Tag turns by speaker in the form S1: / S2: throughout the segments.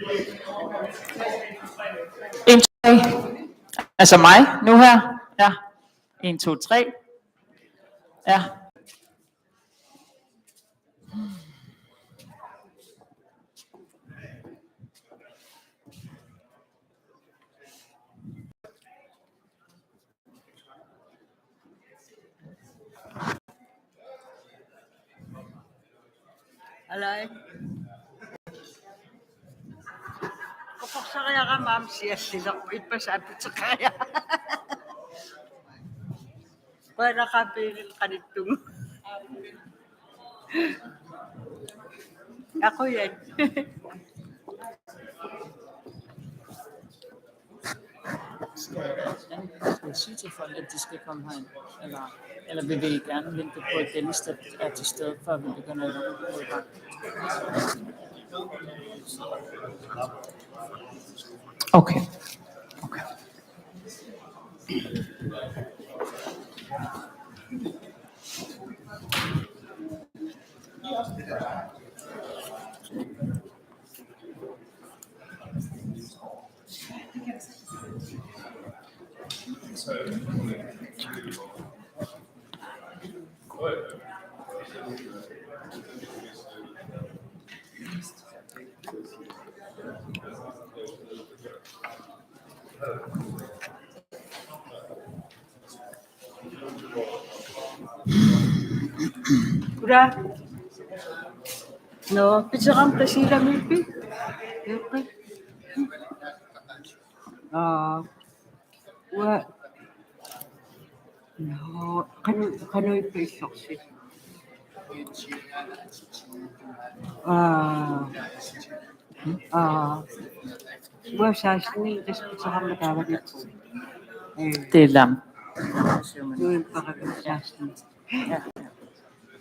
S1: 1, 2, 3. Altså mig nu her. Ja. 1, 2, 3. Ja.
S2: Alay. Kapag sa kaya ka, ma'am, siya sila ko ipasabit sa kaya. Para kapilin ka nitong. Ako yan.
S1: Jeg sige til folk, at de skal komme herind, eller vi vil gerne vente på, at Dennis er til stede, før vi begynder at gå i gang. Okay.
S2: Udah. No, pizza kan sila milpi. Okay. What? No, kan ipesok si. Well, sasni, just pizza kan matawag ito.
S1: Det er lam.
S2: Yung pakakasasni.
S1: Ja.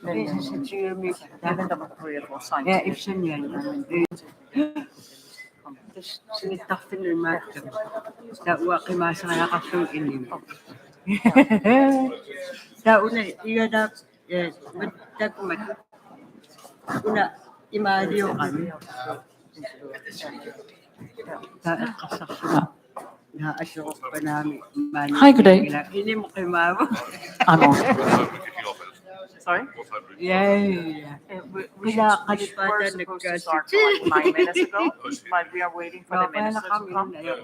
S2: Men så siger jeg mig,
S1: Jeg venter bare på, at jeg får sang.
S2: ja, Emission yan. Sinitafin ng mata. Sa uwa kimasa nga nakasuin yun. Sa una, iya na, magtagumat. Una, imaliyo kami. Sa kasaksyon. Naasyok pa namin.
S1: Hi, good day.
S2: Hindi mo kay mama.
S1: Ano?
S3: Sorry?
S2: Yeah.
S3: We were supposed to start like 9 minutes ago, but we are waiting for the minister to come. Yeah.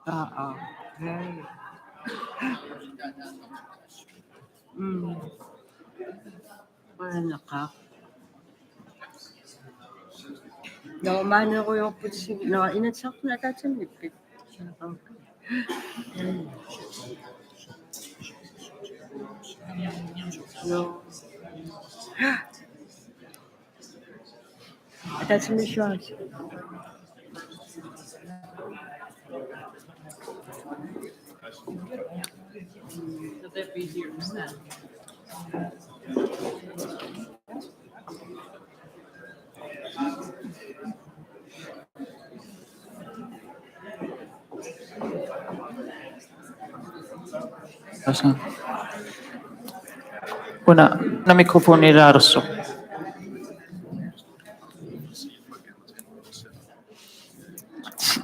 S2: Okay. Ano ka? Naumano ko yung putsi. Inatsak na tatang lipit. No. That's Mission.
S1: Would that be here instead? Una mikrofon i rörelse.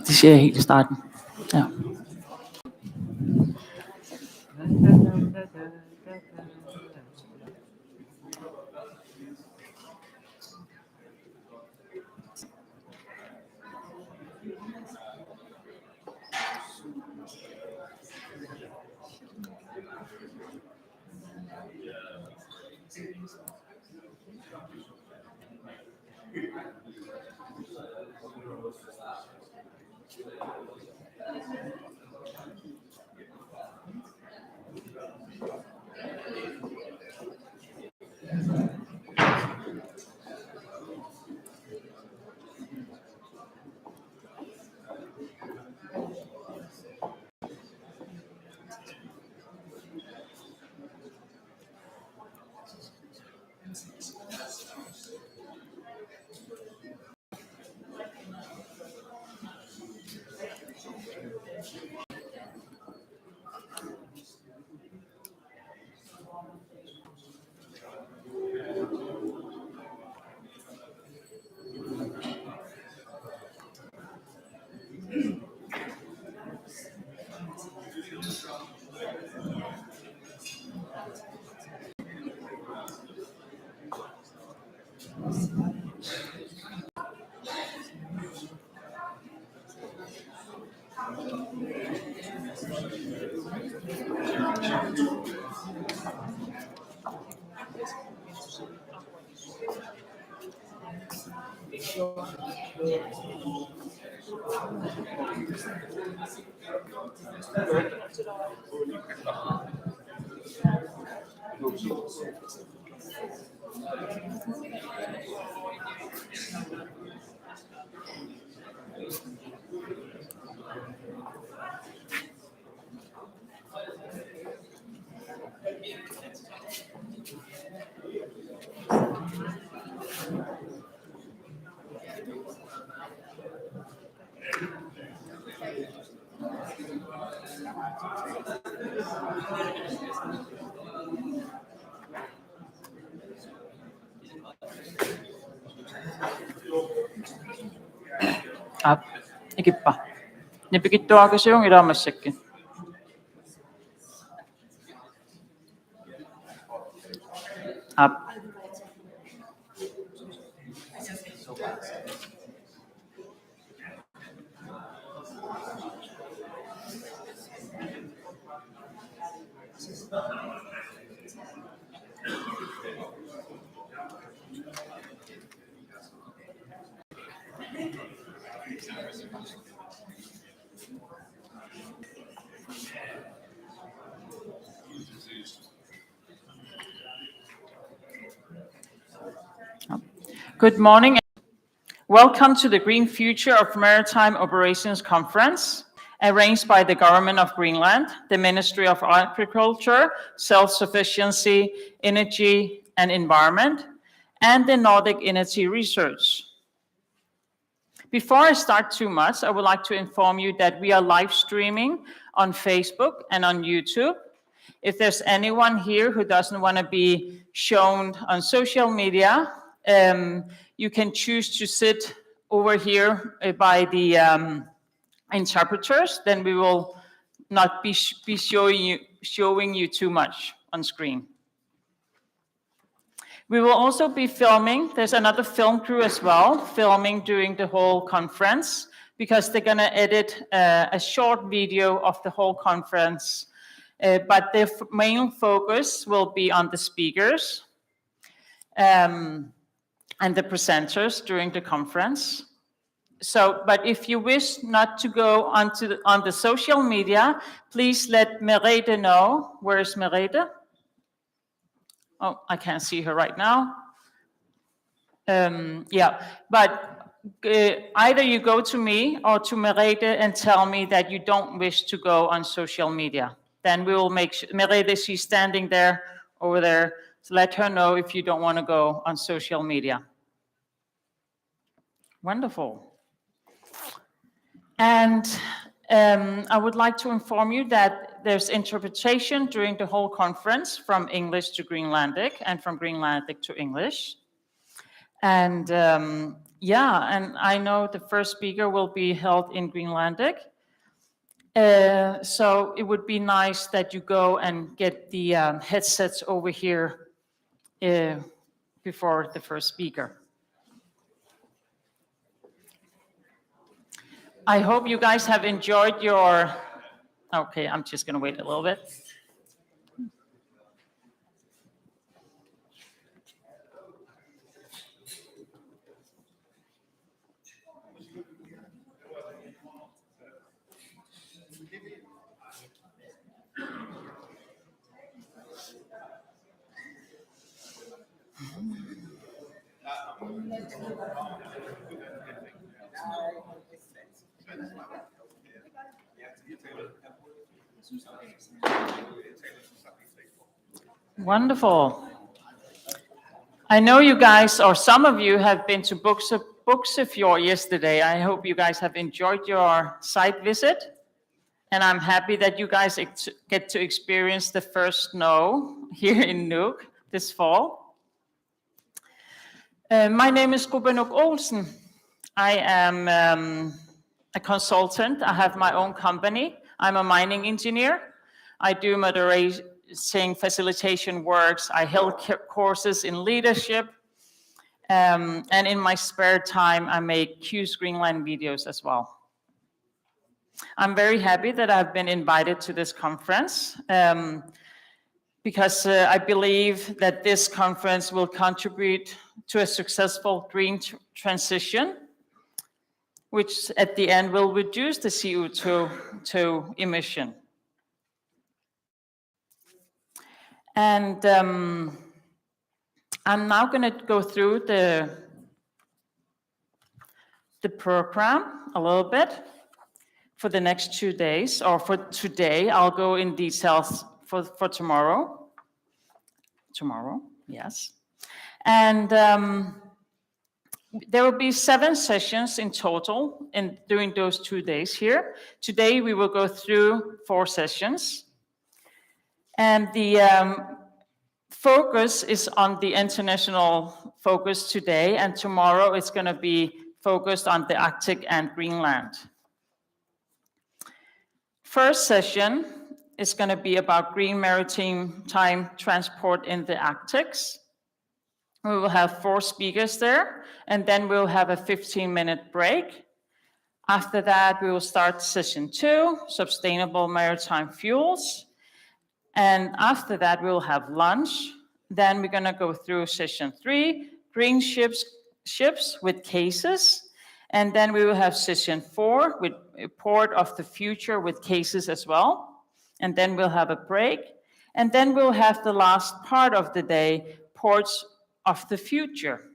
S1: Det siger jeg helt i starten. Ja. Ikippa. Ne pikittuaako se on idamassakin? Good morning. Welcome to the Green Future of Maritime Operations Conference, arranged by the Government of Greenland, the Ministry of Agriculture, Self-Sufficiency, Energy and Environment, and the Nordic Energy Research. Before I start too much, I would like to inform you that we are live streaming on Facebook and on YouTube. If there's anyone here who doesn't want to be shown on social media, you can choose to sit over here by the interpreters. Then we will not be showing you too much on screen. We will also be filming. There's another film crew as well, filming during the whole conference, because they're going to edit a short video of the whole conference. But their main focus will be on the speakers and the presenters during the conference. So, but if you wish not to go on the social media, please let Merete know. Where is Merete? Oh, I can't see her right now. Yeah, but either you go to me or to Merete and tell me that you don't wish to go on social media. Then we will make sure, Merete, she's standing there, over there, so let her know if you don't want to go on social media. Wonderful. And I would like to inform you that there's interpretation during the whole conference from English to Greenlandic and from Greenlandic to English. And yeah, and I know the first speaker will be held in Greenlandic. So it would be nice that you go and get the headsets over here before the first speaker. I hope you guys have enjoyed your... Okay, I'm just going to wait a little bit. Wonderful. I know you guys, or some of you, have been to Buksefjord yesterday. I hope you guys have enjoyed your site visit. And I'm happy that you guys get to experience the first snow here in Nuuk this fall. My name is Rubenuk Olsen. I am a consultant. I have my own company. I'm a mining engineer. I do moderating, facilitation works. I held courses in leadership. And in my spare time, I make Q's Greenland videos as well. I'm very happy that I've been invited to this conference because I believe that this conference will contribute to a successful green transition. which at the end will reduce the CO2 emission. And I'm now going to go through the program a little bit for the next 2 days, or for today. I'll go in details for tomorrow. Tomorrow, yes. And there will be 7 sessions in total during those 2 days here. Today we will go through 4 sessions. And the focus is on the international focus today, and tomorrow it's going to be focused on the Arctic and Greenland. First session is going to be about green maritime transport in the Arctic. We will have 4 speakers there, and then we'll have a 15-minute break. After that, we will start session 2, sustainable maritime fuels. And after that, we'll have lunch. Then we're going to go through session 3, green ships with cases. And then we will have session 4 with port of the future with cases as well. And then we'll have a break. And then we'll have the last part of the day, ports of the future.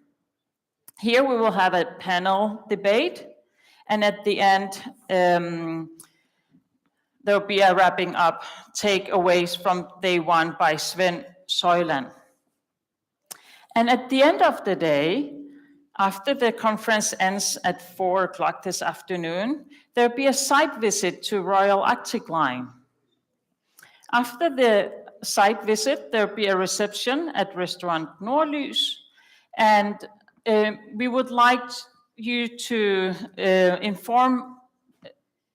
S1: Here we will have a panel debate. And at the end, there'll be a wrapping up takeaways from day 1 by Sven Soiland. And at the end of the day, after the conference ends at 4 o'clock this afternoon, there'll be a site visit to Royal Arctic Line. After the site visit, there'll be a reception at Restaurant Nordlys, and we would like you to inform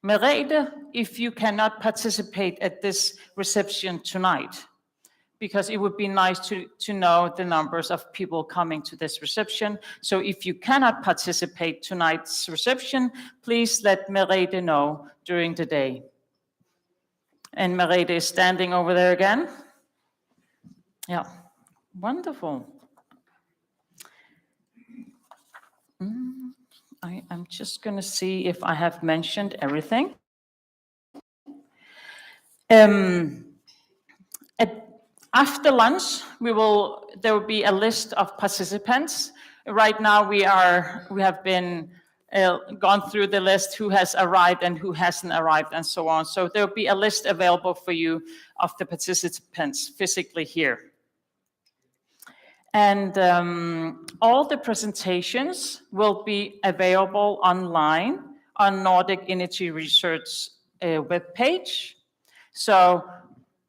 S1: Merete if you cannot participate at this reception tonight, because it would be nice to know the numbers of people coming to this reception. So if you cannot participate tonight's reception, please let Merete know during the day. And Merete is standing over there again. Yeah, wonderful. I'm just going to see if I have mentioned everything. After lunch, there will be a list of participants. Right now, we have been gone through the list who has arrived and who hasn't arrived and so on. So there will be a list available for you of the participants physically here. And all the presentations will be available online on Nordic Energy Research webpage. So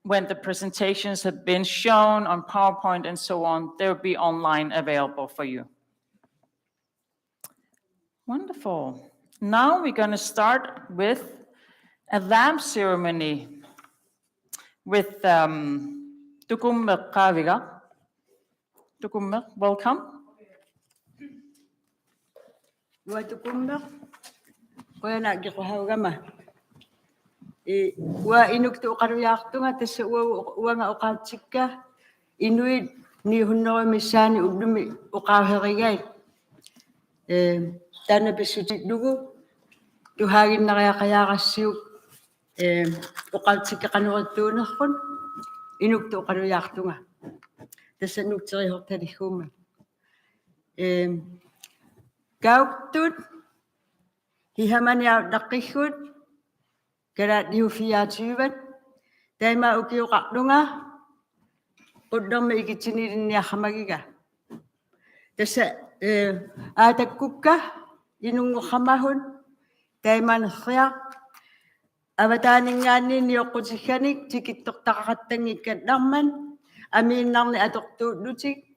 S1: when the presentations have been shown on PowerPoint and so on, they'll be online available for you. Wonderful. Now we're going to start with a lamp ceremony with Tukummer Kaviga. Tukummer, welcome.
S2: Tukummer, koya na gikuhawgama. Wa inukto karuyaktunga tese wa nga ukatsika inuit ni hunno misani udumi ukahirigay. Tana besutik dugu tuhagin na kaya kasiu ukatsika kanurattunakon inukto karuyaktunga. Tese nukteri hokteri huma. Gauktut hihamani out nakihut kerat diufiatuban tema ukiukakdunga udang meikitinirin ya hamagiga. Tese atakukka inungu hamahun tema nkhya abatani ni yokutsikanik tikitok takateng ikadamman amin nang ni atoktu lutik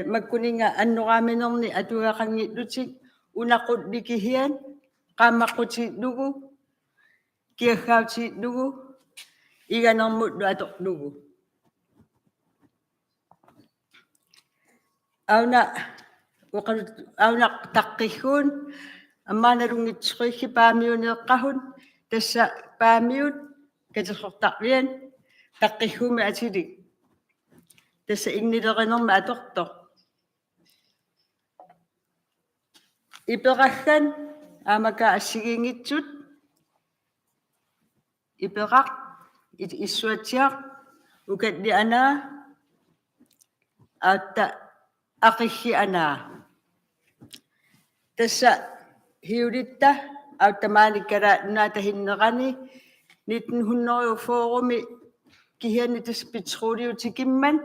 S2: magkuninga anuraminong ni atura kangit lutik unakot dikihian kamakutsi dugu kiakauci dugu, iga nomut do atok dugu. Auna takihun, amana rungit skriki pamiun kahun, tesa pamiun kejasok taklian, takihun me atidik. Tesa ingni dorenom atok tok. Iperakkan amaka-asigingitsut. Iperak, isuatiak, ukat di ana, at akihi ana. Tasa hiurita, autamani kara natahin nakani, nitin hunnoy forumi, kihen itis petroleum tikimman,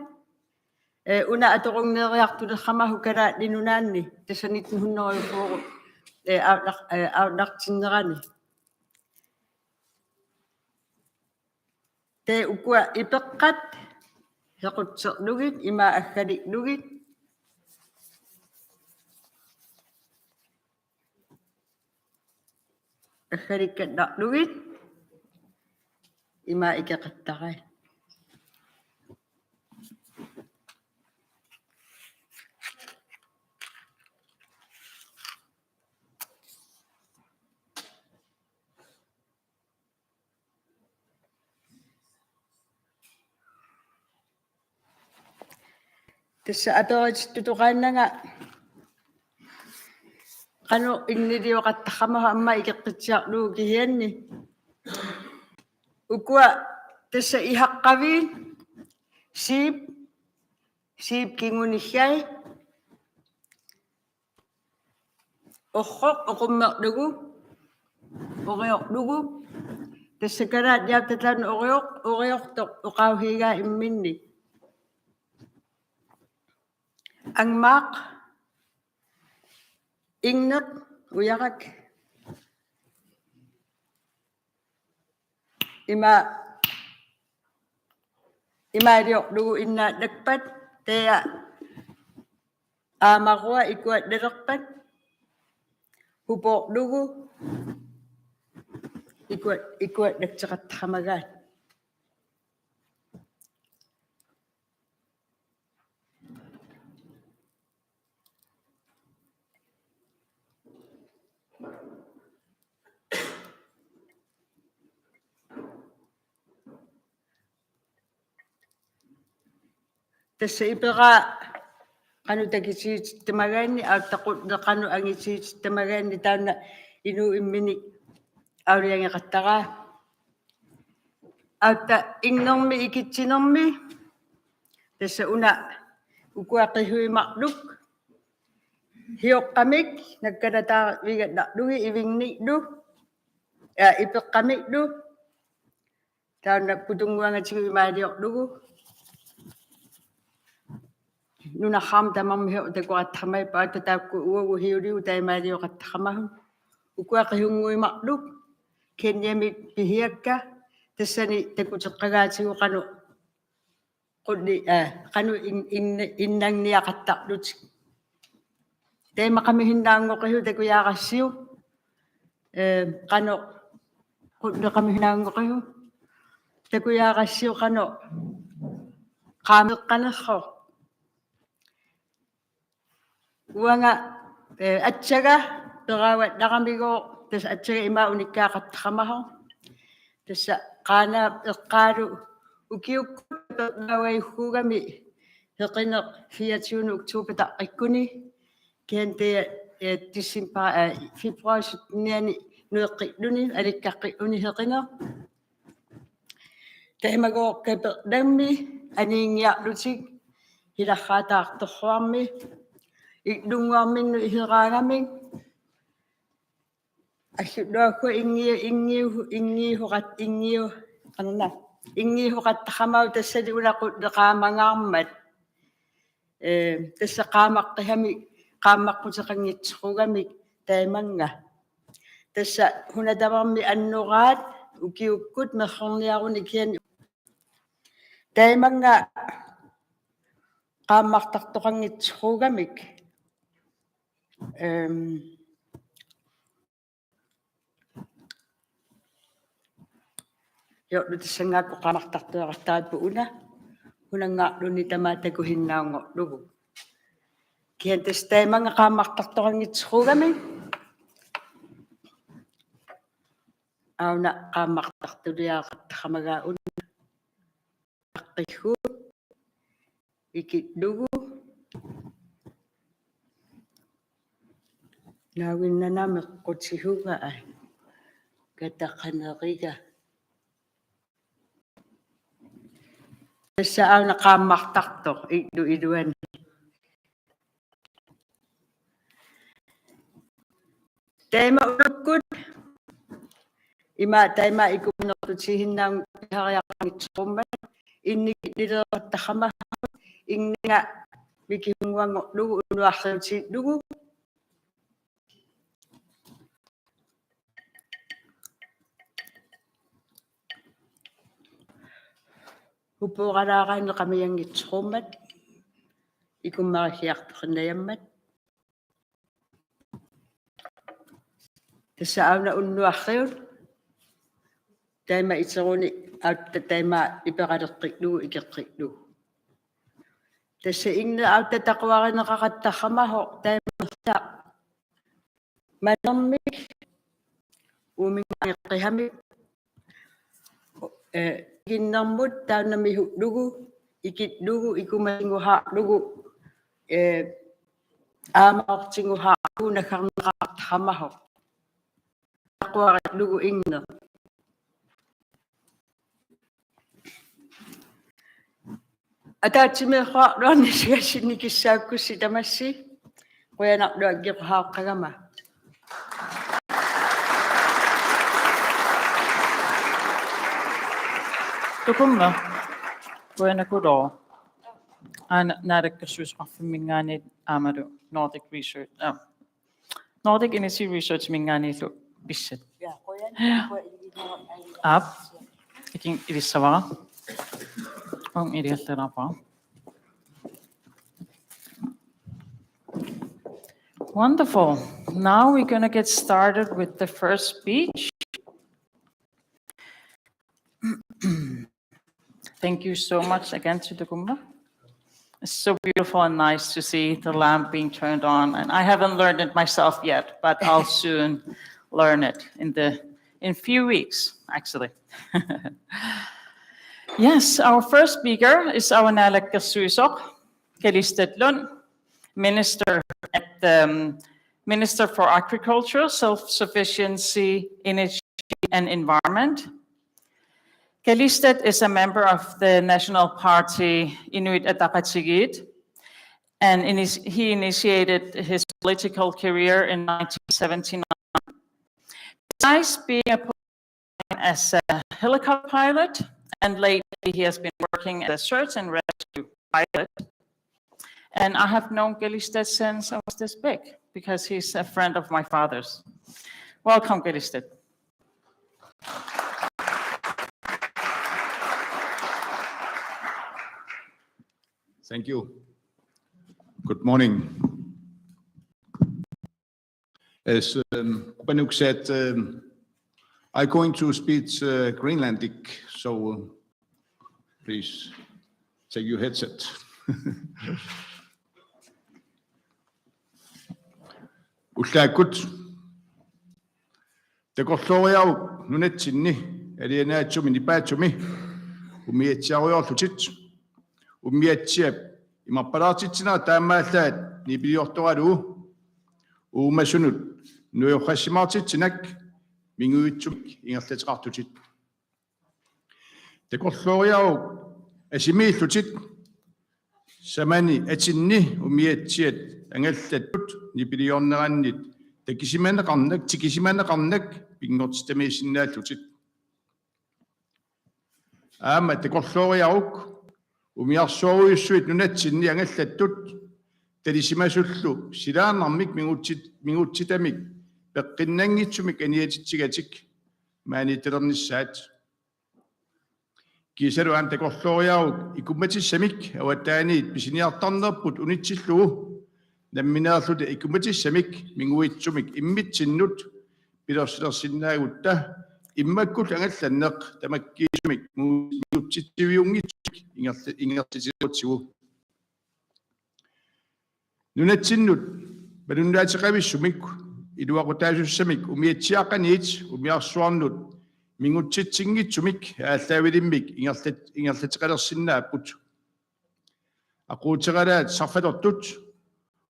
S2: una atorong neriaktu na kamahu kara ninunani, tasa nitin hunnoy forum, outnaktin nakani. Te ukua ipekat, yakutsok lugit, ima akadik lugit. Akadik kadak lugit, ima ikakatakay. Tasa atorits tutukan na nga, kano innidiyo katakamaha amma ikakitsyak lugihen ni. Ukua tasa ihakawin, sip kingunihiyay, okok okumak dugu, oreok dugu, tasa karat yaptatan oreok tok ukawhiga imminni. Ang mak, ingnot, uyakak. Ima diok dugu inna dekpat, teya amakwa ikuat dekpat, hupok dugu, ikuat dekcakat hamagat. Tasa ipera kanu takisi temagani au takut na kanu angisi temagani tahu na inu imini au yang katara au ta ingnom mi ikicinom mi tasa una ukua kehui makduk hiok kamik nagkadata wigat dak dugi iving ni du ipek kamik du tahu na putungguang ngacik imadiok dugu nuna ham tamam hiyo te ko athamay pa ta ko wo hiuri utai mario kathamah ukwa kahungui makduk kenya mi pihiaka tesani te ko tsakaga ci kanu kodi kanu innang niya katak lut te makami hindang ko kayo te ko yakasiu kanu kodi kami hindang ko kayo te ko yakasiu kanu kami kanakho Uanga atsaga perawat nakamigo tas atsaga ima unika katkamaho tas kana karu ukiuk naway hugami hekina fiatun oktober ikuni kente disimpa februar niani nuqiduni alikaquni hekina temago kepedami aningia lutik hilahata tohwami Idungamin ihiramin asydo ko ingi hokat ingi hokat kamaw tasadi ula ko dakamangamat tasakamak tahami kamak ko sa kangit sugami taymanga tasa hunadamam mi annurat ukiukut mahongya ko nikhen taymanga kamak takto kangit sugamik Yo dito sa nga ko kamaktakto akatad po una nga doon ni tamate ko hinango lugo kientes tema nga kamaktakto ang itsko kami aw na kamaktakto diya katamagaun akihu ikit lugo Naawinana meqqutihuga ai kataqaneriga tassa auna qaammartartoq iluan taima unukkut ima taima ikunertutihinnaam hariaqanitsuqummat innikililertaqqama inninga mikihunguangorlugu unuarriutiitlugu Upuqalaaqaanne qamiangitsuqummat ikummarisiarpeqinayammat tassa auna unnuarriut taima iteruni autta taima ipeqaleqqiqlugu ikeqqiqlugu tassa inna autta taqwaarineqaqattaqamaho taima manermik umingeqqihamik kinnermut taannamihullugu ikitlugu ikumatinguhaarlugu aamaortinguhaarlugu nakarneqaqartaqamaho taqwaariqlugu inner атаатсимеэққарлуарни сигасинникиссааккусси тамасси қуянарлуа геқхааққагама
S1: Tukumma. Buena kudo. Naadakkasusqarfimmingaanit aamalu Nordic research. Nordic Energy Research mingaanilu bissat. App. Ikin idissavara. Wonderful. Now we're going to get started with the first speech. Thank you so much again to the Gumba. It's so beautiful and nice to see the lamp being turned on. And I haven't learned it myself yet, but I'll soon learn it in few weeks, actually. Yes, our first speaker is our Nalakka Suisok, Kelistetlun, Minister at the Minister for Agriculture, Self-Sufficiency, Energy and Environment. Kelistet is a member of the National Party Inuit Ataqatigiit, and he initiated his political career in 1979. Besides being appointed as a helicopter pilot, and lately he has been working as a search and rescue pilot. And I have known Kelistet since I was this big, because he's a friend of my father's. Welcome, Kelistet.
S4: Thank you. Good morning. As Kupanuk said, I'm going to speak Greenlandic, so please take your headset. Ullaakkut teqorluoriaruq nunatsinni alianaatsuми nipaatsumi umiatsiaruyorlutit ummiatsiap imapalaartitsinaa taammaallаат nipiliortoralu uumasunut nuyorrassimaartitsinak minguitsumik ingerlateqartutit teqorluoriaruq asimiillutit samani atinni umiatsiat angallatut nipiliornerannit tikisimaneqarnak pingortistamiisinnaалlutit аама teqorluoriaruq umiarsuoruissuit nunatsinni angallattut talisимасуллу силааннармик мигутситамик пеққиннангитсумик аниатитсигатик маанителернissaat кисалуан teqorluoriaruq икумматиссамик аваттааниит писиниартарнерпут унитсиллугу намминеерлута икумматиссамик мигуитсумик иммитсиннут пилерсилерсиннаагутта иммаккул ангалланнеқ тамаккиисумик мигутситсивиунгитсумик ингертитигутсигу нунатсиннут балуннаатеқависсумик илуақутаасуссамик умиатсиаққаниит умиарсуарнут мигутситсингитсумик ааллаавилиммик ингерлатеқалерсиннааппут ақуутеқалаат сарфалертут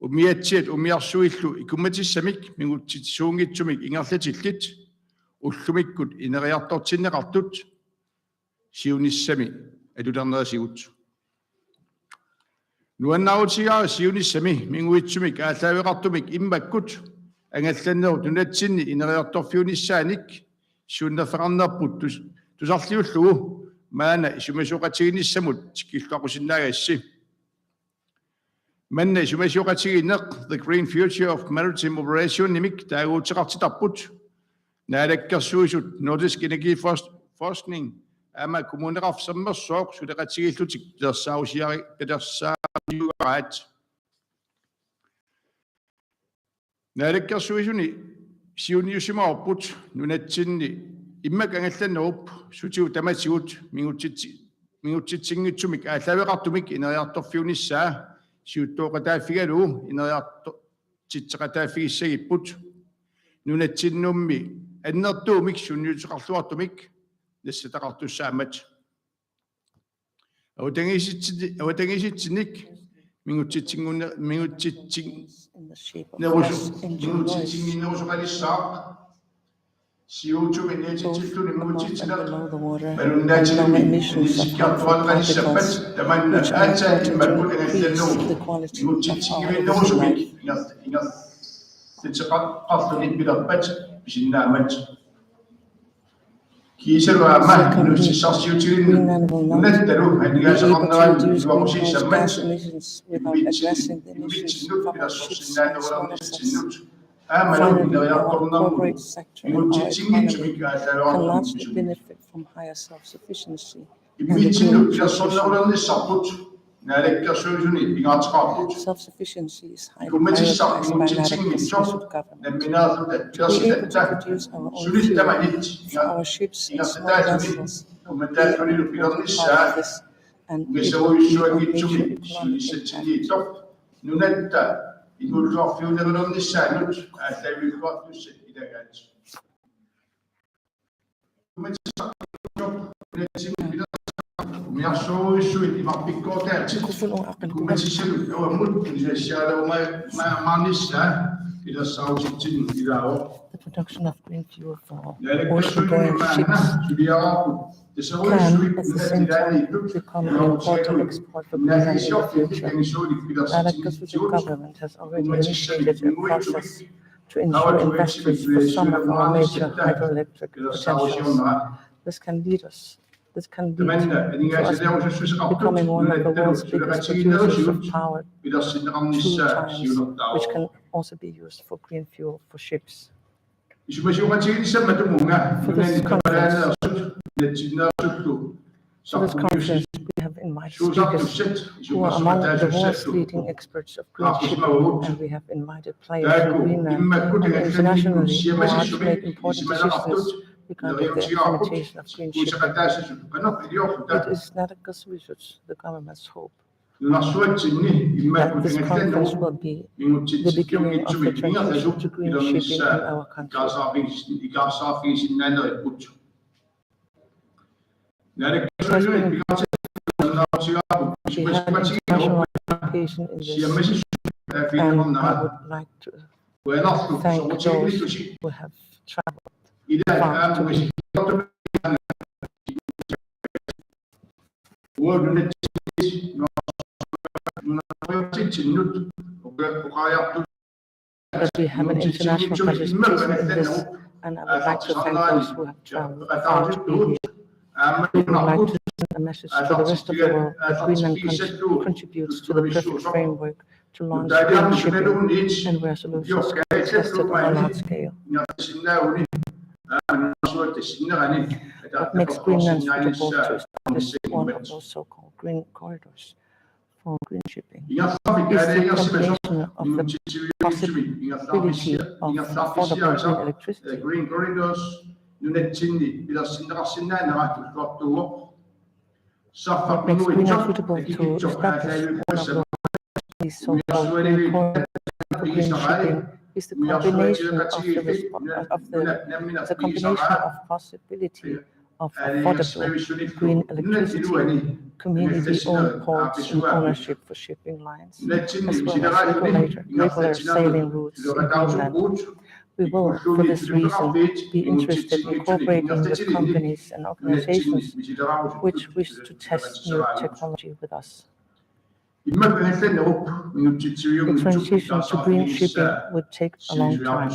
S4: Umiatsiat umiarsuillu ikumatissamik mingutitsuungitsumik ingerlatillit уллумиккут инериартортиннеқартут сиунissami алулернерасигут нуаннаутигаа сиунissami мингуитсумик ааллаавеқартумик иммаккут ангалланнеру тунатсинни инериарторфиунissaaник сиуннерфеқарнерпут тусарлиуллугу маана исумасуоқатигиниссамут киллуақусиннаагасси манна исумасуоқатигинеқ the green future of maritime operation nimik таагуутеқартитарпут наалаккерсуисут Nordic energiforskning ама kommuneqarfsammersoq suleqatigillutik петерсаавиугараат наалаккерсуисуни сиуниусимаорпут нунатсинни иммак ангалланнеруп сутиу таматигут мингутситсингитсумик ааллавеқартумик инериарторфиунissaa сиуттооқатааффигалуу инериартитсеқатааффигиссагиппут нунатсиннумми аннертуумик сунниутеқарлуартумик нассатақартуссаамат аватангиситсиник мингутситсингинерусуқалиссаақ сиутуми нетитиллуни мингутситсинеқ балуннаатинамисиккартуалқалиссаппат таманна аатаа иммаккут ангалланнеру мингутситсингивиннерусумик титсеқарлуник пилерпат писиннаамат кисалуама нуссиссарсиутигинну нунатталу анигасақарнеран юамусиссаммат иммитсиннут пилассорсиннаанерулернissиннут аамалу инериарторнарму мингутситсингитсумик ааллаавеқартумик
S5: benefit from higher self-sufficiency.
S4: иммитсиннут пилассорнерулернissarput наалаккерсуисуни игаатеқарпут
S5: Self-sufficiency is highly
S4: Kumatissak
S5: prioritized by
S4: mingutsitsingiitsor
S5: national government.
S4: namminaarluta
S5: To be able to
S4: pilersitattaa
S5: produce our own
S4: sulittamanit
S5: fuel for our ships and small
S4: ingertataasuni
S5: vessels,
S4: kumataasunilu pilernissaa
S5: and
S4: ngisauissuangitsumi sulissatsingiitsor nunatta igulluarfiunerulernissaanut ааllaавиуллуартусса илagaat kumatissak miarsuuissuit imarpikkoortaati kumatissalu uammut ilassaalaumaa maarnissaa ilassaautitsin ilaao
S5: the production of green fuel for
S4: ocean-going
S5: ships can at the same time become an important export for Greenland in the future. The government has already initiated a process to ensure investments for some of our major hydroelectric potentials. This can lead to us becoming one of the world's biggest producers of power 2 times, which can also be used for green fuel for ships. For this conference, we have invited speakers who are among the world's leading experts of green shipping, and we have invited players in Greenland and internationally who are to make important decisions regarding the implementation of green shipping. It is Nordic research, the government's hope, that this conference will be the beginning of the transition to green shipping in our country. We have international application in this, and I would like to thank those who have traveled far to be that we have an international participation in this, and I would like to thank those who have traveled far to be here. We would like to send a message to the rest of the world that Greenland contributes to the perfect framework to launch green shipping and where solutions can be tested on a large scale. What makes Greenland suitable to establish one of those so-called green corridors for green shipping is the combination of the possibility of affordable green electricity. What makes Greenland suitable to establish one of these so-called green corridors for green shipping is the combination of possibility of affordable green electricity, community-owned ports and ownership for shipping lines, as well as regular sailing routes in Greenland. We will, for this reason, be interested in cooperating with companies and organizations which wish to test new technology with us. The transition to green shipping would take a long time.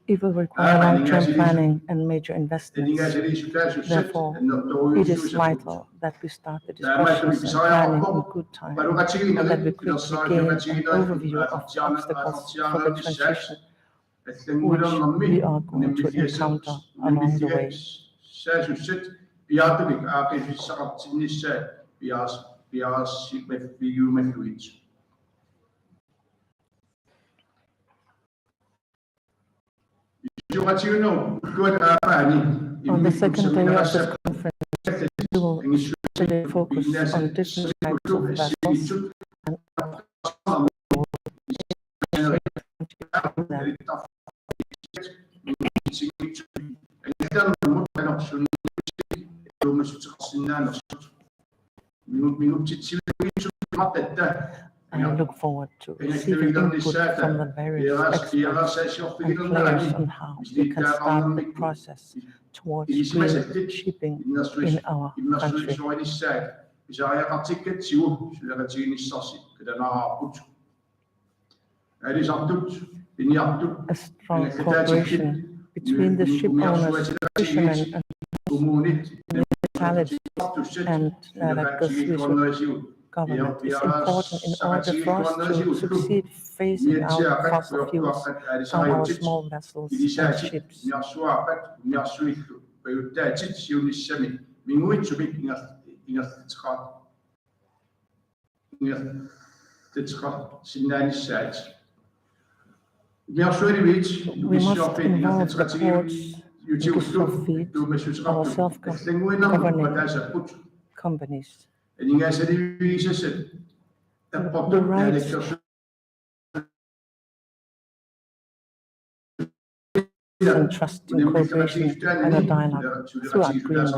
S5: It will require long-term planning and major investments. Therefore, it is vital that we start the discussions and planning in good time, and that we quickly gain an overview of the obstacles for the transition which we are going to encounter along the way. On the second day of this conference, we will especially focus on different types of vessels and I look forward to receiving input from the various experts and players on how we can start the process towards green shipping in our country. A strong cooperation between the ship owners, fishermen, and municipalities and Nordic government is important in order for us to succeed phasing out fossil fuels from our small vessels and ships. We must involve the ports, industrial fleet, our self-governing companies. The rights and trust in cooperation and a dialogue throughout Greenland.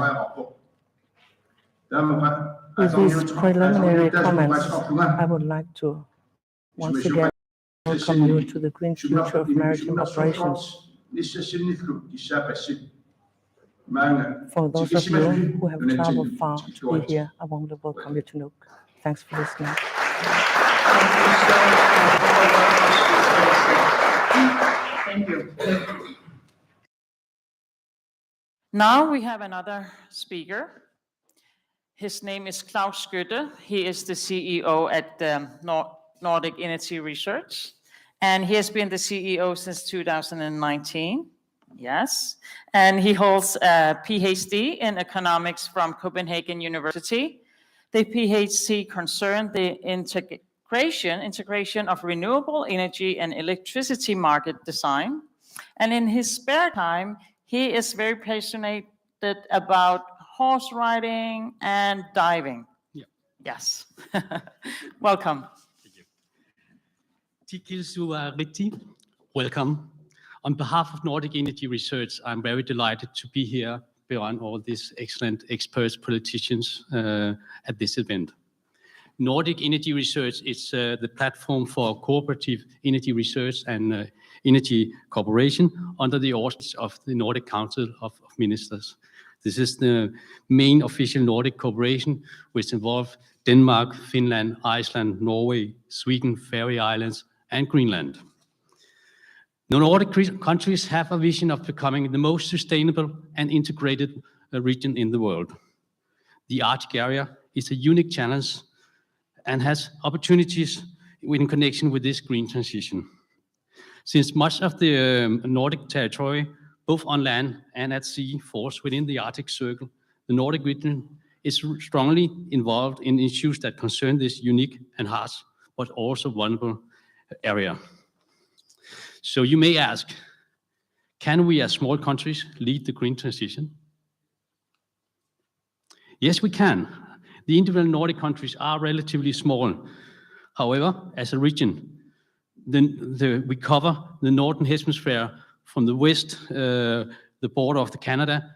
S5: With these preliminary comments, I would like to once again welcome you to the green future of maritime operations. For those of you who have traveled far to be here, I warmly welcome you to Nuuk. Thanks for listening.
S1: Thank you. Now we have another speaker. His name is Klaus Skytte. He is the CEO at Nordic Energy Research, and he has been the CEO since 2019. Yes, and he holds a PhD in economics from Copenhagen University. The PhD concerned the integration of renewable energy and electricity market design. And in his spare time, he is very passionate about horse riding and diving.
S6: Yeah.
S1: Yes. Welcome.
S6: Thank you. Welcome. On behalf of Nordic Energy Research, I'm very delighted to be here beyond all these excellent experts, politicians at this event. Nordic Energy Research is the platform for cooperative energy research and energy cooperation under the auspices of the Nordic Council of Ministers. This is the main official Nordic cooperation, which involves Denmark, Finland, Iceland, Norway, Sweden, Faroe Islands, and Greenland. The Nordic countries have a vision of becoming the most sustainable and integrated region in the world. The Arctic area is a unique challenge and has opportunities in connection with this green transition. Since much of the Nordic territory, both on land and at sea, falls within the Arctic Circle, the Nordic region is strongly involved in issues that concern this unique and harsh, but also vulnerable area. So you may ask, can we as small countries lead the green transition? Yes, we can. The individual Nordic countries are relatively small. However, as a region, we cover the northern hemisphere from the west, the border of Canada,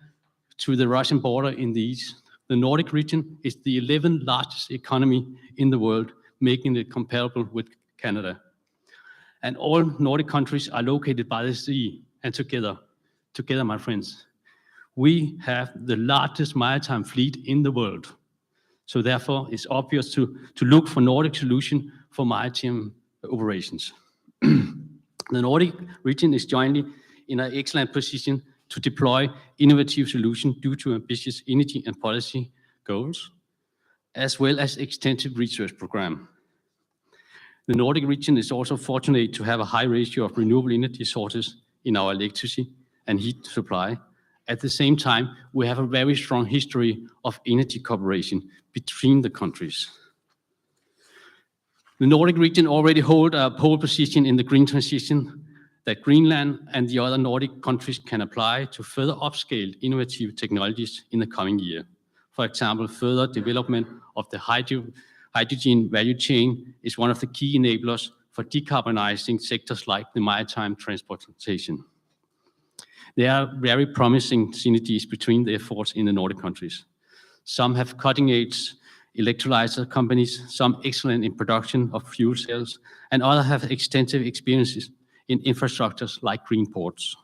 S6: to the Russian border in the east. The Nordic region is the 11th largest economy in the world, making it comparable with Canada. And all Nordic countries are located by the sea, and together, my friends, we have the largest maritime fleet in the world. So therefore, it's obvious to look for Nordic solution for maritime operations. The Nordic region is jointly in an excellent position to deploy innovative solutions due to ambitious energy and policy goals, as well as extensive research program. The Nordic region is also fortunate to have a high ratio of renewable energy sources in our electricity and heat supply. At the same time, we have a very strong history of energy cooperation between the countries. The Nordic region already hold a pole position in the green transition that Greenland and the other Nordic countries can apply to further upscale innovative technologies in the coming year. For example, further development of the hydrogen value chain is one of the key enablers for decarbonizing sectors like the maritime transportation. There are very promising synergies between the efforts in the Nordic countries. Some have cutting-edge electrolyzer companies, some excellent in production of fuel cells, and others have extensive experiences in infrastructures like green ports.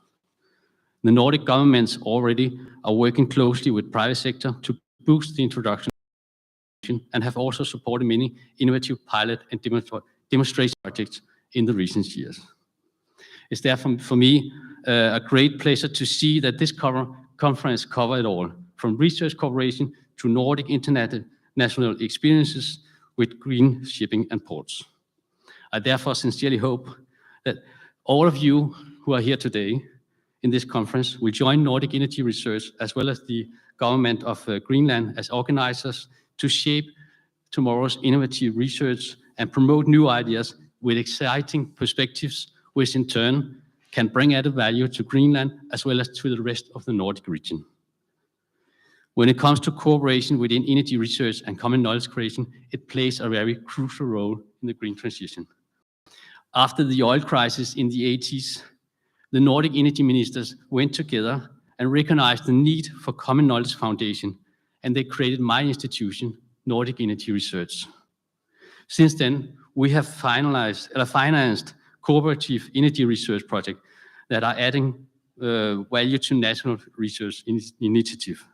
S6: The Nordic governments already are working closely with private sector to boost the introduction and have also supported many innovative pilot and demonstration projects in the recent years. It's therefore for me a great pleasure to see that this conference covers it all, from research cooperation to Nordic international experiences with green shipping and ports. I therefore sincerely hope that all of you who are here today in this conference will join Nordic Energy Research as well as the Government of Greenland as organizers to shape tomorrow's innovative research and promote new ideas with exciting perspectives, which in turn can bring added value to Greenland as well as to the rest of the Nordic region. When it comes to cooperation within energy research and common knowledge creation, it plays a very crucial role in the green transition. After the oil crisis in the 80s, the Nordic energy ministers went together and recognized the need for common knowledge foundation, and they created my institution, Nordic Energy Research. Since then, we have financed cooperative energy research projects that are adding value to national research initiative.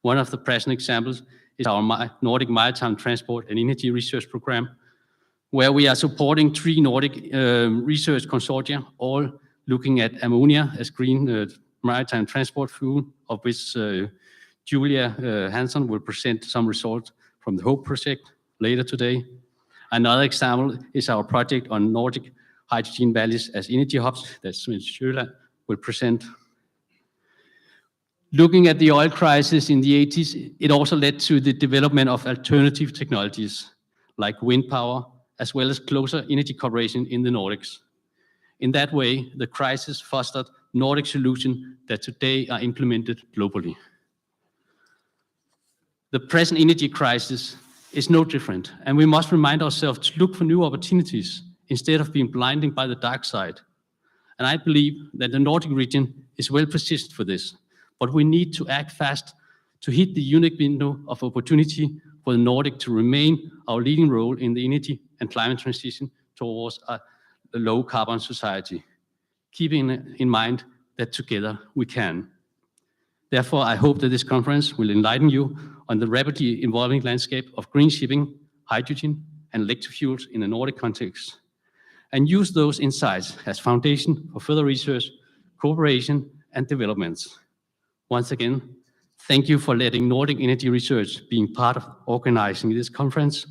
S6: One of the present examples is our Nordic Maritime Transport and Energy Research Program, where we are supporting 3 Nordic research consortia, all looking at ammonia as green maritime transport fuel, of which Julia Hansen will present some results from the HOPE project later today. Another example is our project on Nordic hydrogen valleys as energy hubs that Sven Sjøland will present. Looking at the oil crisis in the 80s, it also led to the development of alternative technologies like wind power, as well as closer energy cooperation in the Nordics. In that way, the crisis fostered Nordic solutions that today are implemented globally. The present energy crisis is no different, and we must remind ourselves to look for new opportunities instead of being blinded by the dark side. And I believe that the Nordic region is well positioned for this, but we need to act fast to hit the unique window of opportunity for the Nordic to remain our leading role in the energy and climate transition towards a low carbon society, keeping in mind that together we can. Therefore, I hope that this conference will enlighten you on the rapidly evolving landscape of green shipping, hydrogen, and electric fuels in the Nordic context, and use those insights as foundation for further research, cooperation, and developments. Once again, thank you for letting Nordic Energy Research being part of organizing this conference.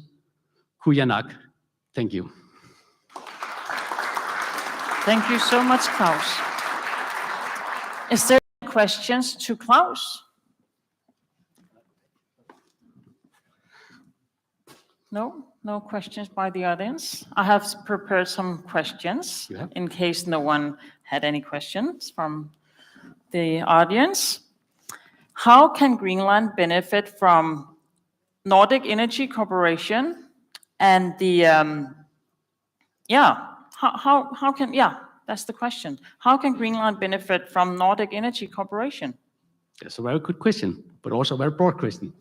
S6: Kujanak, thank you.
S1: Thank you so much, Klaus. Is there any questions to Klaus? No questions by the audience. I have prepared some questions in case no one had any questions from the audience. How can Greenland benefit from Nordic energy cooperation and the how can, yeah, that's the question. How can Greenland benefit from Nordic Energy Corporation?
S6: That's a very good question, but also a very broad question.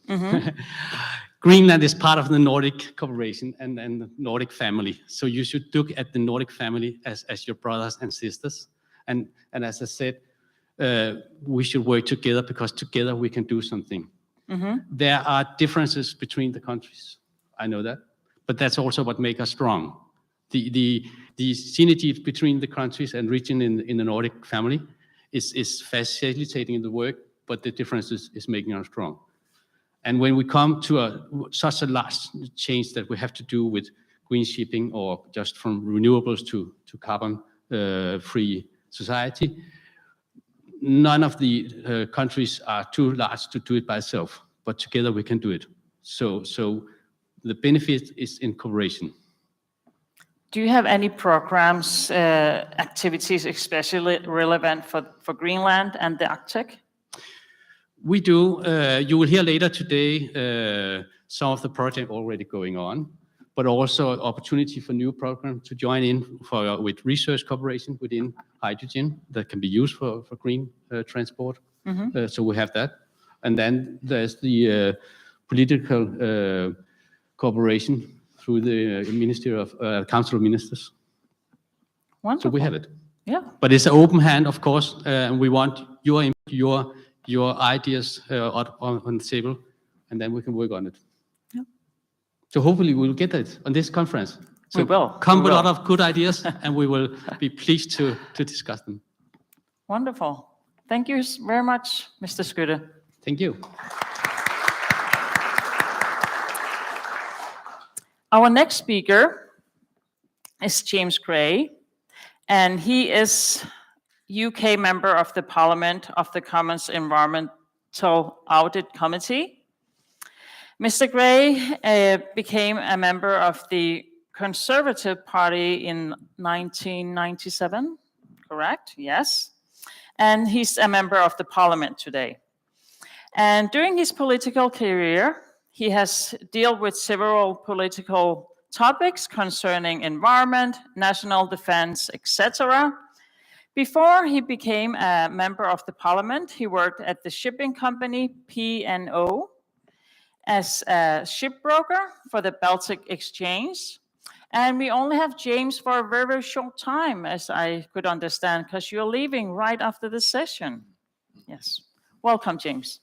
S6: Greenland is part of the Nordic cooperation and the Nordic family. So you should look at the Nordic family as your brothers and sisters. And as I said, we should work together because together we can do something. There are differences between the countries. I know that, but that's also what makes us strong. The synergy between the countries and region in the Nordic family is facilitating the work, but the differences is making us strong. And when we come to such a large change that we have to do with green shipping or just from renewables to carbon-free society, none of the countries are too large to do it by itself, but together we can do it. So the benefit is in cooperation.
S1: Do you have any programs, activities especially relevant for Greenland and the Arctic?
S6: We do. You will hear later today some of the project already going on, but also opportunity for new programs to join in with research cooperation within hydrogen that can be used for green transport. So we have that. And then there's the political cooperation through the Ministerial of Council of Ministers.
S1: Wonderful.
S6: So we have it.
S1: Yeah.
S6: But it's an open hand, of course, and we want your ideas on the table, and then we can work on it. Yeah. So hopefully we'll get it on this conference. So
S1: we will.
S6: Come with a lot of good ideas, and we will be pleased to discuss them.
S1: Wonderful. Thank you very much, Mr. Skytte.
S6: Thank you.
S1: Our next speaker is James Gray, and he is UK member of the Parliament of the Commons Environmental Audit Committee. Mr. Gray became a member of the Conservative Party in 1997, correct? Yes. And he's a member of the Parliament today. And during his political career, he has dealt with several political topics concerning environment, national defense, etc. Before he became a member of the Parliament, he worked at the shipping company P&O as a shipbroker for the Baltic Exchange. And we only have James for a very, very short time, as I could understand, because you're leaving right after the session. Yes. Welcome, James.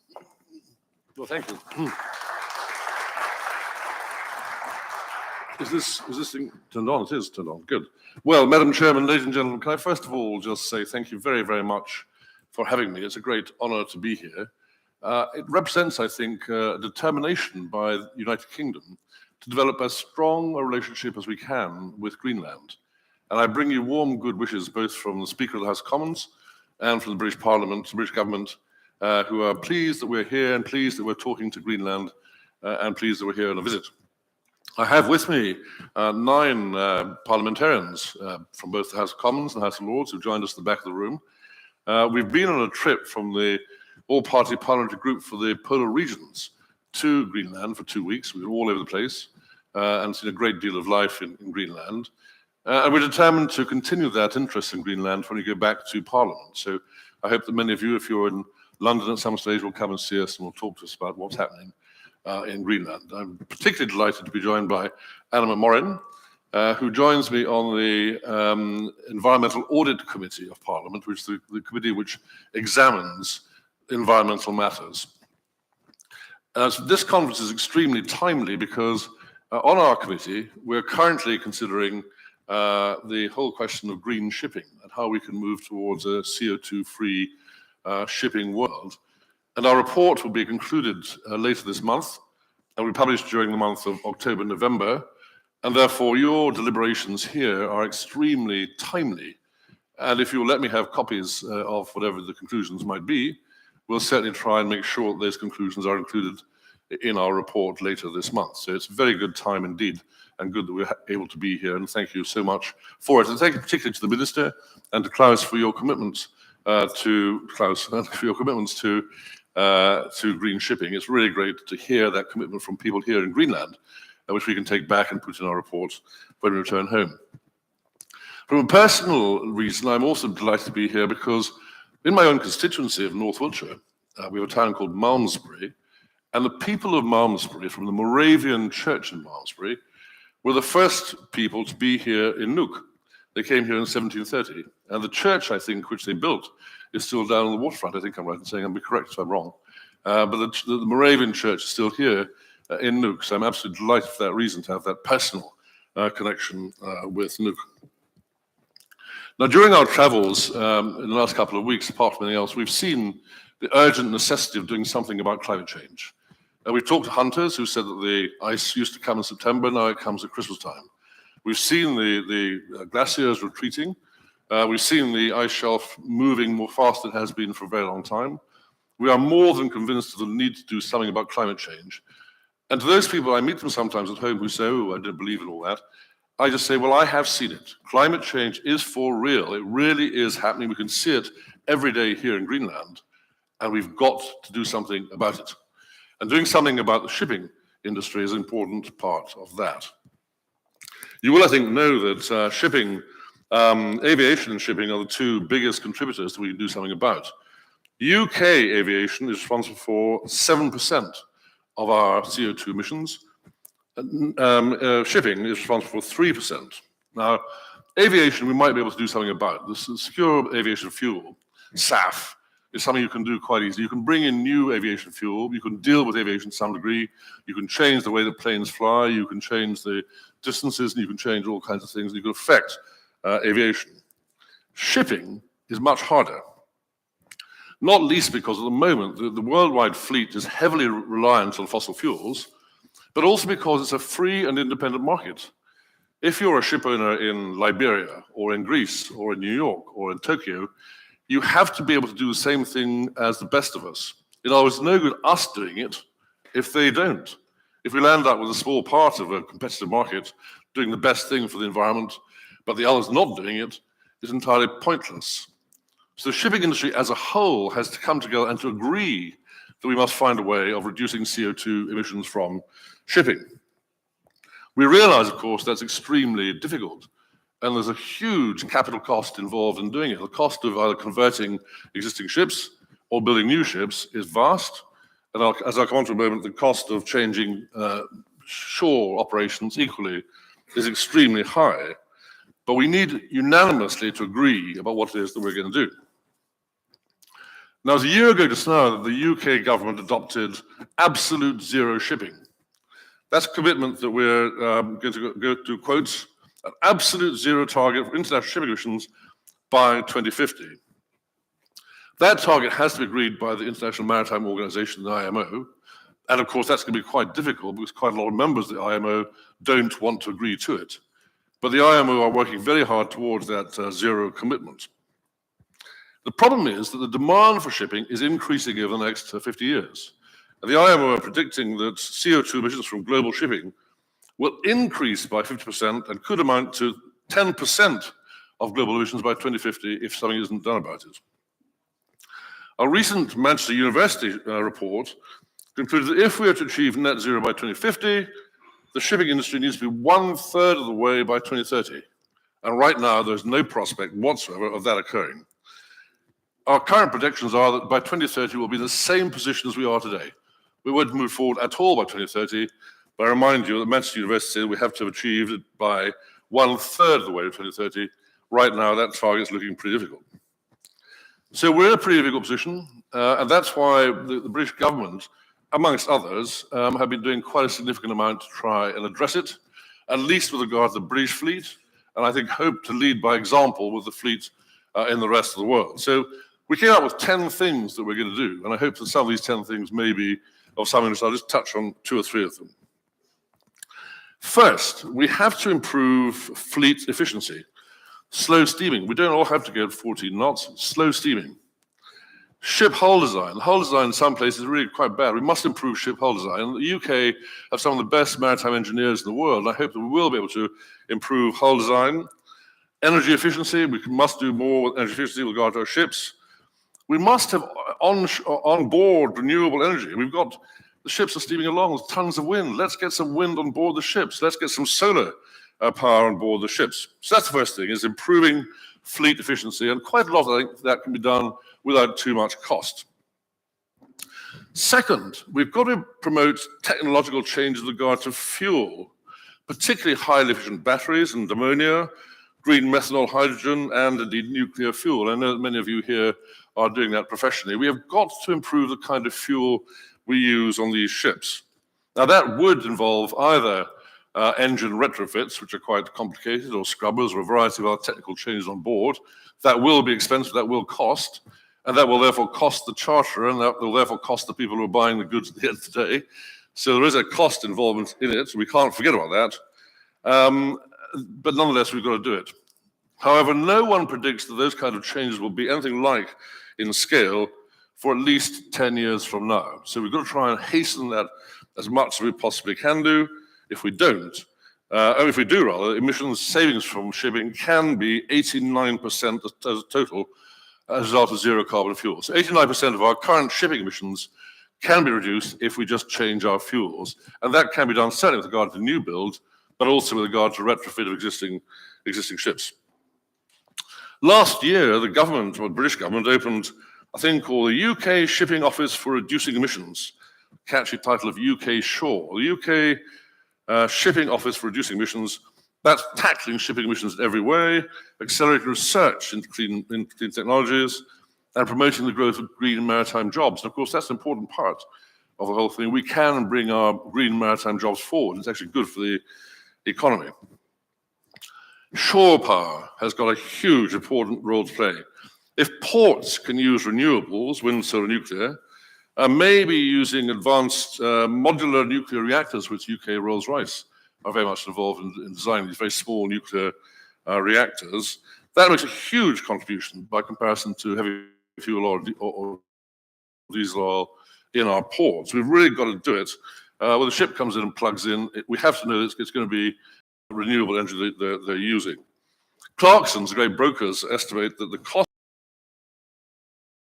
S7: Well, thank you. Is this thing turned on? It is turned on. Good. Well, Madam Chairman, ladies and gentlemen, can I first of all just say thank you very, very much for having me. It's a great honor to be here. It represents, I think, determination by the United Kingdom to develop as strong a relationship as we can with Greenland. And I bring you warm good wishes both from the Speaker of the House of Commons and from the British Parliament, the British government, who are pleased that we're here and pleased that we're talking to Greenland and pleased that we're here on a visit. I have with me 9 parliamentarians from both the House of Commons and the House of Lords who joined us at the back of the room. We've been on a trip from the all-party parliamentary group for the polar regions to Greenland for 2 weeks. We were all over the place and seen a great deal of life in Greenland. And we're determined to continue that interest in Greenland when we go back to Parliament. So I hope that many of you, if you're in London at some stage, will come and see us and will talk to us about what's happening in Greenland. I'm particularly delighted to be joined by Anna Morin, who joins me on the Environmental Audit Committee of Parliament, which is the committee which examines environmental matters. So this conference is extremely timely because on our committee, we're currently considering the whole question of green shipping and how we can move towards a CO2-free shipping world. And our report will be concluded later this month and will be published during the month of October, November. And therefore, your deliberations here are extremely timely. And if you'll let me have copies of whatever the conclusions might be, we'll certainly try and make sure that those conclusions are included in our report later this month. So it's a very good time indeed, and good that we're able to be here. And thank you so much for it. And thank you particularly to the Minister and to Klaus for your commitments to green shipping. It's really great to hear that commitment from people here in Greenland, which we can take back and put in our report when we return home. From a personal reason, I'm also delighted to be here because in my own constituency of North Wiltshire, we have a town called Malmesbury, and the people of Malmesbury, from the Moravian church in Malmesbury, were the first people to be here in Nuuk. They came here in 1730, and the church, I think, which they built, is still down on the waterfront. I think I'm right in saying, I'll be correct if I'm wrong. But the Moravian church is still here in Nuuk, so I'm absolutely delighted for that reason to have that personal connection with Nuuk. Now, during our travels in the last couple of weeks, apart from anything else, we've seen the urgent necessity of doing something about climate change. We've talked to hunters who said that the ice used to come in September, now it comes at Christmas time. We've seen the glaciers retreating. We've seen the ice shelf moving more fast than it has been for a very long time. We are more than convinced of the need to do something about climate change. And to those people, I meet them sometimes at home who say, oh, I don't believe in all that. I just say, well, I have seen it. Climate change is for real. It really is happening. We can see it every day here in Greenland, and we've got to do something about it. And doing something about the shipping industry is an important part of that. You will, I think, know that shipping, aviation and shipping are the two biggest contributors that we can do something about. UK aviation is responsible for 7% of our CO2 emissions. Shipping is responsible for 3%. Now, aviation we might be able to do something about. The secure aviation fuel, SAF, is something you can do quite easily. You can bring in new aviation fuel, you can deal with aviation to some degree, you can change the way that planes fly, you can change the distances, and you can change all kinds of things, and you can affect aviation. Shipping is much harder, not least because at the moment the worldwide fleet is heavily reliant on fossil fuels, but also because it's a free and independent market. If you're a ship owner in Liberia or in Greece or in New York or in Tokyo, you have to be able to do the same thing as the best of us. In other words, it's no good us doing it if they don't. If we land up with a small part of a competitive market doing the best thing for the environment, but the others not doing it, it's entirely pointless. So the shipping industry as a whole has to come together and to agree that we must find a way of reducing CO2 emissions from shipping. We realize, of course, that's extremely difficult. And there's a huge capital cost involved in doing it. The cost of either converting existing ships or building new ships is vast. And as I'll come on to in a moment, the cost of changing shore operations equally is extremely high. But we need unanimously to agree about what it is that we're going to do. Now, it was a year ago just now that the UK government adopted absolute zero shipping. That's a commitment that we're going to go to quotes, an absolute zero target for international shipping emissions by 2050. That target has to be agreed by the International Maritime Organization, the IMO. And of course, that's going to be quite difficult because quite a lot of members of the IMO don't want to agree to it. But the IMO are working very hard towards that zero commitment. The problem is that the demand for shipping is increasing over the next 50 years. And the IMO are predicting that CO2 emissions from global shipping will increase by 50% and could amount to 10% of global emissions by 2050 if something isn't done about it. A recent Manchester University report concluded that if we are to achieve net zero by 2050, the shipping industry needs to be 1/3 of the way by 2030. And right now, there's no prospect whatsoever of that occurring. Our current predictions are that by 2030, we'll be in the same position as we are today. We won't move forward at all by 2030, but I remind you that Manchester University said we have to have achieved it by 1/3 of the way to 2030. Right now, that target is looking pretty difficult. So we're in a pretty difficult position, and that's why the British government, amongst others, have been doing quite a significant amount to try and address it, at least with regard to the British fleet, and I think hope to lead by example with the fleet in the rest of the world. So we came up with 10 things that we're going to do, and I hope that some of these 10 things may be of some interest. I'll just touch on 2 or 3 of them. First, we have to improve fleet efficiency. Slow steaming. We don't all have to go at 14 knots. Slow steaming. Ship hull design. The hull design in some places is really quite bad. We must improve ship hull design. The UK have some of the best maritime engineers in the world. I hope that we will be able to improve hull design. Energy efficiency. We must do more with energy efficiency with regard to our ships. We must have on-board renewable energy. The ships are steaming along with tons of wind. Let's get some wind on board the ships. Let's get some solar power on board the ships. So that's the first thing, is improving fleet efficiency, and quite a lot, I think, that can be done without too much cost. Second, we've got to promote technological change with regard to fuel, particularly highly efficient batteries and ammonia, green methanol, hydrogen, and indeed nuclear fuel. I know that many of you here are doing that professionally. We have got to improve the kind of fuel we use on these ships. Now, that would involve either engine retrofits, which are quite complicated, or scrubbers, or a variety of other technical changes on board. That will be expensive, that will cost, and that will therefore cost the charterer, and that will therefore cost the people who are buying the goods at the end of the day. So there is a cost involvement in it, we can't forget about that. But nonetheless, we've got to do it. However, no one predicts that those kind of changes will be anything like in scale for at least 10 years from now. So we've got to try and hasten that as much as we possibly can do. If we don't, or if we do rather, emissions savings from shipping can be 89% as a total as a result of zero carbon fuel. So 89% of our current shipping emissions can be reduced if we just change our fuels. And that can be done certainly with regard to new build, but also with regard to retrofit of existing ships. Last year, the government, or the British government, opened a thing called the UK Shipping Office for Reducing Emissions, catchy title of UK Shore. The UK Shipping Office for Reducing Emissions, that's tackling shipping emissions in every way, accelerating research into clean technologies, and promoting the growth of green maritime jobs. And of course, that's an important part of the whole thing. We can bring our green maritime jobs forward. It's actually good for the economy. Shore power has got a huge, important role to play. If ports can use renewables, wind, solar, nuclear, maybe using advanced modular nuclear reactors, which UK Rolls-Royce are very much involved in designing these very small nuclear reactors, that makes a huge contribution by comparison to heavy fuel or diesel oil in our ports. We've really got to do it. When the ship comes in and plugs in, we have to know that it's going to be renewable energy they're using. Clarkson's, the great brokers, estimate that the cost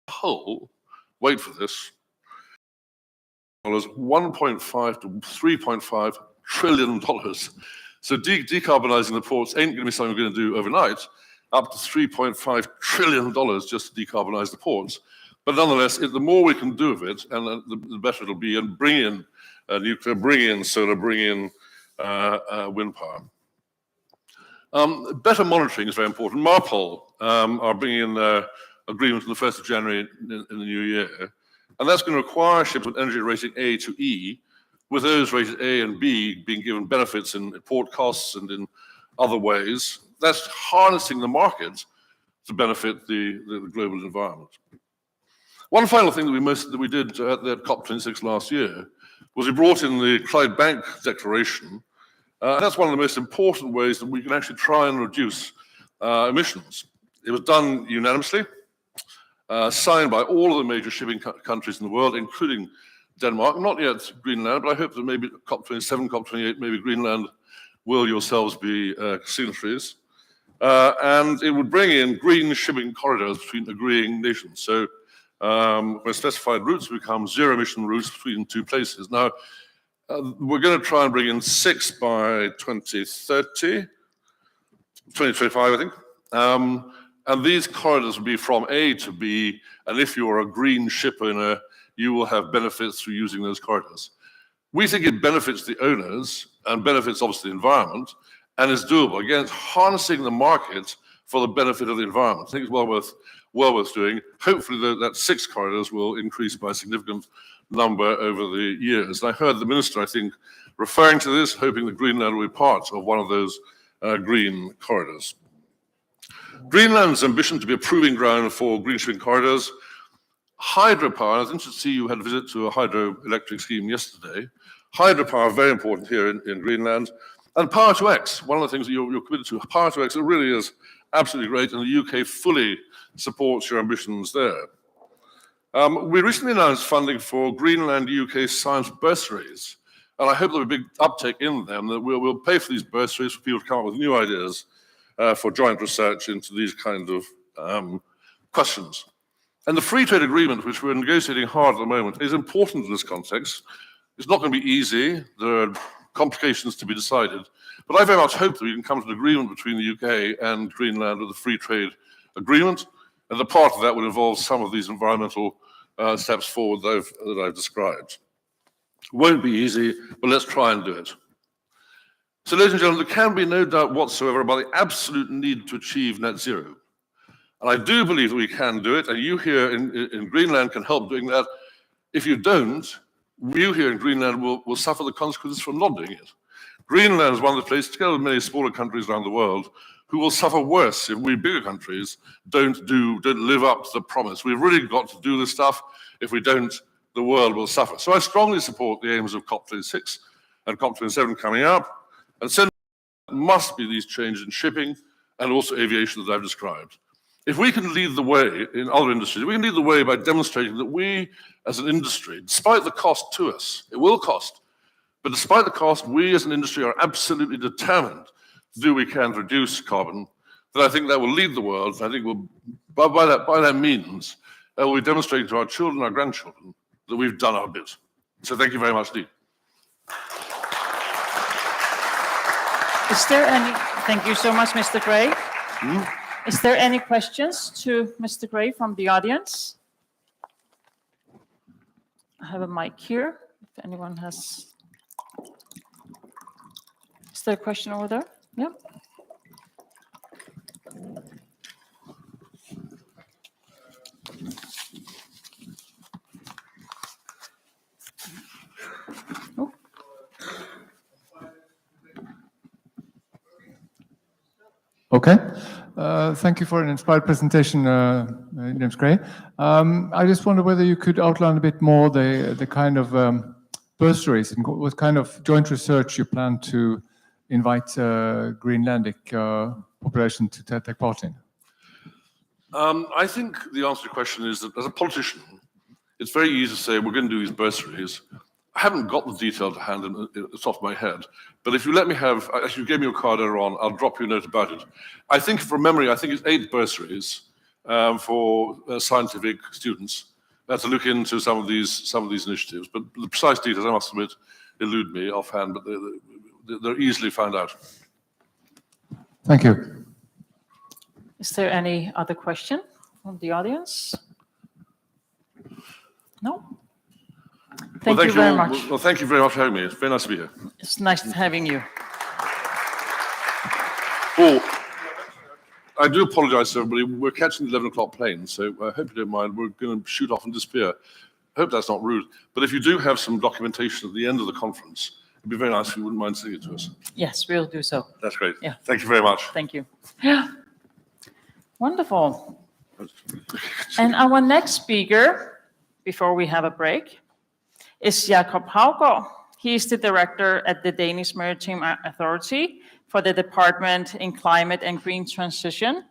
S7: whole, wait for this, $1.5 to $3.5 trillion. So decarbonizing the ports ain't going to be something we're going to do overnight, up to $3.5 trillion just to decarbonize the ports. But nonetheless, the more we can do of it, and the better it'll be, and bring in nuclear, bring in solar, bring in wind power. Better monitoring is very important. MARPOL are bringing in their agreement on the 1st of January in the new year. And that's going to require ships with energy rating A to E, with those rated A and B being given benefits in port costs and in other ways. That's harnessing the market to benefit the global environment. One final thing that we did at the COP26 last year was we brought in the Clydebank Declaration. That's one of the most important ways that we can actually try and reduce emissions. It was done unanimously, signed by all of the major shipping countries in the world, including Denmark, not yet Greenland, but I hope that maybe COP27, COP28, maybe Greenland will yourselves be signatories. And it would bring in green shipping corridors between agreeing nations. So where specified routes become zero emission routes between two places. Now, we're going to try and bring in 6 by 2030, 2025, I think. And these corridors will be from A to B, and if you're a green ship owner, you will have benefits through using those corridors. We think it benefits the owners and benefits obviously the environment, and is doable. Again, it's harnessing the market for the benefit of the environment. I think it's well worth doing. Hopefully that 6 corridors will increase by a significant number over the years. And I heard the minister, I think, referring to this, hoping that Greenland will be part of one of those green corridors. Greenland's ambition to be a proving ground for green shipping corridors. Hydropower, I was interested to see you had a visit to a hydroelectric scheme yesterday. Hydropower, very important here in Greenland. And Power to X, one of the things that you're committed to. Power to X, it really is absolutely great, and the UK fully supports your ambitions there. We recently announced funding for Greenland UK science bursaries, and I hope there'll be a big uptake in them, that we'll pay for these bursaries for people to come up with new ideas for joint research into these kind of questions. And the free trade agreement, which we're negotiating hard at the moment, is important in this context. It's not going to be easy. There are complications to be decided, But I very much hope that we can come to an agreement between the UK and Greenland with a free trade agreement, and the part of that will involve some of these environmental steps forward that I've described. It won't be easy, but let's try and do it. So, ladies and gentlemen, there can be no doubt whatsoever about the absolute need to achieve net zero. And I do believe that we can do it, and you here in Greenland can help doing that. If you don't, you here in Greenland will suffer the consequences from not doing it. Greenland is one of the places, together with many smaller countries around the world, who will suffer worse if we bigger countries don't live up to the promise. We've really got to do this stuff. If we don't, the world will suffer. So I strongly support the aims of COP26 and COP27 coming up, and must be these changes in shipping and also aviation that I've described. If we can lead the way in other industries, we can lead the way by demonstrating that we, as an industry, despite the cost to us, it will cost, but despite the cost, we as an industry are absolutely determined to do what we can to reduce carbon, then I think that will lead the world. I think we'll, by that means, we'll be demonstrating to our children, our grandchildren, that we've done our bit. So thank you very much indeed.
S1: Is there any, thank you so much, Mr. Gray. Is there any questions to Mr. Gray from the audience? I have a mic here, if anyone has. Is there a question over there? Yeah. Oh.
S8: Okay. Thank you for an inspired presentation, James Gray. I just wonder whether you could outline a bit more the kind of bursaries and what kind of joint research you plan to invite Greenlandic population to take part in.
S7: I think the answer to your question is that as a politician, it's very easy to say we're going to do these bursaries. I haven't got the detail to hand in the top of my head, but if you let me have, actually you gave me your card earlier on, I'll drop you a note about it. I think from memory, I think it's 8 bursaries for scientific students to look into some of these initiatives. But the precise details, I must admit, elude me offhand, but they're easily found out.
S8: Thank you.
S1: Is there any other question from the audience? No? Thank you very much.
S7: Well, thank you very much for having me. It's very nice to be here.
S1: It's nice having you.
S7: Oh, I do apologize to everybody. We're catching the 11 o'clock plane, so I hope you don't mind. We're going to shoot off and disappear. I hope that's not rude. But if you do have some documentation at the end of the conference, it'd be very nice if you wouldn't mind sending it to us.
S1: Yes, we'll do so.
S7: That's great.
S1: Yeah.
S7: Thank you very much.
S1: Thank you. Yeah. Wonderful. And our next speaker, before we have a break, is Jakob Haugaard. He is the director at the Danish Maritime Authority for the Department in Climate and Green Transition.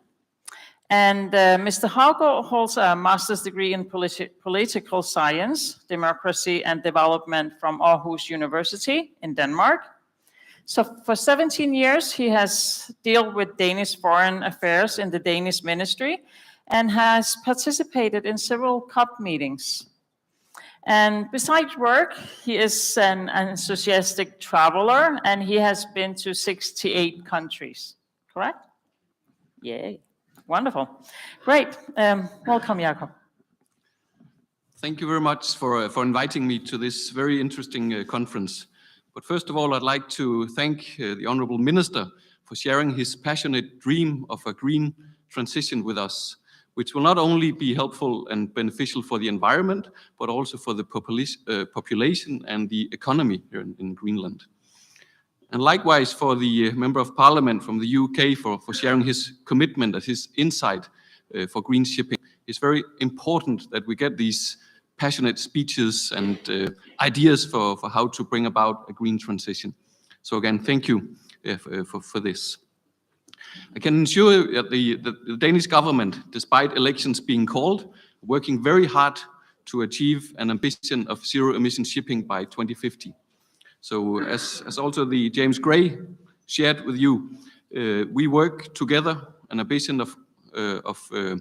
S1: And Mr. Haugaard holds a master's degree in political science, democracy and development from Aarhus University in Denmark. So for 17 years, he has dealt with Danish foreign affairs in the Danish ministry and has participated in several COP meetings. And besides work, he is an enthusiastic traveler, and he has been to 68 countries, correct? Yay, wonderful. Great, welcome, Jakob.
S9: Thank you very much for inviting me to this very interesting conference. But first of all, I'd like to thank the Honourable Minister for sharing his passionate dream of a green transition with us, which will not only be helpful and beneficial for the environment, but also for the population and the economy here in Greenland. And likewise for the Member of Parliament from the UK for sharing his commitment and his insight for green shipping. It's very important that we get these passionate speeches and ideas for how to bring about a green transition. So again, thank you for this. I can ensure that the Danish government, despite elections being called, working very hard to achieve an ambition of zero emission shipping by 2050. So as also the James Gray shared with you, we work together, an ambition of a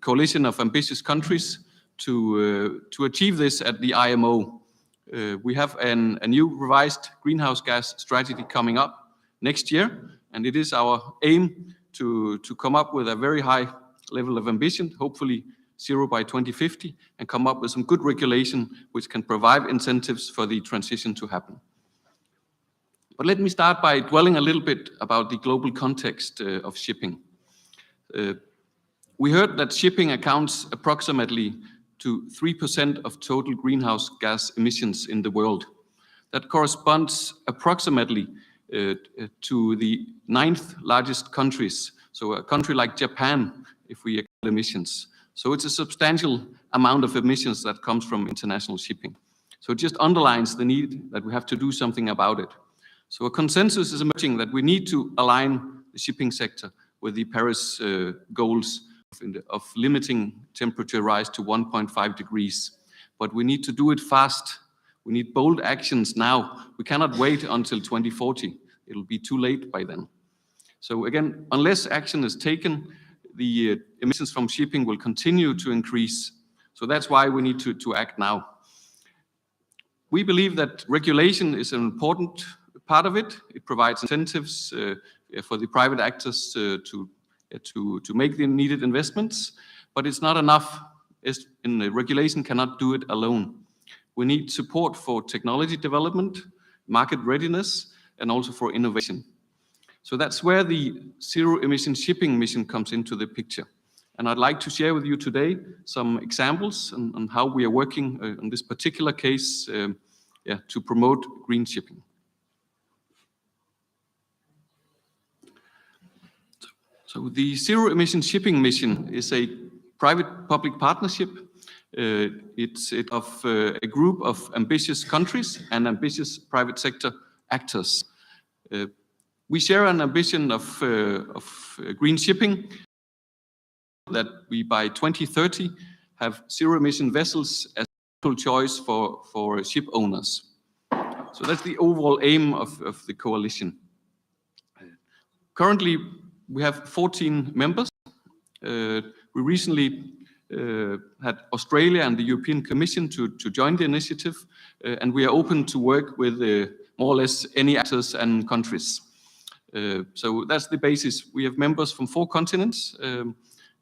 S9: coalition of ambitious countries to achieve this at the IMO. We have a new revised greenhouse gas strategy coming up, next year. And it is our aim to come up with a very high level of ambition, hopefully 0 by 2050, and come up with some good regulation which can provide incentives for the transition to happen. But let me start by dwelling a little bit about the global context of shipping. We heard that shipping accounts approximately to 3% of total greenhouse gas emissions in the world. That corresponds approximately to the 9th largest countries. So a country like Japan, if we account emissions. So it's a substantial amount of emissions that comes from international shipping. So it just underlines the need that we have to do something about it. So a consensus is emerging that we need to align the shipping sector with the Paris goals of limiting temperature rise to 1.5 degrees. But we need to do it fast. We need bold actions now. We cannot wait until 2040. It'll be too late by then. So again, unless action is taken, the emissions from shipping will continue to increase. So that's why we need to act now. We believe that regulation is an important part of it. It provides incentives for the private actors to make the needed investments, but it's not enough. Regulation cannot do it alone. We need support for technology development, market readiness, and also for innovation. So that's where the zero-emission shipping mission comes into the picture. And I'd like to share with you today some examples on how we are working on this particular case to promote green shipping. So the zero-emission shipping mission is a private-public partnership. It's of a group of ambitious countries and ambitious private sector actors. We share an ambition of green shipping, that we by 2030 have zero-emission vessels as a choice for ship owners. So that's the overall aim of the coalition. Currently, we have 14 members. We recently had Australia and the European Commission to join the initiative, and we are open to work with more or less any actors and countries. So that's the basis. We have members from 4 continents,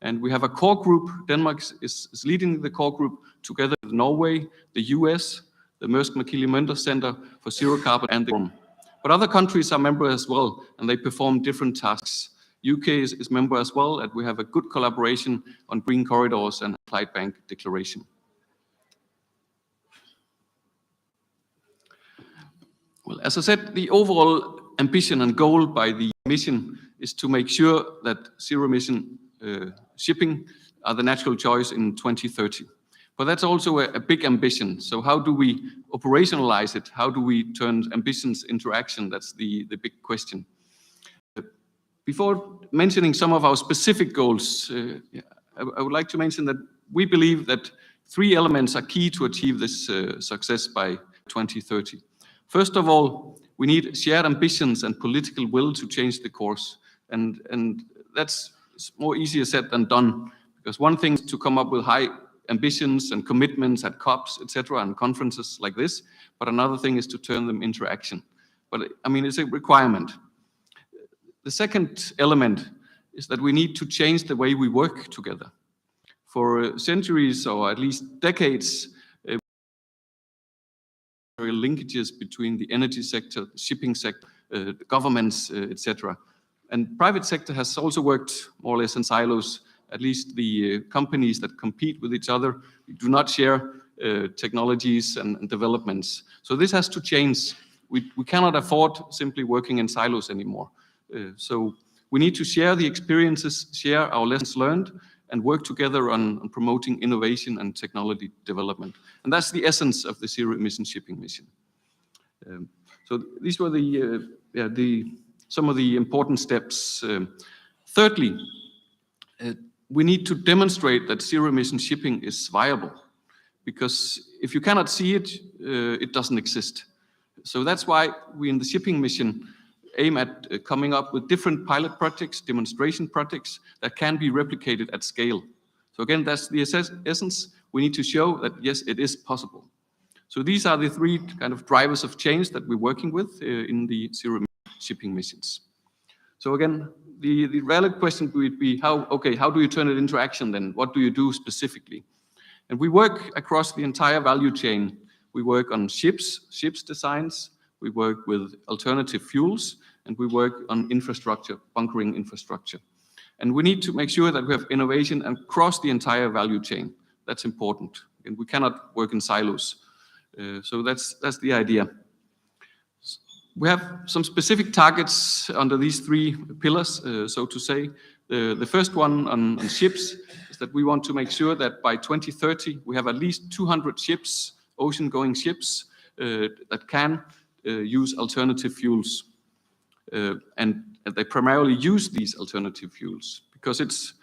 S9: and we have a core group. Denmark is leading the core group together with Norway, the US, the Maersk Mc-Kinney Møller Center for Zero Carbon, and the GORM. But other countries are members as well, and they perform different tasks. UK is member as well, and we have a good collaboration on green corridors and Clydebank Declaration. Well, as I said, the overall ambition and goal by the mission is to make sure that zero-emission shipping are the natural choice in 2030. But that's also a big ambition. So how do we operationalize it? How do we turn ambitions into action? That's the big question. Before mentioning some of our specific goals, I would like to mention that we believe that 3 elements are key to achieve this success by 2030. First of all, we need shared ambitions and political will to change the course. And that's more easier said than done, because one thing is to come up with high ambitions and commitments at COPs, etc., and conferences like this, but another thing is to turn them into action. But I mean, it's a requirement. The second element is that we need to change the way we work together. For centuries, or at least decades, linkages between the energy sector, the shipping sector, the governments, etc. And private sector has also worked more or less in silos. At least the companies that compete with each other do not share technologies and developments. So this has to change. We cannot afford simply working in silos anymore. So we need to share the experiences, share our lessons learned, and work together on promoting innovation and technology development. And that's the essence of the zero-emission shipping mission. So these were some of the important steps. Thirdly, we need to demonstrate that zero-emission shipping is viable, because if you cannot see it, it doesn't exist. So that's why we in the shipping mission aim at coming up with different pilot projects, demonstration projects that can be replicated at scale. So again, that's the essence. We need to show that, yes, it is possible. So these are the 3 kind of drivers of change that we're working with in the zero-emission shipping missions. So again, the valid question would be how do you turn it into action then? What do you do specifically? And we work across the entire value chain. We work on ships designs, we work with alternative fuels, and we work on infrastructure, bunkering infrastructure. And we need to make sure that we have innovation across the entire value chain. That's important. And we cannot work in silos. So that's the idea. We have some specific targets under these three pillars, so to say. The first one on ships is that we want to make sure that by 2030 we have at least 200 ships, ocean-going ships, that can use alternative fuels. And they primarily use these alternative fuels because it's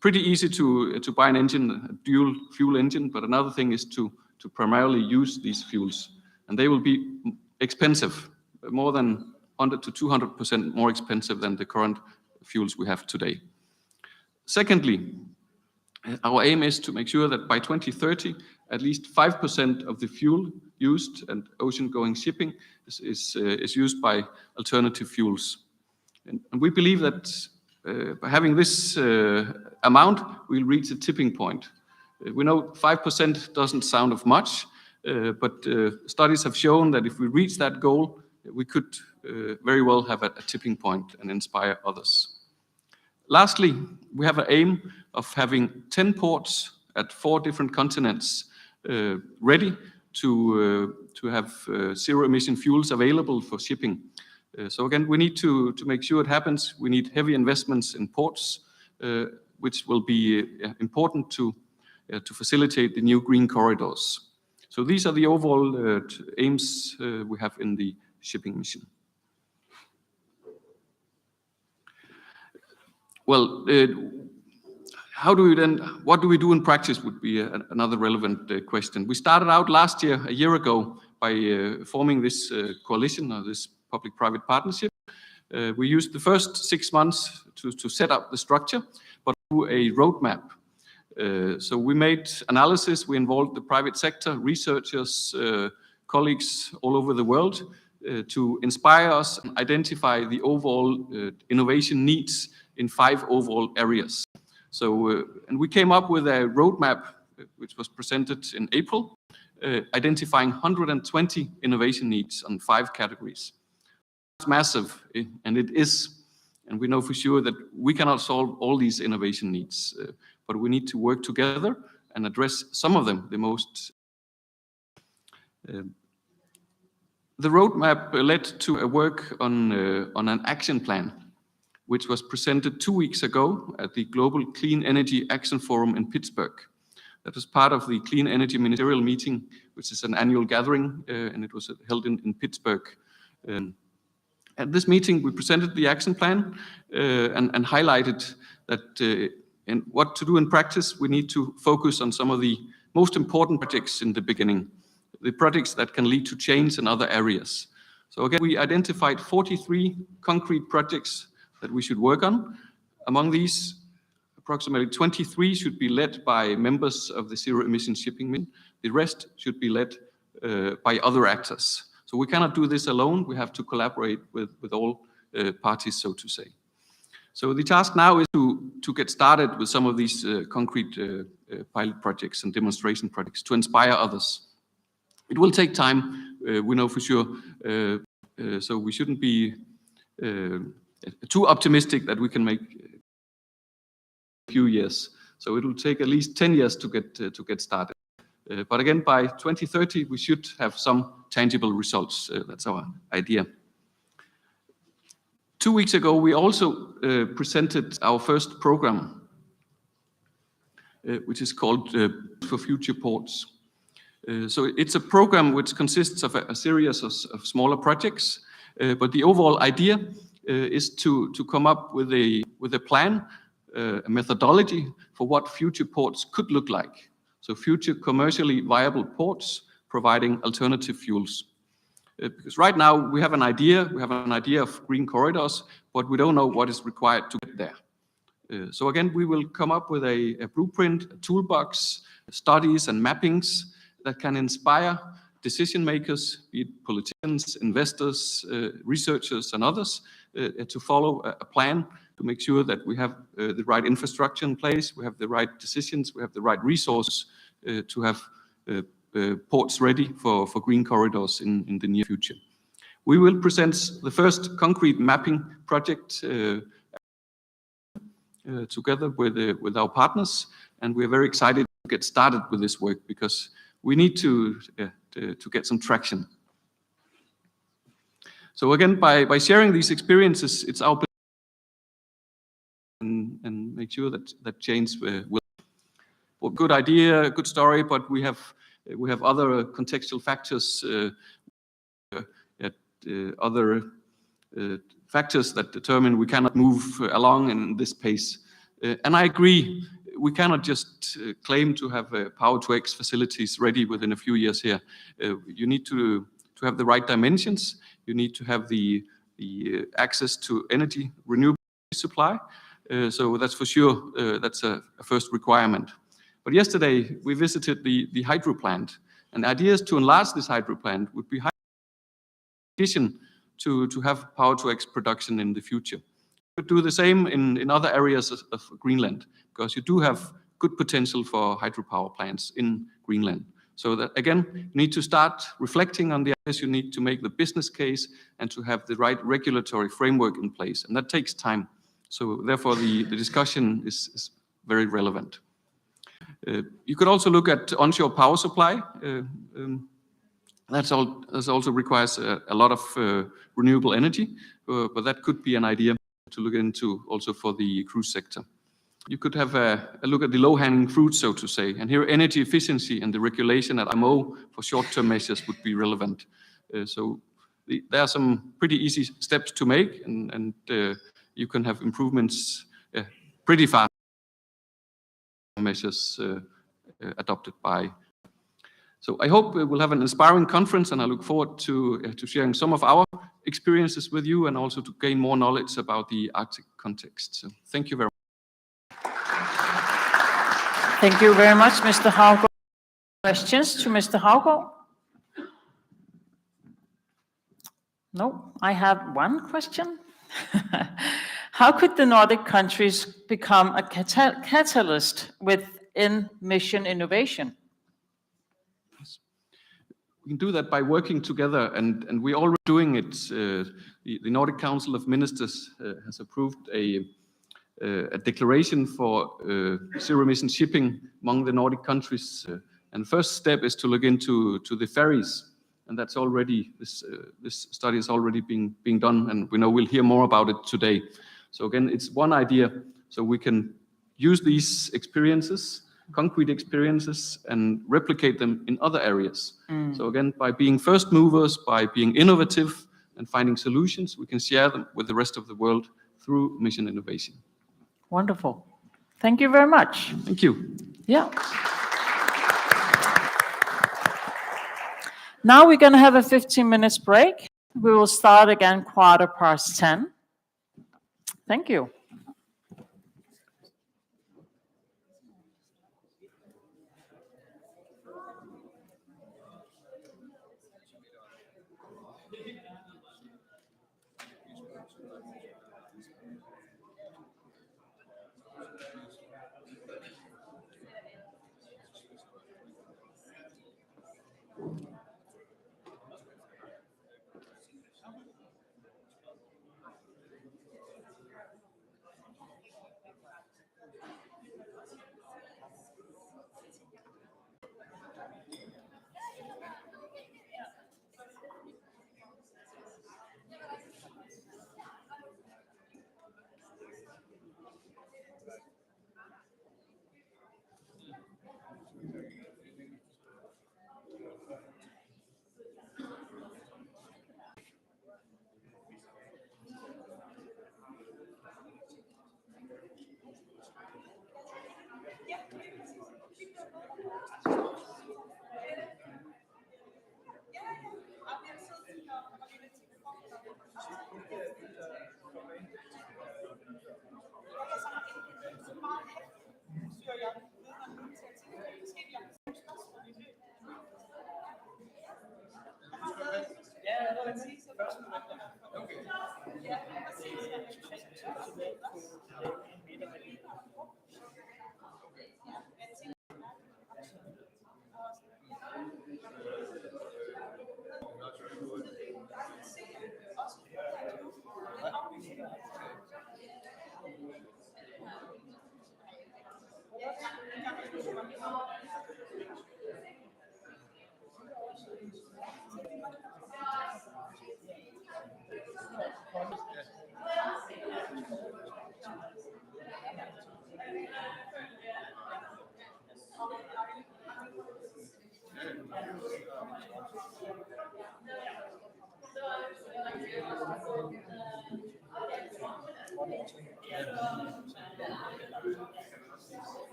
S9: pretty easy to buy an engine, a dual fuel engine, but another thing is to primarily use these fuels. And they will be expensive, more than 100 to 200% more expensive than the current fuels we have today. Secondly, our aim is to make sure that by 2030, at least 5% of the fuel used in ocean-going shipping is used by alternative fuels. And we believe that by having this amount, we'll reach a tipping point. We know 5% doesn't sound of much, but studies have shown that if we reach that goal, we could very well have a tipping point and inspire others. Lastly, we have an aim of having 10 ports at 4 different continents ready to have zero-emission fuels available for shipping. So again, we need to make sure it happens. We need heavy investments in ports, which will be important to facilitate the new green corridors. So these are the overall aims we have in the shipping mission. Well, what do we do in practice would be another relevant question. We started out last year, a year ago, by forming this coalition, or this public-private partnership. We used the first 6 months to set up the structure, but do a roadmap. So we made analysis, we involved the private sector, researchers, colleagues all over the world to inspire us and identify the overall innovation needs in 5 overall areas. So, and we came up with a roadmap which was presented in April, identifying 120 innovation needs on 5 categories. It's massive, and it is, and we know for sure that we cannot solve all these innovation needs, but we need to work together and address some of them the most. The roadmap led to a work on an action plan, which was presented 2 weeks ago at the Global Clean Energy Action Forum in Pittsburgh. That was part of the Clean Energy Ministerial meeting, which is an annual gathering, and it was held in Pittsburgh. At this meeting, we presented the action plan and highlighted that in what to do in practice, we need to focus on some of the most important projects in the beginning, the projects that can lead to change in other areas. So again, we identified 43 concrete projects that we should work on. Among these, approximately 23 should be led by members of the Zero Emission Shipping Mission. The rest should be led by other actors. So we cannot do this alone. We have to collaborate with all parties, so to say. So the task now is to get started with some of these concrete pilot projects and demonstration projects to inspire others. It will take time, we know for sure, so we shouldn't be too optimistic that we can make a few years. So it will take at least 10 years to get started. But again, by 2030, we should have some tangible results. That's our idea. 2 weeks ago, we also presented our first program, which is called For Future Ports. So it's a program which consists of a series of smaller projects, but the overall idea is to come up with a plan, a methodology for what future ports could look like. So future commercially viable ports providing alternative fuels. Because right now we have an idea of green corridors, but we don't know what is required to get there. So again, we will come up with a blueprint, a toolbox, studies and mappings that can inspire decision makers, be it politicians, investors, researchers, and others, to follow a plan to make sure that we have the right infrastructure in place, we have the right decisions, we have the right resources to have ports ready for green corridors in the near future. We will present the first concrete mapping project together with our partners, and we're very excited to get started with this work because we need to get some traction. So again, by sharing these experiences, it's our and make sure that change will. Well, good idea, good story, but we have other contextual factors, other factors that determine we cannot move along in this pace. And I agree, we cannot just claim to have power to X facilities ready within a few years here. You need to have the right dimensions. You need to have the access to energy, renewable supply. So that's for sure, that's a first requirement. But yesterday we visited the hydro plant, and the idea is to enlarge this hydro plant would be in addition to have power to X production in the future. You could do the same in other areas of Greenland, because you do have good potential for hydropower plants in Greenland. So that again, you need to start reflecting on the areas, you need to make the business case and to have the right regulatory framework in place, and that takes time. So therefore the discussion is very relevant. You could also look at onshore power supply. That also requires a lot of renewable energy, but that could be an idea to look into also for the cruise sector. You could have a look at the low-hanging fruit, so to say, and here energy efficiency and the regulation at IMO for short-term measures would be relevant. There are some pretty easy steps to make, and you can have improvements pretty fast. Measures adopted by. So I hope we'll have an inspiring conference, and I look forward to sharing some of our experiences with you and also to gain more knowledge about the Arctic context. So thank you very much.
S1: Thank you very much, Mr. Haugaard. Questions to Mr. Haugaard? No, I have one question. How could the Nordic countries become a catalyst within mission innovation?
S9: We can do that by working together, and we're already doing it. The Nordic Council of Ministers has approved a declaration for zero-emission shipping among the Nordic countries. And the first step is to look into the ferries, and that's already this study is already being done, and we know we'll hear more about it today. So again, it's one idea. So we can use these experiences, concrete experiences, and replicate them in other areas. So again, by being first movers, by being innovative and finding solutions, we can share them with the rest of the world through mission innovation.
S1: Wonderful. Thank you very much.
S9: Thank you.
S1: Yeah. Now we're going to have a 15 minutes break. We will start again 10:15. Thank you.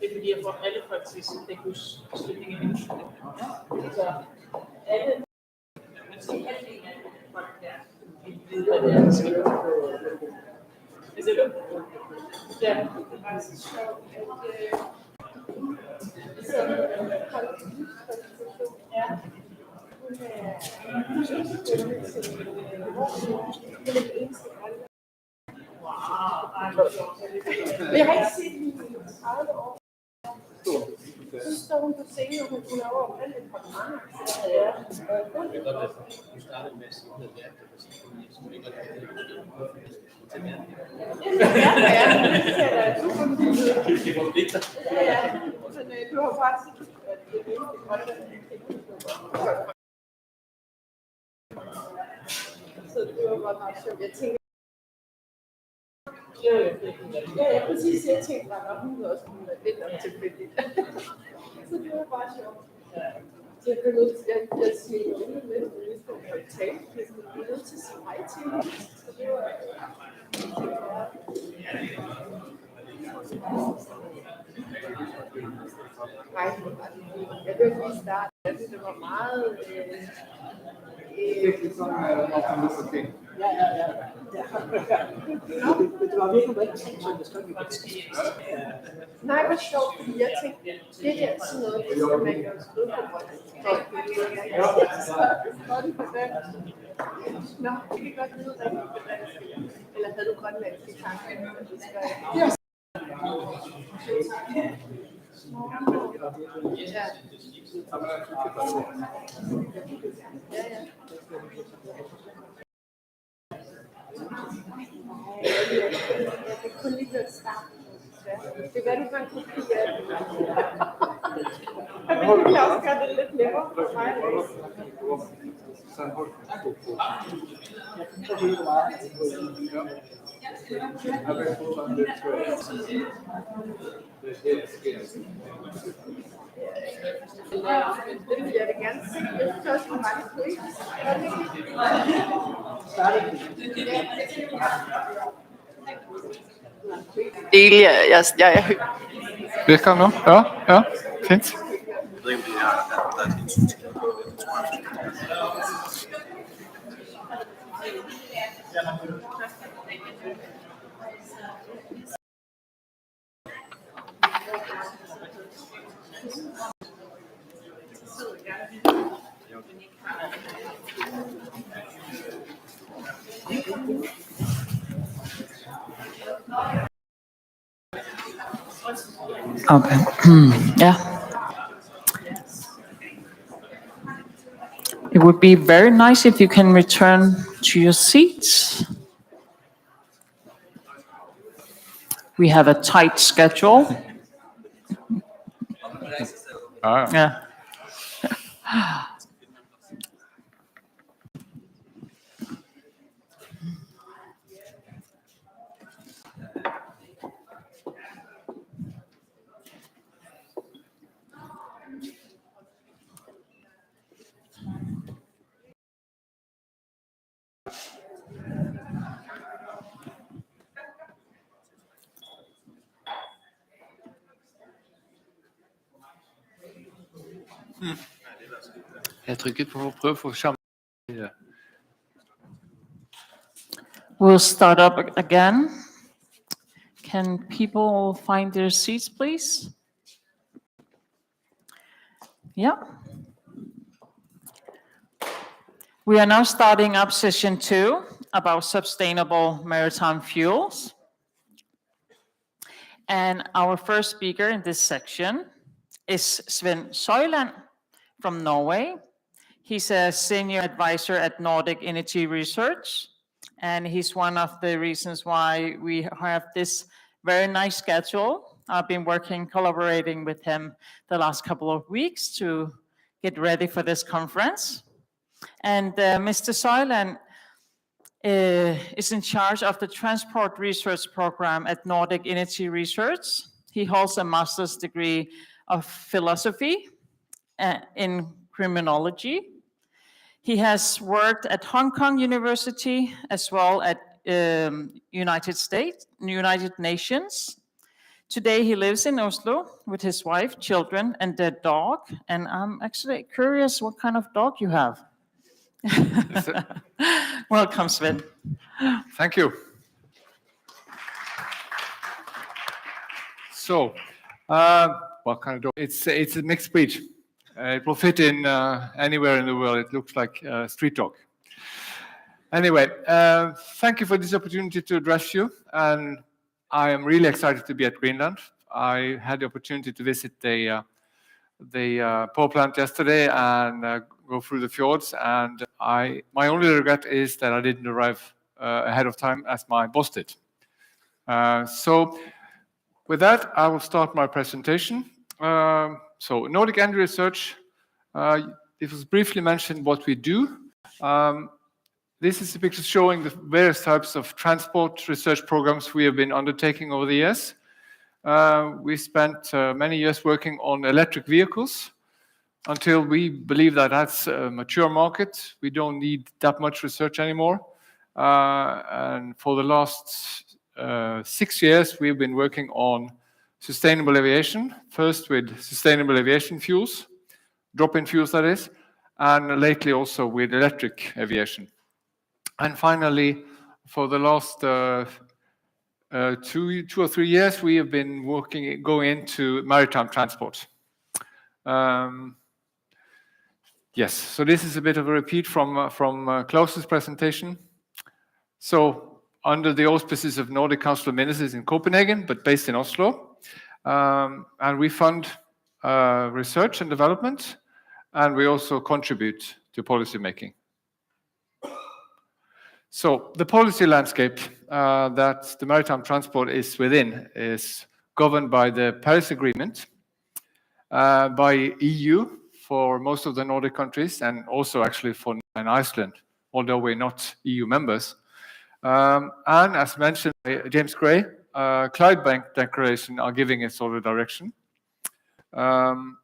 S1: Det er fordi, jeg får alle folk til at det kunne slutningen af min skole. Så alle, man skal halvdelen af folk der, de ved, hvad det er, skal. Hvad siger du? Ja, det er bare så sjovt, at
S3: Jeg har ikke set hende i 30 år. Så står hun på scenen, og hun er over alt et par mange.
S6: Du startede med at sige noget værd, som ikke er det.
S3: Men du har faktisk det meste Grønland. Så det var bare meget sjovt. Jeg tænkte, ja, præcis. Jeg tænkte bare, at hun også kunne være lidt om tilfældigt. Så det var bare sjovt. Så jeg blev nødt til, jeg siger jo ikke med, at vi skal have tale, men jeg blev nødt til at sige hej til hende. Så det var... Nej, jeg hørte lige starte. Jeg synes, det var meget... Ja. Det var virkelig meget tænkt, så jeg skal ikke nej, hvor sjovt, fordi jeg tænkte, det er altid noget, det skal man jo skrive på folk. Nå, det kan godt lyde rigtig på dansk. Eller havde du grønlandsk i tanken? Ja. Jeg kan kun lige høre starten. Det er hvad du kan kopiere. Jeg vil også gøre det lidt nemmere for mig at læse. Det vil jeg da gerne se. Jeg synes også, det er mange quiz. Delia, jeg
S8: Virker nu? Ja, fint.
S1: Okay. Yeah. It would be very nice if you can return to your seats. We have a tight schedule. Yeah.
S8: Jeg trykker på prøve at få sammen.
S1: We'll start up again. Can people find their seats, please? Yeah. We are now starting up session 2 about sustainable maritime fuels. And our first speaker in this section is Sven Søyland from Norway. He's a senior advisor at Nordic Energy Research, and he's one of the reasons why we have this very nice schedule. I've been collaborating with him the last couple of weeks to get ready for this conference. And Mr. Søyland is in charge of the transport research program at Nordic Energy Research. He holds a master's degree of philosophy in criminology. He has worked at Hong Kong University as well at United Nations. Today he lives in Oslo with his wife, children, and their dog. And I'm actually curious what kind of dog you have. Welcome, Sven.
S8: Thank you. So, what kind of dog? It's a mixed breed. It will fit in anywhere in the world. It looks like a street dog. Anyway, thank you for this opportunity to address you. And I am really excited to be at Greenland. I had the opportunity to visit the power plant yesterday and go through the fjords. And my only regret is that I didn't arrive ahead of time as my boss did. So with that, I will start my presentation. So Nordic Energy Research, it was briefly mentioned what we do. This is a picture showing the various types of transport research programs we have been undertaking over the years. We spent many years working on electric vehicles until we believe that that's a mature market. We don't need that much research anymore. And for the last 6 years, we've been working on sustainable aviation, first with sustainable aviation fuels, drop-in fuels that is, and lately also with electric aviation. And finally, for the last 2 or 3 years, we have been going into maritime transport. Yes, so this is a bit of a repeat from Klaus's presentation. So under the auspices of Nordic Council of Ministers in Copenhagen, but based in Oslo, and we fund research and development, and we also contribute to policy making. So the policy landscape that the maritime transport is within is governed by the Paris Agreement, by EU for most of the Nordic countries, and also actually for Iceland, although we're not EU members. And as mentioned by James Gray, Clyde Bank Declaration are giving a sort of direction. And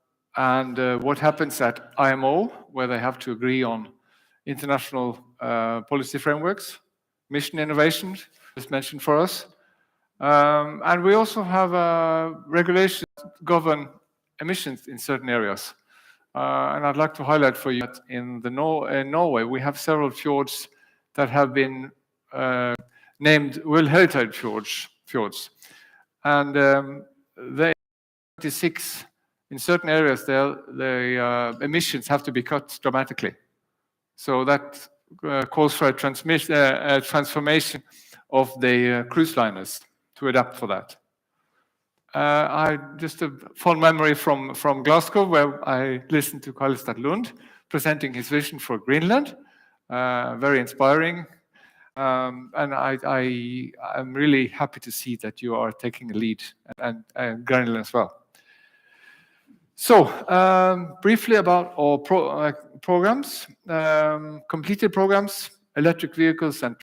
S8: what happens at IMO, where they have to agree on international policy frameworks, mission innovation is mentioned for us. And we also have regulations that govern emissions in certain areas. And I'd like to highlight for you that in Norway, we have several fjords that have been named World Heritage Fjords. And they 26, in certain areas, the emissions have to be cut dramatically. So that calls for a transformation of the cruise liners to adapt for that. Just a fond memory from Glasgow, where I listened to Karlstad Lund presenting his vision for Greenland. Very inspiring. And I'm really happy to see that you are taking a lead, and Greenland as well. So, briefly about our programs, completed programs, electric vehicles, and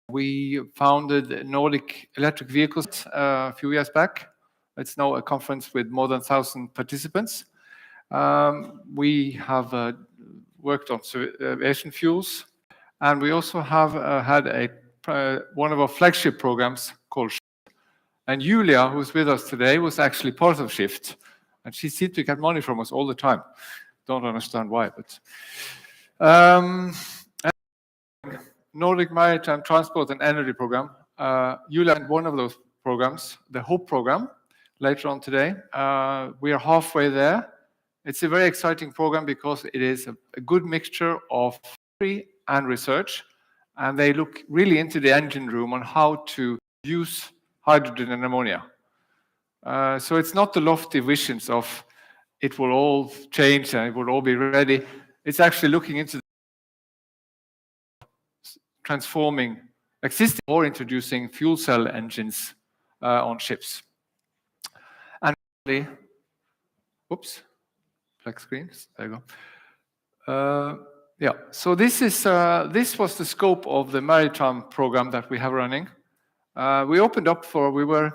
S8: we founded Nordic Electric Vehicles a few years back. It's now a conference with more than 1,000 participants. We have worked on aviation fuels, and we also have had one of our flagship programs called SHIFT. And Julia, who's with us today, was actually part of SHIFT, and she seemed to get money from us all the time. Don't understand why, but Nordic Maritime Transport and Energy Program. Julia had one of those programs, the HOPE program, later on today. We are halfway there. It's a very exciting program because it is a good mixture of theory and research, and they look really into the engine room on how to use hydrogen and ammonia. So it's not the lofty visions of it will all change and it will all be ready. It's actually looking into transforming existing or introducing fuel cell engines on ships. And finally, oops, black screens, there you go. Yeah, so this was the scope of the maritime program that we have running. We opened up we were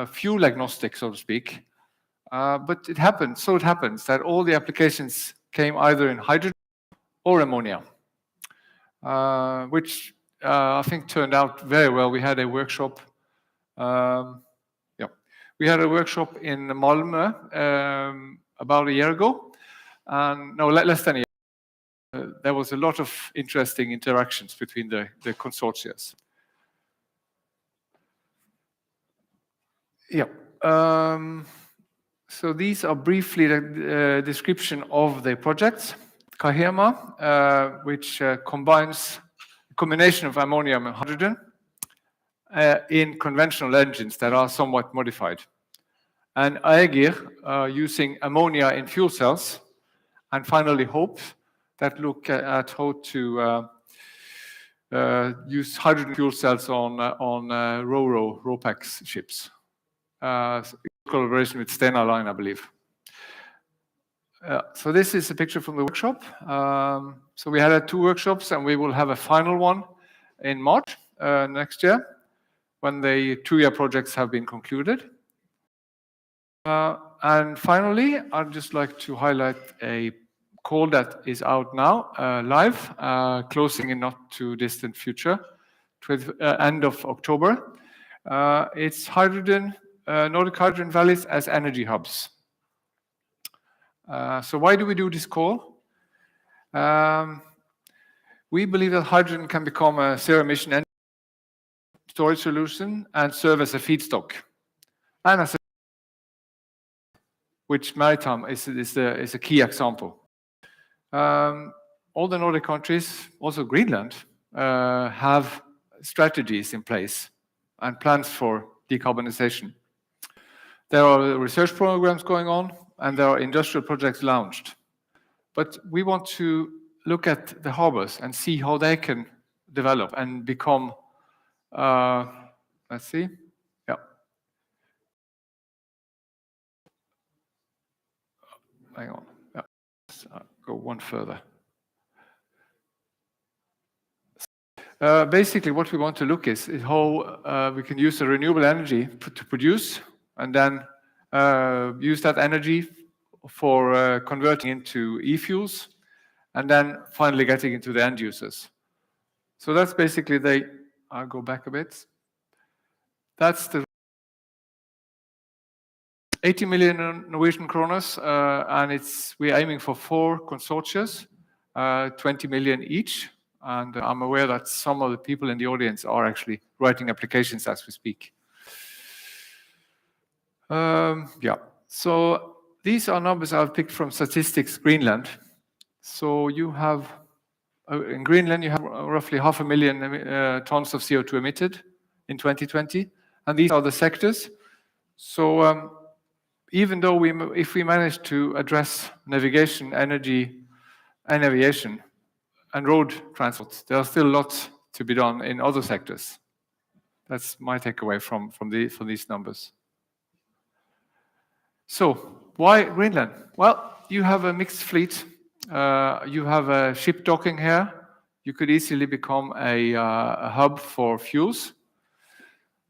S8: fuel agnostic, so to speak. But it happens that all the applications came either in hydrogen or ammonia, which I think turned out very well. We had a workshop. We had a workshop in Malmö about a year ago, and no, less than a year. There was a lot of interesting interactions between the consortia. Yeah. So these are briefly the description of the projects. Kahema, which combines a combination of ammonium and hydrogen in conventional engines that are somewhat modified. And Aegir, using ammonia in fuel cells. And finally, HOPE, that look at how to use hydrogen fuel cells on RoPax ships. Collaboration with Stena Line, I believe. So this is a picture from the workshop. So we had 2 workshops, and we will have a final one in March next year, when the 2-year projects have been concluded. And finally, I'd just like to highlight a call that is out now, live, closing in not too distant future, end of October. It's hydrogen, Nordic hydrogen valleys as energy hubs. So why do we do this call? We believe that hydrogen can become a zero-emission energy storage solution and serve as a feedstock, and as which Maritime is a key example. All the Nordic countries, also Greenland, have strategies in place and plans for decarbonization. There are research programs going on, and there are industrial projects launched. But we want to look at the harbors and see how they can develop and become, let's see, yeah. Hang on, yeah. Let's go one further. Basically, what we want to look is how we can use the renewable energy to produce, and then use that energy for converting into e-fuels, and then finally getting into the end users. So that's basically I'll go back a bit. That's the 80 million Norwegian kroners, and we're aiming for 4 consortia, 20 million each. And I'm aware that some of the people in the audience are actually writing applications as we speak. Yeah, so these are numbers I've picked from Statistics Greenland. So you have, in Greenland, you have roughly 500,000 tons of CO2 emitted in 2020. And these are the sectors. So even though if we manage to address navigation, energy, and aviation, and road transport, there are still lots to be done in other sectors. That's my takeaway from these numbers. So, why Greenland? Well, you have a mixed fleet. You have a ship docking here. You could easily become a hub for fuels.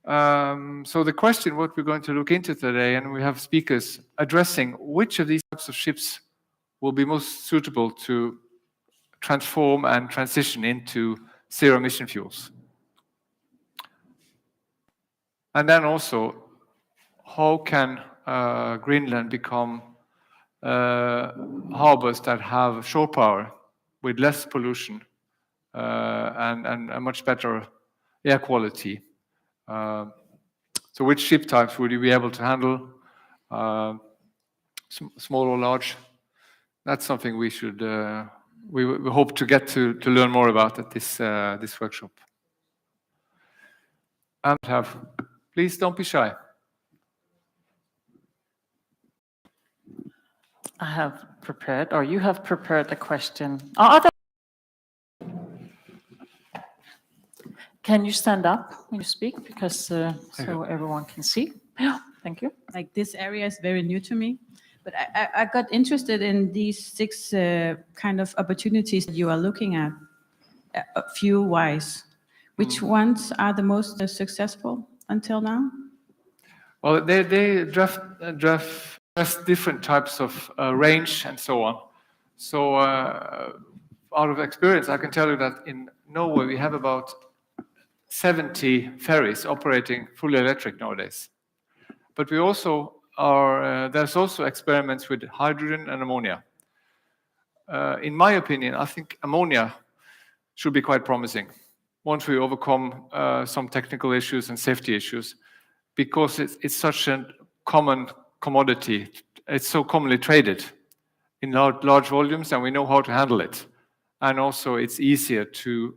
S8: So the question, what we're going to look into today, and we have speakers addressing which of these types of ships will be most suitable to transform and transition into zero-emission fuels. And then also, how can Greenland become harbors that have shore power with less pollution and a much better air quality? So which ship types would you be able to handle? Small or large? That's something we should we hope to get to learn more about at this workshop. And please don't be shy.
S1: I have prepared, or you have prepared a question. Can you stand up when you speak, because so everyone can see? Yeah, thank you.
S10: Like, this area is very new to me, but I got interested in these 6 kind of opportunities that you are looking at, fuel-wise. Which ones are the most successful until now?
S8: Well, they draft different types of range and so on. So out of experience, I can tell you that in Norway we have about 70 ferries operating fully electric nowadays. But we also are, there's also experiments with hydrogen and ammonia. In my opinion, I think ammonia should be quite promising once we overcome some technical issues and safety issues, because it's such a common commodity. It's so commonly traded in large volumes, and we know how to handle it. And also, it's easier to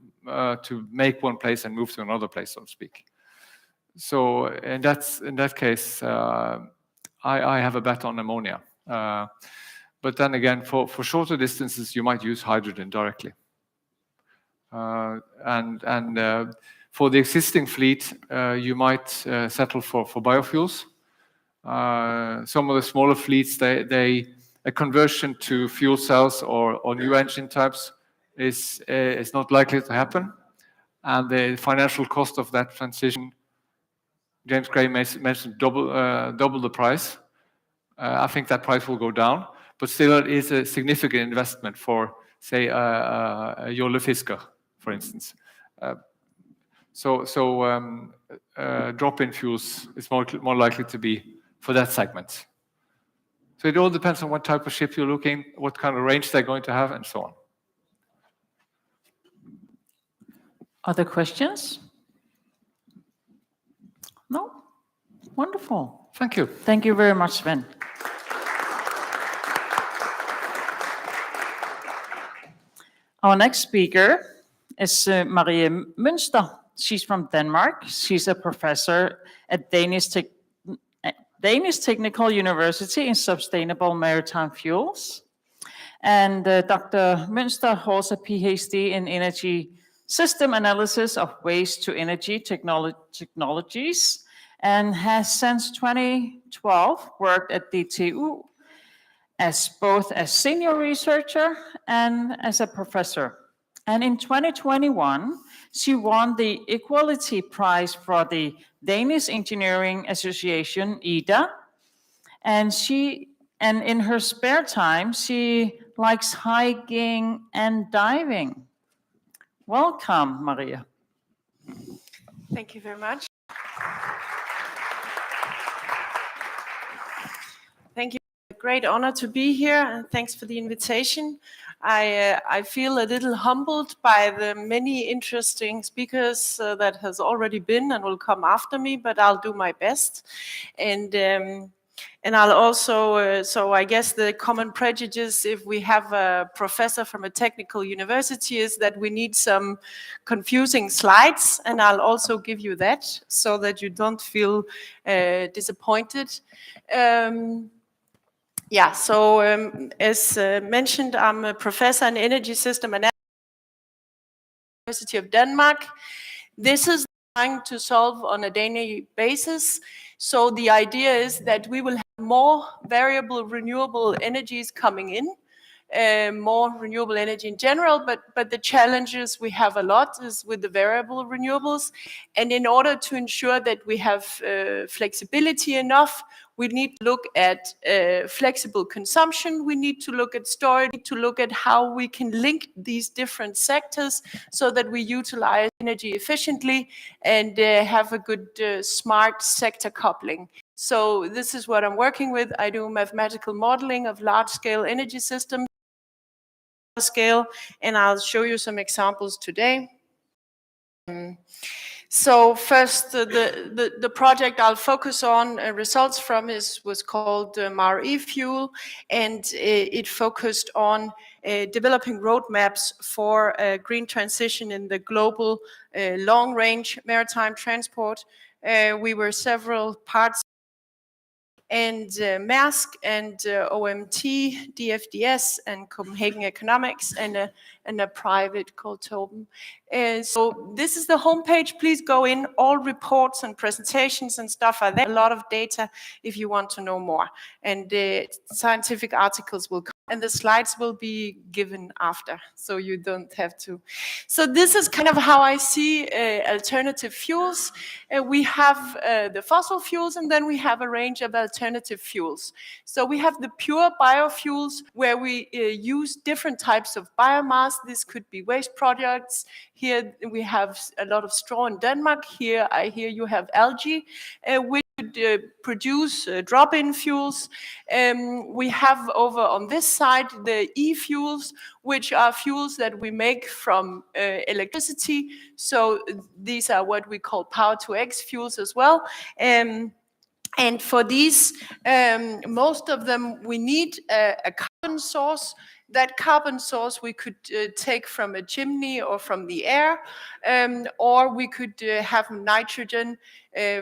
S8: make one place and move to another place, so to speak. So, in that case, I have a bet on ammonia. But then again, for shorter distances, you might use hydrogen directly. And for the existing fleet, you might settle for biofuels. Some of the smaller fleets, a conversion to fuel cells or new engine types is not likely to happen. And the financial cost of that transition, James Gray mentioned double the price. I think that price will go down, but still it is a significant investment for, say, a Jolle-fisker, for instance. Drop-in fuels is more likely to be for that segment. So it all depends on what type of ship you're looking, what kind of range they're going to have, and so on.
S1: Other questions? No? Wonderful.
S8: Thank you.
S1: Thank you very much, Sven. Our next speaker is Marie Münster. She's from Denmark. She's a professor at Danish Technical University in Sustainable Maritime Fuels. And Dr. Münster holds a PhD in Energy System Analysis of Waste-to-Energy Technologies and has since 2012 worked at DTU as both a senior researcher and as a professor. And in 2021, she won the Equality Prize for the Danish Engineering Association, IDA. And in her spare time, she likes hiking and diving. Welcome, Maria.
S3: Thank you very much. Thank you. A great honor to be here, and thanks for the invitation. I feel a little humbled by the many interesting speakers that has already been and will come after me, but I'll do my best. And I'll also, so I guess the common prejudice if we have a professor from a technical university is that we need some confusing slides, and I'll also give you that so that you don't feel disappointed. As mentioned, I'm a professor in energy system analysis at the University of Denmark. This is trying to solve on a daily basis. So the idea is that we will have more variable renewable energies coming in, more renewable energy in general, but the challenges we have a lot is with the variable renewables. And in order to ensure that we have flexibility enough, we need to look at flexible consumption, we need to look at storage, to look at how we can link these different sectors so that we utilize energy efficiently and have a good smart sector coupling. So this is what I'm working with. I do mathematical modeling of large-scale energy systems, and I'll show you some examples today. So first, the project I'll focus on results from was called Maritime, and it focused on developing roadmaps for a green transition in the global long-range maritime transport. We were several parts, and Maersk and OMT, DFDS, and Copenhagen Economics, and a private called Toben. So this is the homepage. Please go in. All reports and presentations and stuff are there. A lot of data if you want to know more. And scientific articles will come. and the slides will be given after, so you don't have to. So this is kind of how I see alternative fuels. We have the fossil fuels, and then we have a range of alternative fuels. So we have the pure biofuels, where we use different types of biomass. This could be waste products. Here we have a lot of straw in Denmark. Here I hear you have algae, which could produce drop-in fuels. We have over on this side the e-fuels, which are fuels that we make from electricity. So these are what we call power-to-X fuels as well. And for these, most of them, we need a carbon source. That carbon source we could take from a chimney or from the air, or we could have nitrogen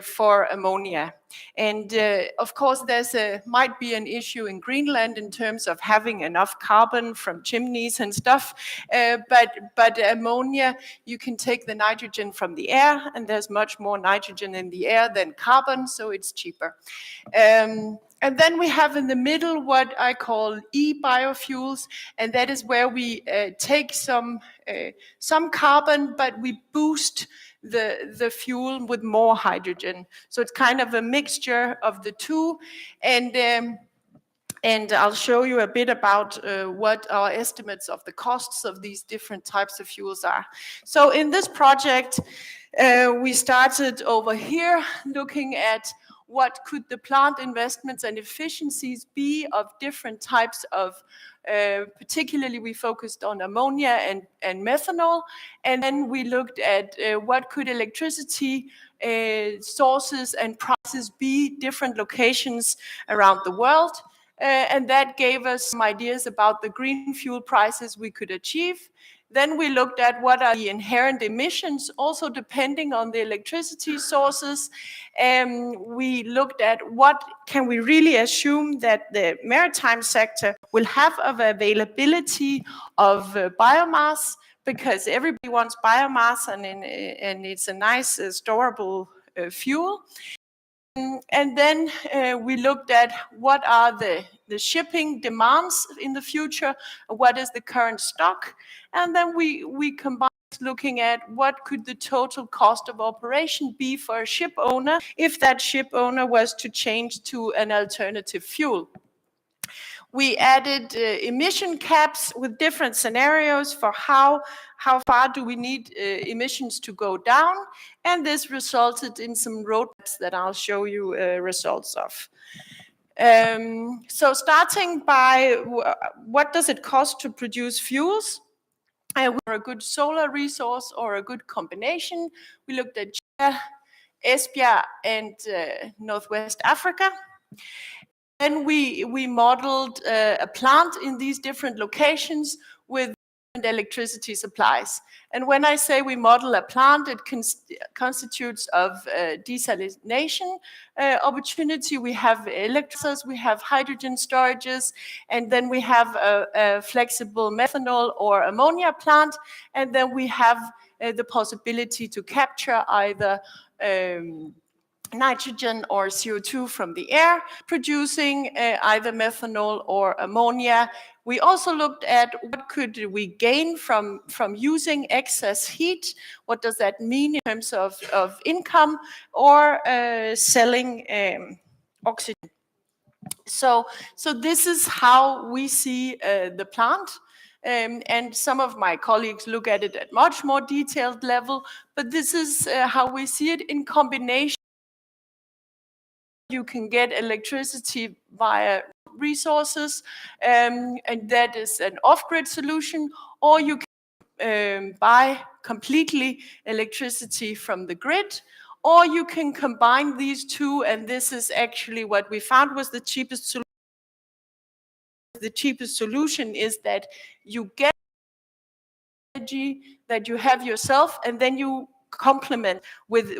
S3: for ammonia. And of course, might be an issue in Greenland in terms of having enough carbon from chimneys and stuff. But ammonia, you can take the nitrogen from the air, and there's much more nitrogen in the air than carbon, so it's cheaper. And then we have in the middle what I call e-biofuels, and that is where we take some carbon, but we boost the fuel with more hydrogen. So it's kind of a mixture of the two, and I'll show you a bit about what our estimates of the costs of these different types of fuels are. So in this project, we started over here looking at what could the plant investments and efficiencies be of different types of, particularly we focused on ammonia and methanol, and then we looked at what could electricity sources and prices be different locations around the world. And that gave us some ideas about the green fuel prices we could achieve. Then we looked at what are the inherent emissions, also depending on the electricity sources. We looked at what can we really assume that the maritime sector will have of availability of biomass, because everybody wants biomass, and it's a nice storable fuel. And then we looked at what are the shipping demands in the future, what is the current stock, and then we combined looking at what could the total cost of operation be for a ship owner if that ship owner was to change to an alternative fuel. We added emission caps with different scenarios for how far do we need emissions to go down, and this resulted in some roadmaps that I'll show you results of. So starting by what does it cost to produce fuels? Or a good solar resource or a good combination. We looked at China, Esbjerg, and Northwest Africa. Then we modeled a plant in these different locations with different electricity supplies. And when I say we model a plant, it constitutes of desalination opportunity. We have electrolyzers, we have hydrogen storages, and then we have a flexible methanol or ammonia plant. And then we have the possibility to capture either nitrogen or CO2 from the air, producing either methanol or ammonia. We also looked at what could we gain from using excess heat. What does that mean in terms of income, or selling oxygen? So this is how we see the plant. And some of my colleagues look at it at much more detailed level, but this is how we see it in combination. You can get electricity via resources, and that is an off-grid solution, or you can buy completely electricity from the grid, or you can combine these two, and this is actually what we found was the cheapest solution. The cheapest solution is that you get energy that you have yourself, and then you complement with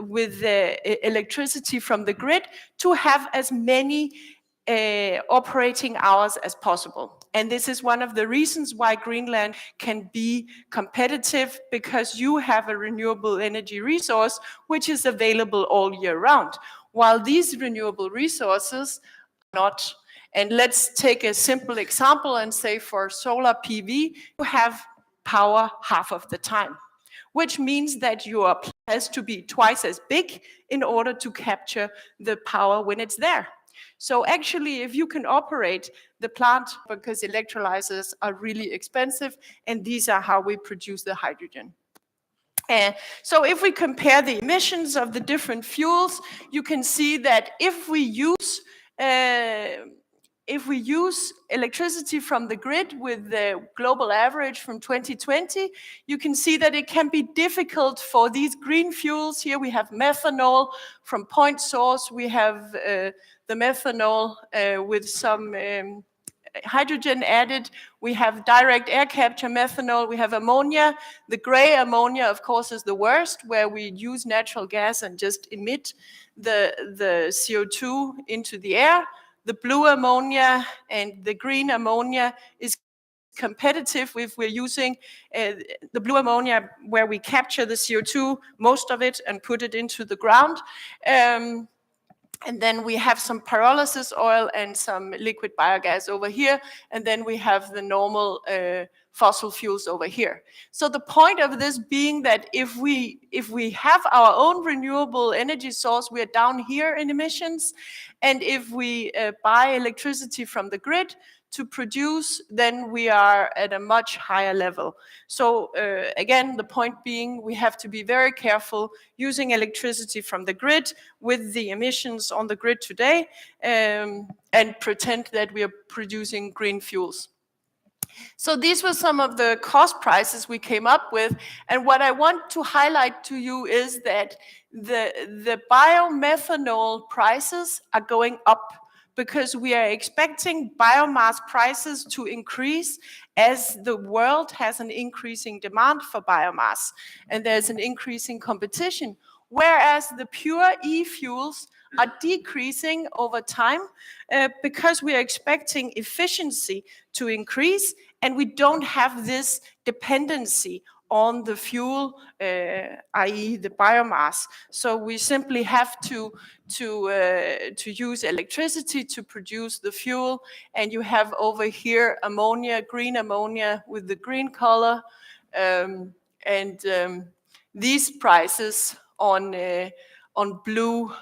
S3: electricity from the grid to have as many operating hours as possible. And this is one of the reasons why Greenland can be competitive, because you have a renewable energy resource which is available all year round, while these renewable resources are not. And let's take a simple example and say for solar PV, you have power half of the time, which means that your plant has to be twice as big in order to capture the power when it's there. So actually, if you can operate the plant, because electrolyzers are really expensive, and these are how we produce the hydrogen. So if we compare the emissions of the different fuels, you can see that if we use electricity from the grid with the global average from 2020, you can see that it can be difficult for these green fuels. Here we have methanol from point source. We have the methanol with some hydrogen added. We have direct air capture methanol. We have ammonia. The gray ammonia, of course, is the worst, where we use natural gas and just emit the CO2 into the air. The blue ammonia and the green ammonia is competitive if we're using the blue ammonia, where we capture the CO2, most of it, and put it into the ground. And then we have some pyrolysis oil and some liquid biogas over here. And then we have the normal fossil fuels over here. So the point of this being that if we have our own renewable energy source, we are down here in emissions. And if we buy electricity from the grid to produce, then we are at a much higher level. So again, the point being, we have to be very careful using electricity from the grid with the emissions on the grid today, and pretend that we are producing green fuels. So these were some of the cost prices we came up with. And what I want to highlight to you is that the biomethanol prices are going up, because we are expecting biomass prices to increase as the world has an increasing demand for biomass and there's an increasing competition, whereas the pure e-fuels are decreasing over time because we are expecting efficiency to increase, and we don't have this dependency on the fuel, i.e. the biomass. So we simply have to use electricity to produce the fuel. And you have over here ammonia, green ammonia with the green color. These prices on blue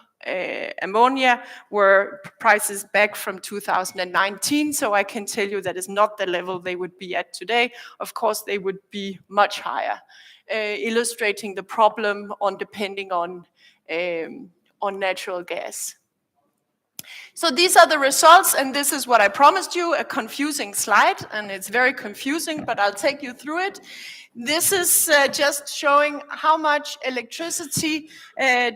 S3: ammonia were prices back from 2019, so I can tell you that is not the level they would be at today. Of course, they would be much higher, illustrating the problem on depending on natural gas. So these are the results, and this is what I promised you, a confusing slide, and it's very confusing, but I'll take you through it. This is just showing how much electricity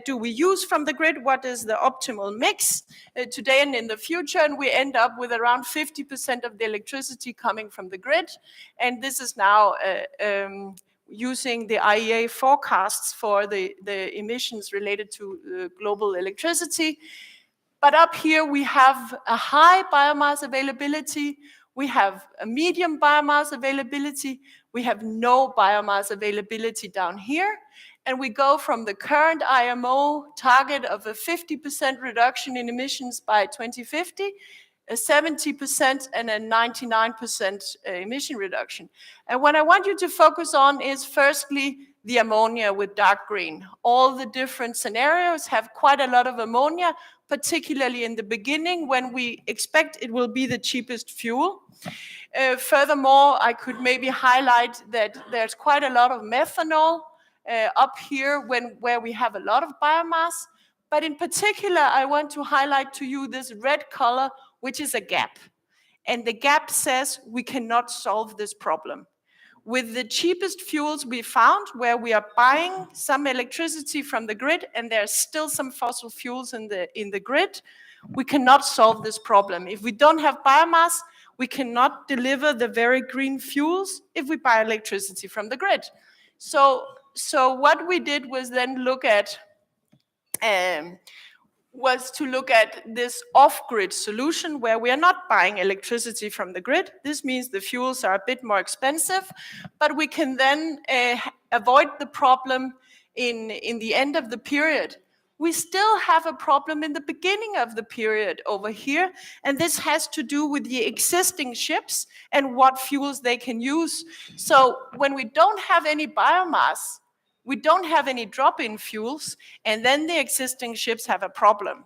S3: do we use from the grid, what is the optimal mix today and in the future, and we end up with around 50% of the electricity coming from the grid. And this is now using the IEA forecasts for the emissions related to global electricity. But up here we have a high biomass availability, we have a medium biomass availability, we have no biomass availability down here, and we go from the current IMO target of a 50% reduction in emissions by 2050, a 70% and a 99% emission reduction. And what I want you to focus on is firstly the ammonia with dark green. All the different scenarios have quite a lot of ammonia, particularly in the beginning when we expect it will be the cheapest fuel. Furthermore, I could maybe highlight that there's quite a lot of methanol up here where we have a lot of biomass. But in particular, I want to highlight to you this red color, which is a gap. And the gap says we cannot solve this problem. With the cheapest fuels we found, where we are buying some electricity from the grid and there's still some fossil fuels in the grid, we cannot solve this problem. If we don't have biomass, we cannot deliver the very green fuels if we buy electricity from the grid. So what we did was then look at this off-grid solution where we are not buying electricity from the grid. This means the fuels are a bit more expensive, but we can then avoid the problem in the end of the period.
S11: we still have a problem in the beginning of the period over here, and this has to do with the existing ships and what fuels they can use. So when we don't have any biomass, we don't have any drop-in fuels, and then the existing ships have a problem.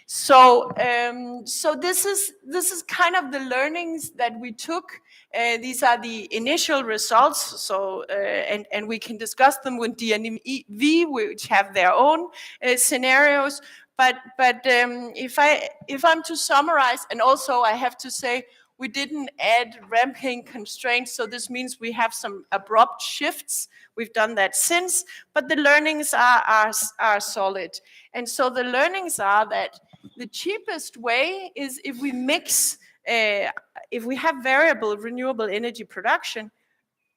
S11: So this is kind of the learnings that we took. These are the initial results. So and we can discuss them with DNV, which have their own scenarios. But if I'm to summarize, and also I have to say, we didn't add ramping constraints, so this means we have some abrupt shifts. We've done that since, but the learnings are solid. And so the learnings are that the cheapest way is if we mix, if we have variable renewable energy production,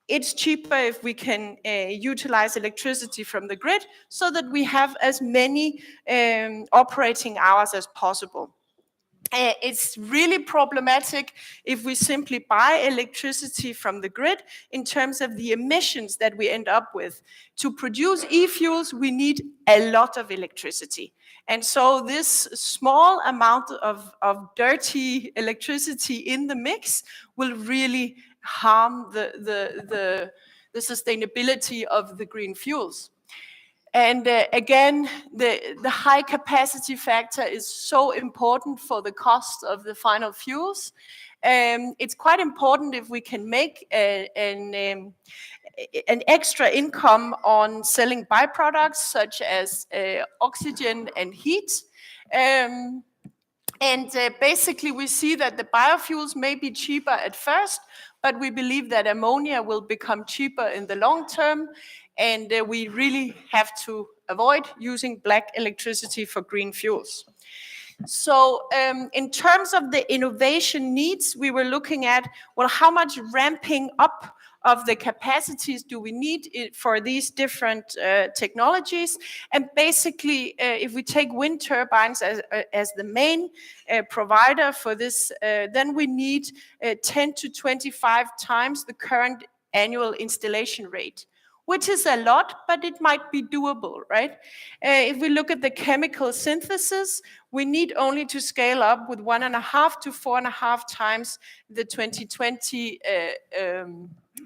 S11: it's cheaper if we can utilize electricity from the grid so that we have as many operating hours as possible. It's really problematic if we simply buy electricity from the grid in terms of the emissions that we end up with. To produce e-fuels, we need a lot of electricity. And so this small amount of dirty electricity in the mix will really harm the sustainability of the green fuels. And again, the high capacity factor is so important for the cost of the final fuels. It's quite important if we can make an extra income on selling byproducts such as oxygen and heat. Basically, we see that the biofuels may be cheaper at first, but we believe that ammonia will become cheaper in the long term. And we really have to avoid using black electricity for green fuels. So in terms of the innovation needs, we were looking at, well, how much ramping up of the capacities do we need for these different technologies? And basically, if we take wind turbines as the main provider for this, then we need 10 to 25 times the current annual installation rate, which is a lot, but it might be doable, right? If we look at the chemical synthesis, we need only to scale up with 1.5 to 4.5 times the 2020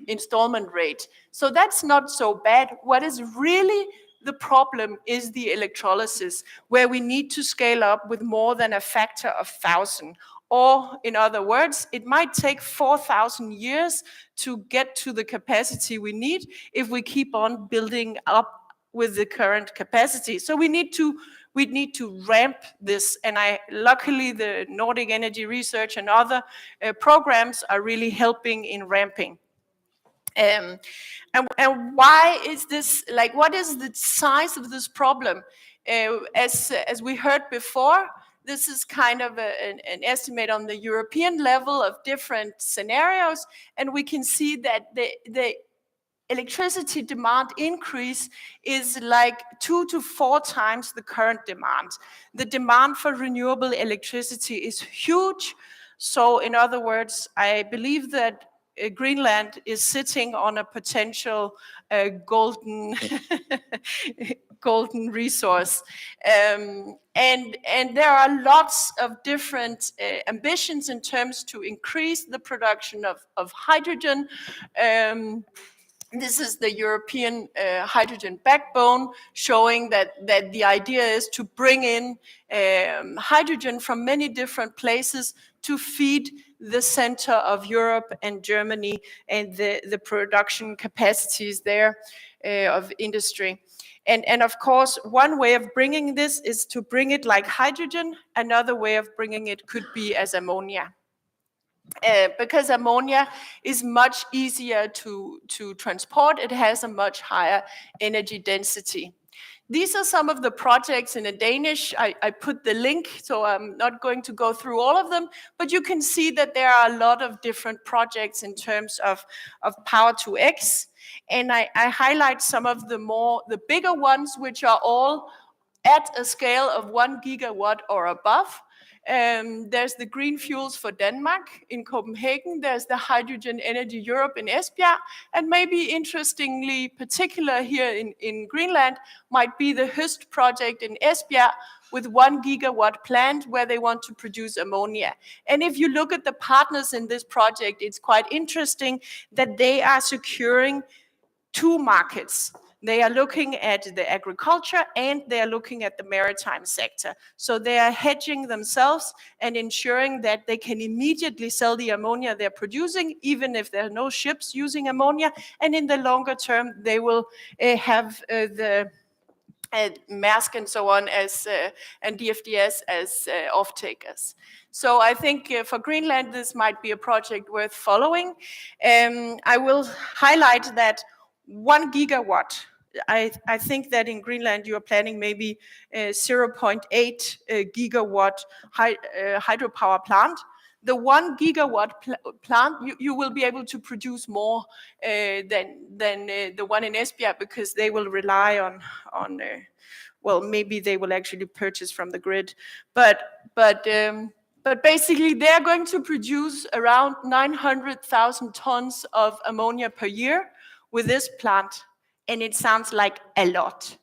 S11: installment rate. So that's not so bad. What is really the problem is the electrolysis, where we need to scale up with more than a factor of 1,000. Or in other words, it might take 4,000 years to get to the capacity we need if we keep on building up with the current capacity. So we need to ramp this. And luckily the Nordic Energy Research and other programs are really helping in ramping. And why is this, like, what is the size of this problem? As we heard before, this is kind of an estimate on the European level of different scenarios, and we can see that the electricity demand increase is like 2 to 4 times the current demand. The demand for renewable electricity is huge. So in other words, I believe that Greenland is sitting on a potential golden golden resource. And there are lots of different ambitions in terms to increase the production of hydrogen. This is the European hydrogen backbone, showing that the idea is to bring in hydrogen from many different places to feed the center of Europe and Germany and the production capacities there of industry. And of course, one way of bringing this is to bring it like hydrogen. Another way of bringing it could be as ammonia. Because ammonia is much easier to transport. It has a much higher energy density. These are some of the projects in Danish. I put the link, so I'm not going to go through all of them, but you can see that there are a lot of different projects in terms of power to X. And I highlight some of the bigger ones, which are all at a scale of 1 gigawatt or above. There's the Green Fuels for Denmark in Copenhagen. There's the Hydrogen Energy Europe in Esbjerg. And maybe interestingly, particular here in Greenland, might be the Høst project in Esbjerg with 1 gigawatt plant where they want to produce ammonia. And if you look at the partners in this project, it's quite interesting that they are securing 2 markets. They are looking at the agriculture and they are looking at the maritime sector. So they are hedging themselves and ensuring that they can immediately sell the ammonia they're producing, even if there are no ships using ammonia. And in the longer term, they will have the Maersk and so on as and DFDS as off-takers. So I think for Greenland, this might be a project worth following. I will highlight that 1 gigawatt. I think that in Greenland you are planning maybe 0.8 gigawatt hydropower plant. The 1 gigawatt plant, you will be able to produce more than the one in Esbjerg, because they will rely on well, maybe they will actually purchase from the grid, but basically they're going to produce around 900,000 tons of ammonia per year with this plant, and it sounds like a lot.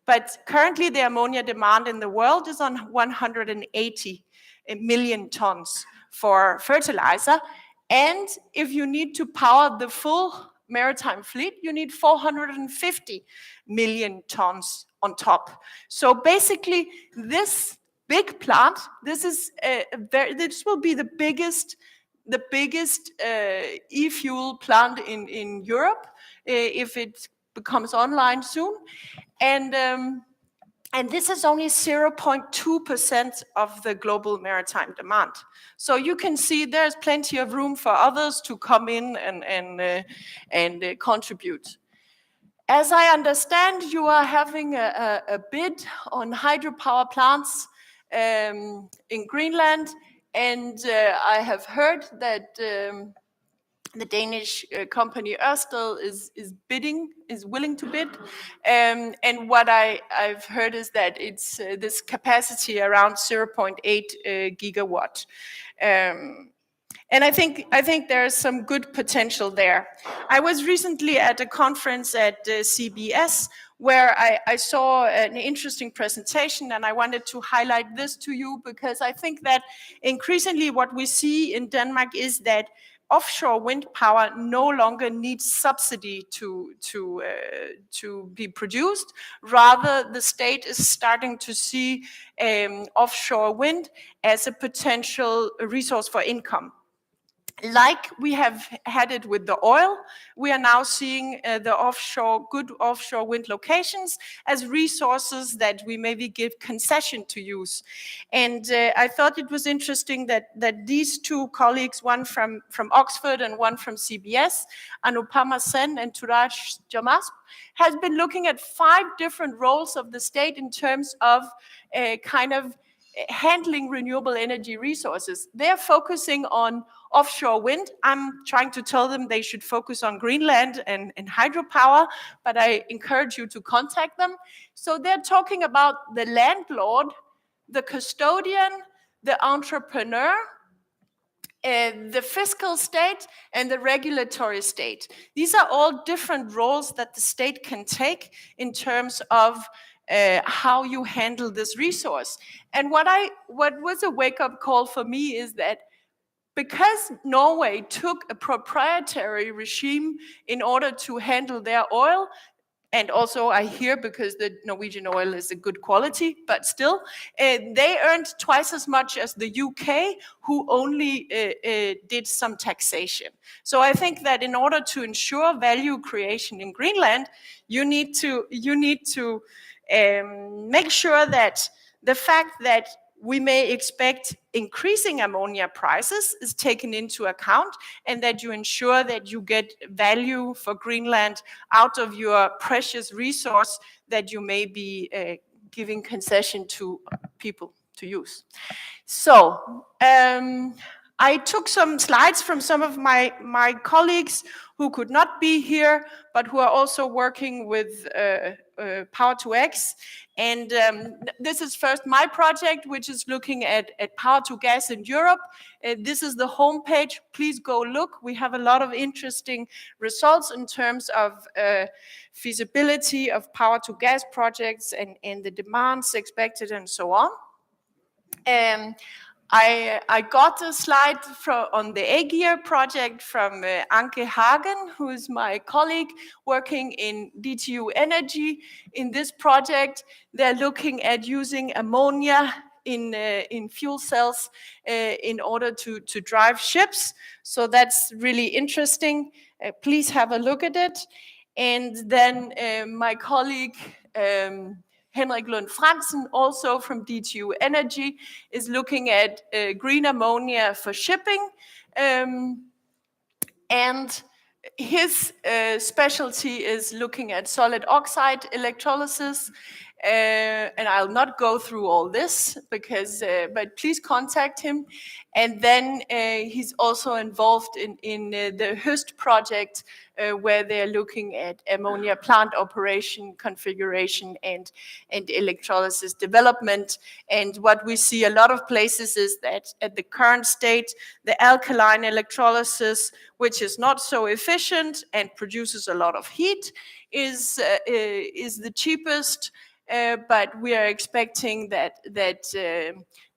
S11: But currently the ammonia demand in the world is on 180 million tons for fertilizer. And if you need to power the full maritime fleet, you need 450 million tons on top. So basically this big plant, this will be the biggest e-fuel plant in Europe if it becomes online soon. And this is only 0.2% of the global maritime demand. So you can see there's plenty of room for others to come in and contribute. As I understand, you are having a bid on hydropower plants in Greenland, and I have heard that the Danish company Ørsted is willing to bid. And what I've heard is that it's this capacity around 0.8 gigawatt. And I think there's some good potential there. I was recently at a conference at CBS where I saw an interesting presentation, and I wanted to highlight this to you because I think that increasingly what we see in Denmark is that offshore wind power no longer needs subsidy to be produced. Rather, the state is starting to see offshore wind as a potential resource for income. Like we have had it with the oil, we are now seeing the good offshore wind locations as resources that we maybe give concession to use. And I thought it was interesting that these 2 colleagues, one from Oxford and one from CBS, Anupama Sen and Turaj Jamasp, has been looking at 5 different roles of the state in terms of kind of handling renewable energy resources. They're focusing on offshore wind. I'm trying to tell them they should focus on Greenland and hydropower, but I encourage you to contact them. So they're talking about the landlord, the custodian, the entrepreneur, the fiscal state, and the regulatory state. These are all different roles that the state can take in terms of how you handle this resource. And what was a wake-up call for me is that because Norway took a proprietary regime in order to handle their oil, and also I hear because the Norwegian oil is a good quality, but still, they earned twice as much as the UK, who only did some taxation. So I think that in order to ensure value creation in Greenland, you need to make sure that the fact that we may expect increasing ammonia prices is taken into account, and that you ensure that you get value for Greenland out of your precious resource that you may be giving concession to people to use. So I took some slides from some of my colleagues who could not be here, but who are also working with Power to X. And this is first my project, which is looking at power to gas in Europe. This is the homepage. Please go look. We have a lot of interesting results in terms of feasibility of power to gas projects and the demands expected and so on. I got a slide on the Ægir project from Anke Hagen, who is my colleague working in DTU Energy. In this project, they're looking at using ammonia in fuel cells in order to drive ships. So that's really interesting. Please have a look at it. And then my colleague, Henrik Lund Fransen, also from DTU Energy, is looking at green ammonia for shipping. And his specialty is looking at solid oxide electrolysis. And I'll not go through all this because, but please contact him. And then he's also involved in the HÖST project, where they're looking at ammonia plant operation, configuration, and electrolysis development. And what we see a lot of places is that at the current state, the alkaline electrolysis, which is not so efficient and produces a lot of heat, is the cheapest. But we are expecting that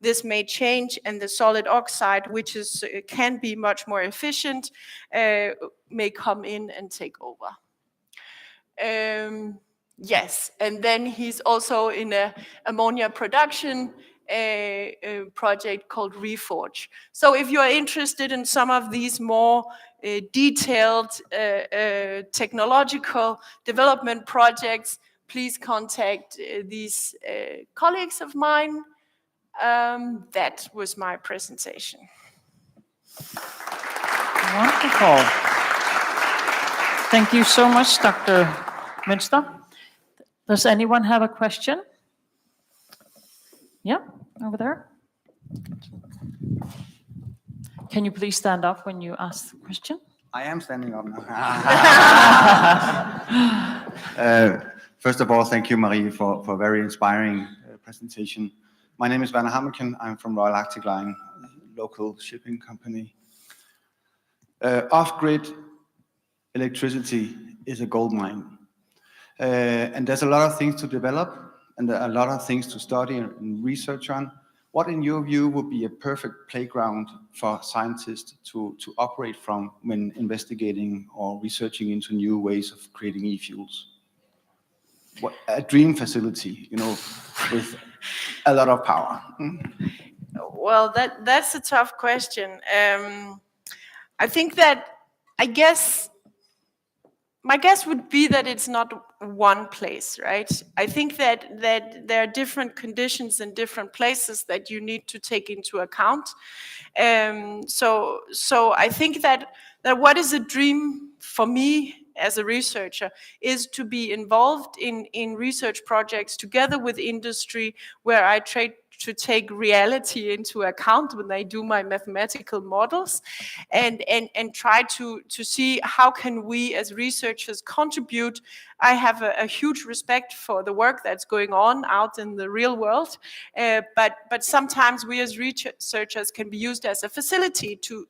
S11: this may change, and the solid oxide, which can be much more efficient, may come in and take over. Yes, and then he's also in a ammonia production project called Reforge. So if you are interested in some of these more detailed technological development projects, please contact these colleagues of mine. That was my presentation.
S1: Wonderful. Thank you so much, Dr. Münster. Does anyone have a question? Yeah, over there. Can you please stand up when you ask the question?
S12: I am standing up now. First of all, thank you, Marie, for a very inspiring presentation. My name is Werner Hamilton. I'm from Royal Arctic Line, local shipping company. Off-grid electricity is a gold mine. And there's a lot of things to develop, and there are a lot of things to study and research on. What, in your view, would be a perfect playground for scientists to operate from when investigating or researching into new ways of creating e-fuels? What, a dream facility, you know, with a lot of power.
S11: Well, that's a tough question. I think that, my guess would be that it's not one place, right? I think that there are different conditions in different places that you need to take into account. So I think that what is a dream for me as a researcher is to be involved in research projects together with industry, where I try to take reality into account when I do my mathematical models, and try to see how can we as researchers contribute. I have a huge respect for the work that's going on out in the real world, but sometimes we as researchers can be used as a facility to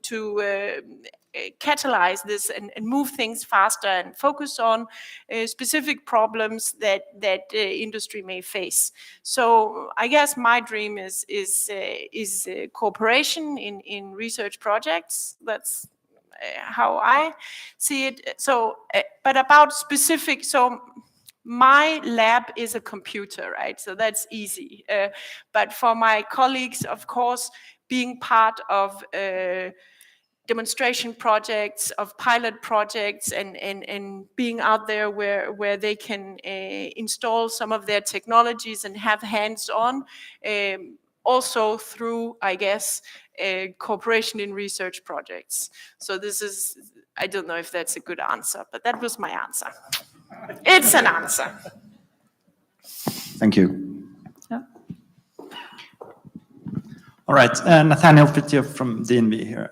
S11: catalyze this and move things faster and focus on specific problems that industry may face. So I guess my dream is cooperation in research projects. That's how I see it. So, but about specific, so my lab is a computer, right? So that's easy. But for my colleagues, of course, being part of demonstration projects, of pilot projects, and being out there where they can install some of their technologies and have hands-on, also through, I guess, cooperation in research projects. So this is, I don't know if that's a good answer, but that was my answer. It's an answer.
S12: Thank you.
S1: Yeah.
S13: All right, Nathaniel Fritjof from DNB here.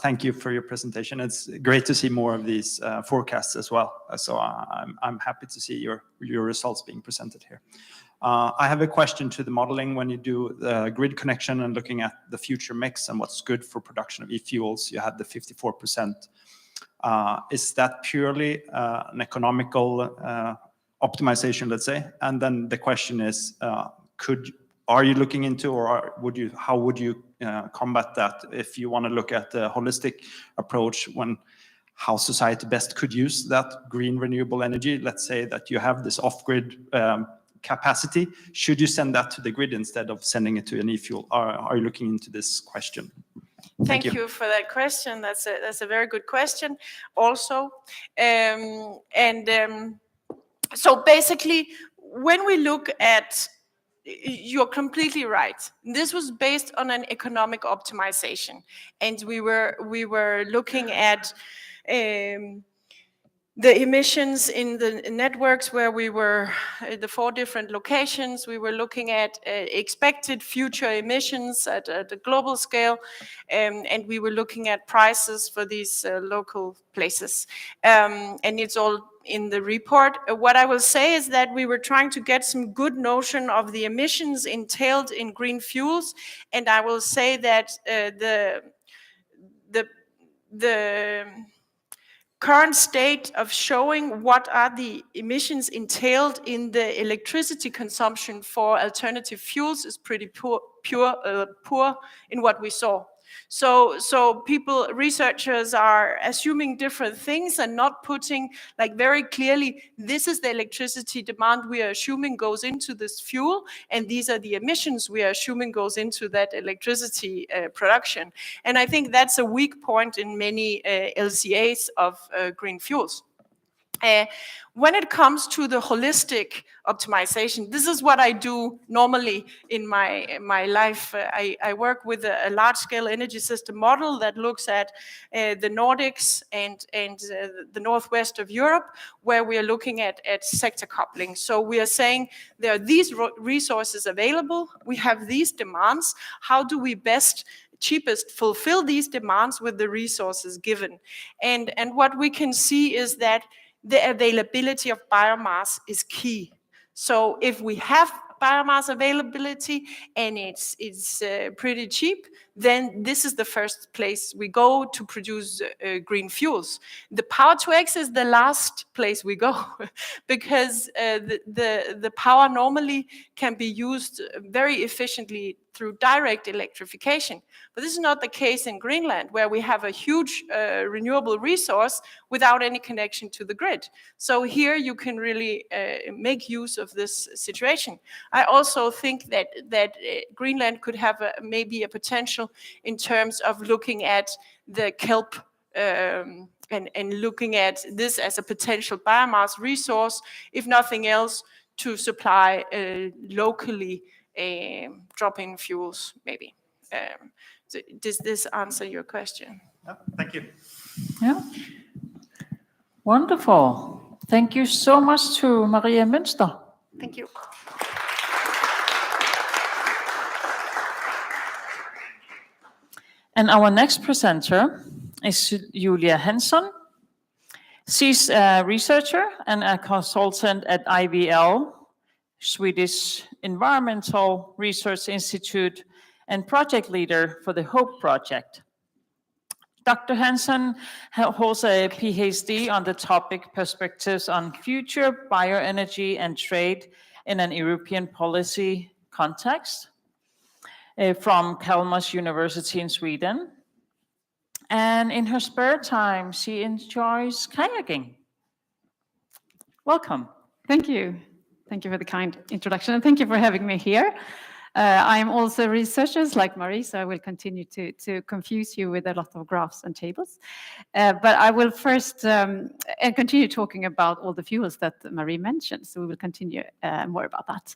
S13: Thank you for your presentation. It's great to see more of these forecasts as well. So I'm happy to see your results being presented here. I have a question to the modeling. When you do the grid connection and looking at the future mix and what's good for production of e-fuels, you had the 54%. Is that purely an economical optimization, let's say? And then the question is, are you looking into, or how would you combat that if you want to look at the holistic approach how society best could use that green renewable energy? Let's say that you have this off-grid capacity. Should you send that to the grid instead of sending it to an e-fuel? Are you looking into this question?
S11: Thank you for that question. That's a very good question also. So basically, when we look at, you're completely right. This was based on an economic optimization, and we were looking at the emissions in the networks where we were the 4 different locations. We were looking at expected future emissions at a global scale, and we were looking at prices for these local places. And it's all in the report. What I will say is that we were trying to get some good notion of the emissions entailed in green fuels, and I will say that the current state of showing what are the emissions entailed in the electricity consumption for alternative fuels is pretty poor in what we saw. So researchers are assuming different things and not putting like very clearly, this is the electricity demand we are assuming goes into this fuel, and these are the emissions we are assuming goes into that electricity production. And I think that's a weak point in many LCAs of green fuels. When it comes to the holistic optimization, this is what I do normally in my life. I work with a large-scale energy system model that looks at the Nordics and the northwest of Europe, where we are looking at sector coupling. So we are saying there are these resources available, we have these demands, how do we cheapest fulfill these demands with the resources given? And what we can see is that the availability of biomass is key. So if we have biomass availability and it's pretty cheap, then this is the first place we go to produce green fuels. The power to X is the last place we go because the power normally can be used very efficiently through direct electrification. But this is not the case in Greenland, where we have a huge renewable resource without any connection to the grid. So here you can really make use of this situation. I also think that Greenland could have maybe a potential in terms of looking at the kelp and looking at this as a potential biomass resource, if nothing else, to supply locally drop-in fuels, maybe. Does this answer your question?
S13: Yeah, thank you.
S1: Yeah. Wonderful. Thank you so much to Maria Münster.
S11: Thank you.
S1: And our next presenter is Julia Hansson. She's a researcher and a consultant at IVL, Swedish Environmental Research Institute, and project leader for the HOPE project. Dr. Hansson holds a PhD on the topic Perspectives on Future Bioenergy and Trade in an European Policy Context from Chalmers University in Sweden. And in her spare time, she enjoys kayaking. Welcome.
S14: Thank you. Thank you for the kind introduction, and thank you for having me here. I am also a researcher like Marie, so I will continue to confuse you with a lot of graphs and tables. But I will first continue talking about all the fuels that Marie mentioned, so we will continue more about that.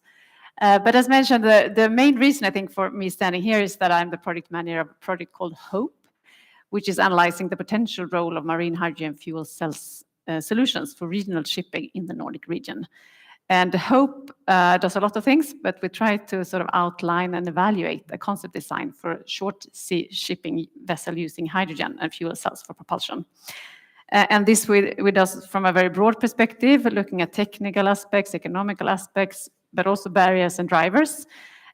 S14: But as mentioned, the main reason I think for me standing here is that I'm the project manager of a project called HOPE, which is analyzing the potential role of marine hydrogen fuel cells solutions for regional shipping in the Nordic region. And HOPE does a lot of things, but we try to sort of outline and evaluate a concept design for a short sea shipping vessel using hydrogen and fuel cells for propulsion. And this we do from a very broad perspective, looking at technical aspects, economical aspects, but also barriers and drivers,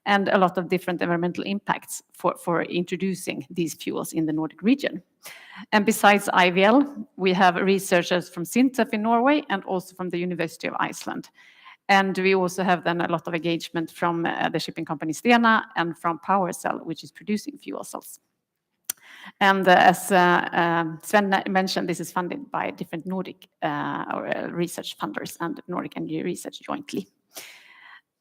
S14: and a lot of different environmental impacts for introducing these fuels in the Nordic region. And besides IVL, we have researchers from StreamingThe in Norway and also from the University of Iceland. And we also have then a lot of engagement from the shipping company Stena and from PowerCell, which is producing fuel cells. And as Sven mentioned, this is funded by different Nordic research funders and Nordic Energy Research jointly.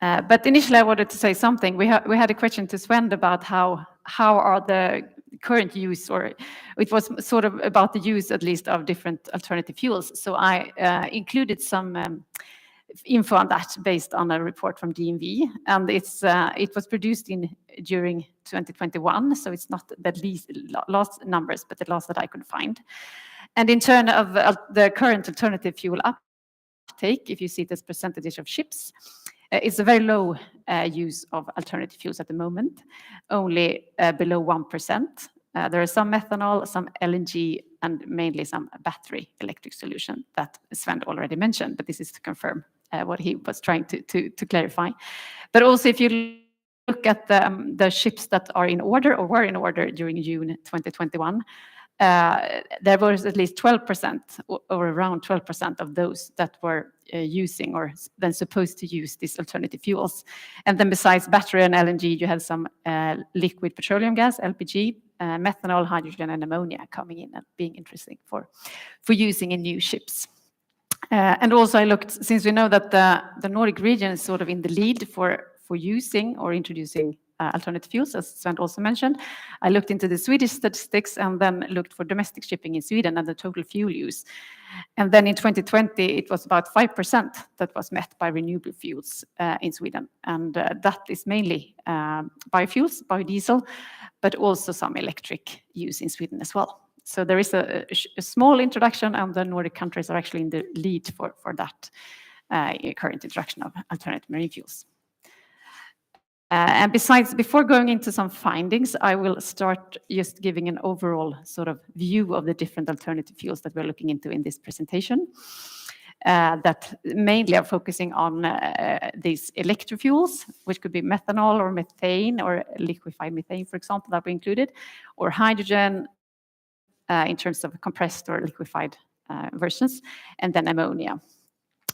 S14: But initially, I wanted to say something. We had a question to Sven about how are the current use, or it was sort of about the use, at least, of different alternative fuels. So I included some info on that based on a report from DNV, and it was produced during 2021, so it's not the last numbers, but the last that I could find. And in terms of the current alternative fuel uptake, if you see this percentage of ships, it's a very low use of alternative fuels at the moment, only below 1%. There is some methanol, some LNG, and mainly some battery electric solution that Sven already mentioned, but this is to confirm what he was trying to clarify. But also, if you look at the ships that are in order or were in order during June 2021, there was at least 12% or around 12% of those that were using or then supposed to use these alternative fuels. And then besides battery and LNG, you had some liquid petroleum gas, LPG, methanol, hydrogen, and ammonia coming in and being interesting for using in new ships. And also I looked, since we know that the Nordic region is sort of in the lead for using or introducing alternative fuels, as Sven also mentioned, I looked into the Swedish statistics and then looked for domestic shipping in Sweden and the total fuel use. And then in 2020, it was about 5% that was met by renewable fuels in Sweden. And that is mainly biofuels, biodiesel, but also some electric use in Sweden as well. So there is a small introduction, and the Nordic countries are actually in the lead for that current introduction of alternative marine fuels. And besides, before going into some findings, I will start just giving an overall sort of view of the different alternative fuels that we're looking into in this presentation. That mainly are focusing on these electrofuels, which could be methanol or methane or liquefied methane, for example, that we included, or hydrogen in terms of compressed or liquefied versions, and then ammonia.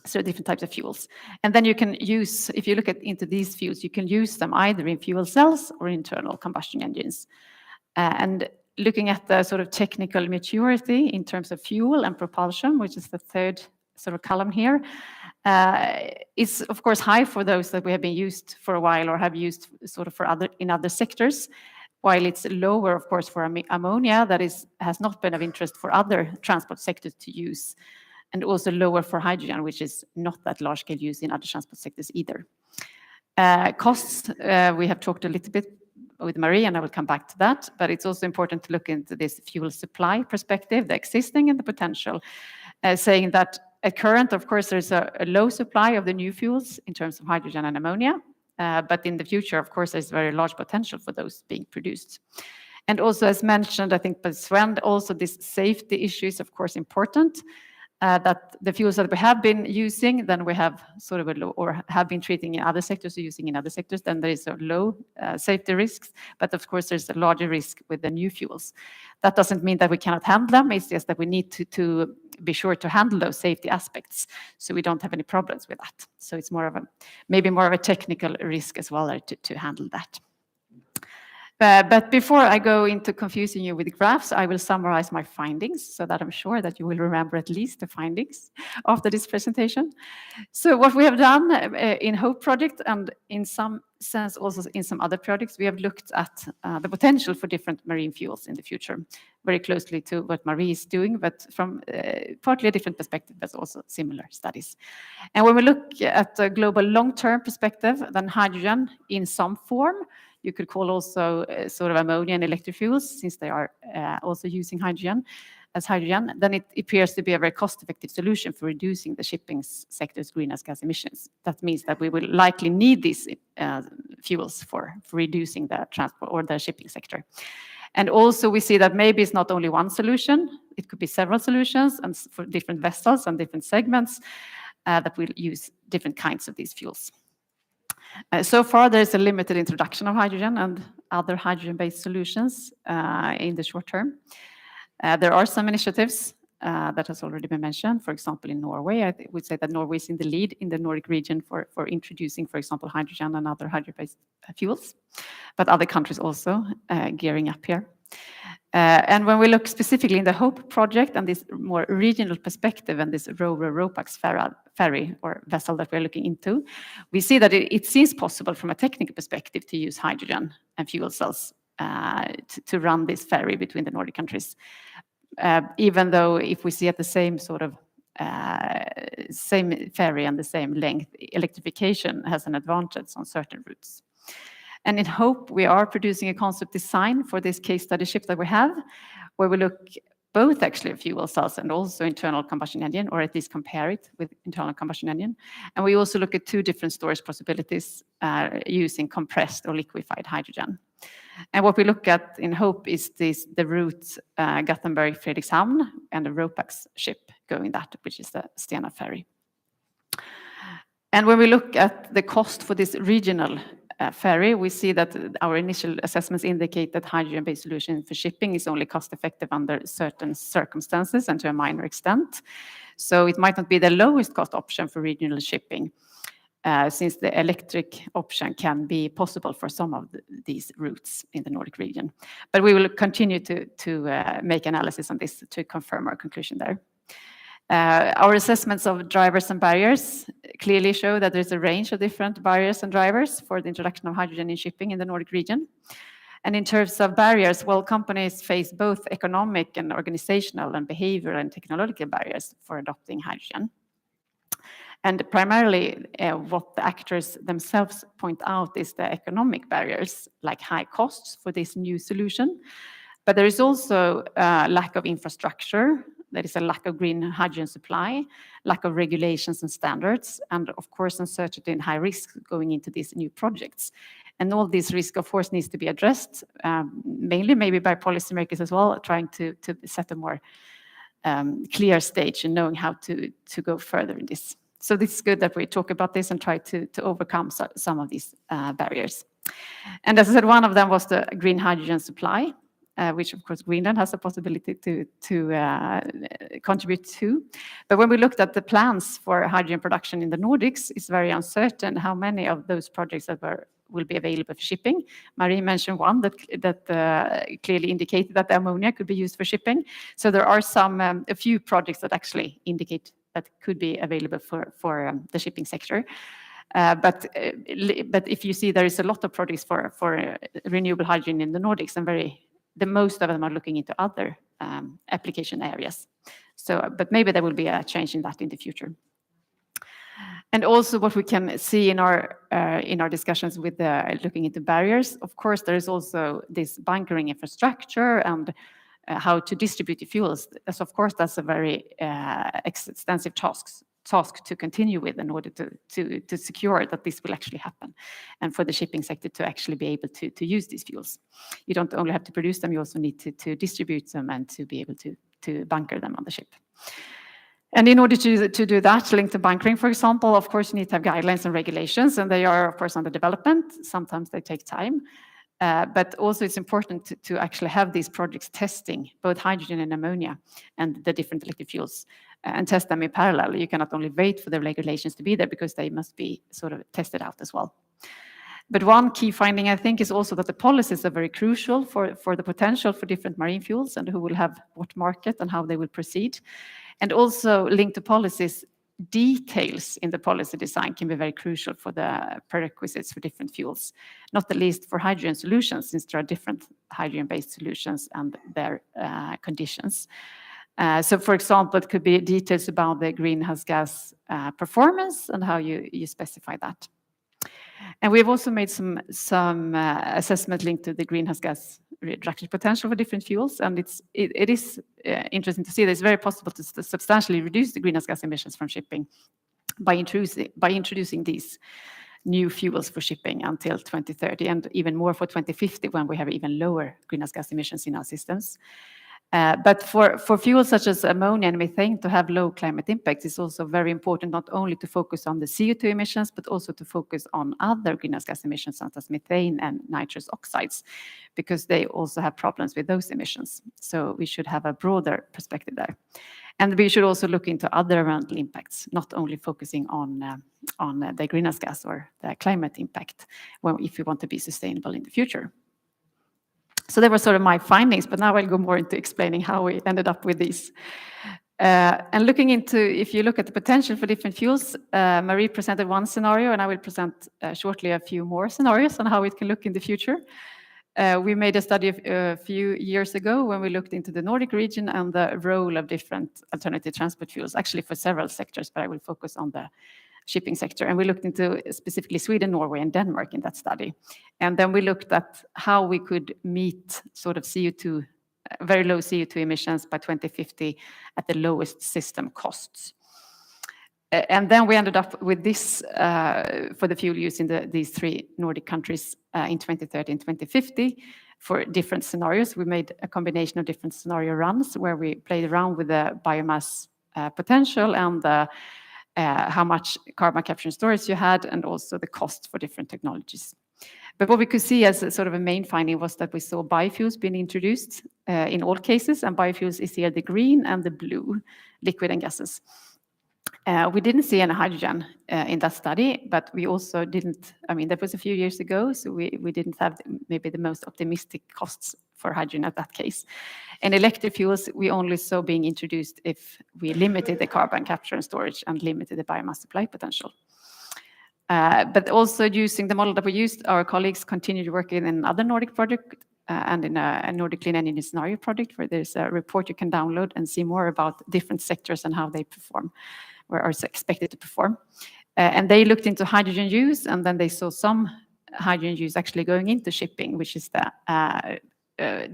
S14: So different types of fuels. And then you can use, if you look into these fuels, you can use them either in fuel cells or internal combustion engines. And looking at the sort of technical maturity in terms of fuel and propulsion, which is the third sort of column here, is of course high for those that we have been used for a while or have used sort of in other sectors, while it's lower, of course, for ammonia that has not been of interest for other transport sectors to use, and also lower for hydrogen, which is not that large scale use in other transport sectors either. Costs, we have talked a little bit with Marie, and I will come back to that, but it's also important to look into this fuel supply perspective, the existing and the potential, saying that at current, of course, there's a low supply of the new fuels in terms of hydrogen and ammonia, but in the future, of course, there's very large potential for those being produced. And also, as mentioned, I think by Sven, also this safety issue is, of course, important. That the fuels that we have been using, then we have sort of a low, or have been treating in other sectors or using in other sectors, then there is a low safety risks. But of course, there's a larger risk with the new fuels. That doesn't mean that we cannot handle them. It's just that we need to be sure to handle those safety aspects, so we don't have any problems with that. So it's more of maybe more of a technical risk as well to handle that. But before I go into confusing you with graphs, I will summarize my findings so that I'm sure that you will remember at least the findings after this presentation. So what we have done in HOPE project, and in some sense also in some other projects, we have looked at the potential for different marine fuels in the future, very closely to what Marie is doing, but from partly a different perspective, but also similar studies. And when we look at the global long-term perspective, then hydrogen in some form, you could call also sort of ammonia and electric fuels, since they are also using hydrogen, as hydrogen, then it appears to be a very cost-effective solution for reducing the shipping sector's greenhouse gas emissions. That means that we will likely need these fuels for reducing the transport or the shipping sector. And also we see that maybe it's not only one solution, it could be several solutions and for different vessels and different segments that will use different kinds of these fuels. So far, there is a limited introduction of hydrogen and other hydrogen-based solutions in the short term. There are some initiatives that has already been mentioned. For example, in Norway, I would say that Norway is in the lead in the Nordic region for introducing, for example, hydrogen and other hydrogen-based fuels, but other countries also gearing up here. And when we look specifically in the HOPE project and this more regional perspective and this Ro-Ro-Ro-Pax ferry or vessel that we're looking into, we see that it seems possible from a technical perspective to use hydrogen and fuel cells to run this ferry between the Nordic countries. Even though if we see at the same sort of same ferry and the same length, electrification has an advantage on certain routes. And in HOPE, we are producing a concept design for this case study ship that we have, where we look both actually at fuel cells and also internal combustion engine, or at least compare it with internal combustion engine. And we also look at two different storage possibilities using compressed or liquefied hydrogen. And what we look at in HOPE is the route Gothenburg-Fredrikshavn and the Ro-Pax ship going that, which is the Stena ferry. And when we look at the cost for this regional ferry, we see that our initial assessments indicate that hydrogen-based solution for shipping is only cost-effective under certain circumstances and to a minor extent. So it might not be the lowest cost option for regional shipping, since the electric option can be possible for some of these routes in the Nordic region. But we will continue to make analysis on this to confirm our conclusion there. Our assessments of drivers and barriers clearly show that there's a range of different barriers and drivers for the introduction of hydrogen in shipping in the Nordic region. And in terms of barriers, well, companies face both economic and organizational and behavioral and technological barriers for adopting hydrogen. And primarily, what the actors themselves point out is the economic barriers, like high costs for this new solution. But there is also lack of infrastructure. There is a lack of green hydrogen supply, lack of regulations and standards, and of course, uncertainty and high risk going into these new projects. And all these risks, of course, needs to be addressed, mainly maybe by policymakers as well, trying to set a more clear stage and knowing how to go further in this. So this is good that we talk about this and try to overcome some of these barriers. And as I said, one of them was the green hydrogen supply, which of course Greenland has a possibility to contribute to. But when we looked at the plans for hydrogen production in the Nordics, it's very uncertain how many of those projects that will be available for shipping. Marie mentioned one that clearly indicated that the ammonia could be used for shipping. So there are a few projects that actually indicate that could be available for the shipping sector. But if you see there is a lot of projects for renewable hydrogen in the Nordics, and the most of them are looking into other application areas. So, but maybe there will be a change in that in the future. And also what we can see in our discussions with looking into barriers, of course, there is also this bunkering infrastructure and how to distribute the fuels. As of course, that's a very extensive task to continue with in order to secure that this will actually happen, and for the shipping sector to actually be able to use these fuels. You don't only have to produce them, you also need to distribute them and to be able to bunker them on the ship. And in order to do that, linked to bunkering, for example, of course, you need to have guidelines and regulations, and they are, of course, under development. Sometimes they take time. But also it's important to actually have these projects testing both hydrogen and ammonia and the different electric fuels and test them in parallel. You cannot only wait for the regulations to be there because they must be sort of tested out as well. But one key finding, I think, is also that the policies are very crucial for the potential for different marine fuels and who will have what market and how they will proceed. And also linked to policies, details in the policy design can be very crucial for the prerequisites for different fuels, not the least for hydrogen solutions, since there are different hydrogen-based solutions and their conditions. So, for example, it could be details about the greenhouse gas performance and how you specify that. And we've also made some assessment linked to the greenhouse gas reduction potential for different fuels, and it is interesting to see that it's very possible to substantially reduce the greenhouse gas emissions from shipping by introducing these new fuels for shipping until 2030, and even more for 2050 when we have even lower greenhouse gas emissions in our systems. But for fuels such as ammonia and methane to have low climate impacts, it's also very important not only to focus on the CO2 emissions, but also to focus on other greenhouse gas emissions such as methane and nitrous oxides, because they also have problems with those emissions. So we should have a broader perspective there. And we should also look into other environmental impacts, not only focusing on the greenhouse gas or the climate impact if we want to be sustainable in the future. So they were sort of my findings, but now I'll go more into explaining how we ended up with these. And looking into, if you look at the potential for different fuels, Marie presented one scenario, and I will present shortly a few more scenarios on how it can look in the future. We made a study a few years ago when we looked into the Nordic region and the role of different alternative transport fuels, actually for several sectors, but I will focus on the shipping sector. And we looked into specifically Sweden, Norway, and Denmark in that study. And then we looked at how we could meet sort of CO2, very low CO2 emissions by 2050 at the lowest system costs. And then we ended up with this for the fuel use in these three Nordic countries in 2030 and 2050 for different scenarios. We made a combination of different scenario runs where we played around with the biomass potential and how much carbon capture and storage you had, and also the cost for different technologies. But what we could see as a sort of a main finding was that we saw biofuels being introduced in all cases, and biofuels is here the green and the blue, liquid and gases. We didn't see any hydrogen in that study, but we also didn't, I mean, that was a few years ago, so we didn't have maybe the most optimistic costs for hydrogen at that case. And electric fuels, we only saw being introduced if we limited the carbon capture and storage and limited the biomass supply potential. But also using the model that we used, our colleagues continued working in another Nordic project and in a Nordic Clean Energy Scenario project, where there's a report you can download and see more about different sectors and how they perform, or are expected to perform. And they looked into hydrogen use, and then they saw some hydrogen use actually going into shipping, which is the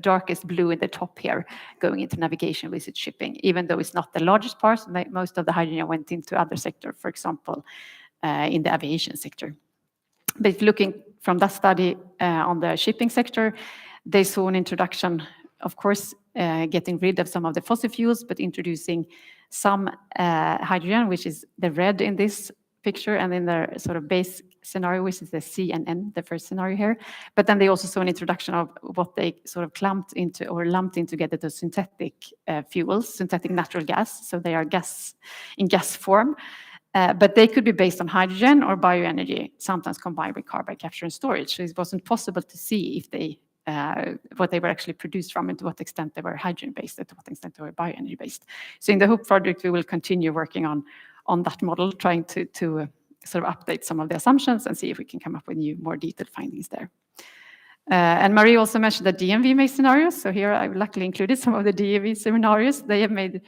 S14: darkest blue in the top here, going into navigation with shipping, even though it's not the largest part. Most of the hydrogen went into other sector, for example, in the aviation sector. But looking from that study on the shipping sector, they saw an introduction, of course, getting rid of some of the fossil fuels, but introducing some hydrogen, which is the red in this picture, and in the sort of base scenario, which is the C and N, the first scenario here. But then they also saw an introduction of what they sort of clumped into or lumped in together, the synthetic fuels, synthetic natural gas. So they are gas in gas form, but they could be based on hydrogen or bioenergy, sometimes combined with carbon capture and storage. So it wasn't possible to see if they what they were actually produced from, and to what extent they were hydrogen-based, and to what extent they were bioenergy-based. So in the HOPE project, we will continue working on that model, trying to sort of update some of the assumptions and see if we can come up with new, more detailed findings there. And Marie also mentioned the DNV made scenarios. So here I've luckily included some of the DNV scenarios. They have made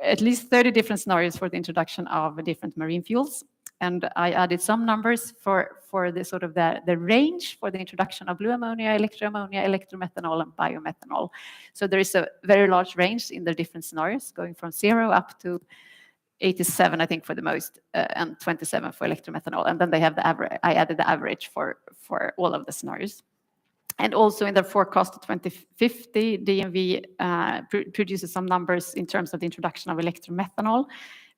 S14: at least 30 different scenarios for the introduction of different marine fuels. And I added some numbers for the sort of the range for the introduction of blue ammonia, electroammonia, electromethanol, and biomethanol. So there is a very large range in the different scenarios, going from 0 up to 87, I think, for the most, and 27 for electromethanol. And then they have the average. I added the average for all of the scenarios. And also in their forecast to 2050, DNV produces some numbers in terms of the introduction of electromethanol,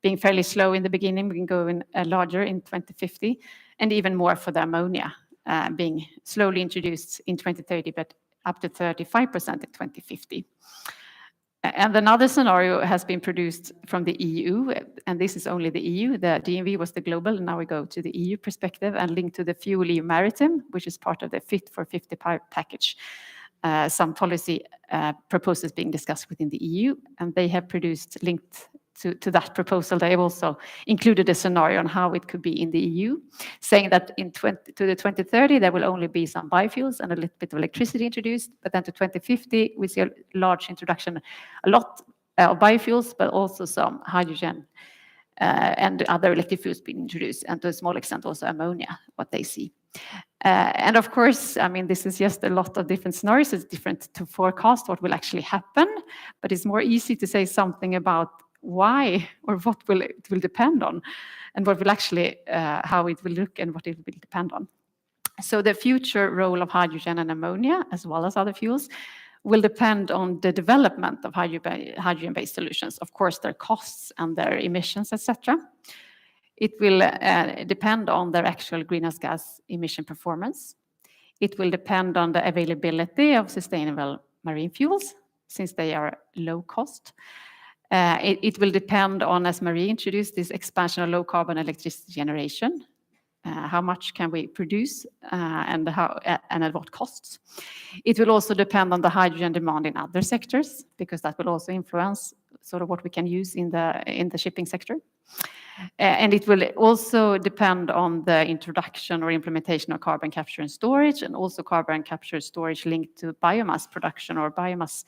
S14: being fairly slow in the beginning, we can go in larger in 2050, and even more for the ammonia, being slowly introduced in 2030, but up to 35% in 2050. And another scenario has been produced from the EU, and this is only the EU. The DNV was the global, and now we go to the EU perspective and linked to the Fuel EU Maritime, which is part of the Fit for 55 package. Some policy proposals being discussed within the EU, and they have produced, linked to that proposal, they have also included a scenario on how it could be in the EU, saying that to the 2030, there will only be some biofuels and a little bit of electricity introduced, but then to 2050, we see a large introduction, a lot of biofuels, but also some hydrogen and other electric fuels being introduced, and to a small extent also ammonia, what they see. And of course, I mean, this is just a lot of different scenarios. It's different to forecast what will actually happen, but it's more easy to say something about why or what it will depend on, and what will actually, how it will look and what it will depend on. So the future role of hydrogen and ammonia, as well as other fuels, will depend on the development of hydrogen-based solutions. Of course, their costs and their emissions, etc. It will depend on their actual greenhouse gas emission performance. It will depend on the availability of sustainable marine fuels, since they are low cost. It will depend on, as Marie introduced, this expansion of low carbon electricity generation. How much can we produce and at what costs? It will also depend on the hydrogen demand in other sectors, because that will also influence sort of what we can use in the shipping sector. And it will also depend on the introduction or implementation of carbon capture and storage, and also carbon capture and storage linked to biomass production or biomass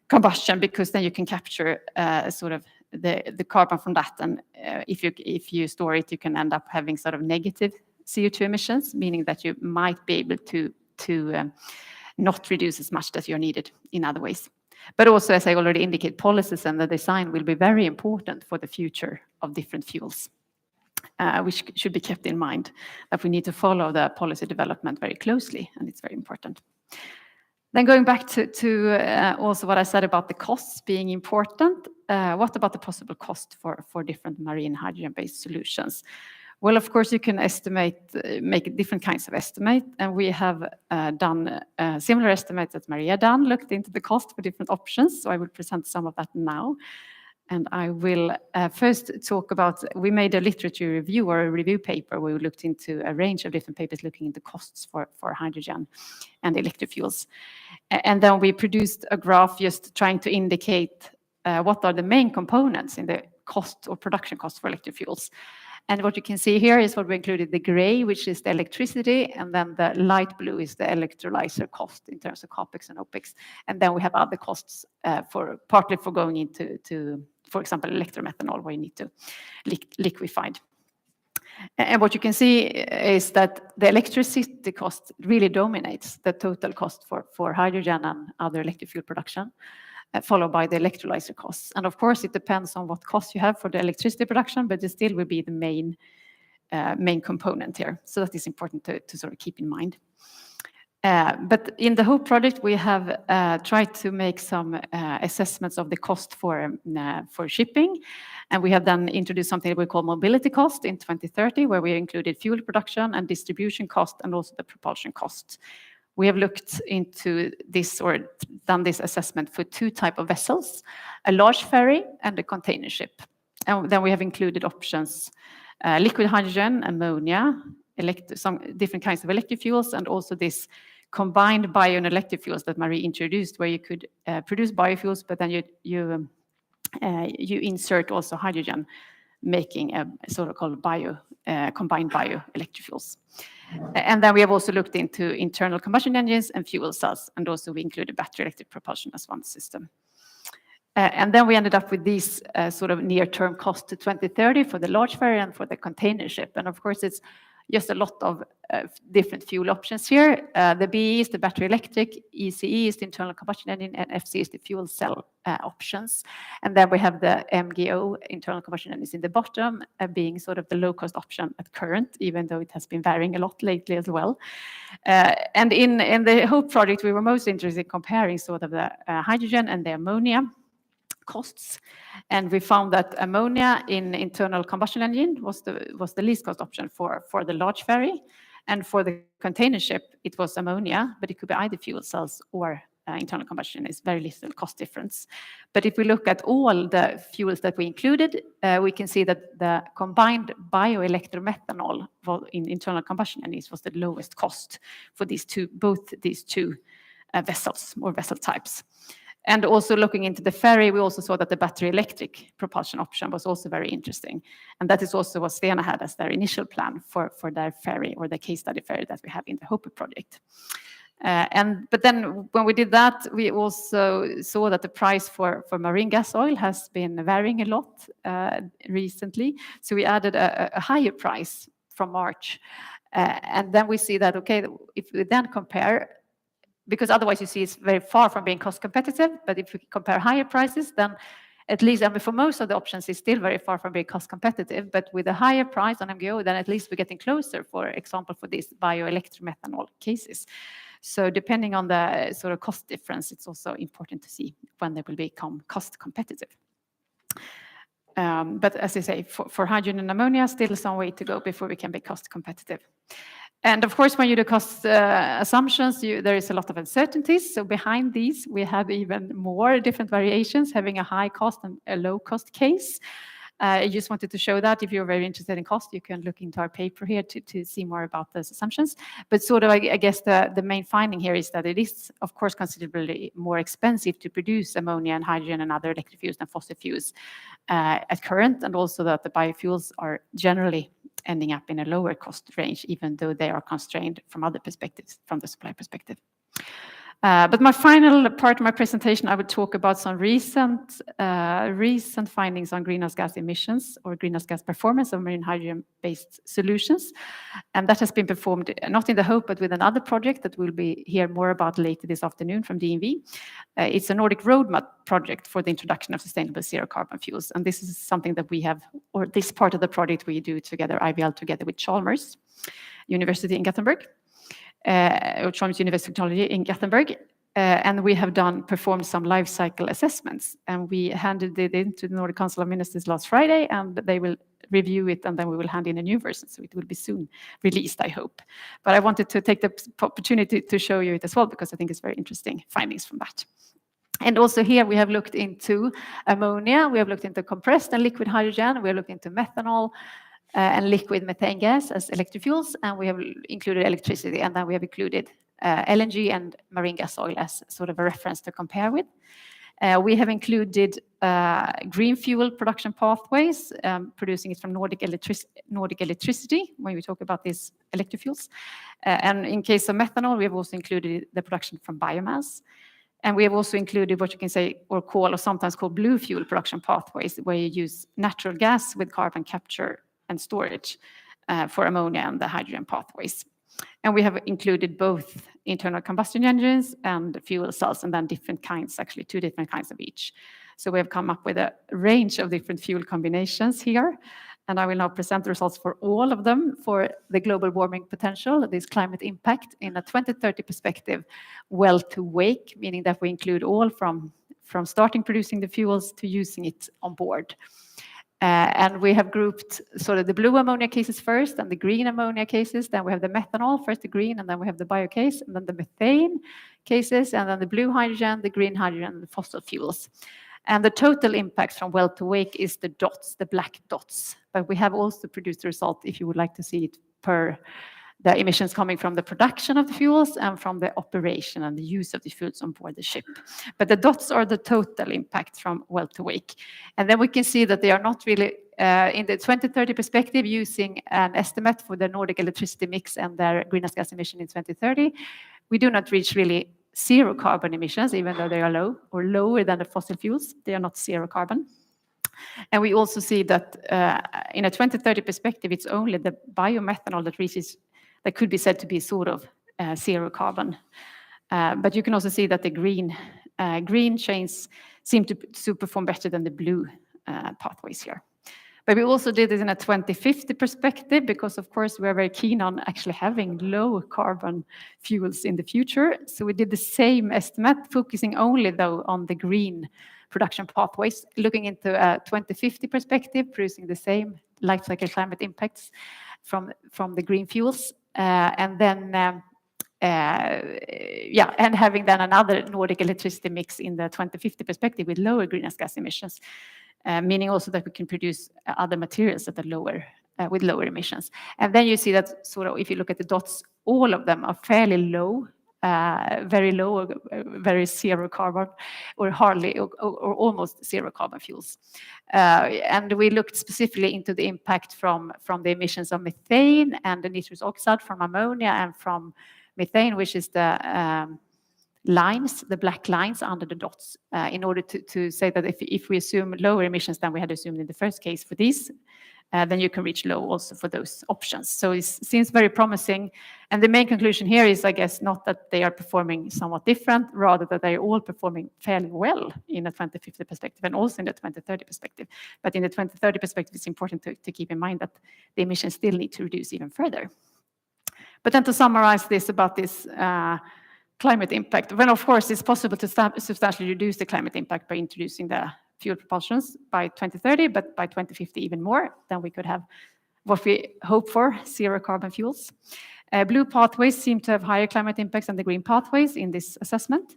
S14: combustion, because then you can capture sort of the carbon from that, and if you store it, you can end up having sort of negative CO2 emissions, meaning that you might be able to not reduce as much as you're needed in other ways. But also, as I already indicated, policies and the design will be very important for the future of different fuels, which should be kept in mind, that we need to follow the policy development very closely, and it's very important. Then going back to also what I said about the costs being important, what about the possible cost for different marine hydrogen-based solutions? Well, of course, you can estimate, make different kinds of estimate, and we have done similar estimates that Maria done, looked into the cost for different options, so I will present some of that now. And I will first talk about, we made a literature review or a review paper where we looked into a range of different papers looking into costs for hydrogen and electric fuels. And then we produced a graph just trying to indicate what are the main components in the cost or production cost for electric fuels. And what you can see here is what we included, the gray, which is the electricity, and then the light blue is the electrolyzer cost in terms of CAPEX and OPEX. And then we have other costs partly for going into, for example, electromethanol, where you need to liquefied. And what you can see is that the electricity cost really dominates the total cost for hydrogen and other electric fuel production, followed by the electrolyzer costs. And of course, it depends on what cost you have for the electricity production, but it still will be the main component here. So that is important to sort of keep in mind. But in the HOPE project, we have tried to make some assessments of the cost for shipping. And we have then introduced something that we call mobility cost in 2030, where we included fuel production and distribution cost and also the propulsion cost. We have looked into this or done this assessment for two types of vessels, a large ferry and a container ship. And then we have included options, liquid hydrogen, ammonia, some different kinds of electric fuels, and also this combined bio and electric fuels that Marie introduced, where you could produce biofuels, but then you insert also hydrogen, making a sort of called combined bio-electric fuels. And then we have also looked into internal combustion engines and fuel cells, and also we included battery electric propulsion as one system. And then we ended up with these sort of near-term costs to 2030 for the large ferry and for the container ship. And of course, it's just a lot of different fuel options here. The BE is the battery electric, ECE is the internal combustion engine, and FC is the fuel cell options. And then we have the MGO, internal combustion engine, in the bottom, being sort of the low-cost option at current, even though it has been varying a lot lately as well. And in the HOPE project, we were most interested in comparing sort of the hydrogen and the ammonia costs, and we found that ammonia in internal combustion engine was the least cost option for the large ferry, and for the container ship it was ammonia, but it could be either fuel cells or internal combustion. Is very little cost difference. But if we look at all the fuels that we included, we can see that the combined bioelectromethanol in internal combustion engines was the lowest cost for both these two vessels or vessel types. And also looking into the ferry, we also saw that the battery electric propulsion option was also very interesting. And that is also what Stena had as their initial plan for their ferry, or the case study ferry that we have in the HOPE project. But then when we did that, we also saw that the price for marine gas oil has been varying a lot recently. So we added a higher price from March. And then we see that, okay, if we then compare, because otherwise you see it's very far from being cost competitive, but if we compare higher prices, then at least, I mean, for most of the options, it's still very far from being cost competitive, but with a higher price on MGO, then at least we're getting closer, for example, for these bioelectromethanol cases. So depending on the sort of cost difference, it's also important to see when they will become cost competitive. But as I say, for hydrogen and ammonia, still some way to go before we can be cost competitive. And of course, when you do cost assumptions, there is a lot of uncertainties. So behind these, we have even more different variations, having a high cost and a low cost case. I just wanted to show that if you're very interested in cost, you can look into our paper here to see more about those assumptions. But sort of, I guess the main finding here is that it is, of course, considerably more expensive to produce ammonia and hydrogen and other electric fuels than fossil fuels at current, and also that the biofuels are generally ending up in a lower cost range, even though they are constrained from other perspectives, from the supply perspective. But my final part of my presentation, I would talk about some recent findings on greenhouse gas emissions or greenhouse gas performance of marine hydrogen-based solutions. And that has been performed, not in the HOPE, but with another project that we'll hear more about later this afternoon from DNV. It's a Nordic roadmap project for the introduction of sustainable zero carbon fuels. And this is something that we have, or this part of the project we do together, IVL, together with Chalmers University in Gothenburg. Or Chalmers University of Technology in Gothenburg, and we have performed some life cycle assessments, and we handed it in to the Nordic Council of Ministers last Friday, and they will review it, and then we will hand in a new version, so it will be soon released, I hope. But I wanted to take the opportunity to show you it as well, because I think it's very interesting findings from that. And also here we have looked into ammonia, we have looked into compressed and liquid hydrogen, we have looked into methanol, and liquid methane gas as electric fuels, and we have included electricity, and then we have included LNG and marine gas oil as sort of a reference to compare with. We have included green fuel production pathways, producing it from Nordic electricity when we talk about these electric fuels. And in case of methanol, we have also included the production from biomass. And we have also included what you can say or sometimes called blue fuel production pathways, where you use natural gas with carbon capture and storage for ammonia and the hydrogen pathways. And we have included both internal combustion engines and fuel cells, and then different kinds, actually 2 different kinds of each. So we have come up with a range of different fuel combinations here. And I will now present the results for all of them for the global warming potential, this climate impact in a 2030 perspective, well to wake, meaning that we include all from starting producing the fuels to using it on board. And we have grouped sort of the blue ammonia cases first and the green ammonia cases. Then we have the methanol, first the green, and then we have the bio case, and then the methane cases, and then the blue hydrogen, the green hydrogen, and the fossil fuels. And the total impact from well to wake is the dots, the black dots. But we have also produced the result, if you would like to see it, per the emissions coming from the production of the fuels and from the operation and the use of the fuels on board the ship. But the dots are the total impact from well to wake. And then we can see that they are not really, in the 2030 perspective, using an estimate for the Nordic electricity mix and their greenhouse gas emission in 2030. We do not reach really zero carbon emissions, even though they are low or lower than the fossil fuels. They are not zero carbon. And we also see that in a 2030 perspective, it's only the biomethanol that could be said to be sort of zero carbon. But you can also see that the green chains seem to perform better than the blue pathways here. But we also did it in a 2050 perspective, because of course we are very keen on actually having low carbon fuels in the future. So we did the same estimate, focusing only though on the green production pathways, looking into a 2050 perspective, producing the same life cycle climate impacts from the green fuels. And then, and having then another Nordic electricity mix in the 2050 perspective with lower greenhouse gas emissions, meaning also that we can produce other materials that are lower, with lower emissions. And then you see that sort of, if you look at the dots, all of them are fairly low, very low, very zero carbon, or hardly, or almost zero carbon fuels. And we looked specifically into the impact from the emissions of methane and the nitrous oxide from ammonia and from methane, which is the lines, the black lines under the dots, in order to say that if we assume lower emissions than we had assumed in the first case for these then you can reach low also for those options. So it seems very promising. And the main conclusion here is, I guess, not that they are performing somewhat different, rather that they are all performing fairly well in a 2050 perspective and also in the 2030 perspective. But in the 2030 perspective, it's important to keep in mind that the emissions still need to reduce even further. But then to summarize this about this climate impact, well, of course, it's possible to substantially reduce the climate impact by introducing the fuel propulsions by 2030, but by 2050 even more. Then we could have what we hope for, zero carbon fuels. Blue pathways seem to have higher climate impacts than the green pathways in this assessment.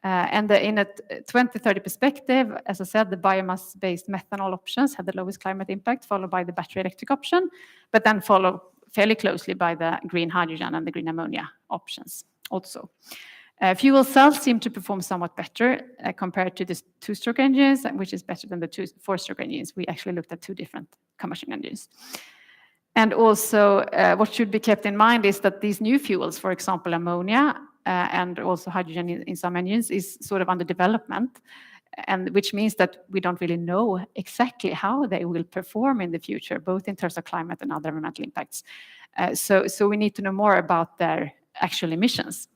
S14: And in a 2030 perspective, as I said, the biomass-based methanol options have the lowest climate impact, followed by the battery electric option, but then follow fairly closely by the green hydrogen and the green ammonia options also. Fuel cells seem to perform somewhat better compared to the two-stroke engines, which is better than the four-stroke engines. We actually looked at two different combustion engines. And also, what should be kept in mind is that these new fuels, for example, ammonia and also hydrogen in some engines, is sort of under development, and which means that we don't really know exactly how they will perform in the future, both in terms of climate and other environmental impacts. So we need to know more about their actual emissions.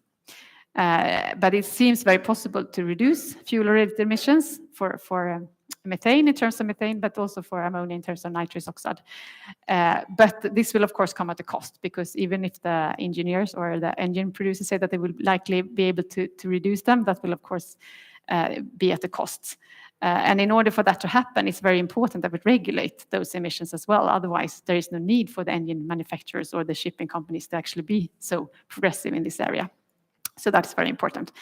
S14: But it seems very possible to reduce fuel-related emissions for methane in terms of methane, but also for ammonia in terms of nitrous oxide. But this will, of course, come at a cost, because even if the engineers or the engine producers say that they will likely be able to reduce them, that will, of course, be at a cost. And in order for that to happen, it's very important that we regulate those emissions as well. Otherwise, there is no need for the engine manufacturers or the shipping companies to actually be so progressive in this area. So that's very important.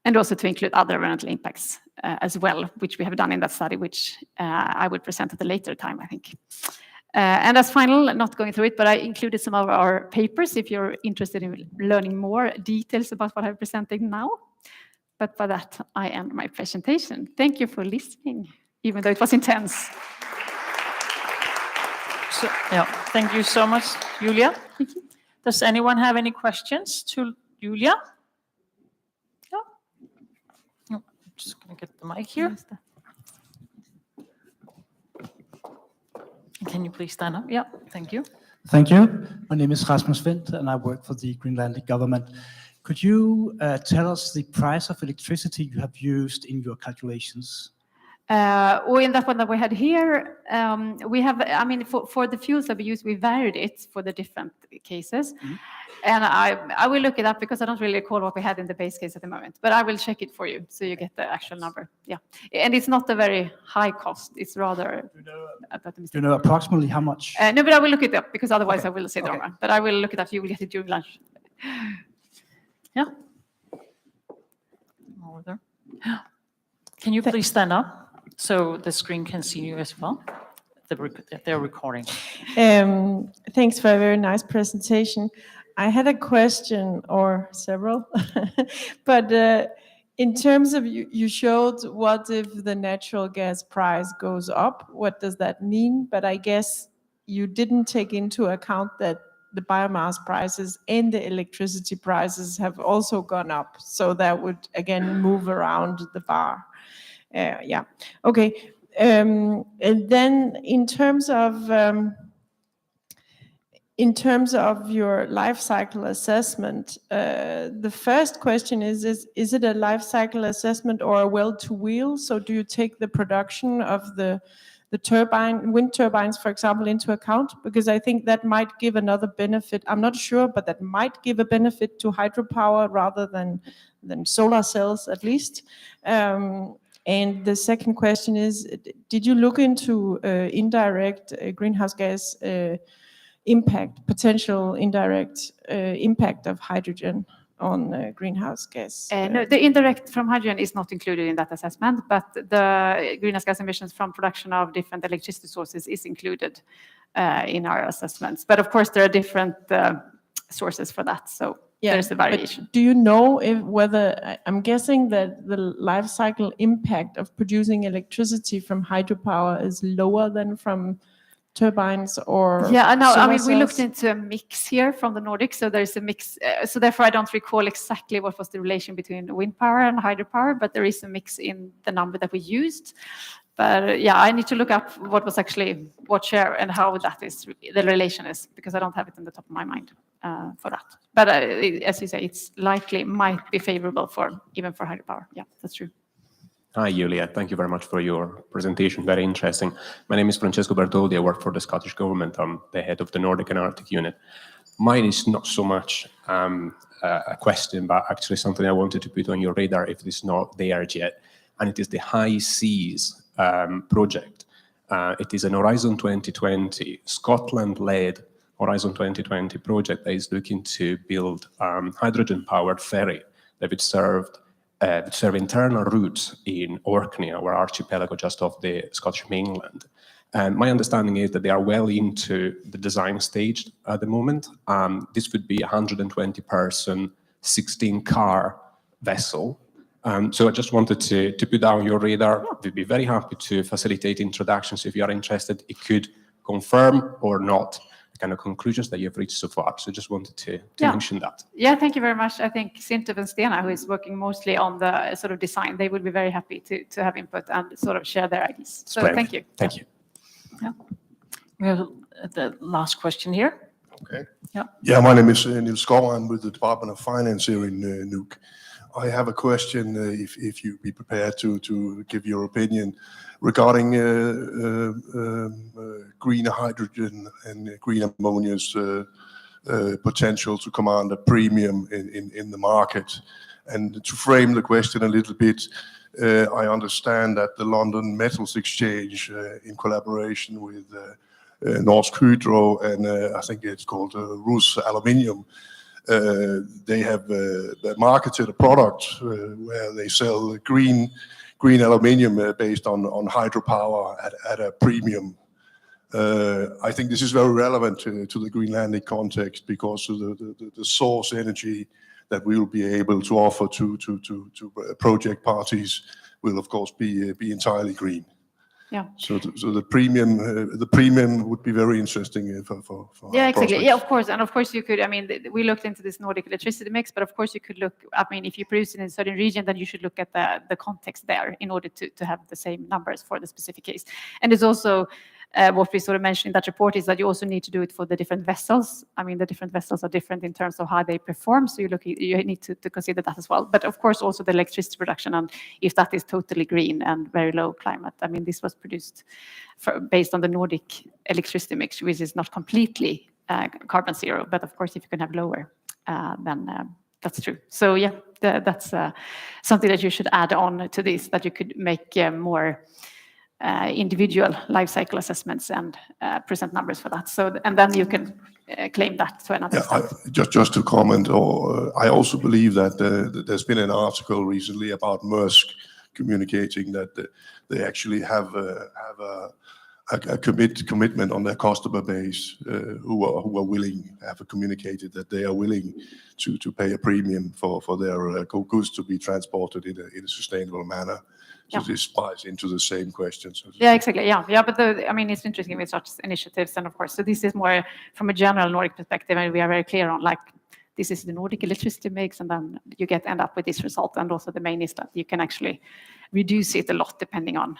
S14: And also to include other environmental impacts as well, which we have done in that study, which I will present at a later time, I think. And as final, not going through it, but I included some of our papers if you're interested in learning more details about what I'm presenting now. But by that, I end my presentation. Thank you for listening, even though it was intense.
S1: So, yeah, thank you so much, Julia. Does anyone have any questions to Julia? No, I'm just going to get the mic here. Can you please stand up? Yeah, thank you.
S15: Thank you. My name is Rasmus Wendt, and I work for the Greenlandic government. Could you tell us the price of electricity you have used in your calculations?
S14: Or in that one that we had here, we have, I mean, for the fuels that we use, we varied it for the different cases. Mm-hmm. And I will look it up because I don't really recall what we had in the base case at the moment, but I will check it for you so you get the actual number. Yeah. And it's not a very high cost. It's rather... Do
S15: you know approximately how much?
S14: No, but I will look it up because otherwise I will say the wrong one. But I will look it up. You will get it during lunch. Yeah. Over there.
S1: Can you please stand up so the screen can see you as well? They're recording.
S16: Thanks for a very nice presentation. I had a question or several, but in terms of you showed what if the natural gas price goes up, what does that mean? But I guess you didn't take into account that the biomass prices and the electricity prices have also gone up. So that would, again, move around the bar. Yeah, okay. And then in terms of your life cycle assessment, the first question is it a life cycle assessment or a well-to-wheel? So do you take the production of the wind turbines, for example, into account? Because I think that might give another benefit. I'm not sure, but that might give a benefit to hydropower rather than solar cells, at least. And the second question is, did you look into indirect greenhouse gas impact, potential indirect impact of hydrogen on greenhouse gas?
S14: No, the indirect from hydrogen is not included in that assessment, but the greenhouse gas emissions from production of different electricity sources is included in our assessments. But of course, there are different sources for that, so there's a variation.
S16: Do you know whether, I'm guessing that the life cycle impact of producing electricity from hydropower is lower than from turbines or
S14: we looked into a mix here from the Nordic, so there's a mix, so therefore I don't recall exactly what was the relation between wind power and hydropower, but there is a mix in the number that we used. But yeah, I need to look up what was actually what share and how that is, the relation is, because I don't have it in the top of my mind for that. But as you say, it's likely might be favorable for even for hydropower. Yeah, that's true.
S17: Hi, Julia. Thank you very much for your presentation. Very interesting. My name is Francesco Bertoldi. I work for the Scottish Government. I'm the head of the Nordic and Arctic unit. Mine is not so much a question, but actually something I wanted to put on your radar if it's not there yet. And it is the High Seas project. It is an Horizon 2020, Scotland-led Horizon 2020 project that is looking to build hydrogen-powered ferry that would serve internal routes in Orkney, our archipelago just off the Scottish mainland. And my understanding is that they are well into the design stage at the moment. This would be a 120-person, 16-car vessel. So I just wanted to put down your radar. We'd be very happy to facilitate introductions if you are interested. It could confirm or not the kind of conclusions that you've reached so far. So just wanted to mention that.
S14: Yeah, thank you very much. I think Sintef and Stena, who is working mostly on the sort of design, they would be very happy to have input and sort of share their ideas. So thank you.
S17: Thank you.
S1: Yeah. We have the last question here.
S18: Okay.
S1: Yeah.
S18: My name is Niels Skov. I'm with the Department of Finance here in Nuuk. I have a question, if you'd be prepared to give your opinion regarding green hydrogen and green ammonia's potential to command a premium in the market. And to frame the question a little bit, I understand that the London Metals Exchange, in collaboration with Norsk Hydro and I think it's called Rus Aluminium, they have marketed a product where they sell green aluminium based on hydropower at a premium. I think this is very relevant to the Greenlandic context because of the source energy that we will be able to offer to project parties will of course be entirely green.
S14: Yeah.
S18: So the premium would be very interesting for
S14: yeah, exactly.
S18: prospects.
S14: Yeah, of course. And of course you could, I mean, we looked into this Nordic electricity mix, but of course you could look, I mean, if you produce it in a certain region, then you should look at the context there in order to have the same numbers for the specific case. And it's also what we sort of mentioned in that report is that you also need to do it for the different vessels. I mean, the different vessels are different in terms of how they perform, so you need to consider that as well. But of course also the electricity production, and if that is totally green and very low climate. I mean, this was produced based on the Nordic electricity mix, which is not completely carbon zero, but of course if you can have lower, then that's true. So yeah, that's something that you should add on to this, that you could make more individual life cycle assessments and present numbers for that. So, and then you can claim that to another extent.
S18: Just to comment, I also believe that there's been an article recently about Maersk communicating that they actually have a commitment on their customer base who are willing, have communicated that they are willing to pay a premium for their goods to be transported in a sustainable manner. So this ties into the same question. So
S14: yeah, exactly. Yeah. But I mean, it's interesting with such initiatives, and of course, so this is more from a general Nordic perspective, and we are very clear on like this is the Nordic electricity mix, and then you end up with this result. And also the main is that you can actually reduce it a lot depending on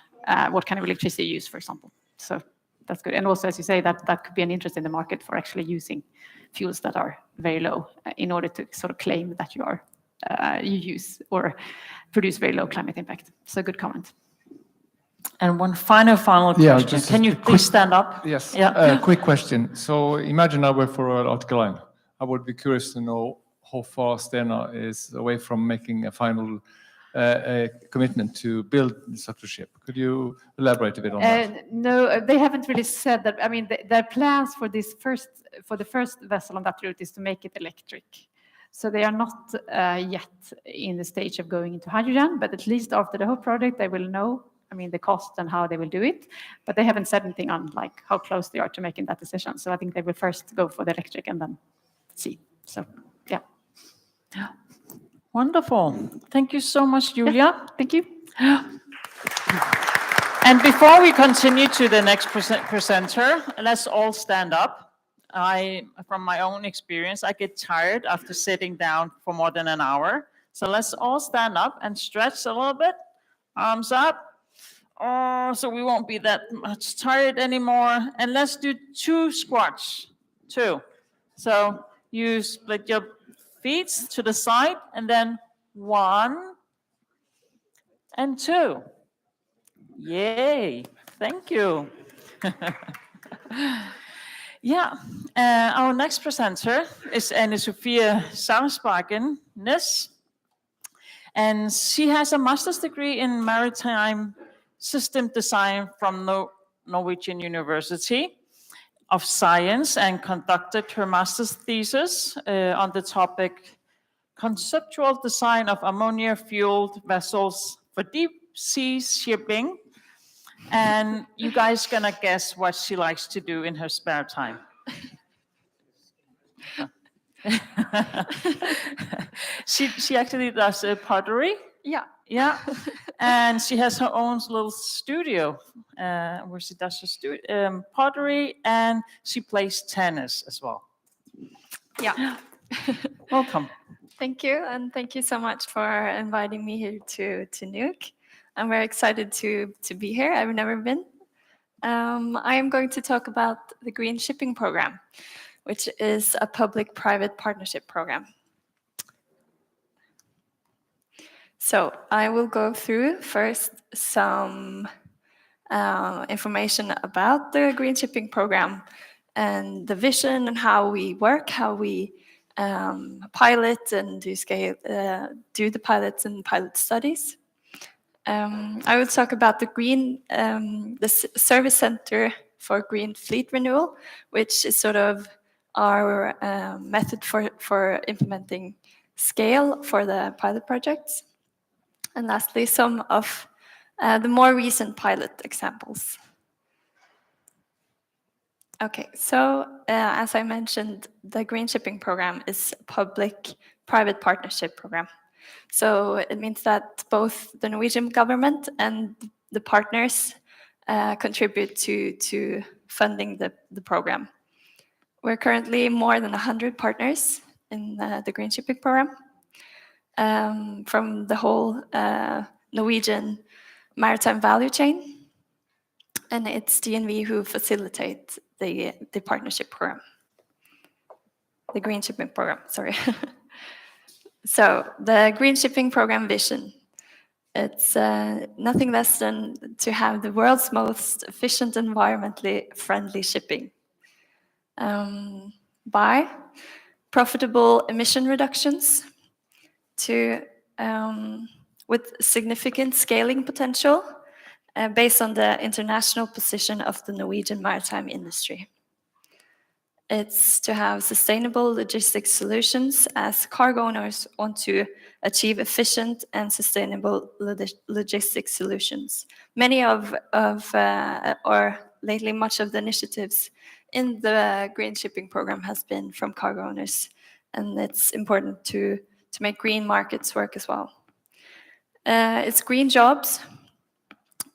S14: what kind of electricity you use, for example. So that's good. And also, as you say, that could be an interest in the market for actually using fuels that are very low in order to sort of claim that you use or produce very low climate impact. So good comment.
S1: And one final question. Can you please stand up?
S8: Yes.
S1: Yeah.
S8: Quick question. So imagine I work for Royal Arctic Line. I would be curious to know how far Stena is away from making a final commitment to build such a ship. Could you elaborate a bit on that?
S14: No, they haven't really said that. I mean, their plans for the first vessel on that route is to make it electric. So they are not yet in the stage of going into hydrogen, but at least after the whole project, they will know, I mean, the cost and how they will do it. But they haven't said anything on like how close they are to making that decision. So I think they will first go for the electric and then see. So, yeah.
S1: Wonderful. Thank you so much, Julia.
S14: Yeah, thank you.
S1: And before we continue to the next presenter, let's all stand up. From my own experience, I get tired after sitting down for more than an hour. So let's all stand up and stretch a little bit. Arms up. so we won't be that much tired anymore. And let's do 2 squats, 2. So you split your feet to the side and then 1 and 2. Yay, thank you. Yeah, our next presenter is Anne-Sophie Sarsbakken-Næss. And she has a master's degree in maritime system design from Norwegian University of Science and conducted her master's thesis on the topic conceptual design of ammonia-fueled vessels for deep sea shipping. And you guys gonna guess what she likes to do in her spare time. She actually does pottery.
S19: Yeah.
S1: Yeah. And she has her own little studio where she does her pottery, and she plays tennis as well.
S19: Yeah.
S1: Welcome.
S19: Thank you, and thank you so much for inviting me here to Nuuk. I'm very excited to be here. I've never been. I am going to talk about the Green Shipping Program, which is a public-private partnership program. So I will go through first some information about the Green Shipping Program and the vision and how we work, how we pilot and do the pilots and pilot studies. I will talk about the Service Center for Green Fleet Renewal, which is sort of our method for implementing scale for the pilot projects. And lastly, some of the more recent pilot examples. Okay, so as I mentioned, the Green Shipping Program is a public-private partnership program. So it means that both the Norwegian government and the partners contribute to funding the program. We're currently more than 100 partners in the Green Shipping Program from the whole Norwegian maritime value chain. And it's DNV who facilitate the partnership program. The Green Shipping Program, sorry. So the Green Shipping Program vision, it's nothing less than to have the world's most efficient, environmentally friendly shipping by profitable emission reductions with significant scaling potential based on the international position of the Norwegian maritime industry. It's to have sustainable logistics solutions as cargo owners want to achieve efficient and sustainable logistics solutions. Many or lately much of the initiatives in the Green Shipping Program has been from cargo owners, and it's important to make green markets work as well. It's green jobs,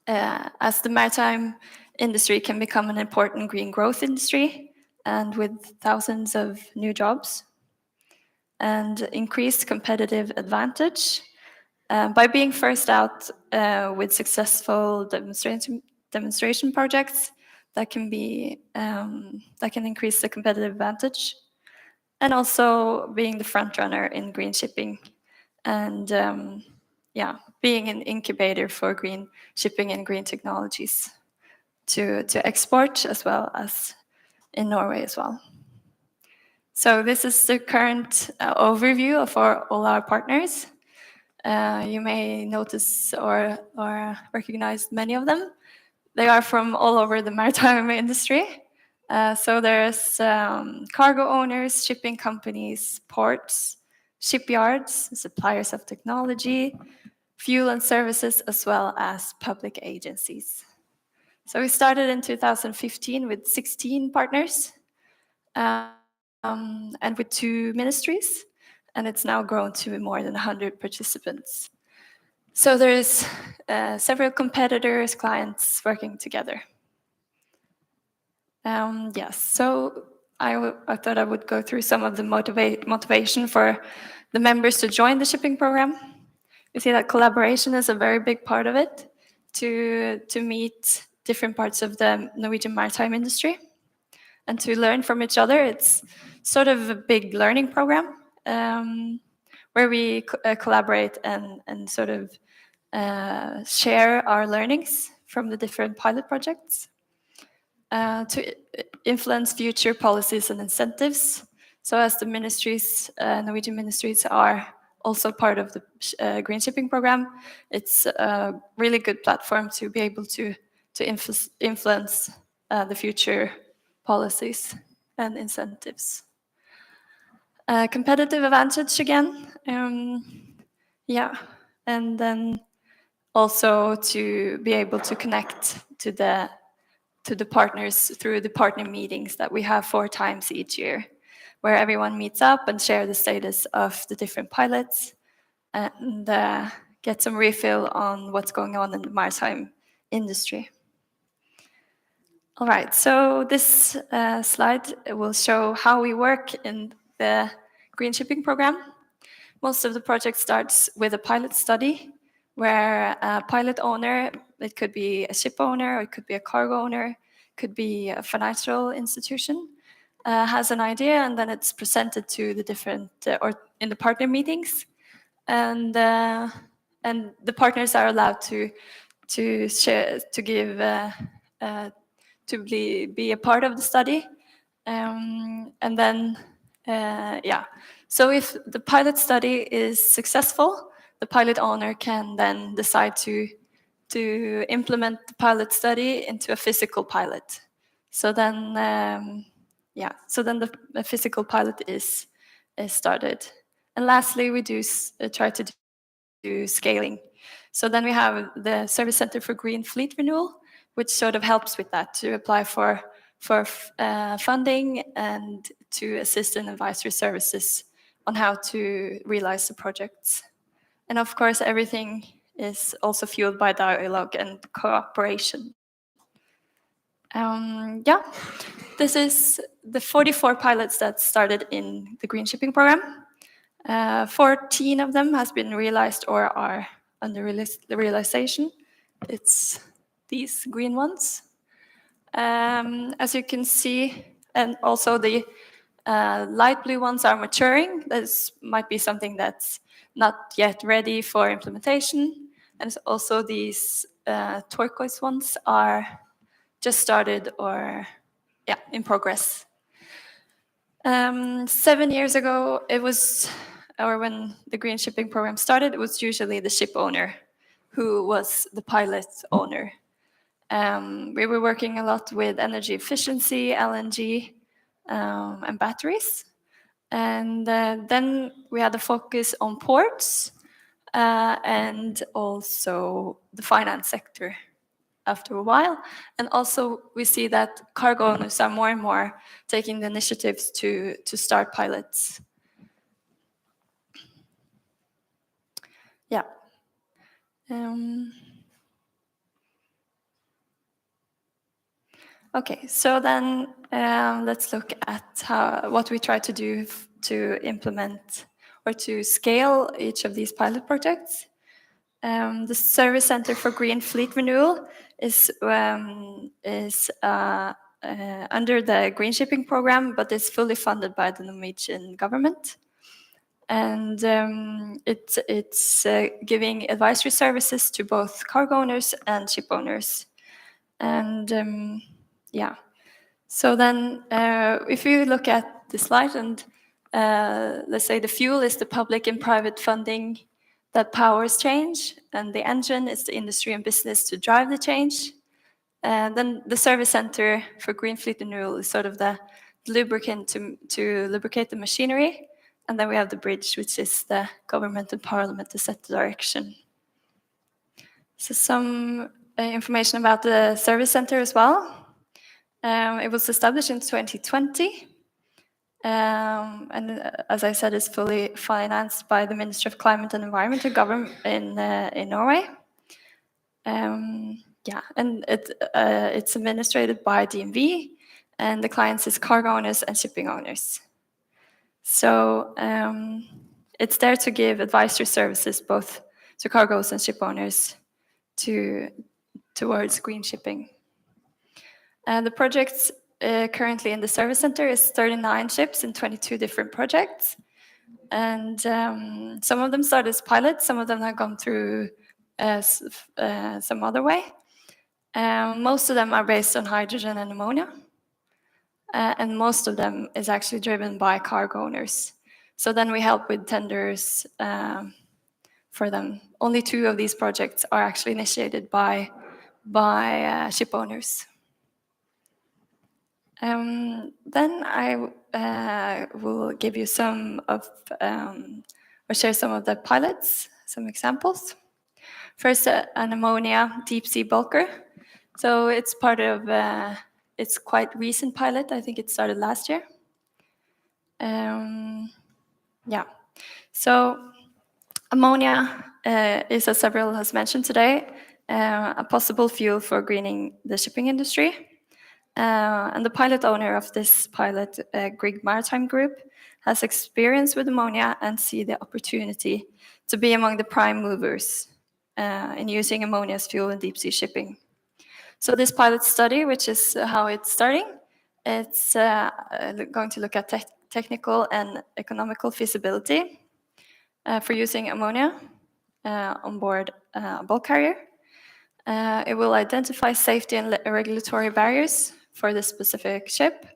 S19: as the maritime industry can become an important green growth industry, and with thousands of new jobs, and increased competitive advantage by being first out with successful demonstration projects that can increase the competitive advantage, and also being the front runner in green shipping, and being an incubator for green shipping and green technologies to export as well as in Norway as well. So this is the current overview of all our partners. You may notice or recognize many of them. They are from all over the maritime industry. So there's cargo owners, shipping companies, ports, shipyards, suppliers of technology, fuel and services, as well as public agencies. So we started in 2015 with 16 partners and with 2 ministries, and it's now grown to more than 100 participants. So there's several competitors, clients working together. Yes, so I thought I would go through some of the motivation for the members to join the shipping program. You see that collaboration is a very big part of it. to meet different parts of the Norwegian maritime industry and to learn from each other. It's sort of a big learning program where we collaborate and sort of share our learnings from the different pilot projects to influence future policies and incentives. So as the ministries, Norwegian ministries are also part of the green shipping program, it's a really good platform to be able to influence the future policies and incentives. Competitive advantage again, yeah, and then also to be able to connect to the partners through the partner meetings that we have 4 times each year, where everyone meets up and share the status of the different pilots and get some refill on what's going on in the maritime industry. All right, so this slide will show how we work in the green shipping program. Most of the project starts with a pilot study where a pilot owner, it could be a ship owner, or it could be a cargo owner, it could be a financial institution, has an idea, and then it's presented to the different, or in the partner meetings. And the partners are allowed to share, to give, to be a part of the study. And then, yeah. So if the pilot study is successful, the pilot owner can then decide to implement the pilot study into a physical pilot. So then, yeah, so then the physical pilot is started. And lastly, we do try to do scaling. So then we have the Service Center for Green Fleet Renewal, which sort of helps with that, to apply for funding and to assist in advisory services on how to realize the projects. And of course, everything is also fueled by dialogue and cooperation. Yeah, this is the 44 pilots that started in the green shipping program. 14 of them has been realized or are under realization. It's these green ones. As you can see, and also the light blue ones are maturing. This might be something that's not yet ready for implementation. And also these turquoise ones are just started or, yeah, in progress. 7 years ago, it was, or when the green shipping program started, it was usually the ship owner who was the pilot owner. We were working a lot with energy efficiency, LNG, and batteries. And then we had a focus on ports and also the finance sector after a while. And also we see that cargo owners are more and more taking the initiatives to start pilots. Yeah. Okay, so then let's look at what we try to do to implement or to scale each of these pilot projects. The Service Center for Green Fleet Renewal is under the green shipping program, but is fully funded by the Norwegian government. And it's giving advisory services to both cargo owners and ship owners. And yeah, so then if you look at the slide and let's say the fuel is the public and private funding that powers change, and the engine is the industry and business to drive the change. And then the Service Center for Green Fleet Renewal is sort of the lubricant to lubricate the machinery. And then we have the bridge, which is the government and parliament to set the direction. So some information about the Service Center as well. It was established in 2020. And as I said, it's fully financed by the Ministry of Climate and Environment and Government in Norway. Yeah, and it's administrated by DNV, and the clients is cargo owners and shipping owners. So it's there to give advisory services both to cargoes and ship owners to towards green shipping. The projects currently in the service center is 39 ships in 22 different projects. And some of them started as pilots, some of them have gone through some other way. Most of them are based on hydrogen and ammonia. And most of them is actually driven by cargo owners. So then we help with tenders for them. Only 2 of these projects are actually initiated by ship owners. Then I will give you or share some of the pilots, some examples. First, an ammonia deep sea bulker. So it's part of, it's quite recent pilot. I think it started last year. Yeah, so ammonia is, as several has mentioned today, a possible fuel for greening the shipping industry. And the pilot owner of this pilot, Grieg Maritime Group, has experience with ammonia and see the opportunity to be among the prime movers in using ammonia as fuel in deep sea shipping. So this pilot study, which is how it's starting, it's going to look at technical and economical feasibility for using ammonia on board a bulk carrier. It will identify safety and regulatory barriers for this specific ship,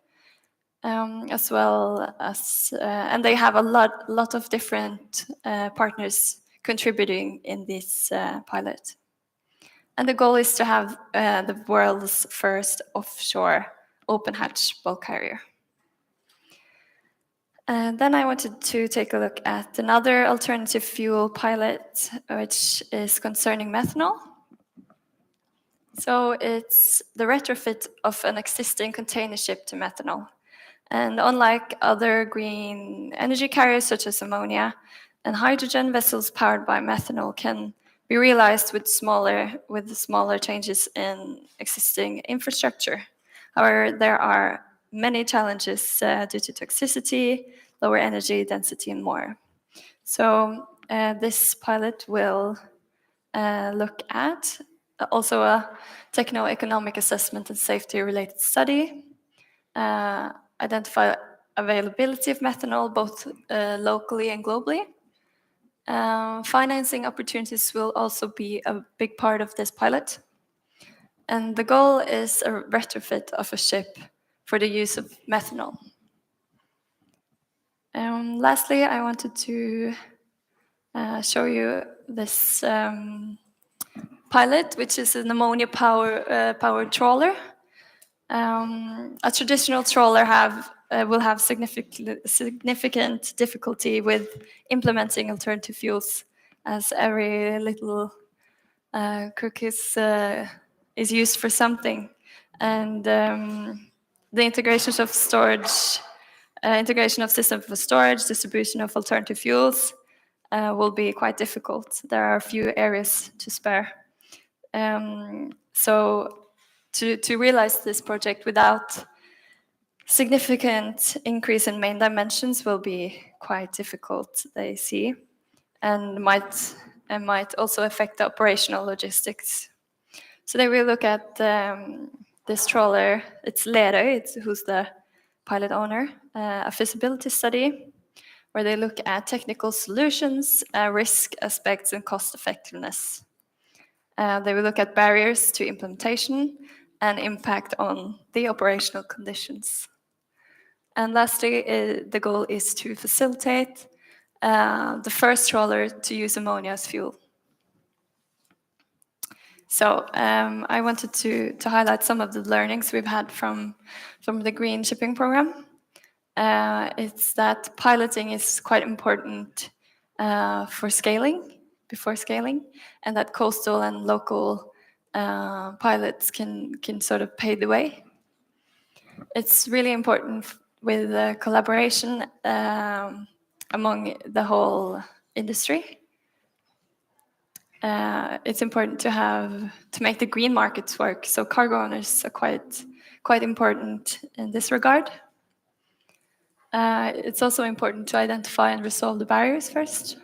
S19: as well as, and they have a lot of different partners contributing in this pilot. And the goal is to have the world's first offshore open hatch bulk carrier. And then I wanted to take a look at another alternative fuel pilot, which is concerning methanol. So it's the retrofit of an existing container ship to methanol. And unlike other green energy carriers such as ammonia and hydrogen, vessels powered by methanol can be realized with smaller changes in existing infrastructure. However, there are many challenges due to toxicity, lower energy density, and more. So this pilot will look at also a techno-economic assessment and safety-related study, identify availability of methanol both locally and globally. Financing opportunities will also be a big part of this pilot. And the goal is a retrofit of a ship for the use of methanol. Lastly, I wanted to show you this pilot, which is an ammonia powered trawler. A traditional trawler will have significant difficulty with implementing alternative fuels, as every little crook is used for something, and the integration of storage, integration of system for storage, distribution of alternative fuels will be quite difficult. There are a few areas to spare. So to realize this project without significant increase in main dimensions will be quite difficult, they see, and might also affect the operational logistics. So they will look at this trawler. It's Lerøy, who's the pilot owner, a feasibility study where they look at technical solutions, risk aspects, and cost effectiveness. They will look at barriers to implementation and impact on the operational conditions. And lastly, the goal is to facilitate the first trawler to use ammonia as fuel. So I wanted to highlight some of the learnings we've had from the green shipping program. It's that piloting is quite important before scaling, and that coastal and local pilots can sort of pave the way. It's really important with collaboration among the whole industry. It's important to make the green markets work. So cargo owners are quite important in this regard. It's also important to identify and resolve the barriers first.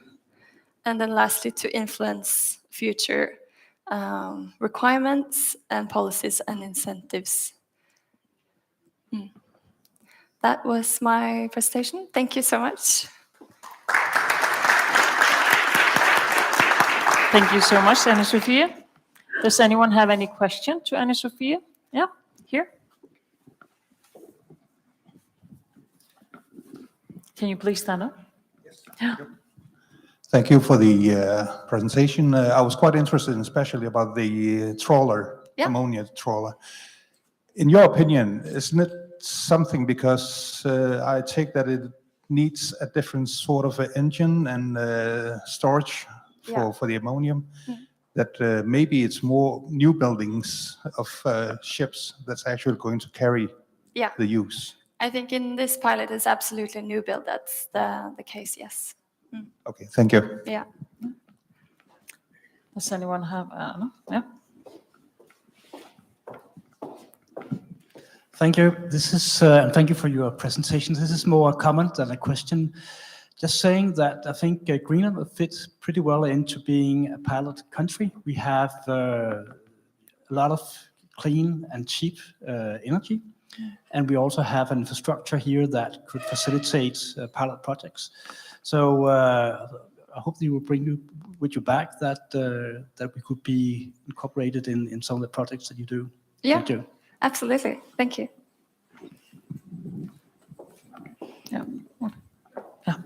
S19: And then lastly, to influence future requirements and policies and incentives. That was my presentation. Thank you so much.
S1: Thank you so much, Anne-Sophie. Does anyone have any question to Anne-Sophie? Yeah, here. Can you please stand up? Yes. Yeah.
S20: Thank you for the presentation. I was quite interested, especially about the trawler, ammonia trawler. In your opinion, isn't it something, because I take that it needs a different sort of engine and storage for the ammonium, that maybe it's more new buildings of ships that's actually going to carry the use?
S19: I think in this pilot it's absolutely a new build. That's the case, yes.
S20: Okay, thank you.
S19: Yeah.
S1: Does anyone have, yeah?
S15: Thank you. This is, thank you for your presentation. This is more a comment than a question. Just saying that I think Greenland will fit pretty well into being a pilot country. We have a lot of clean and cheap energy, and we also have an infrastructure here that could facilitate pilot projects. So I hope that you will bring with you back that that we could be incorporated in some of the projects that you do.
S19: Yeah.
S15: Thank you.
S19: Absolutely. Thank you.
S1: Yeah. Yeah.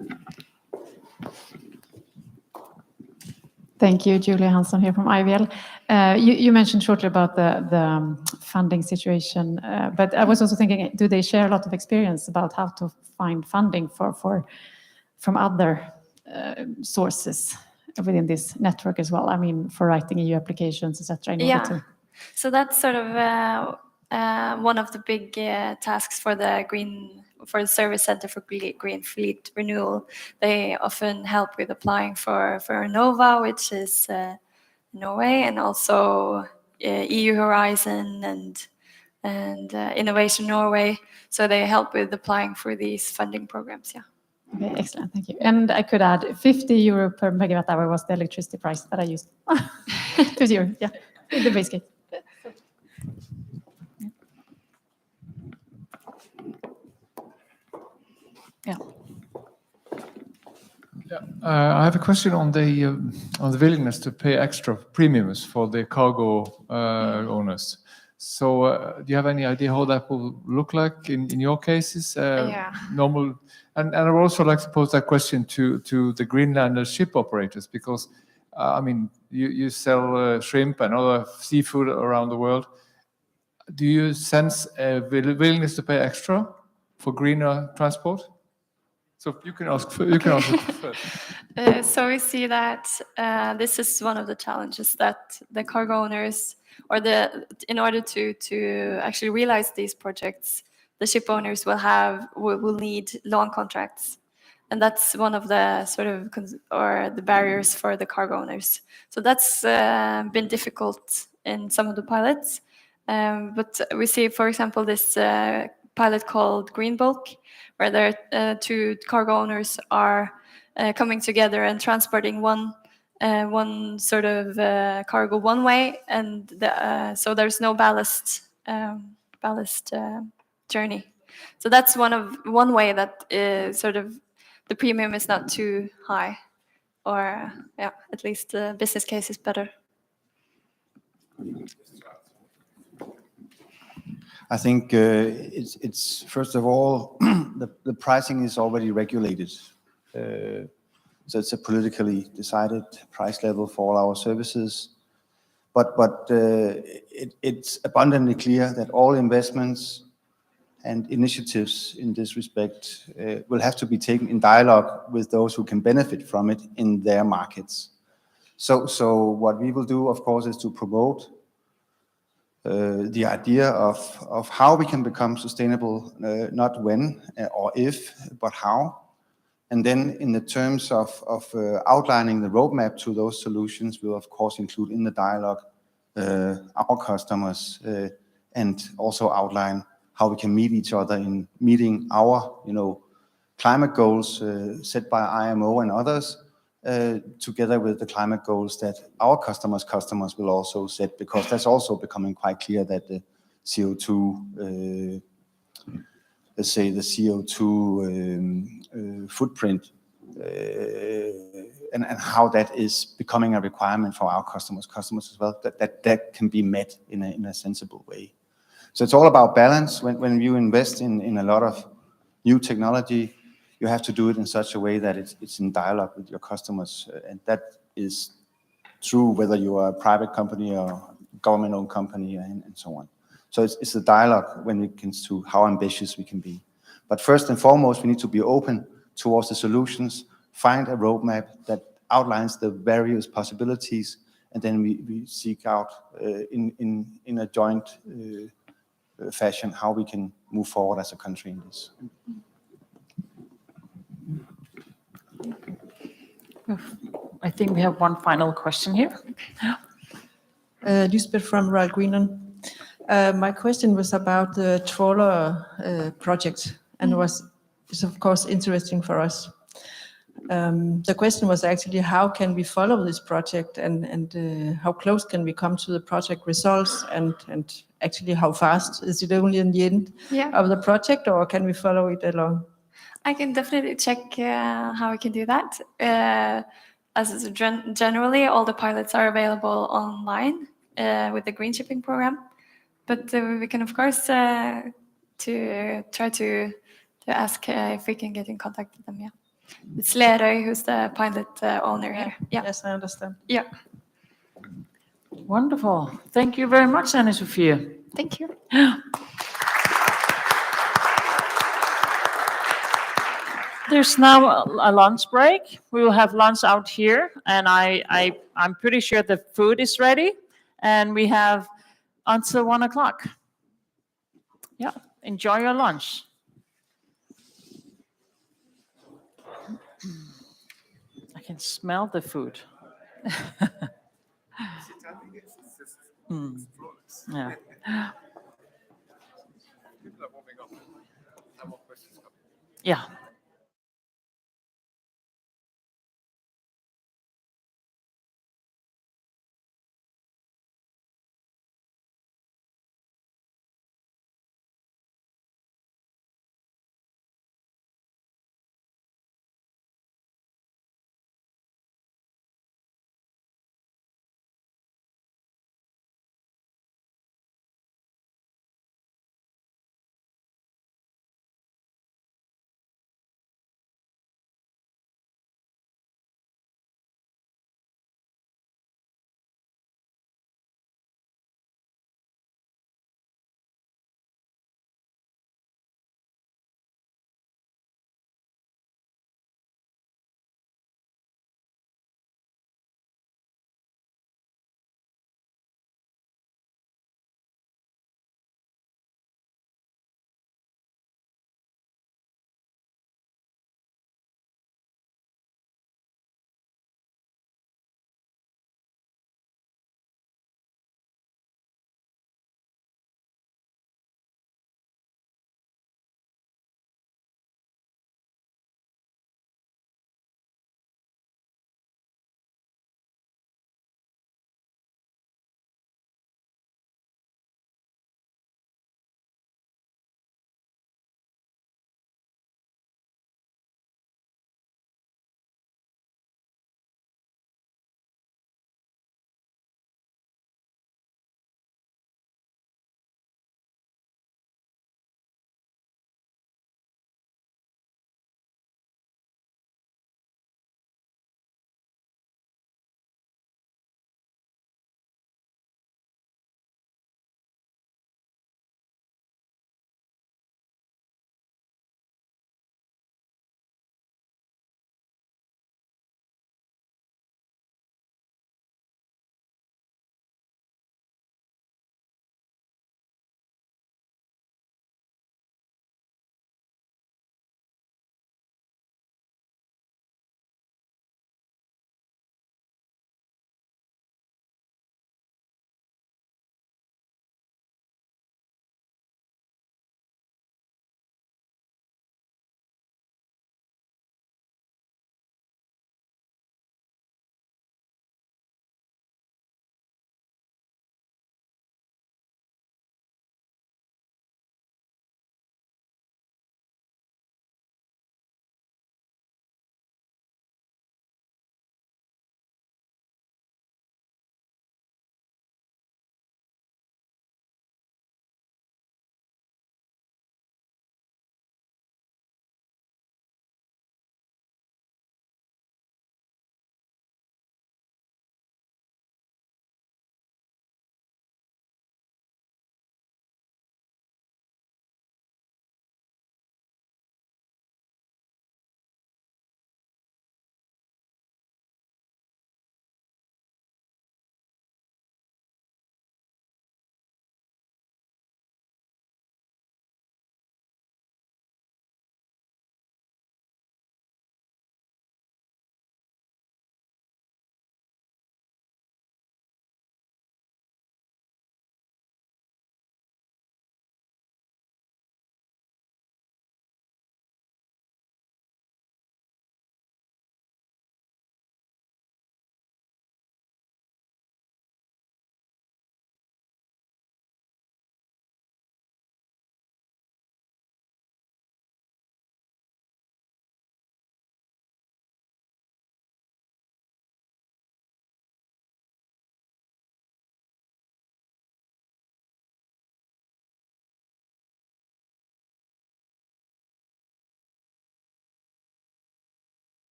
S14: Thank you, Julia Hansson here from IVL. You mentioned shortly about the funding situation, but I was also thinking, do they share a lot of experience about how to find funding from other sources within this network as well? I mean, for writing EU applications, etc.
S19: Yeah. So that's sort of one of the big tasks for the Service Center for Green Fleet Renewal. They often help with applying for NOVA, which is Norway, and also EU Horizon and Innovation Norway. So they help with applying for these funding programs. Yeah.
S14: Okay, excellent, thank you. And I could add 50 euro per megawatt hour was the electricity price that I used. 50 euro, yeah, in the base case. Yeah.
S8: I have a question on the willingness to pay extra premiums for the cargo owners. So do you have any idea how that will look like in your cases? Normal, and I would also like to pose that question to the Greenlander ship operators, because I mean, you sell shrimp and other seafood around the world. Do you sense a willingness to pay extra for greener transport? So you can ask first.
S19: So we see that this is one of the challenges that the cargo owners, or in order to actually realize these projects, the ship owners will need long contracts, and that's one of the sort of the barriers for the cargo owners. So that's been difficult in some of the pilots, but we see, for example, this pilot called Green Bulk, where there two cargo owners are coming together and transporting one sort of cargo one way, and so there's no ballast journey. So that's one way that sort of the premium is not too high, or at least the business case is better.
S12: I think it's first of all, the pricing is already regulated. So it's a politically decided price level for all our services. But it's abundantly clear that all investments and initiatives in this respect will have to be taken in dialogue with those who can benefit from it in their markets. So what we will do, of course, is to promote the idea of how we can become sustainable, not when or if, but how. And then in the terms of outlining the roadmap to those solutions, we'll of course include in the dialogue our customers and also outline how we can meet each other in meeting our climate goals set by IMO and others, together with the climate goals that our customers will also set, because that's also becoming quite clear that the CO2, let's say the CO2 footprint and how that is becoming a requirement for our customers as well, that can be met in a sensible way. So it's all about balance. When you invest in a lot of new technology, you have to do it in such a way that it's in dialogue with your customers, and that is true whether you are a private company or government-owned company and so on. So it's a dialogue when it comes to how ambitious we can be. But first and foremost, we need to be open towards the solutions, find a roadmap that outlines the various possibilities, and then we seek out in a joint fashion how we can move forward as a country in this.
S1: I think we have one final question here.
S16: Lisbeth from Royal Greenland. My question was about the trawler project, and is of course interesting for us. The question was actually how can we follow this project, and how close can we come to the project results, and actually how fast? Is it only in the end of the project, or can we follow it along?
S19: I can definitely check how we can do that. As generally, all the pilots are available online with the green shipping program. But we can, of course, to try to ask if we can get in contact with them. Yeah, it's Lerøy who's the pilot owner here. Yeah.
S16: Yes, I understand.
S19: Yeah.
S1: Wonderful. Thank you very much, Anne-Sophie.
S19: Thank you.
S1: There's now a lunch break. We will have lunch out here, and I'm pretty sure the food is ready, and we have until 1 o'clock. Yeah, enjoy your lunch. I can smell the food. Yeah. Yeah.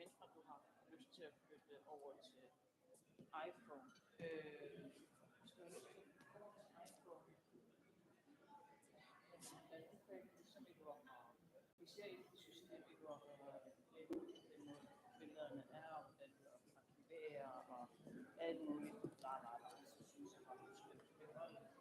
S1: medmindre du har lyst til at flytte over til iPhone. Vi ser i systemet, hvor billederne er opdateret og arkiverer og alt muligt. Så synes jeg bare, du skal beholde.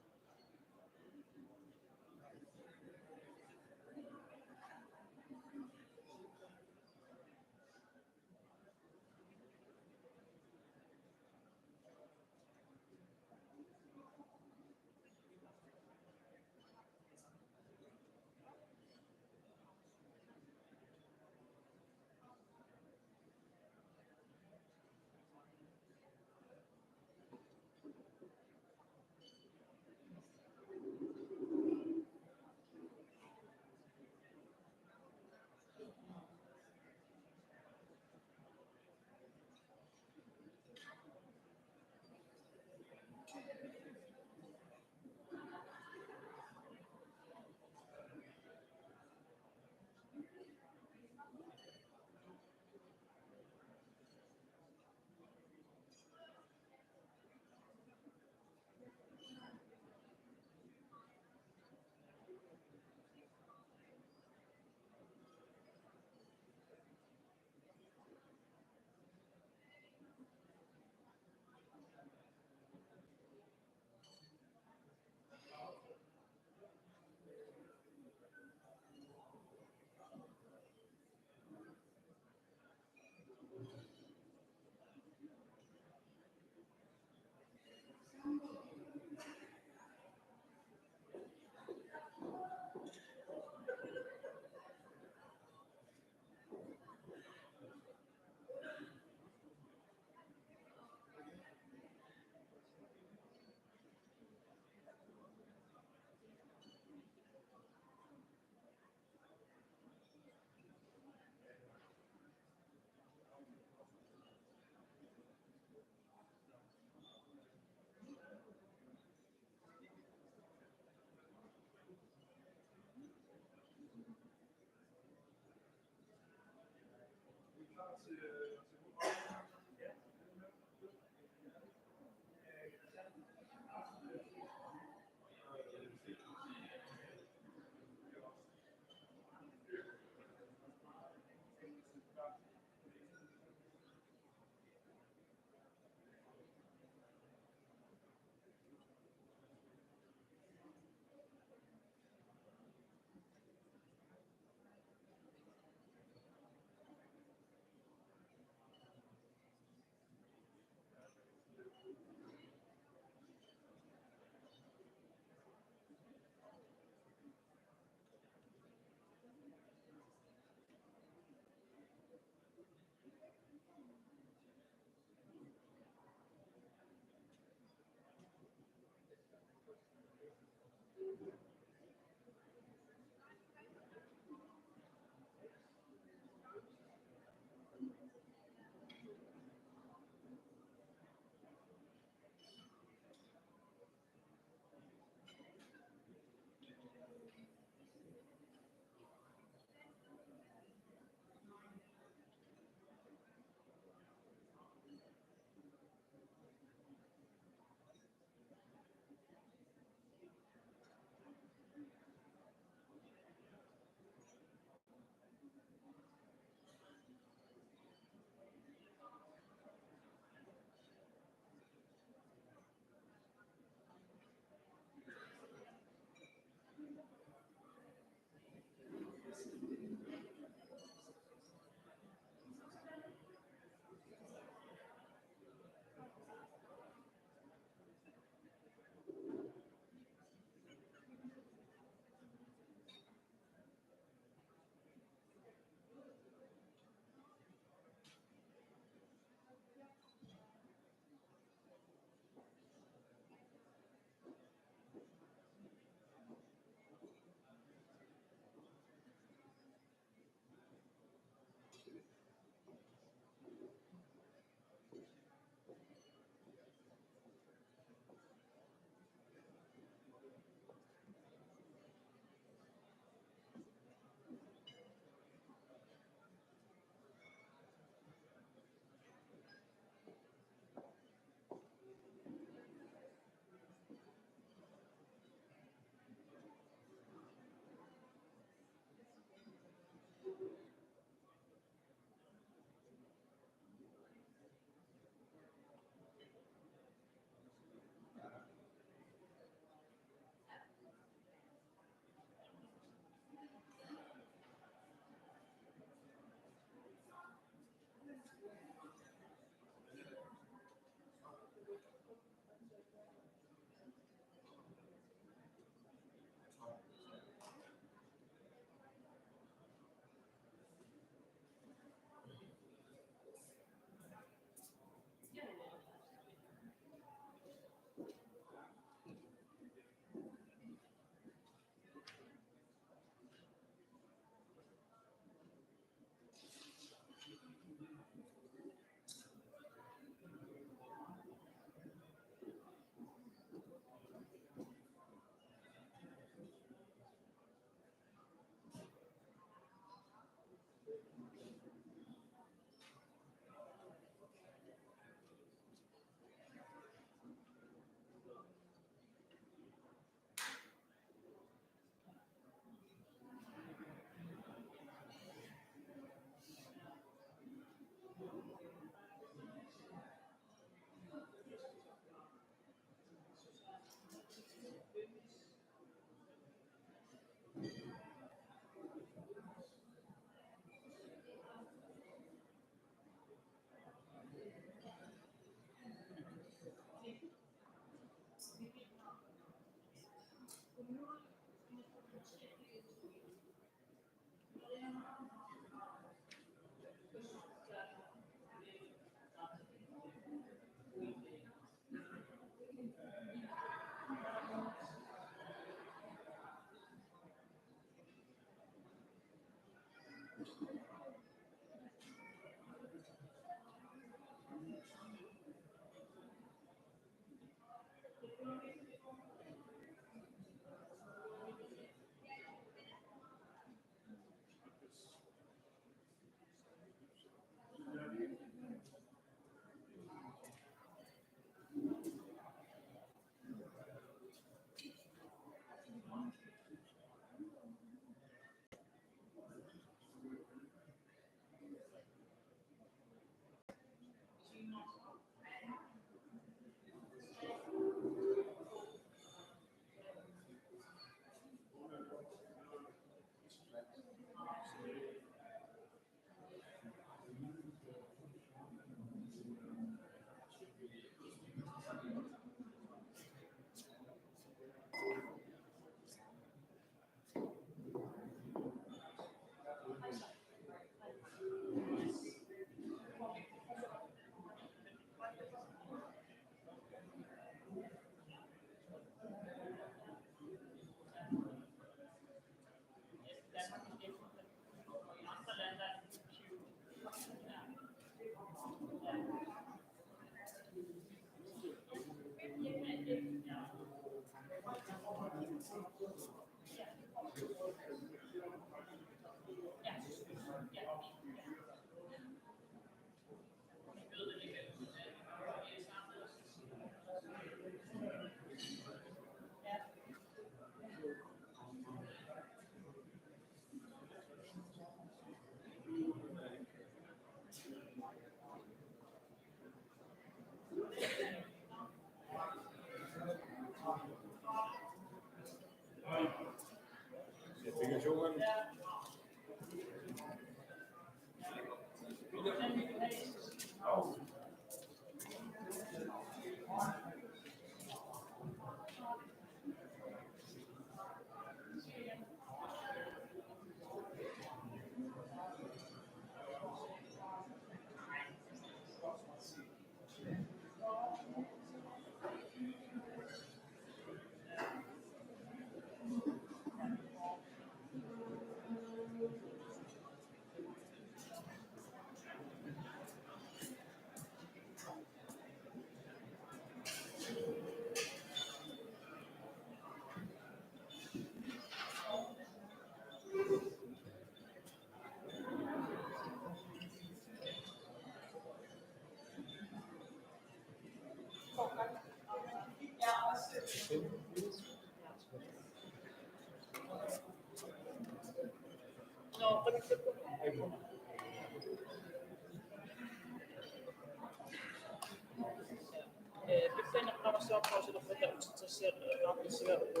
S1: Befänden har så på sig för att utsätta applicera på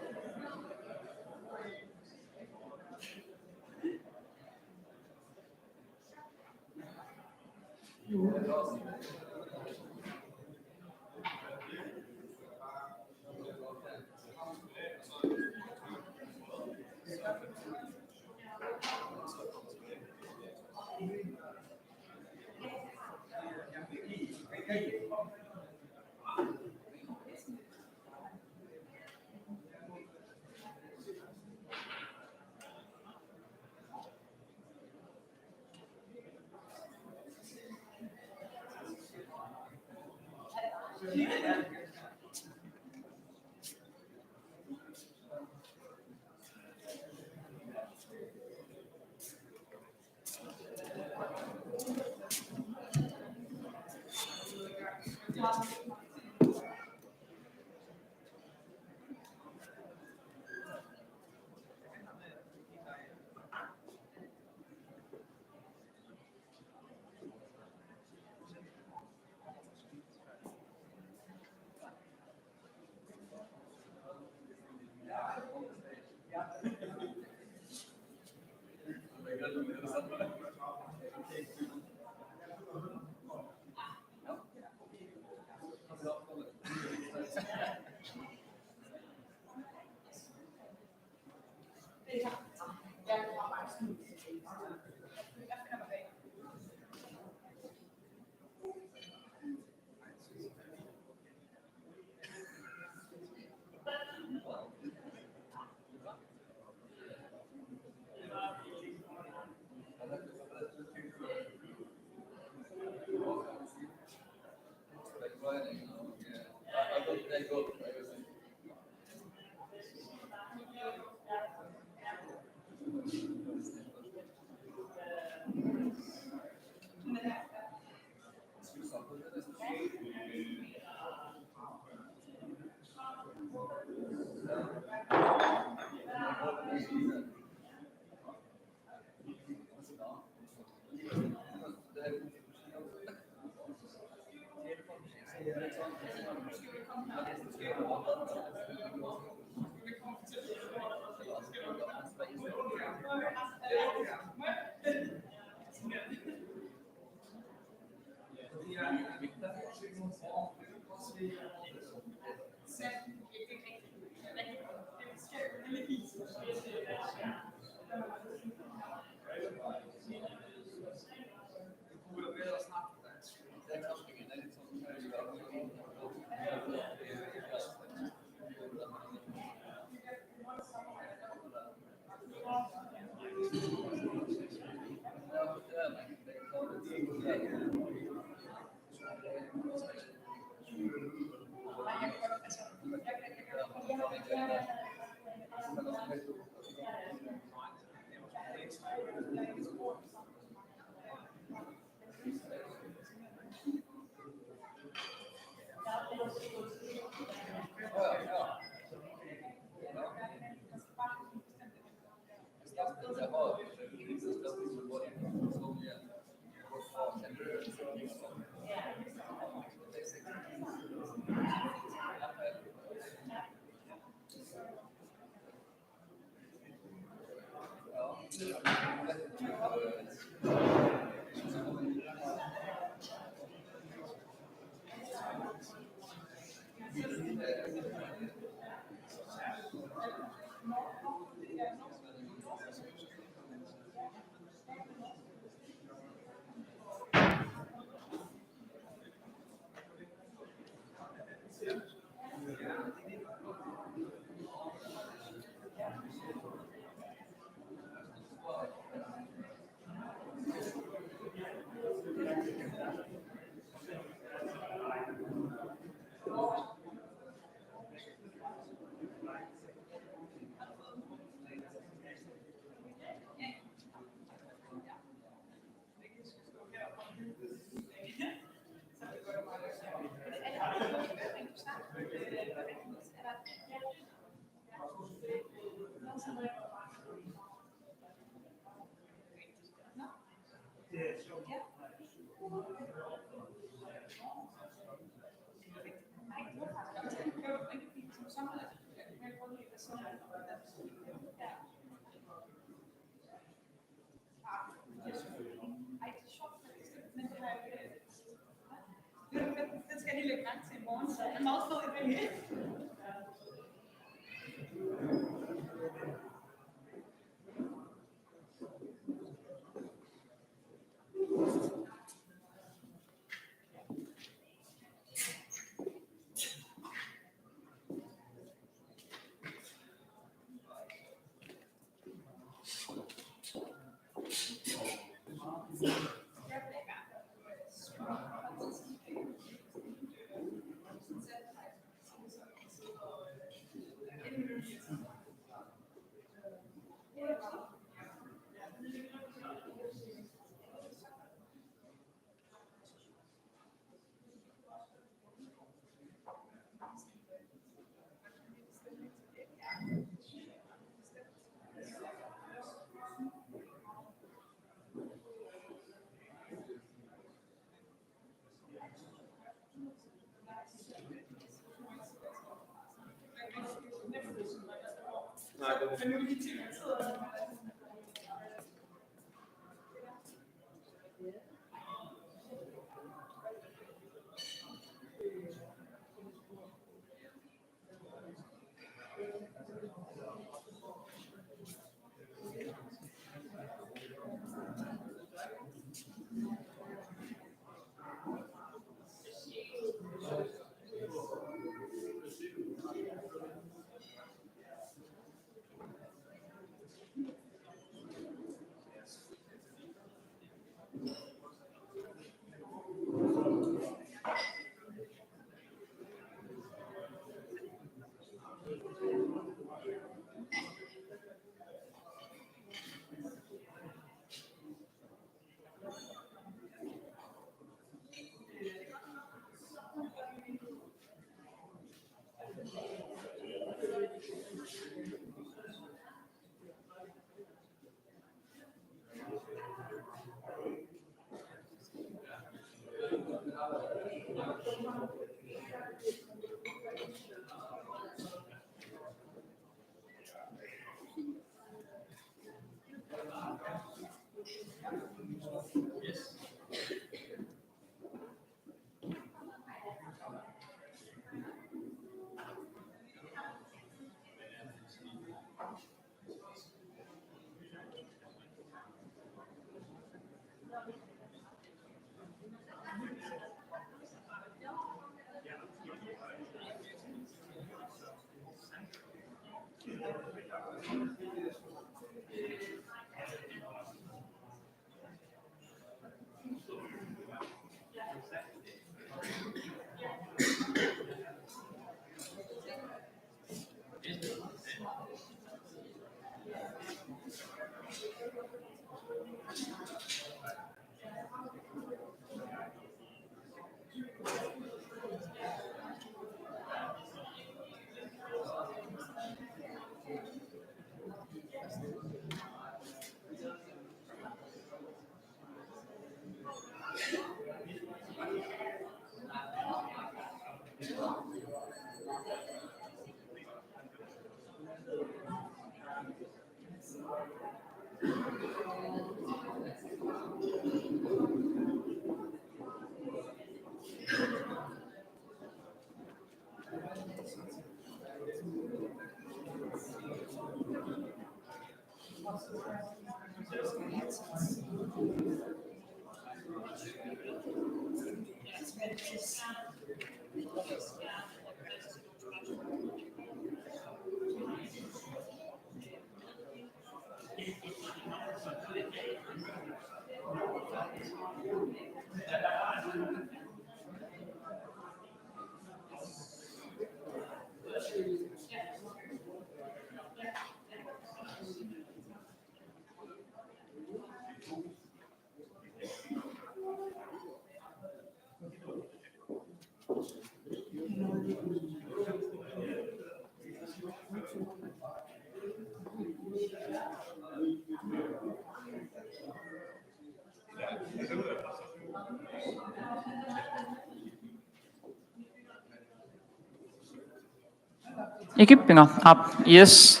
S1: Keeping up, yes.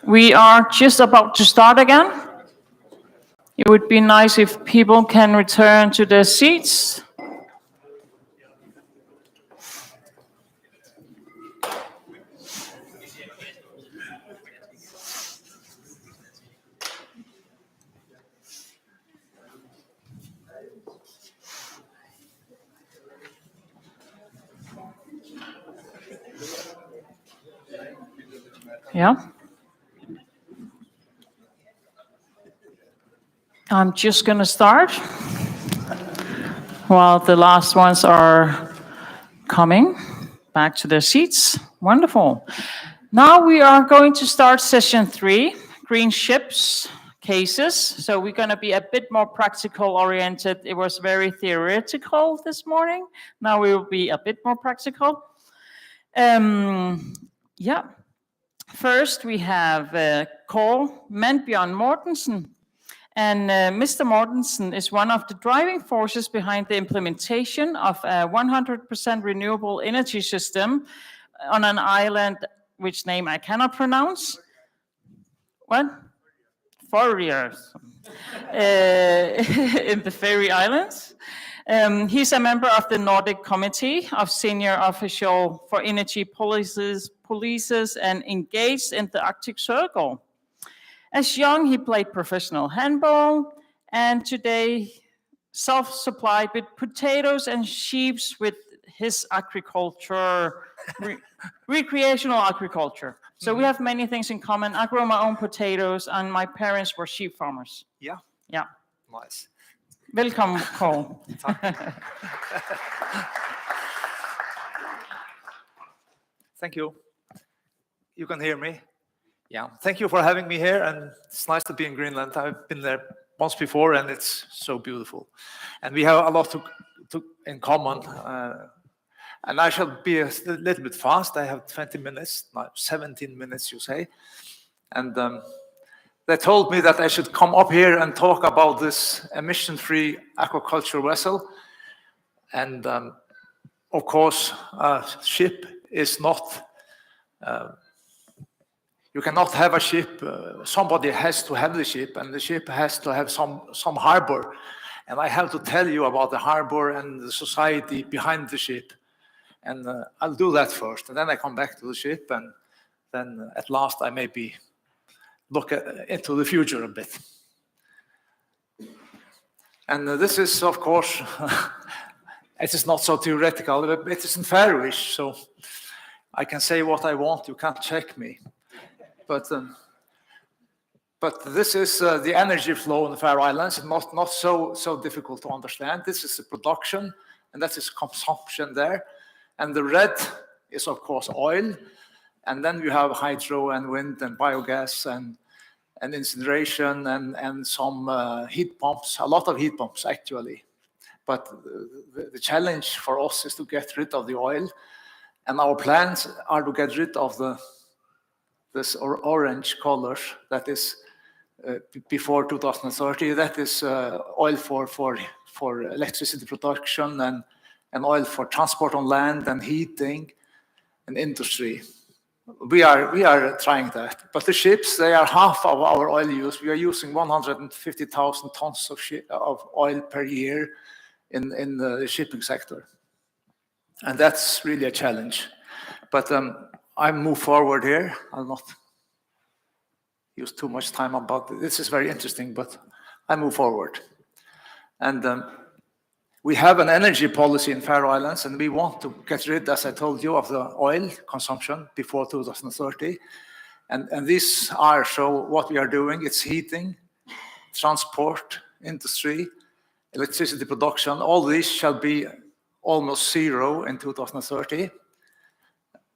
S1: We are just about to start again. It would be nice if people can return to their seats. Yeah. I'm just going to start while the last ones are coming back to their seats. Wonderful. Now we are going to start session 3, green ships cases. So we're going to be a bit more practical oriented. It was very theoretical this morning. Now we will be a bit more practical. Yeah. First we have Carl Mandbjørn Mortensen. And Mr. Mortensen is one of the driving forces behind the implementation of a 100% renewable energy system on an island, which name I cannot pronounce. What? Faroe. In the Faroe Islands. He's a member of the Nordic Committee of Senior Official for Energy Policies and engaged in the Arctic Circle. As young, he played professional handball, and today self-supplied with potatoes and sheep with his agriculture, recreational agriculture. So we have many things in common. I grow my own potatoes, and my parents were sheep farmers.
S21: Yeah.
S1: Yeah.
S21: Nice.
S1: Welcome, Carl.
S21: Thank you. You can hear me? Yeah. Thank you for having me here, and it's nice to be in Greenland. I've been there once before, and it's so beautiful. And we have a lot in common. And I shall be a little bit fast. I have 20 minutes, not 17 minutes, you say. And they told me that I should come up here and talk about this emission-free aquaculture vessel. And of course, a ship is not, you cannot have a ship, somebody has to have the ship, and the ship has to have some harbor. And I have to tell you about the harbor and the society behind the ship. And I'll do that first, and then I come back to the ship, and then at last I maybe look into the future a bit. And this is, of course, it is not so theoretical, but it is in Faroese, so I can say what I want, you can't check me. But this is the energy flow in the Faroe Islands, not so difficult to understand. This is the production, and that is consumption there. And the red is, of course, oil. And then you have hydro and wind and biogas and incineration and some heat pumps, a lot of heat pumps, actually. But the challenge for us is to get rid of the oil. And our plans are to get rid of this orange color that is before 2030. That is oil for electricity production and oil for transport on land and heating and industry. We are trying that. But the ships, they are half of our oil use. We are using 150,000 tons of oil per year in the shipping sector. And that's really a challenge. But I move forward here. I'll not use too much time about it. This is very interesting, but I move forward. And we have an energy policy in Faroe Islands, and we want to get rid, as I told you, of the oil consumption before 2030. And these show what we are doing. It's heating, transport, industry, electricity production. All these shall be almost zero in 2030.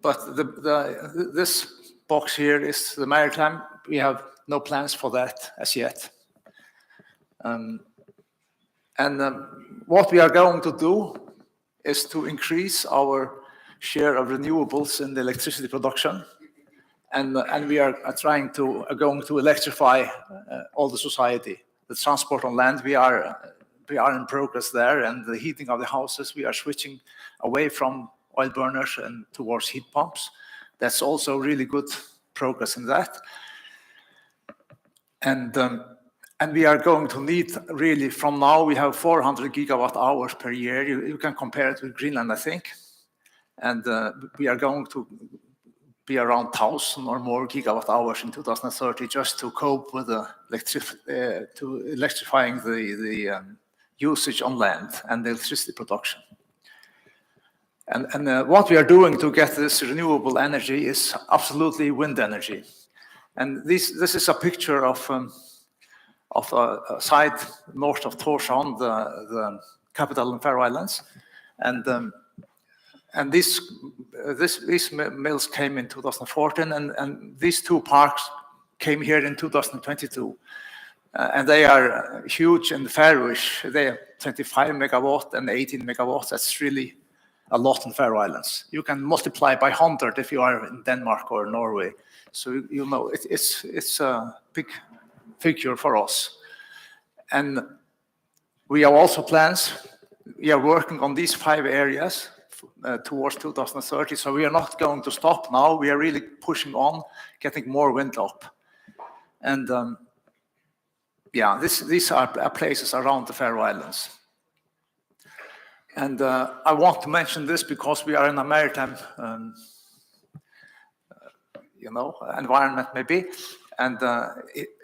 S21: But this box here is the Maritime. We have no plans for that as yet. What we are going to do is to increase our share of renewables in the electricity production. And we are going to electrify all the society. The transport on land, we are in progress there, and the heating of the houses, we are switching away from oil burners and towards heat pumps. That's also really good progress in that. And we are going to need, really, from now, we have 400 gigawatt hours per year. You can compare it with Greenland, I think. And we are going to be around 1,000 or more gigawatt hours in 2030 just to cope with electrifying the usage on land and the electricity production. And what we are doing to get this renewable energy is absolutely wind energy. And this is a picture of a site north of Tórshavn, the capital in Faroe Islands. And these mills came in 2014, and these two parks came here in 2022. And they are huge and Faroish. They are 25 megawatt and 18 megawatts. That's really a lot in Faroe Islands. You can multiply by 100 if you are in Denmark or Norway. So you know it's a big figure for us. And we have also plans. We are working on these 5 areas towards 2030. So we are not going to stop now. We are really pushing on, getting more wind up. And yeah, these are places around the Faroe Islands. And I want to mention this because we are in a maritime, environment maybe. And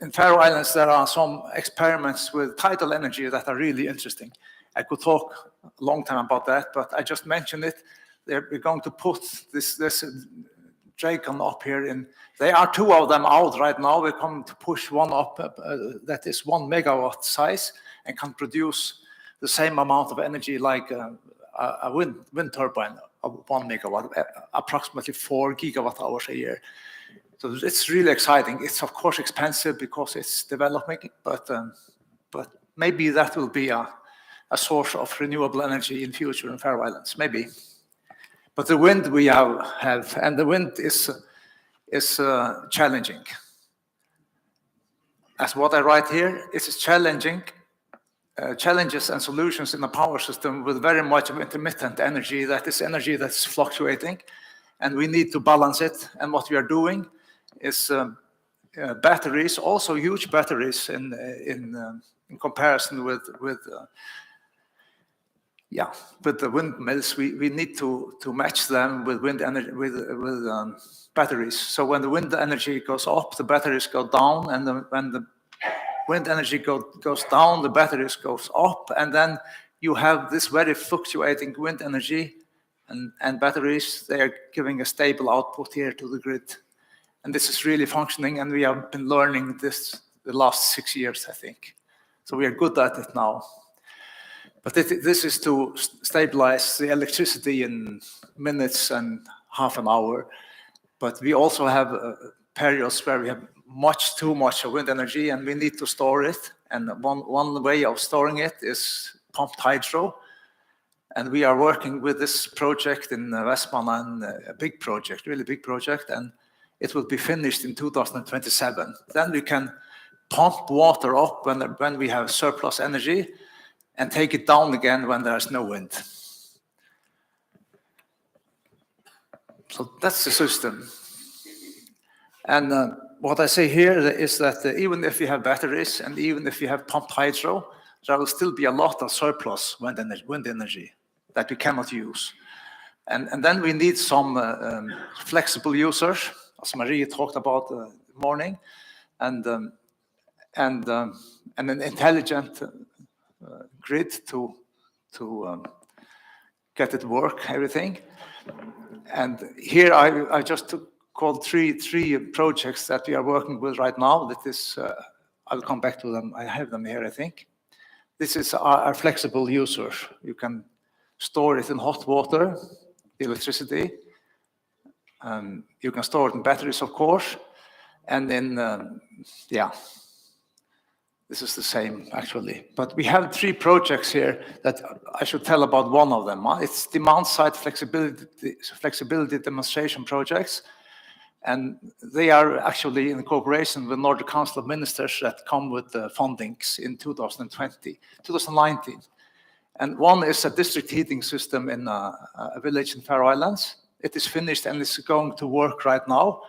S21: in Faroe Islands, there are some experiments with tidal energy that are really interesting. I could talk a long time about that, but I just mentioned it. We're going to put this dragon up here in. There are 2 of them out right now. We're going to push one up that is 1 megawatt size and can produce the same amount of energy like a wind turbine of 1 megawatt, approximately 4 gigawatt hours a year. So it's really exciting. It's of course expensive because it's developing, but maybe that will be a source of renewable energy in future in Faroe Islands, maybe. But the wind we have and the wind is challenging. As what I write here, it is challenging. Challenges and solutions in the power system with very much of intermittent energy, that is energy that's fluctuating, and we need to balance it. And what we are doing is batteries, also huge batteries in comparison with the windmills. We need to match them with wind energy with batteries. So when the wind energy goes up, the batteries go down, and when the wind energy goes down, the batteries goes up, and then you have this very fluctuating wind energy and batteries. They are giving a stable output here to the grid. And this is really functioning, and we have been learning this the last 6 years, I think. So we are good at it now. But this is to stabilize the electricity in minutes and half an hour. But we also have periods where we have too much wind energy, and we need to store it. And one way of storing it is pumped hydro. And we are working with this project in Vestmanland, a big project, really big project, and it will be finished in 2027. Then we can pump water up when we have surplus energy and take it down again when there's no wind. So that's the system. And what I say here is that even if you have batteries and even if you have pumped hydro, there will still be a lot of surplus wind energy that we cannot use. And then we need some flexible users, as Marie talked about this morning, and an intelligent grid to get it work, everything. And here I just called three projects that we are working with right now. That is, I'll come back to them. I have them here, I think. This is our flexible user. You can store it in hot water, the electricity. You can store it in batteries, of course. And then, this is the same, actually. But we have 3 projects here that I should tell about one of them. It's demand-side flexibility demonstration projects. And they are actually in cooperation with Nordic Council of Ministers that come with the fundings in 2019. And one is a district heating system in a village in Faroe Islands. It is finished and it's going to work right now.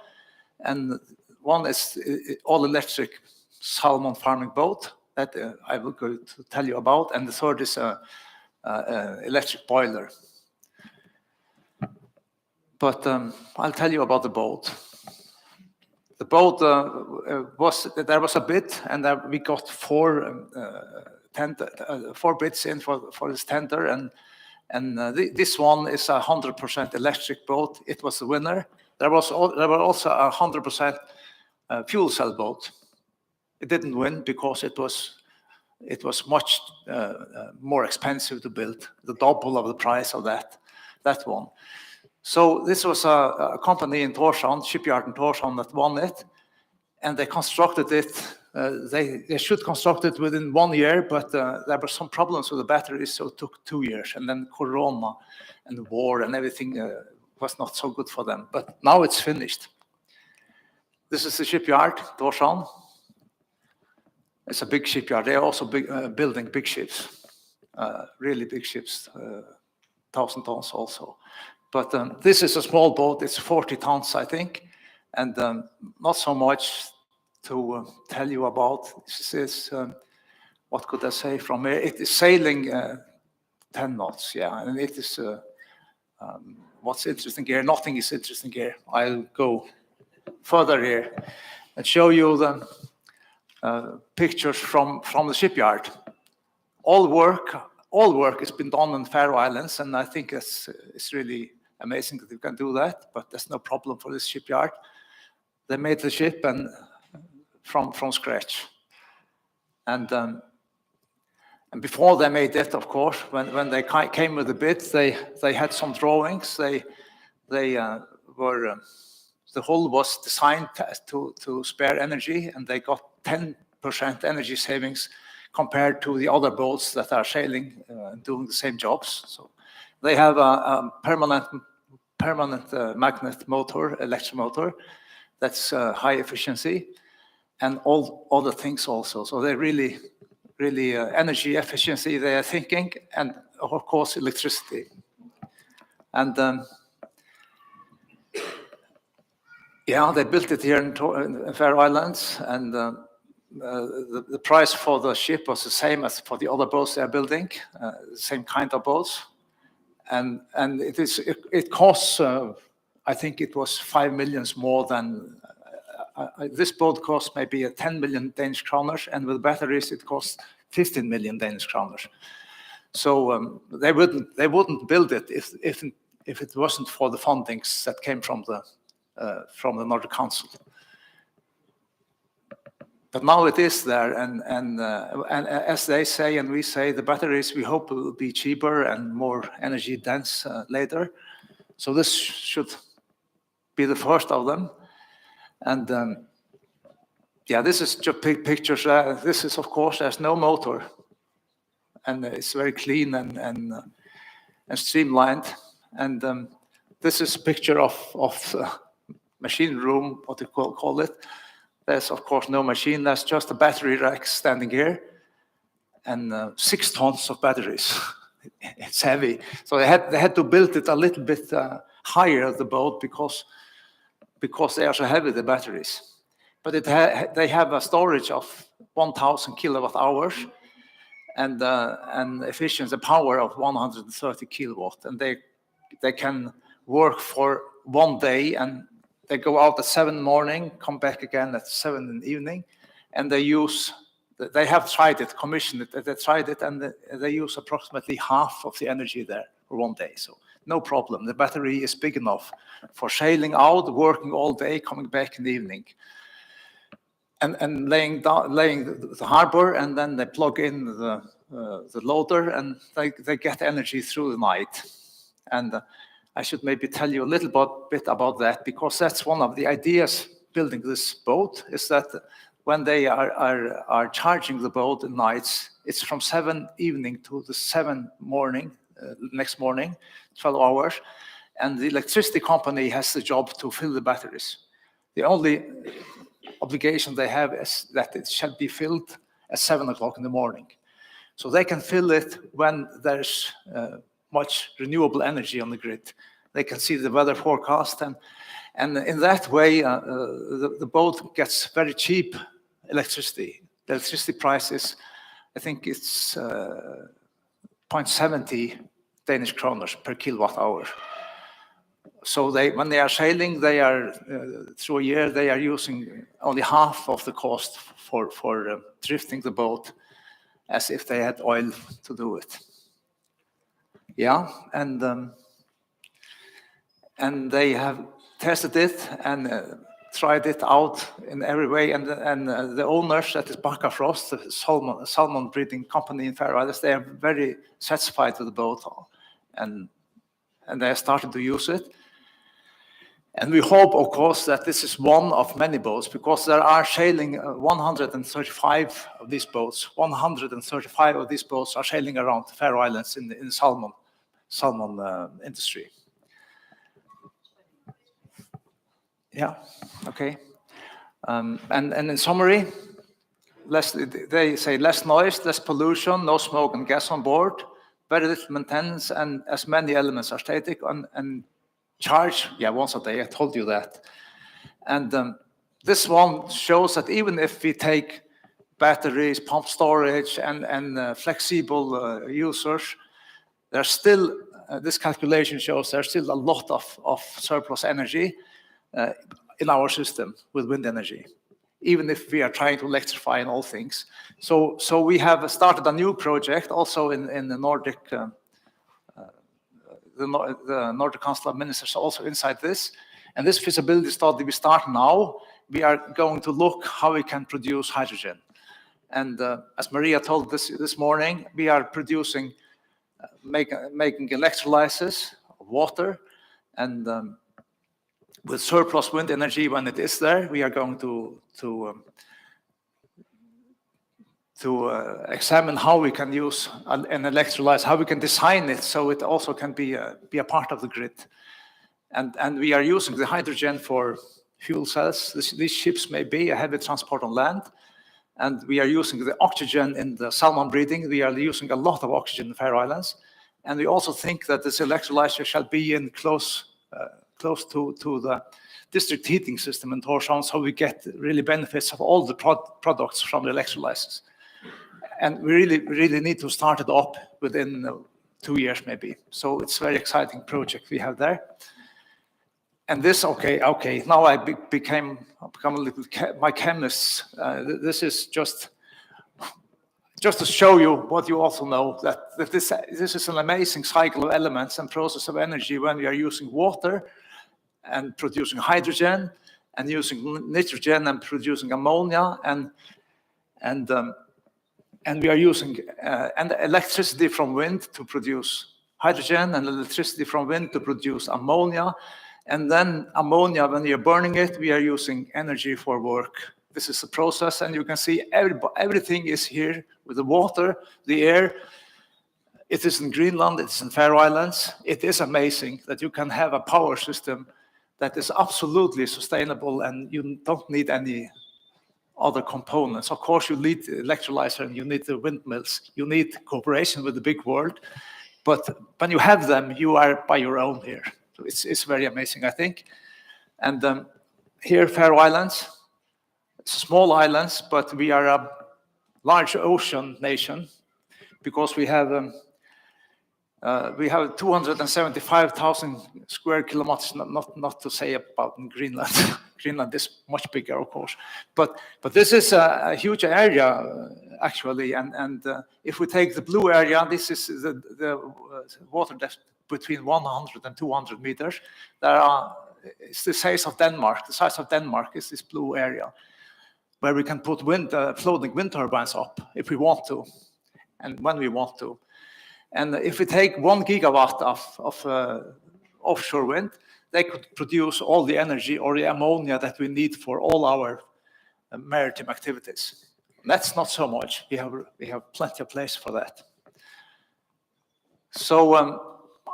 S21: And one is all-electric salmon farming boat that I will go to tell you about. And the third is an electric boiler. But I'll tell you about the boat. The boat there was a bid, and we got 4 bids in for this tender, And this one is a 100% electric boat. It was the winner. There were also a 100% fuel cell boat. It didn't win because it was much more expensive to build, the double of the price of that one. So this was a company in Tórshavn, shipyard in Tórshavn, that won it, and they constructed it. They should construct it within 1 year, but there were some problems with the batteries, so it took 2 years. And then Corona and the war and everything was not so good for them. But now it's finished. This is the shipyard, Tórshavn. It's a big shipyard. They are also building big ships, really big ships, 1,000 tons also. But this is a small boat. It's 40 tons, I think, and not so much to tell you about. This is, what could I say from here? It is sailing 10 knots, yeah, and it is, what's interesting here? Nothing is interesting here. I'll go further here and show you the pictures from the shipyard. All work has been done in Faroe Islands, and I think it's really amazing that you can do that, but there's no problem for this shipyard. They made the ship and from scratch. And before they made it, of course, when they came with the bid, they had some drawings. The hull was designed to spare energy, and they got 10% energy savings compared to the other boats that are sailing and doing the same jobs. So they have a permanent magnet motor, electric motor, that's high efficiency, and all other things also. So they're really energy efficiency they are thinking, and of course electricity. And yeah, they built it here in Faroe Islands, and the price for the ship was the same as for the other boats they are building, the same kind of boats. And it costs, I think it was 5 million more than, this boat cost maybe 10 million Danish kroner, and with batteries it costs 15 million Danish kroner. So they wouldn't build it if it wasn't for the fundings that came from the Nordic Council. But now it is there, and as they say and we say, the batteries we hope will be cheaper and more energy dense later. So this should be the first of them. And yeah, this is just pictures. This is, of course, there's no motor, and it's very clean and streamlined. And this is a picture of machine room, what you call it. There's, of course, no machine. There's just a battery rack standing here, and 6 tons of batteries. It's heavy. So they had to build it a little bit higher, the boat, because they are so heavy, the batteries. But they have a storage of 1,000 kilowatt hours and efficiency power of 130 kilowatt. And they can work for 1 day, and they go out at 7 in the morning, come back again at 7 in the evening, and they have tried it, commissioned it, they tried it, and they use approximately half of the energy there for 1 day. So no problem. The battery is big enough for sailing out, working all day, coming back in the evening, and laying the harbor, and then they plug in the loader, and they get energy through the night. And I should maybe tell you a little bit about that, because that's one of the ideas building this boat, is that when they are charging the boat at nights, it's from 7 evening to the 7 morning, next morning, 12 hours, and the electricity company has the job to fill the batteries. The only obligation they have is that it shall be filled at 7 o'clock in the morning. So they can fill it when there's much renewable energy on the grid. They can see the weather forecast, and in that way, the boat gets very cheap electricity. The electricity price is, I think it's 0.70 Danish kroner per kilowatt hour. So when they are sailing, they are through a year, they are using only half of the cost for drifting the boat, as if they had oil to do it. Yeah, and they have tested it and tried it out in every way. And the owners, that is Bakkafrost, the salmon breeding company in Faroe Islands, they are very satisfied with the boat, and they have started to use it. And we hope, of course, that this is one of many boats, because there are sailing 135 of these boats. 135 of these boats are sailing around the Faroe Islands in the salmon industry. Yeah, okay. And in summary, they say less noise, less pollution, no smoke and gas on board, very little maintenance, and as many elements are static, and charge, yeah, once a day, I told you that. And this one shows that even if we take batteries, pump storage, and flexible users, there's still, this calculation shows there's still a lot of surplus energy in our system with wind energy, even if we are trying to electrify and all things. So we have started a new project also in the Nordic, the Nordic Council of Ministers also inside this. And this feasibility study we start now, we are going to look how we can produce hydrogen. And as Maria told this morning, we are producing, making electrolysis of water, and with surplus wind energy when it is there, we are going to examine how we can use an electrolyzer, how we can design it so it also can be a part of the grid. And we are using the hydrogen for fuel cells. These ships may be a heavy transport on land. And we are using the oxygen in the salmon breeding. We are using a lot of oxygen in the Faroe Islands. And we also think that this electrolyzer shall be in close to the district heating system in Tórshavn, so we get really benefits of all the products from the electrolyzers. And we really need to start it up within 2 years maybe. So it's a very exciting project we have there. And this, okay, now I become a little, my chemist. This is just to show you what you also know, that this is an amazing cycle of elements and process of energy when we are using water and producing hydrogen, and using nitrogen and producing ammonia, and we are using and electricity from wind to produce hydrogen, and electricity from wind to produce ammonia, and then ammonia, when you're burning it, we are using energy for work. This is the process, and you can see everything is here with the water, the air. It is in Greenland, it's in Faroe Islands. It is amazing that you can have a power system that is absolutely sustainable, and you don't need any other components. Of course, you need the electrolyzer and you need the windmills. You need cooperation with the big world. But when you have them, you are by your own here. So it's very amazing, I think. And here, Faroe Islands, small islands, but we are a large ocean nation because we have 275,000 square kilometers, not to say about in Greenland. Greenland is much bigger, of course. But this is a huge area, actually. And if we take the blue area, this is the water depth between 100 and 200 meters. It's the size of Denmark. The size of Denmark is this blue area, where we can put floating wind turbines up if we want to, and when we want to. And if we take 1 gigawatt of offshore wind, they could produce all the energy or the ammonia that we need for all our maritime activities. That's not so much. We have plenty of place for that. So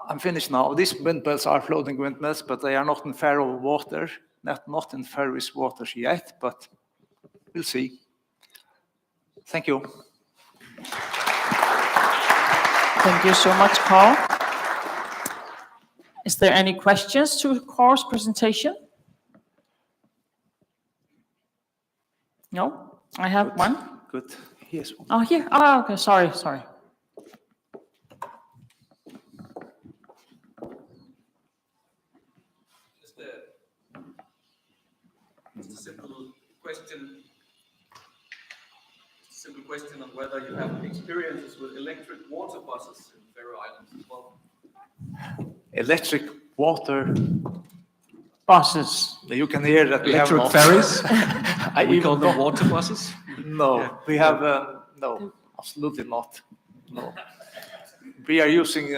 S21: I'm finished now. These windmills are floating windmills, but they are not in Faroe water, not in Faroese waters yet, but we'll see. Thank you.
S1: Thank you so much, Carl. Is there any questions to Carl's presentation? No? I have one.
S21: Good. Here's one.
S1: Oh, here. Oh, okay. Sorry.
S9: Just a simple question on whether you have experiences with electric water buses in Faroe Islands as well.
S21: electric water
S1: buses.
S21: You can hear that we have
S6: Electric
S21: not.
S6: ferries?
S21: I
S6: We
S21: even
S6: call them
S21: know.
S6: water buses?
S21: No, we have no, absolutely not. No, we are using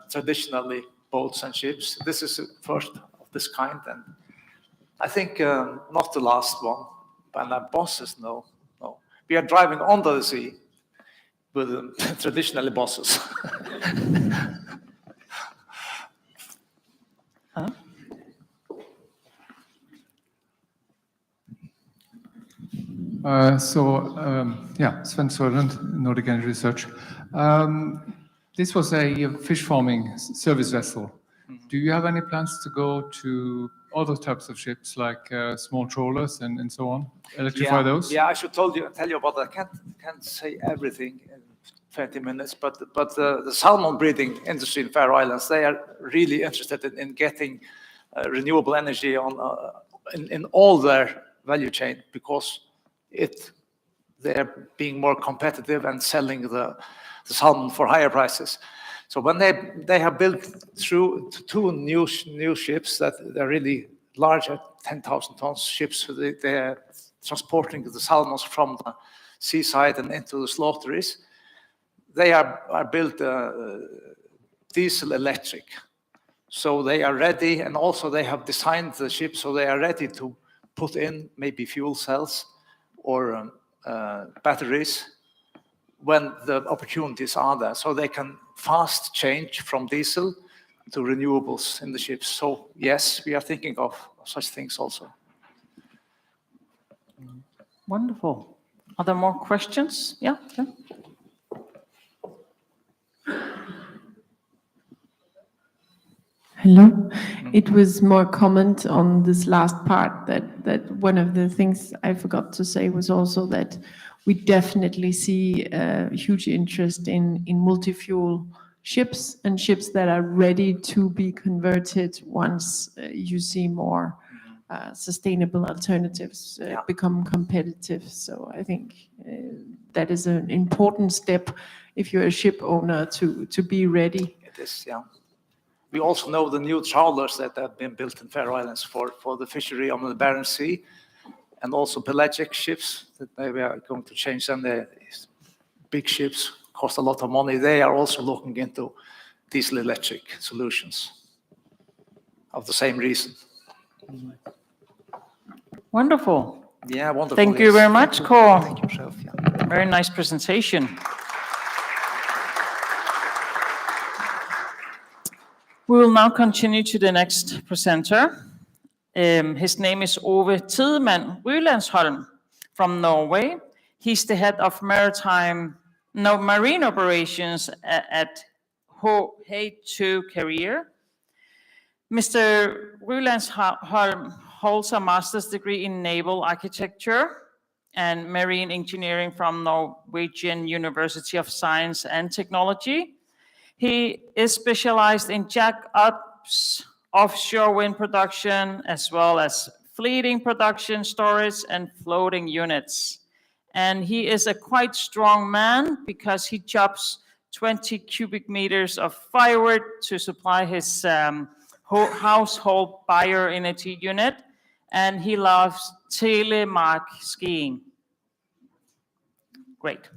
S21: traditionally boats and ships. This is the first of this kind, and I think not the last one. But buses, no. We are driving under the sea with traditionally buses.
S8: Sven Sørlund, Nordic Energy Research. This was a fish farming service vessel. Do you have any plans to go to other types of ships like small trawlers and so on? Electrify those?
S21: Yeah, I should tell you about that. I can't say everything in 20 minutes, but the salmon breeding industry in Faroe Islands, they are really interested in getting renewable energy in all their value chain, because they're being more competitive and selling the salmon for higher prices. So when they have built through 2 new ships that they're really large, 10,000 tons ships, they are transporting the salmons from the seaside and into the slaughteries. They are built diesel electric. So they are ready, and also they have designed the ship so they are ready to put in maybe fuel cells or batteries when the opportunities are there. So they can fast change from diesel to renewables in the ships. So yes, we are thinking of such things also.
S1: Wonderful. Are there more questions? Yeah.
S16: Hello. It was more comment on this last part that one of the things I forgot to say was also that we definitely see a huge interest in multi-fuel ships and ships that are ready to be converted once you see more sustainable alternatives become competitive. So I think that is an important step if you're a ship owner to be ready.
S21: It is, yeah. We also know the new trawlers that have been built in Faroe Islands for the fishery on the Barents Sea, and also pelagic ships that they are going to change them. The big ships cost a lot of money. They are also looking into diesel electric solutions of the same reason.
S1: Wonderful.
S21: Yeah, wonderful.
S1: Thank you very much, Kåre.
S21: Thank you yourself. Yeah.
S1: Very nice presentation. We will now continue to the next presenter. His name is Ove Tidemann Rylandsholm from Norway. He's the head of marine operations at H2 Career. Mr. Rylandsholm holds a master's degree in naval architecture and marine engineering from Norwegian University of Science and Technology. He is specialized in jack-ups, offshore wind production, as well as fleeting production, storage, and floating units. And he is a quite strong man because he chops 20 cubic meters of firewood to supply his household bioenergy unit, and he loves telemark skiing. Great.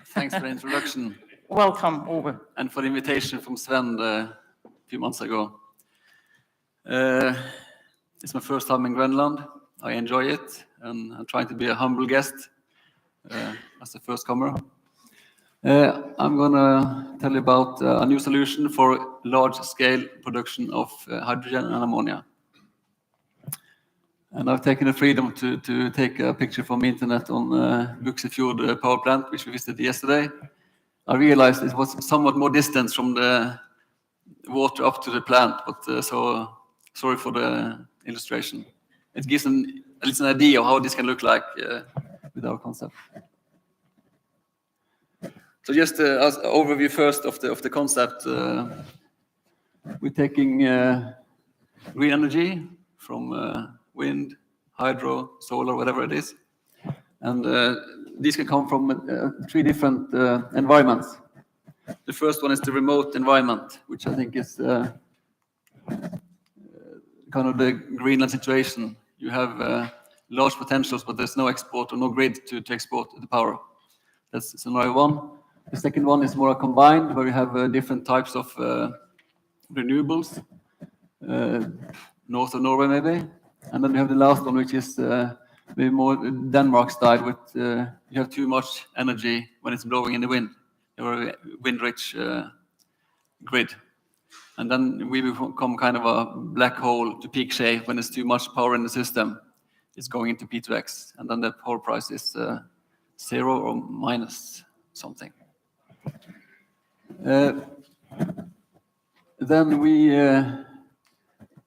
S2: Thanks for the introduction.
S1: Welcome, Ove.
S2: And for the invitation from Sven a few months ago. It's my first time in Greenland. I enjoy it, and I'm trying to be a humble guest as the first comer. I'm going to tell you about a new solution for large-scale production of hydrogen and ammonia. And I've taken the freedom to take a picture from the internet on Buxefjord power plant, which we visited yesterday. I realized it was somewhat more distance from the water up to the plant, but so sorry for the illustration. It gives at least an idea of how this can look like with our concept. So just as an overview first of the concept, we're taking green energy from wind, hydro, solar, whatever it is. And these can come from 3 different environments. The first one is the remote environment, which I think is kind of the Greenland situation. You have large potentials, but there's no export or no grid to export the power. That's scenario one. The second one is more combined, where you have different types of renewables, north of Norway maybe. And then you have the last one, which is maybe more Denmark style, with you have too much energy when it's blowing in the wind. You have a wind-rich grid. And then we become kind of a black hole to peak shape when there's too much power in the system. It's going into P2X, and then the power price is 0 or minus something. Then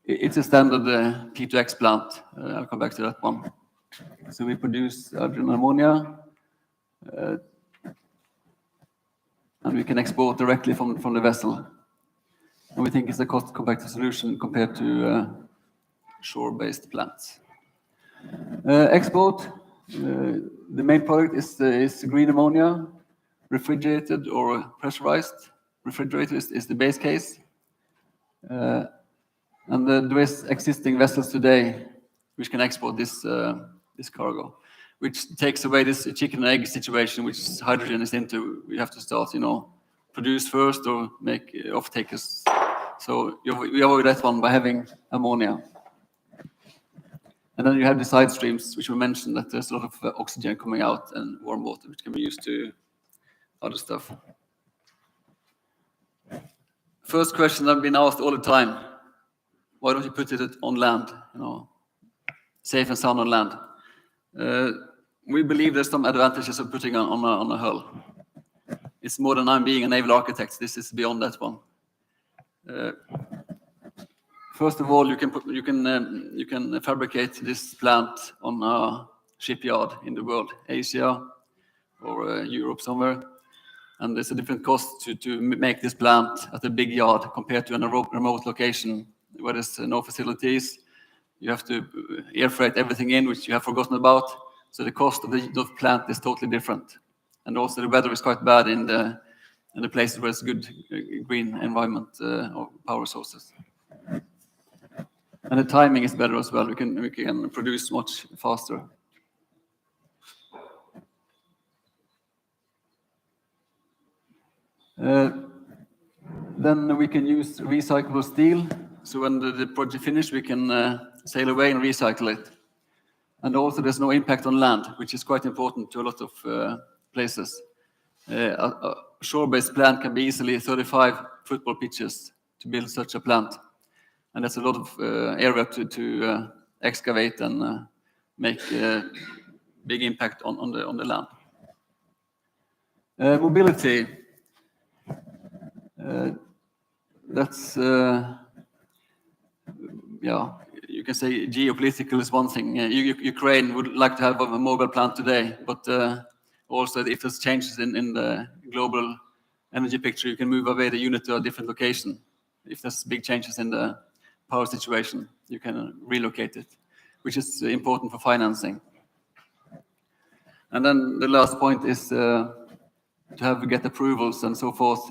S2: it's a standard P2X plant. I'll come back to that one. So we produce hydrogen and ammonia, and we can export directly from the vessel. And we think it's a cost-competitive solution compared to shore-based plants. Export, the main product is green ammonia, refrigerated or pressurized. Refrigerated is the base case. And there is existing vessels today which can export this cargo, which takes away this chicken and egg situation which hydrogen is into. We have to start, produce first or make off-takers. So we avoid that one by having ammonia. And then you have the side streams, which we mentioned, that there's a lot of oxygen coming out and warm water, which can be used to other stuff. First question I've been asked all the time: why don't you put it on land? Safe and sound on land. We believe there's some advantages of putting on a hull. It's more than I'm being a naval architect. This is beyond that one. First of all, you can fabricate this plant on a shipyard in the world, Asia or Europe somewhere, and there's a different cost to make this plant at a big yard compared to a remote location where there's no facilities. You have to air freight everything in, which you have forgotten about. So the cost of the plant is totally different, and also the weather is quite bad in the places where it's good green environment or power sources. And the timing is better as well. We can produce much faster. Then we can use recyclable steel. So when the project finishes, we can sail away and recycle it. And also there's no impact on land, which is quite important to a lot of places. A shore-based plant can be easily 35 football pitches to build such a plant. And that's a lot of area to excavate and make big impact on the land. Mobility. That's, you can say geopolitical is one thing. Ukraine would like to have a mobile plant today, but also if there's changes in the global energy picture, you can move away the unit to a different location. If there's big changes in the power situation, you can relocate it, which is important for financing. And then the last point is to get approvals and so forth.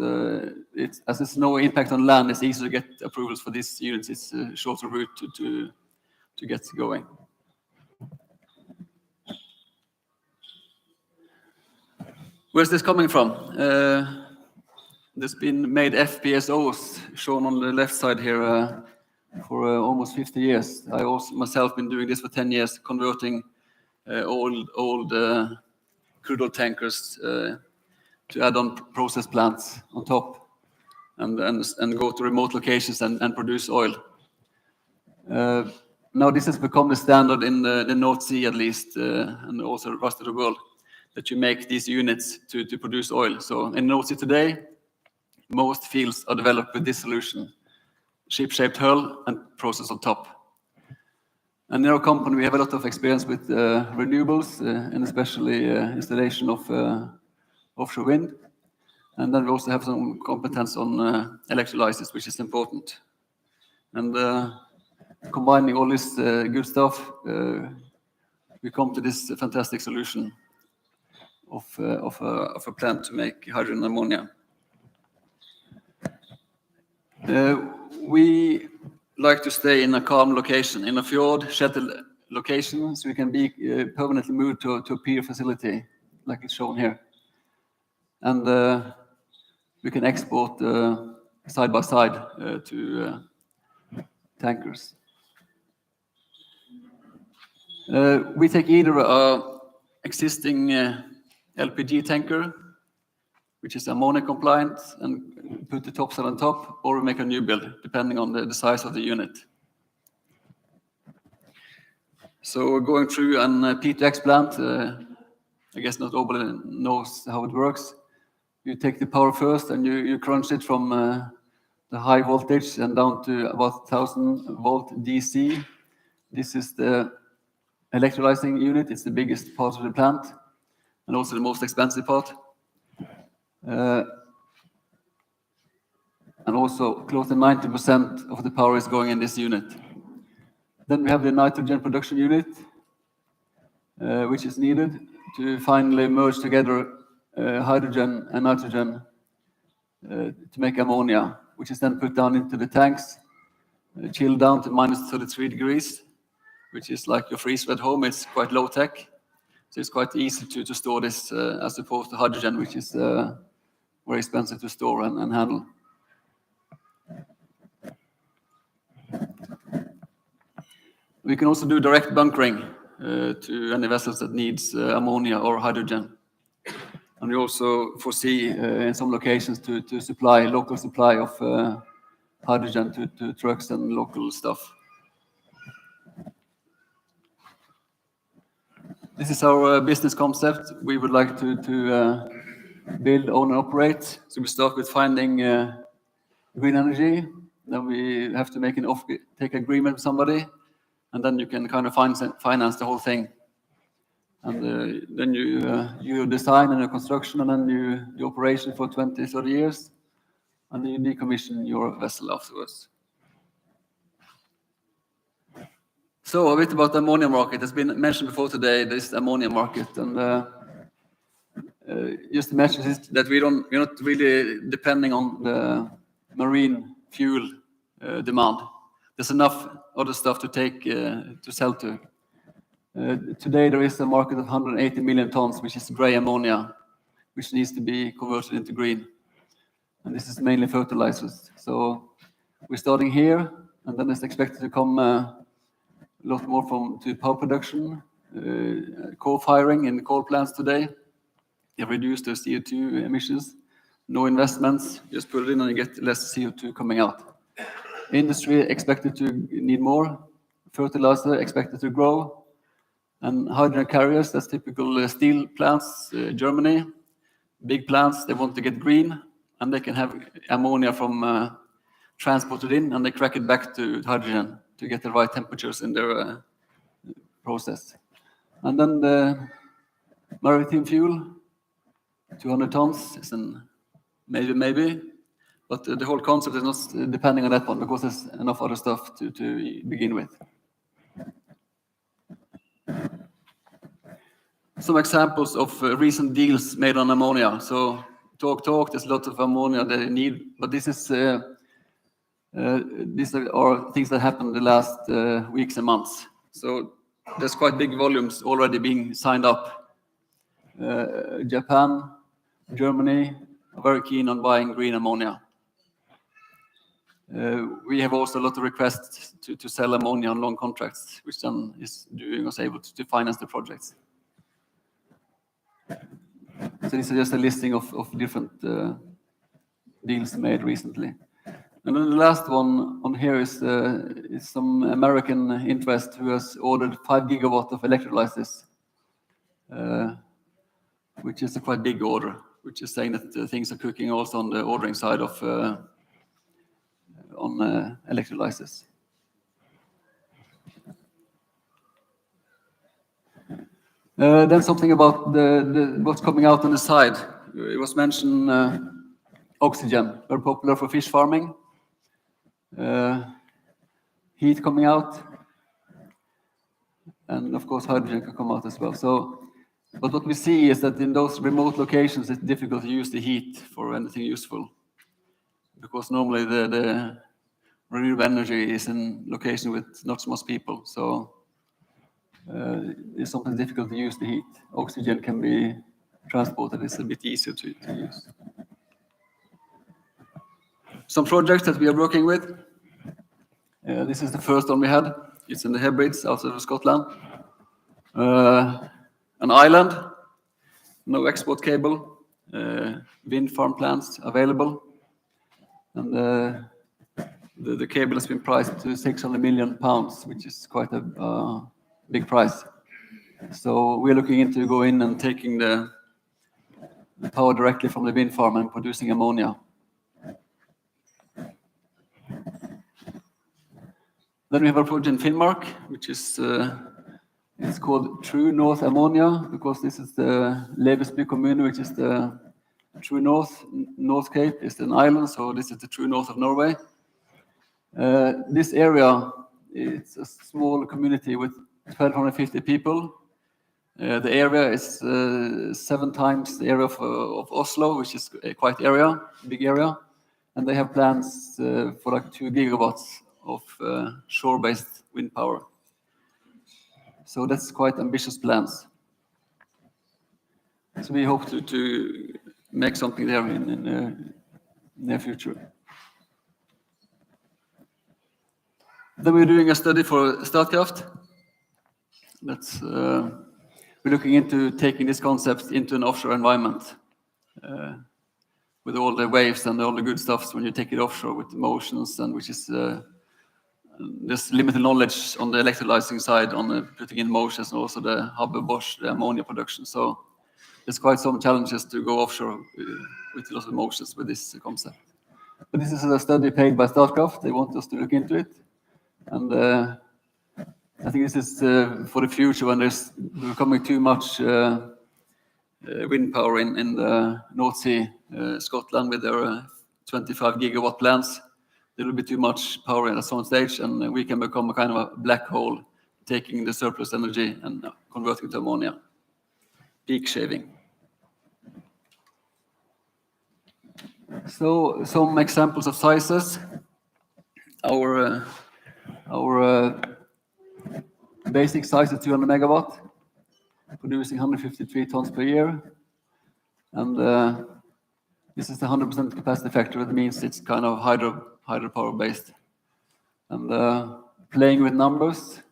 S2: As there's no impact on land, it's easy to get approvals for these units. It's a shorter route to get going. Where's this coming from? There's been made FPSOs shown on the left side here for almost 50 years. I also myself been doing this for 10 years, converting old crude oil tankers to add on process plants on top and go to remote locations and produce oil. Now this has become the standard in the North Sea at least, and also the rest of the world, that you make these units to produce oil. So in North Sea today, most fields are developed with this solution: ship-shaped hull and process on top. And in our company, we have a lot of experience with renewables, and especially installation of offshore wind. And then we also have some competence on electrolysis, which is important. And combining all this good stuff, we come to this fantastic solution of a plant to make hydrogen and ammonia. We like to stay in a calm location, in a fjord, sheltered location, so we can be permanently moved to a pier facility, like it's shown here. And we can export side by side to tankers. We take either a existing LPG tanker, which is ammonia compliant, and put the topside on top, or we make a new build, depending on the size of the unit. So going through an P2X plant, I guess not everybody knows how it works. You take the power first and you crunch it from the high voltage and down to about 1000 volt DC. This is the electrolyzing unit. It's the biggest part of the plant and also the most expensive part. And also close to 90% of the power is going in this unit. Then we have the nitrogen production unit, which is needed to finally merge together hydrogen and nitrogen to make ammonia, which is then put down into the tanks, chilled down to minus 33 degrees, which is like your freezer at home. It's quite low tech, so it's quite easy to store this as opposed to hydrogen, which is very expensive to store and handle. We can also do direct bunkering to any vessels that needs ammonia or hydrogen. And we also foresee in some locations to supply local supply of hydrogen to trucks and local stuff. This is our business concept. We would like to build, own, and operate. So we start with finding green energy. Then we have to make an off-take agreement with somebody, and then you can kind of finance the whole thing. And then you design and your construction, and then you do operation for 20, 30 years, and then you decommission your vessel afterwards. So a bit about the ammonia market. It's been mentioned before today, this ammonia market, and just to mention is that we're not really depending on the marine fuel demand. There's enough other stuff to take to sell to. Today there is a market of 180 million tons, which is gray ammonia, which needs to be converted into green. And this is mainly fertilizers. So we're starting here, and then it's expected to come a lot more to power production, coal firing in the coal plants today. They reduce their CO2 emissions, no investments, just put it in and you get less CO2 coming out. Industry expected to need more, fertilizer expected to grow, and hydrogen carriers, that's typical steel plants, Germany, big plants, they want to get green, and they can have ammonia from transported in, and they crack it back to hydrogen to get the right temperatures in their process. And then the maritime fuel, 200 tons is an maybe, but the whole concept is not depending on that one because there's enough other stuff to begin with. Some examples of recent deals made on ammonia. So talk, there's a lot of ammonia they need, but this is these are things that happened the last weeks and months. So there's quite big volumes already being signed up. Japan, Germany are very keen on buying green ammonia. We have also a lot of requests to sell ammonia on long contracts, which then is doing us able to finance the projects. So this is just a listing of different deals made recently. And then the last one on here is some American interest who has ordered 5 gigawatt of electrolysis, which is a quite big order, which is saying that things are cooking also on the ordering side of electrolysis. Then something about what's coming out on the side. It was mentioned oxygen, very popular for fish farming. Heat coming out, and of course hydrogen can come out as well. So, but what we see is that in those remote locations, it's difficult to use the heat for anything useful. because normally the renewable energy is in location with not so much people, so it's sometimes difficult to use the heat. Oxygen can be transported, it's a bit easier to use. Some projects that we are working with. This is the first one we had. It's in the Hebrides outside of Scotland. An island, no export cable, wind farm plants available, and the cable has been priced to £600 million, which is quite a big price. So we're looking into go in and taking the power directly from the wind farm and producing ammonia. Then we have a project in Finnmark, which is it's called True North Ammonia, because this is the Levesby commune, which is the true north. North Cape is an island, so this is the true north of Norway. This area, it's a small community with 1,250 people. The area is 7 times the area of Oslo, which is quite big area. And they have plans for like 2 gigawatts of shore-based wind power. So that's quite ambitious plans. So we hope to make something there in the near future. Then we're doing a study for Statkraft. That's we're looking into taking this concept into an offshore environment with all the waves and all the good stuff when you take it offshore with the motions, and which is there's limited knowledge on the electrolyzing side on putting in motions, and also the Haber-Bosch, the ammonia production. So there's quite some challenges to go offshore with lots of motions with this concept. But this is a study paid by Statkraft. They want us to look into it. And I think this is for the future when there's becoming too much wind power in the North Sea, Scotland with their 25 gigawatt plants. There will be too much power at some stage, and we can become a kind of a black hole, taking the surplus energy and converting it to ammonia. Peak shaving. So some examples of sizes. Our basic size is 200 megawatt, producing 153 tons per year. And this is the 100% capacity factor. That means it's kind of hydropower based. And playing with numbers,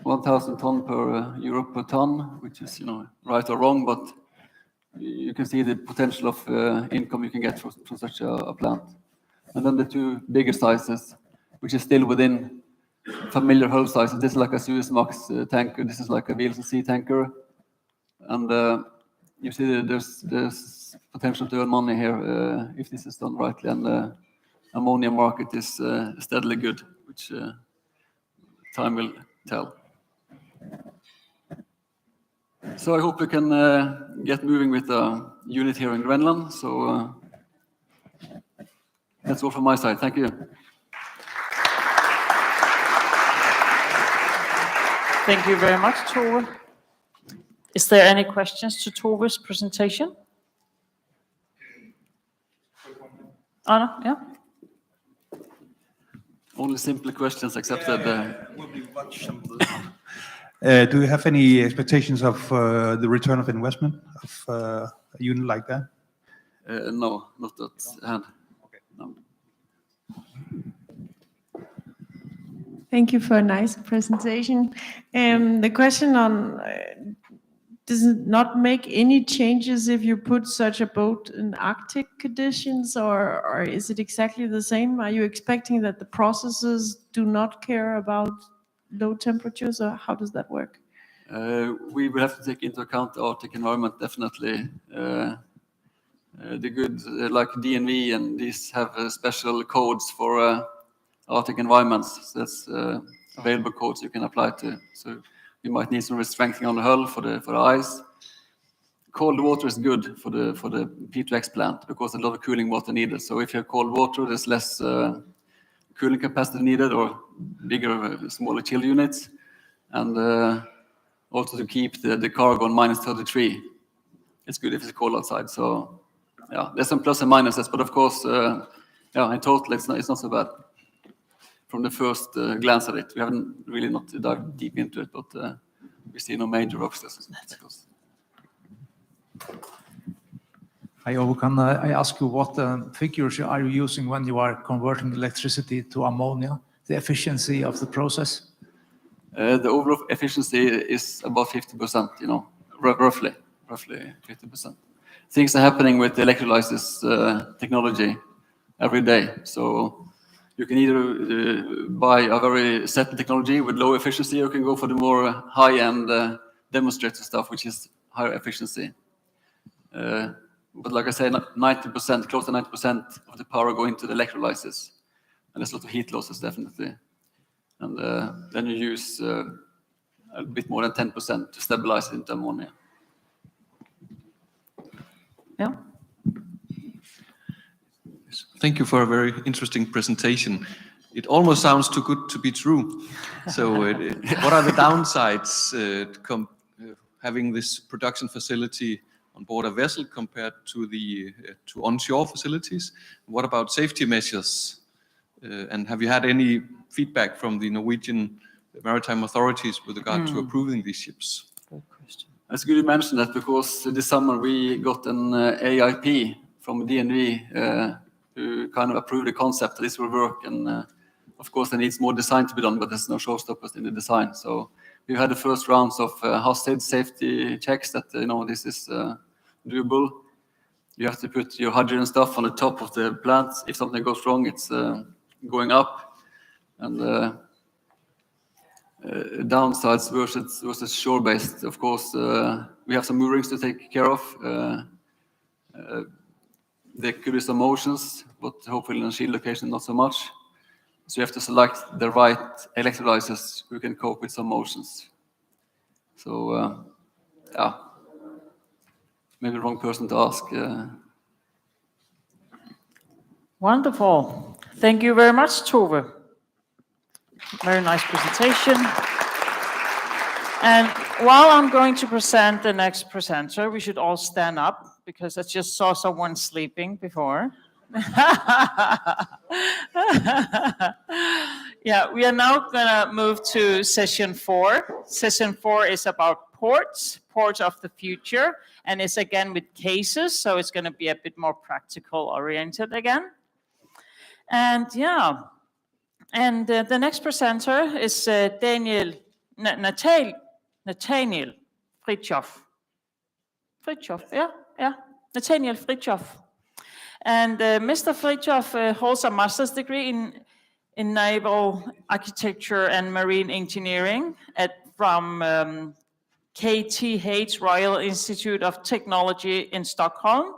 S2: 1,000 ton per euro per ton, which is, right or wrong, but you can see the potential of income you can get from such a plant. And then the 2 bigger sizes, which is still within familiar hull sizes. This is like a Suezmax tanker. This is like a VLCC tanker. And you see that there's potential to earn money here if this is done rightly. And the ammonia market is steadily good, which time will tell. So I hope we can get moving with the unit here in Greenland. So that's all from my side. Thank you.
S1: Thank you very much, Tove. Is there any questions to Tove's presentation? Anna, yeah?
S2: Only simple questions accepted.
S20: Do you have any expectations of the return of investment of a unit like that?
S2: No, not at hand.
S20: Okay.
S2: No.
S16: Thank you for a nice presentation. The question on, does it not make any changes if you put such a boat in Arctic conditions, or is it exactly the same? Are you expecting that the processes do not care about low temperatures, or how does that work?
S2: We will have to take into account the Arctic environment, definitely. The good, like DNV and these have special codes for Arctic environments. So that's available codes you can apply to. So you might need some strengthening on the hull for the ice. Cold water is good for the P2X plant because there's a lot of cooling water needed. So if you have cold water, there's less cooling capacity needed, or bigger, smaller chill units, and also to keep the cargo on -33. It's good if it's cold outside. So yeah, there's some plus and minuses, but of course, yeah, in total, it's not so bad. From the first glance at it, we haven't really not dived deep into it, but we see no major obstacles.
S4: Hi, Ove, can I ask you what figures are you using when you are converting electricity to ammonia, the efficiency of the process?
S2: The overall efficiency is about 50%, you know, roughly 50%. Things are happening with the electrolysis technology every day. So you can either buy a very set technology with low efficiency, or you can go for the more high-end demonstrator stuff, which is higher efficiency. But like I say, 90%, close to 90% of the power go into the electrolysis. And there's a lot of heat losses, definitely. And then you use a bit more than 10% to stabilize it into ammonia.
S1: Yeah.
S9: Thank you for a very interesting presentation. It almost sounds too good to be true. So what are the downsides having this production facility on board a vessel compared to the onshore facilities? What about safety measures? And have you had any feedback from the Norwegian maritime authorities with regard to approving these ships?
S2: Good question. It's good you mentioned that, because this summer we got an AIP from DNV to kind of approve the concept that this will work. And of course, there needs more design to be done, but there's no showstoppers in the design. So we've had the first rounds of hostage safety checks that, you know, this is doable. You have to put your hydrogen stuff on the top of the plant. If something goes wrong, it's going up. And downsides versus shore-based, of course, we have some moorings to take care of. There could be some motions, but hopefully in a shield location, not so much. So you have to select the right electrolyzers who can cope with some motions. So, yeah, maybe the wrong person to ask.
S1: Wonderful. Thank you very much, Tove. Very nice presentation. And while I'm going to present the next presenter, we should all stand up, because I just saw someone sleeping before. Yeah, we are now going to move to session 4. Session 4 is about ports of the future, and it's again with cases, so it's going to be a bit more practical oriented again. And yeah, and the next presenter is Nathaniel Fritjof. Nathaniel Fritjof. And Mr. Fritjof holds a master's degree in naval architecture and marine engineering from KTH Royal Institute of Technology in Stockholm.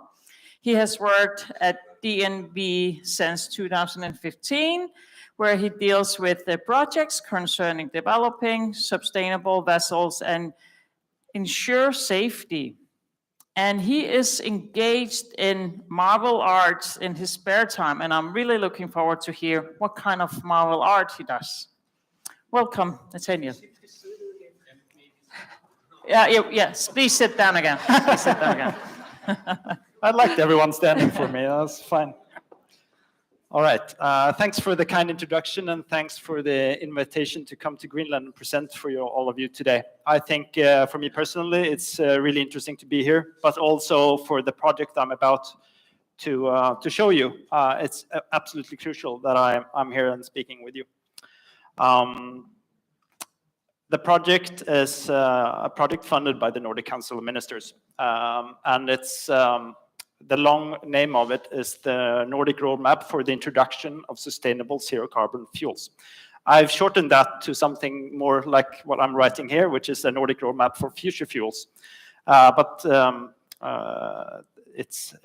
S1: He has worked at DNV since 2015, where he deals with the projects concerning developing sustainable vessels and ensure safety. And he is engaged in marvel arts in his spare time, and I'm really looking forward to hear what kind of marvel art he does. Welcome, Nathaniel. Yes, please sit down again. Please sit down again.
S22: I'd like everyone standing for me. That's fine. All right. Thanks for the kind introduction, and thanks for the invitation to come to Greenland and present for all of you today. I think for me personally, it's really interesting to be here, but also for the project I'm about to show you. It's absolutely crucial that I'm here and speaking with you. The project is a project funded by the Nordic Council of Ministers, and it's the long name of it is the Nordic Roadmap for the Introduction of Sustainable Zero-Carbon Fuels. I've shortened that to something more like what I'm writing here, which is the Nordic Roadmap for Future Fuels. But it's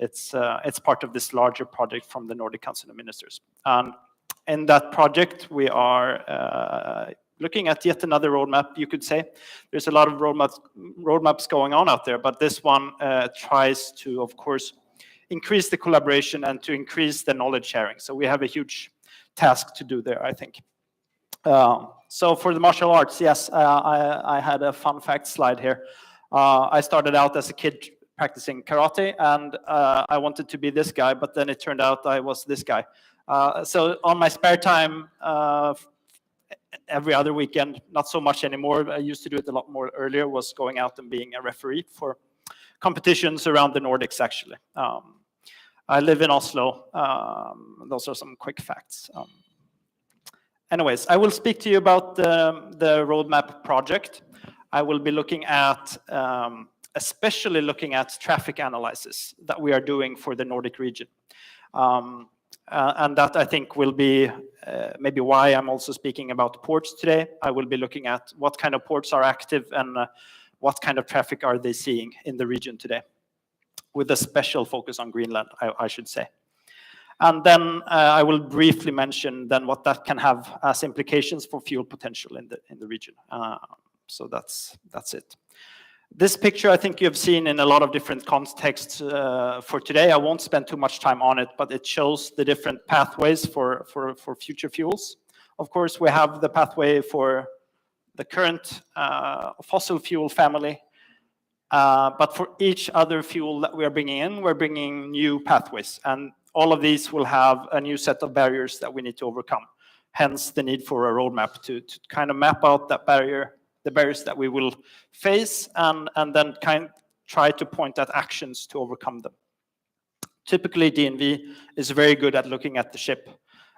S22: part of this larger project from the Nordic Council of Ministers. And in that project, we are looking at yet another roadmap, you could say. There's a lot of roadmaps going on out there, but this one tries to, of course, increase the collaboration and to increase the knowledge sharing. So we have a huge task to do there, I think. So for the martial arts, yes, I had a fun fact slide here. I started out as a kid practicing karate, and I wanted to be this guy, but then it turned out I was this guy. So on my spare time, every other weekend, not so much anymore, I used to do it a lot more earlier, was going out and being a referee for competitions around the Nordics, actually. I live in Oslo. Those are some quick facts. Anyways, I will speak to you about the roadmap project. I will be looking at, especially looking at traffic analysis that we are doing for the Nordic region. And that I think will be maybe why I'm also speaking about ports today. I will be looking at what kind of ports are active and what kind of traffic are they seeing in the region today, with a special focus on Greenland, I should say. And then I will briefly mention then what that can have as implications for fuel potential in the region. So that's it. This picture I think you've seen in a lot of different contexts for today. I won't spend too much time on it, but it shows the different pathways for future fuels. Of course, we have the pathway for the current fossil fuel family, but for each other fuel that we are bringing in, we're bringing new pathways, and all of these will have a new set of barriers that we need to overcome. Hence the need for a roadmap to kind of map out that barrier, the barriers that we will face, and then try to point at actions to overcome them. Typically, DNV is very good at looking at the ship.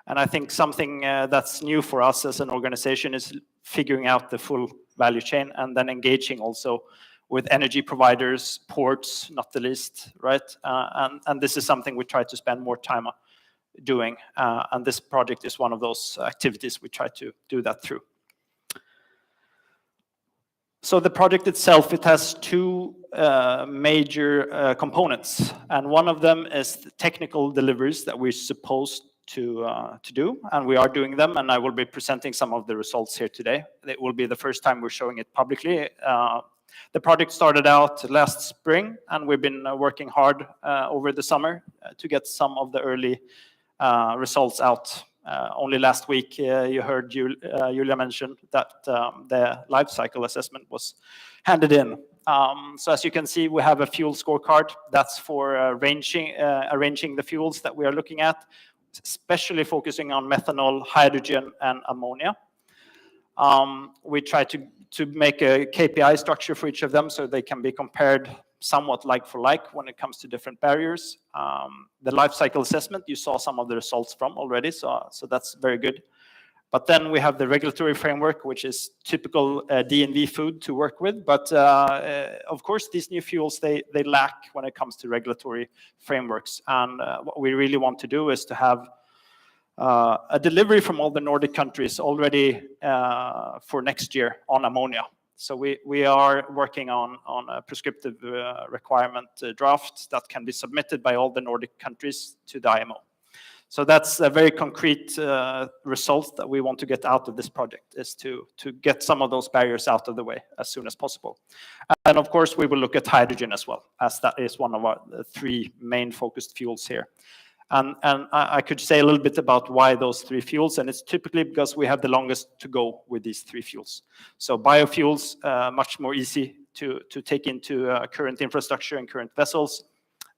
S22: And I think something that's new for us as an organization is figuring out the full value chain and then engaging also with energy providers, ports, not the least, right? And this is something we try to spend more time on doing. And this project is one of those activities we try to do that through. So the project itself, it has two major components. And one of them is the technical deliveries that we're supposed to do, and we are doing them, and I will be presenting some of the results here today. It will be the first time we're showing it publicly. The project started out last spring, and we've been working hard over the summer to get some of the early results out. Only last week, you heard Julia mention that the life cycle assessment was handed in. So as you can see, we have a fuel scorecard that's for arranging the fuels that we are looking at, especially focusing on methanol, hydrogen, and ammonia. We try to make a KPI structure for each of them so they can be compared somewhat like for like when it comes to different barriers. The life cycle assessment, you saw some of the results from already, so that's very good. But then we have the regulatory framework, which is typical DNV food to work with. But of course, these new fuels, they lack when it comes to regulatory frameworks. And what we really want to do is to have a delivery from all the Nordic countries already for next year on ammonia. So we are working on a prescriptive requirement draft that can be submitted by all the Nordic countries to the IMO. So that's a very concrete result that we want to get out of this project, is to get some of those barriers out of the way as soon as possible. And of course, we will look at hydrogen as well, as that is one of our three main focused fuels here. And I could say a little bit about why those three fuels, and it's typically because we have the longest to go with these three fuels. So biofuels, much more easy to take into current infrastructure and current vessels.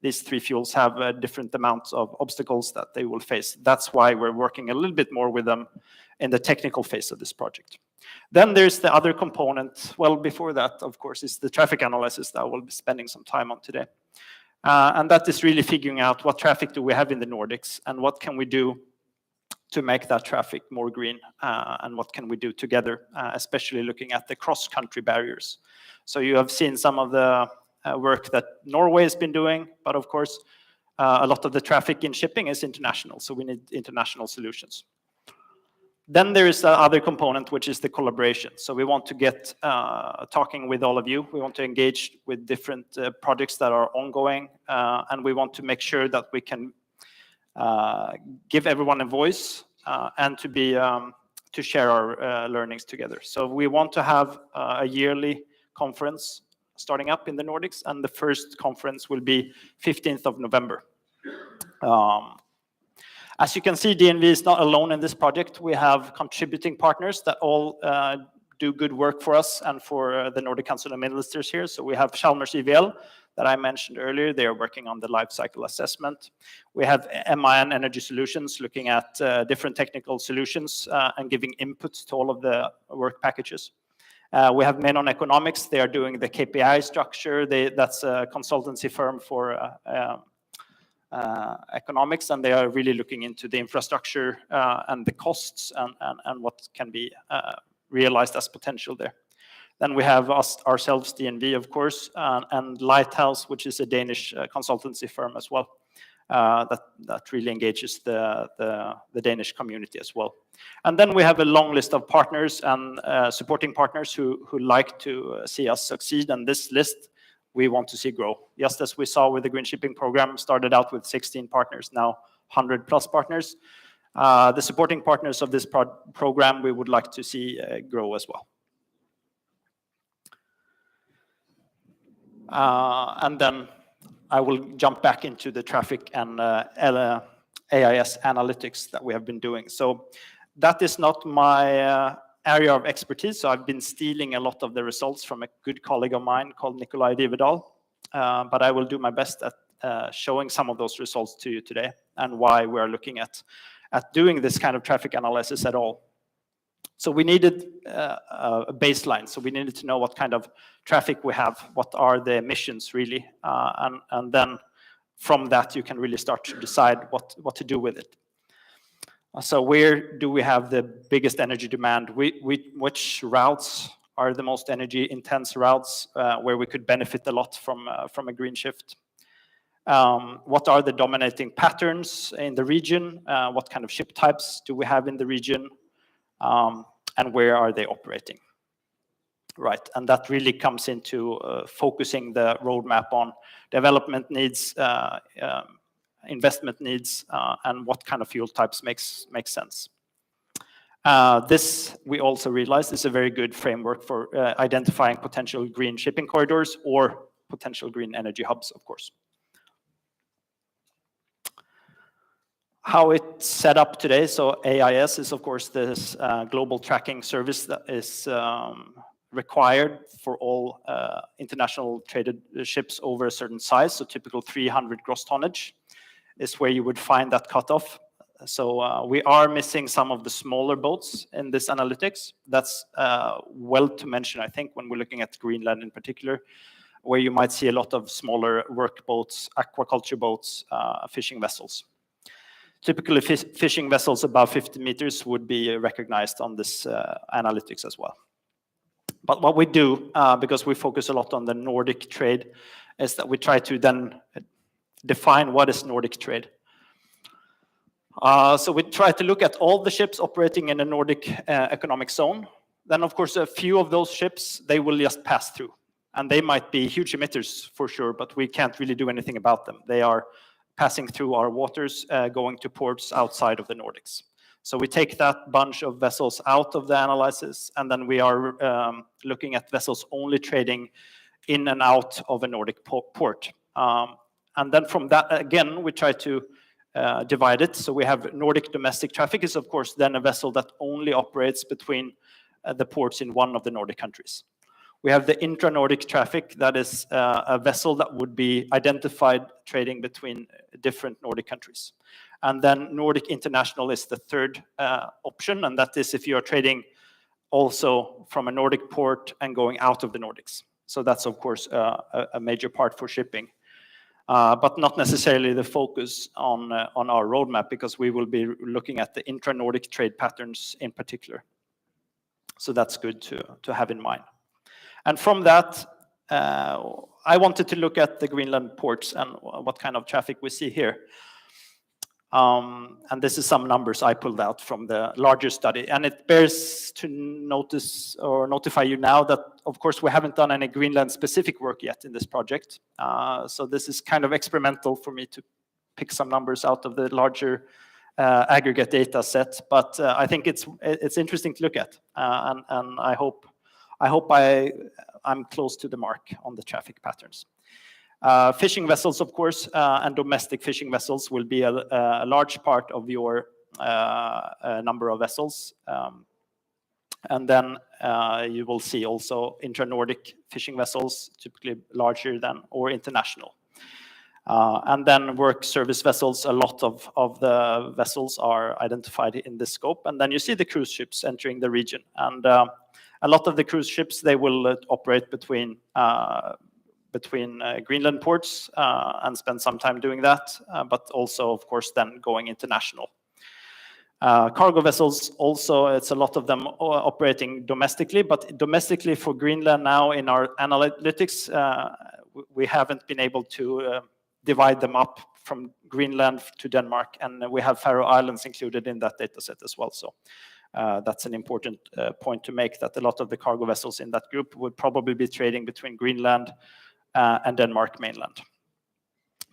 S22: These three fuels have different amounts of obstacles that they will face. That's why we're working a little bit more with them in the technical phase of this project. Then there's the other component. Well, before that, of course, is the traffic analysis that I will be spending some time on today. And that is really figuring out what traffic do we have in the Nordics and what can we do to make that traffic more green, and what can we do together, especially looking at the cross-country barriers. So you have seen some of the work that Norway has been doing, but of course, a lot of the traffic in shipping is international, so we need international solutions. Then there is the other component, which is the collaboration. So we want to get talking with all of you. We want to engage with different projects that are ongoing, and we want to make sure that we can give everyone a voice and to share our learnings together. So we want to have a yearly conference starting up in the Nordics, and the first conference will be 15th of November. As you can see, DNV is not alone in this project. We have contributing partners that all do good work for us and for the Nordic Council of Ministers here. So we have Chalmers EVL that I mentioned earlier. They are working on the life cycle assessment. We have MIN Energy Solutions looking at different technical solutions and giving inputs to all of the work packages. We have Menon Economics. They are doing the KPI structure. That's a consultancy firm for economics, and they are really looking into the infrastructure and the costs and what can be realized as potential there. Then we have ourselves, DNV, of course, and Lighthouse, which is a Danish consultancy firm as well, that really engages the Danish community as well. And then we have a long list of partners and supporting partners who like to see us succeed, and this list we want to see grow. Just as we saw with the Green Shipping Program, started out with 16 partners, now 100 plus partners. The supporting partners of this program we would like to see grow as well. And then I will jump back into the traffic and AIS analytics that we have been doing. So that is not my area of expertise, so I've been stealing a lot of the results from a good colleague of mine called Nikolai Divedal, but I will do my best at showing some of those results to you today and why we're looking at doing this kind of traffic analysis at all. So we needed a baseline, so we needed to know what kind of traffic we have, what are the emissions really, and then from that you can really start to decide what to do with it. So where do we have the biggest energy demand? Which routes are the most energy intense routes where we could benefit a lot from a green shift? What are the dominating patterns in the region? What kind of ship types do we have in the region? And where are they operating? Right, and that really comes into focusing the roadmap on development needs, investment needs, and what kind of fuel types makes sense. This, we also realize, is a very good framework for identifying potential green shipping corridors or potential green energy hubs, of course. How it's set up today, so AIS is, of course, this global tracking service that is required for all international traded ships over a certain size, so typical 300 gross tonnage is where you would find that cutoff. So we are missing some of the smaller boats in this analytics. That's well to mention, I think, when we're looking at Greenland in particular, where you might see a lot of smaller work boats, aquaculture boats, fishing vessels. Typically, fishing vessels above 50 meters would be recognized on this analytics as well. But what we do, because we focus a lot on the Nordic trade, is that we try to then define what is Nordic trade. So we try to look at all the ships operating in the Nordic economic zone. Then, of course, a few of those ships, they will just pass through. And they might be huge emitters for sure, but we can't really do anything about them. They are passing through our waters, going to ports outside of the Nordics. So we take that bunch of vessels out of the analysis, and then we are looking at vessels only trading in and out of a Nordic port. And then from that, again, we try to divide it. So we have Nordic domestic traffic is, of course, then a vessel that only operates between the ports in one of the Nordic countries. We have the intra-Nordic traffic, that is a vessel that would be identified trading between different Nordic countries. And then Nordic International is the third option, and that is if you are trading also from a Nordic port and going out of the Nordics. So that's, of course, a major part for shipping, but not necessarily the focus on our roadmap, because we will be looking at the intra-Nordic trade patterns in particular. So that's good to have in mind. And from that, I wanted to look at the Greenland ports and what kind of traffic we see here. And this is some numbers I pulled out from the larger study. And it bears to notice or notify you now that, of course, we haven't done any Greenland-specific work yet in this project. So this is kind of experimental for me to pick some numbers out of the larger aggregate data set. But I think it's interesting to look at. And I hope I'm close to the mark on the traffic patterns. Fishing vessels, of course, and domestic fishing vessels will be a large part of your number of vessels. And then you will see also intra-Nordic fishing vessels, typically larger than or international. And then work service vessels, a lot of the vessels are identified in this scope. And then you see the cruise ships entering the region. And a lot of the cruise ships, they will operate between Greenland ports and spend some time doing that, but also, of course, then going international. Cargo vessels also, it's a lot of them operating domestically, but domestically for Greenland now in our analytics, we haven't been able to divide them up from Greenland to Denmark, and we have Faroe Islands included in that data set as well. So that's an important point to make, that a lot of the cargo vessels in that group would probably be trading between Greenland and Denmark mainland.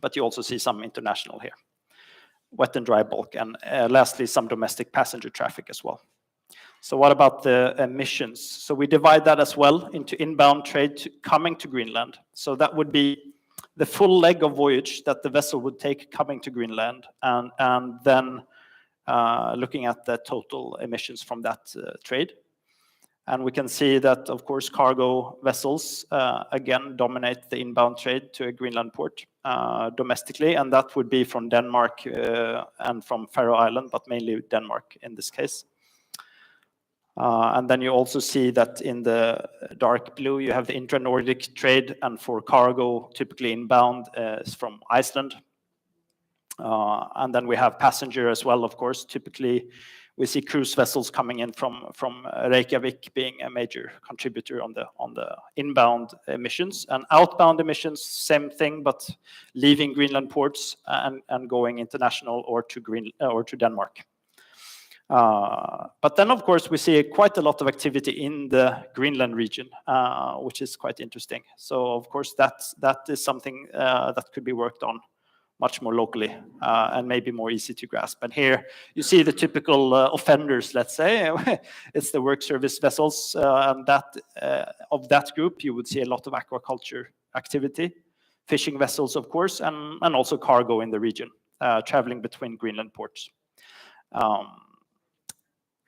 S22: But you also see some international here, wet and dry bulk, and lastly, some domestic passenger traffic as well. So what about the emissions? So we divide that as well into inbound trade coming to Greenland. So that would be the full leg of voyage that the vessel would take coming to Greenland, and then looking at the total emissions from that trade. And we can see that, of course, cargo vessels, again, dominate the inbound trade to a Greenland port domestically, and that would be from Denmark and from Faroe Island, but mainly Denmark in this case. And then you also see that in the dark blue, you have the intra-Nordic trade, and for cargo, typically inbound is from Iceland. And then we have passenger as well, of course. Typically, we see cruise vessels coming in from Reykjavik being a major contributor on the inbound emissions. And outbound emissions, same thing, but leaving Greenland ports and going international or to Denmark. But then, of course, we see quite a lot of activity in the Greenland region, which is quite interesting. So, of course, that is something that could be worked on much more locally and maybe more easy to grasp. And here you see the typical offenders, let's say. It's the work service vessels, and that of that group, you would see a lot of aquaculture activity, fishing vessels, of course, and also cargo in the region, traveling between Greenland ports.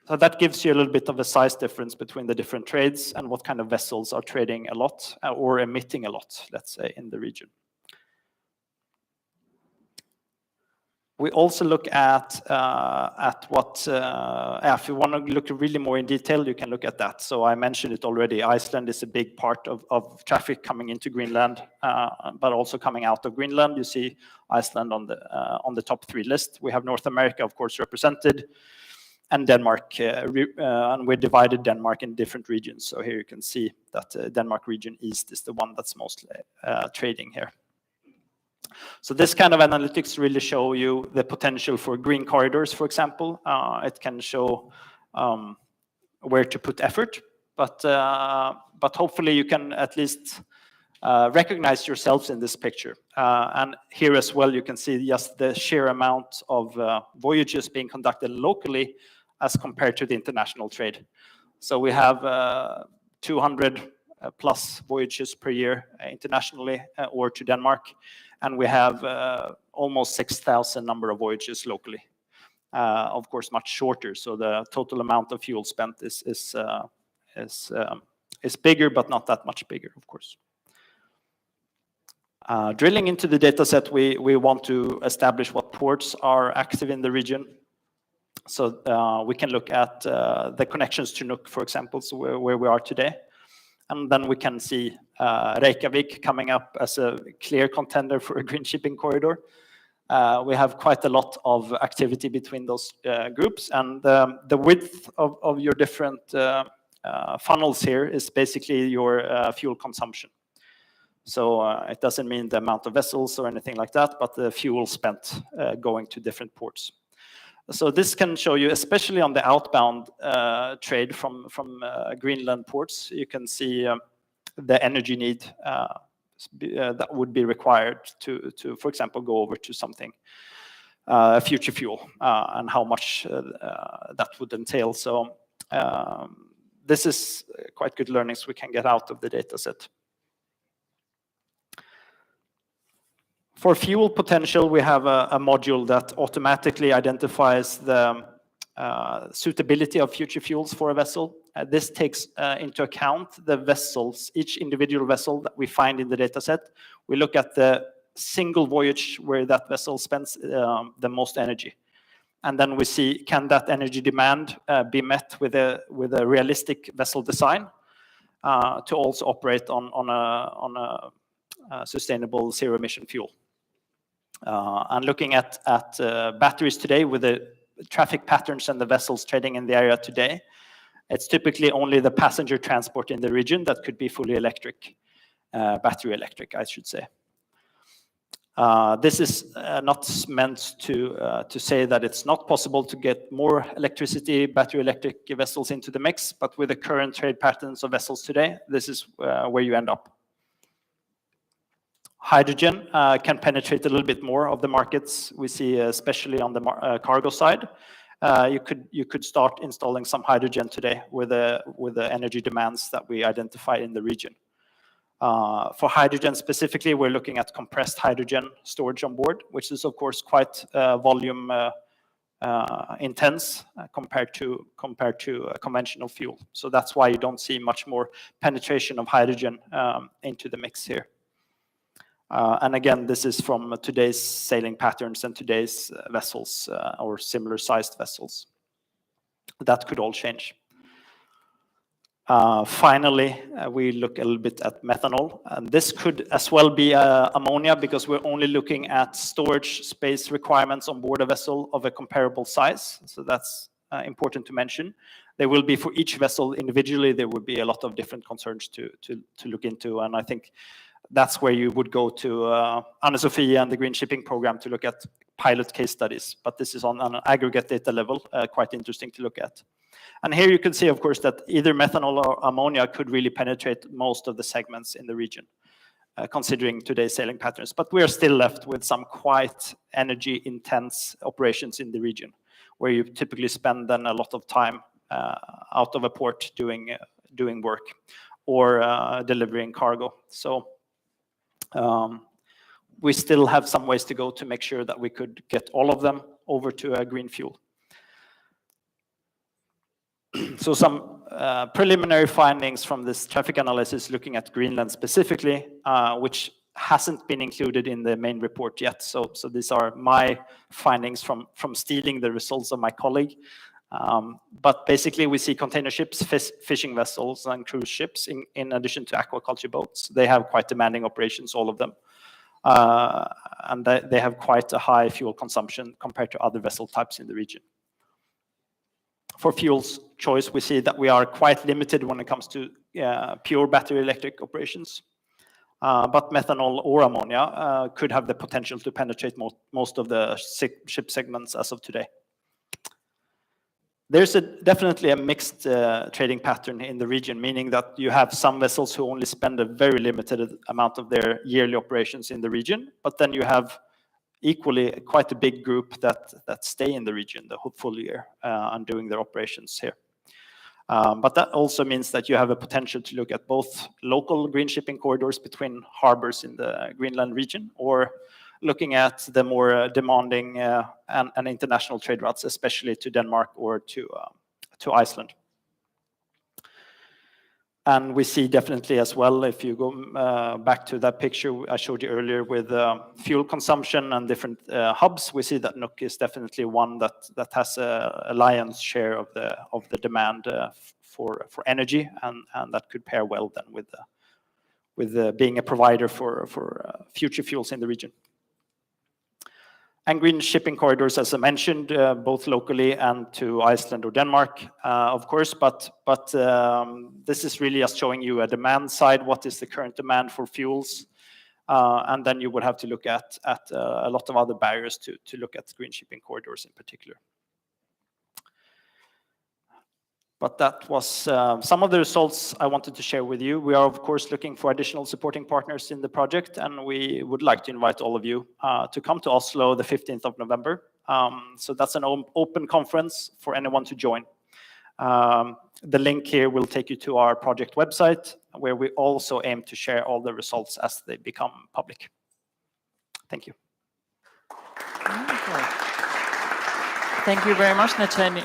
S22: So that gives you a little bit of a size difference between the different trades and what kind of vessels are trading a lot or emitting a lot, let's say, in the region. We also look at what, if you want to look really more in detail, you can look at that. So I mentioned it already. Iceland is a big part of traffic coming into Greenland, but also coming out of Greenland. You see Iceland on the top 3 list. We have North America, of course, represented, and Denmark, and we divided Denmark in different regions. So here you can see that Denmark region East is the one that's mostly trading here. So this kind of analytics really show you the potential for green corridors, for example. It can show where to put effort, but hopefully you can at least recognize yourselves in this picture. And here as well, you can see just the sheer amount of voyages being conducted locally as compared to the international trade. So we have 200 plus voyages per year internationally or to Denmark. And we have almost 6,000 number of voyages locally. Of course, much shorter. So the total amount of fuel spent is bigger, but not that much bigger, of course. Drilling into the data set, we want to establish what ports are active in the region. So we can look at the connections to Nuuk, for example, so where we are today. And then we can see Reykjavik coming up as a clear contender for a green shipping corridor. We have quite a lot of activity between those groups. And the width of your different funnels here is basically your fuel consumption. So it doesn't mean the amount of vessels or anything like that, but the fuel spent going to different ports. So this can show you, especially on the outbound trade from Greenland ports, you can see the energy need that would be required to, for example, go over to something, future fuel, and how much that would entail. So this is quite good learnings we can get out of the data set. For fuel potential, we have a module that automatically identifies the suitability of future fuels for a vessel. This takes into account the vessels, each individual vessel that we find in the dataset. We look at the single voyage where that vessel spends the most energy. And then we see, can that energy demand be met with a realistic vessel design to also operate on a sustainable zero emission fuel. And looking at batteries today with the traffic patterns and the vessels trading in the area today, it's typically only the passenger transport in the region that could be fully electric, battery electric, I should say. This is not meant to say that it's not possible to get more electricity, battery electric vessels into the mix, but with the current trade patterns of vessels today, this is where you end up. Hydrogen can penetrate a little bit more of the markets we see, especially on the cargo side. You could start installing some hydrogen today with the energy demands that we identify in the region. For hydrogen specifically, we're looking at compressed hydrogen storage on board, which is of course quite volume intense compared to a conventional fuel. So that's why you don't see much more penetration of hydrogen into the mix here. And again, this is from today's sailing patterns and today's vessels or similar sized vessels. That could all change. Finally, we look a little bit at methanol. And this could as well be ammonia because we're only looking at storage space requirements on board a vessel of a comparable size. So that's important to mention. There will be for each vessel individually, there would be a lot of different concerns to look into. And I think that's where you would go to Anna-Sofia and the Green Shipping Program to look at pilot case studies. But this is on an aggregate data level, quite interesting to look at. And here you can see, of course, that either methanol or ammonia could really penetrate most of the segments in the region, considering today's sailing patterns. But we are still left with some quite energy-intense operations in the region, where you typically spend then a lot of time out of a port doing work or delivering cargo. So we still have some ways to go to make sure that we could get all of them over to a green fuel. So some preliminary findings from this traffic analysis looking at Greenland specifically, which hasn't been included in the main report yet. So these are my findings from stealing the results of my colleague. But basically we see container ships, fishing vessels and cruise ships in addition to aquaculture boats. They have quite demanding operations, all of them. And they have quite a high fuel consumption compared to other vessel types in the region. For fuels choice, we see that we are quite limited when it comes to pure battery electric operations. But methanol or ammonia could have the potential to penetrate most of the ship segments as of today. There's definitely a mixed trading pattern in the region, meaning that you have some vessels who only spend a very limited amount of their yearly operations in the region, but then you have equally quite a big group that stay in the region the whole full year and doing their operations here. But that also means that you have a potential to look at both local green shipping corridors between harbors in the Greenland region, or looking at the more demanding and international trade routes, especially to Denmark or to Iceland. And we see definitely as well, if you go back to that picture I showed you earlier with fuel consumption and different hubs, we see that Nuuk is definitely one that has a lion's share of the demand for energy, and that could pair well then with being a provider for future fuels in the region. And green shipping corridors, as I mentioned, both locally and to Iceland or Denmark, of course, but this is really just showing you a demand side, what is the current demand for fuels, and then you would have to look at a lot of other barriers to look at green shipping corridors in particular. But that was some of the results I wanted to share with you. We are, of course, looking for additional supporting partners in the project, and we would like to invite all of you to come to Oslo the 15th of November. So that's an open conference for anyone to join. The link here will take you to our project website, where we also aim to share all the results as they become public. Thank you.
S1: Thank you very much, Natalie.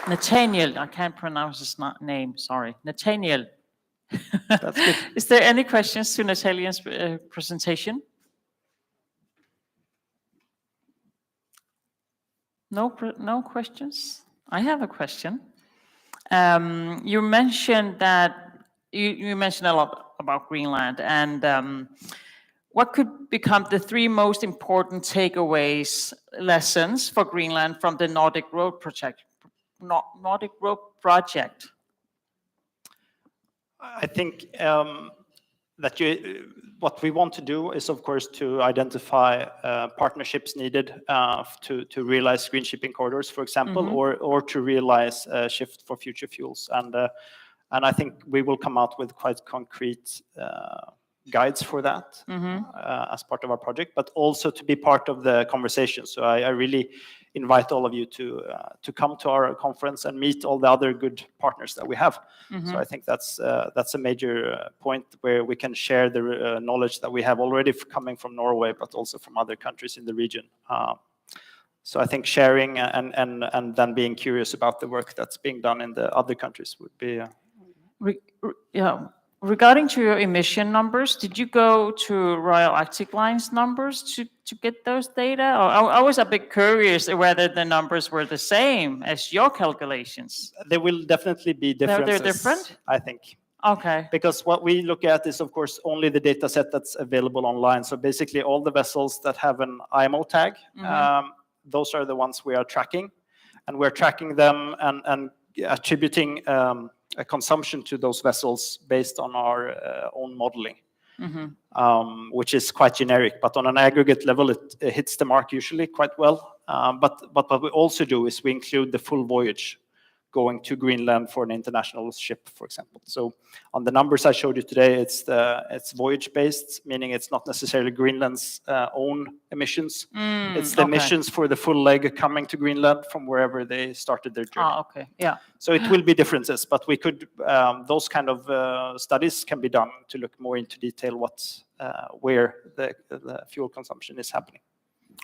S1: Nathaniel, I can't pronounce his name, sorry. Nathaniel.
S22: That's good.
S1: Is there any questions to Nathaniel's presentation? No questions? I have a question. You mentioned that you mentioned a lot about Greenland, and what could become the 3 most important takeaways, lessons for Greenland from the Nordic Road project? Nordic Road project.
S22: I think that what we want to do is, of course, to identify partnerships needed to realize green shipping corridors, for example, or to realize a shift for future fuels. And I think we will come out with quite concrete guides for that as part of our project, but also to be part of the conversation. So I really invite all of you to come to our conference and meet all the other good partners that we have. So I think that's a major point where we can share the knowledge that we have already coming from Norway, but also from other countries in the region. So I think sharing and then being curious about the work that's being done in the other countries would be.
S1: Yeah. Regarding to your emission numbers, did you go to Royal Arctic Line's numbers to get those data? Or I was a bit curious whether the numbers were the same as your calculations.
S22: There will definitely be differences.
S1: They're different?
S22: I think.
S1: Okay.
S22: Because what we look at is, of course, only the data set that's available online. So basically all the vessels that have an IMO tag, those are the ones we are tracking. And we're tracking them and attributing a consumption to those vessels based on our own modeling, which is quite generic. But on an aggregate level, it hits the mark usually quite well. But what we also do is we include the full voyage going to Greenland for an international ship, for example. So on the numbers I showed you today, it's voyage-based, meaning it's not necessarily Greenland's own emissions. It's the emissions for the full leg coming to Greenland from wherever they started their journey.
S1: Okay, yeah.
S22: So it will be differences, but we could, those kind of studies can be done to look more into detail where the fuel consumption is happening.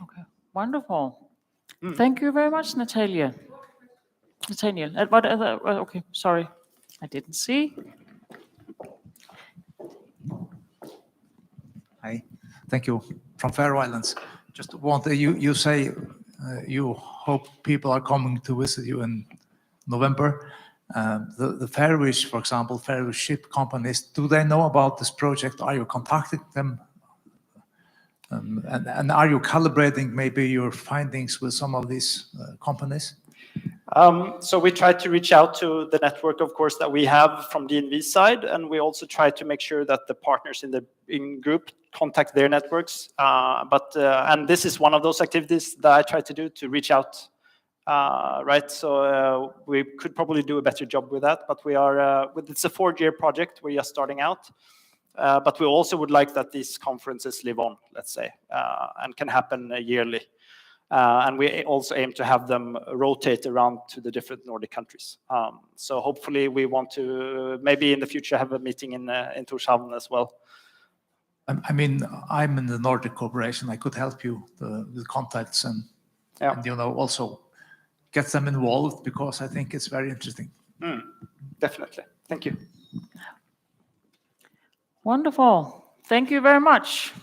S1: Okay, wonderful. Thank you very much, Nathaniel. What other? Okay, sorry, I didn't see.
S4: Hi, thank you. From Faroe Islands. Just want you say you hope people are coming to visit you in November. The Faroese, for example, Faroese ship companies, do they know about this project? Are you contacting them? And are you calibrating maybe your findings with some of these companies?
S22: So we try to reach out to the network, of course, that we have from DNV's side, and we also try to make sure that the partners in the group contact their networks. And this is one of those activities that I try to do to reach out, right? So we could probably do a better job with that, but we are. It's a 4-year project. We're just starting out. But we also would like that these conferences live on, let's say, and can happen yearly. And we also aim to have them rotate around to the different Nordic countries. So hopefully we want to maybe in the future have a meeting in Tórshavn as well.
S4: I mean, I'm in the Nordic cooperation. I could help you with contacts and also get them involved because I think it's very interesting.
S22: Definitely. Thank you.
S1: Wonderful. Thank you very much.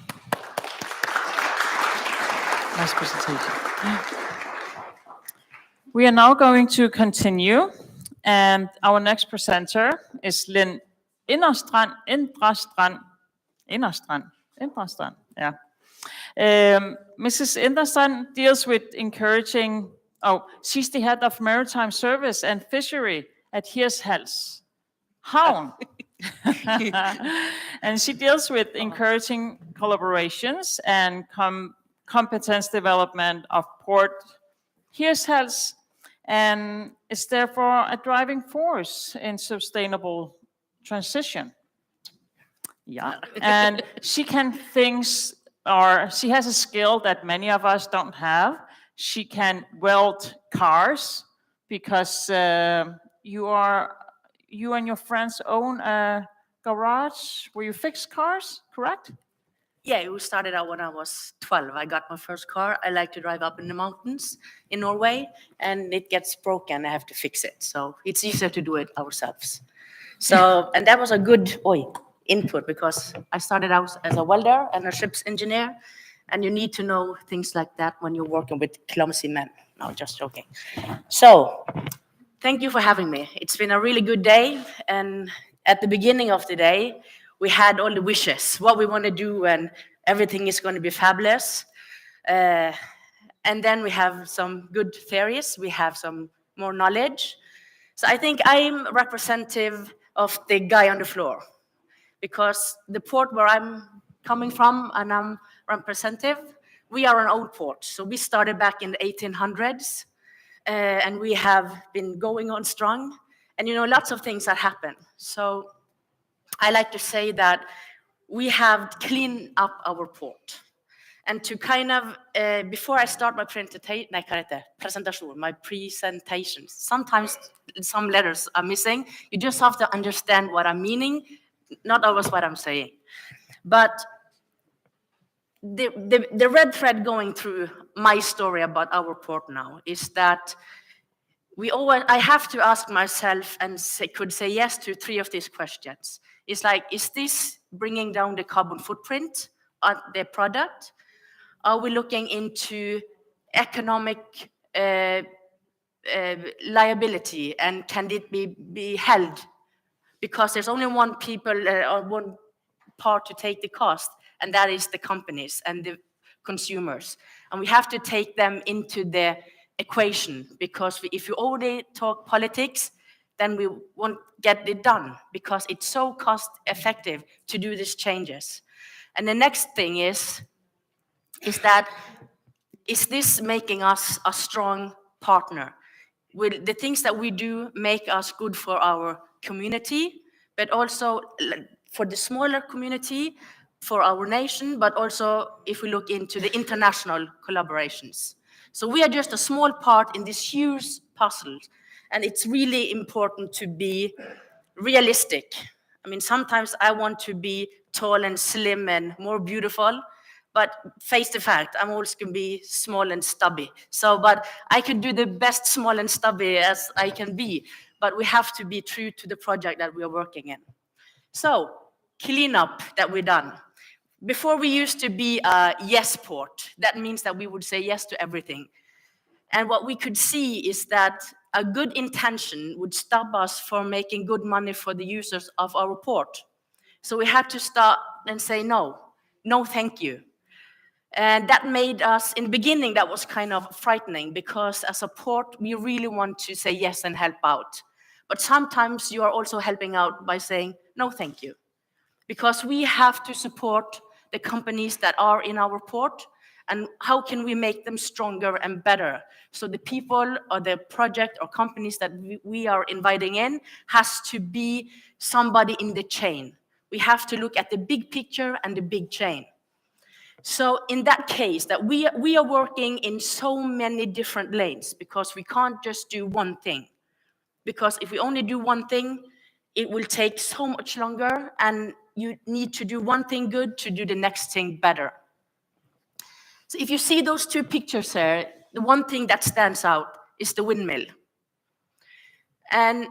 S1: Nice presentation. We are now going to continue, and our next presenter is Lynn Inderstrand. Yeah. Mrs. Inderstrand deals with encouraging. She's the head of Maritime Service and Fishery at Hirtshals Havn. And she deals with encouraging collaborations and competence development of Port Hirtshals, and is therefore a driving force in sustainable transition. Yeah, and she has a skill that many of us don't have. She can weld cars because you and your friends own a garage where you fix cars, correct?
S5: Yeah, we started out when I was 12. I got my first car. I like to drive up in the mountains in Norway, and it gets broken. I have to fix it. So it's easier to do it ourselves. So, and that was a good input, because I started out as a welder and a ship's engineer, and you need to know things like that when you're working with clumsy men. No, just joking. So, thank you for having me. It's been a really good day, and at the beginning of the day, we had all the wishes, what we want to do, and everything is going to be fabulous. And then we have some good theories, we have some more knowledge. So I think I'm representative of the guy on the floor, because the port where I'm coming from and I'm representative, we are an old port. So we started back in the 1800s, and we have been going on strong. And you know, lots of things that happen. So I like to say that we have cleaned up our port. And to kind of, before I start my presentations, sometimes some letters are missing. You just have to understand what I'm meaning, not always what I'm saying. But the red thread going through my story about our port now is that I have to ask myself and could say yes to 3 of these questions. It's like, is this bringing down the carbon footprint of the product? Are we looking into economic liability, and can it be held? Because there's only one one part to take the cost, and that is the companies and the consumers. And we have to take them into the equation, because if you only talk politics, then we won't get it done, because it's so cost effective to do these changes. And the next thing is this making us a strong partner? Will the things that we do make us good for our community, but also for the smaller community, for our nation, but also if we look into the international collaborations? So we are just a small part in this huge puzzle, and it's really important to be realistic. I mean, sometimes I want to be tall and slim and more beautiful, but face the fact, I'm always going to be small and stubby. So, but I could do the best small and stubby as I can be, but we have to be true to the project that we are working in. So, cleanup that we've done. Before, we used to be a yes port. That means that we would say yes to everything. And what we could see is that a good intention would stop us from making good money for the users of our port. So we had to start and say no, thank you. And that made us, in the beginning, that was kind of frightening, because as a port, we really want to say yes and help out. But sometimes you are also helping out by saying no, thank you. Because we have to support the companies that are in our port, and how can we make them stronger and better? So the people or the project or companies that we are inviting in has to be somebody in the chain. We have to look at the big picture and the big chain. So in that case, that we are working in so many different lanes, because we can't just do one thing. Because if we only do one thing, it will take so much longer, and you need to do one thing good to do the next thing better. So if you see those 2 pictures here, the one thing that stands out is the windmill. And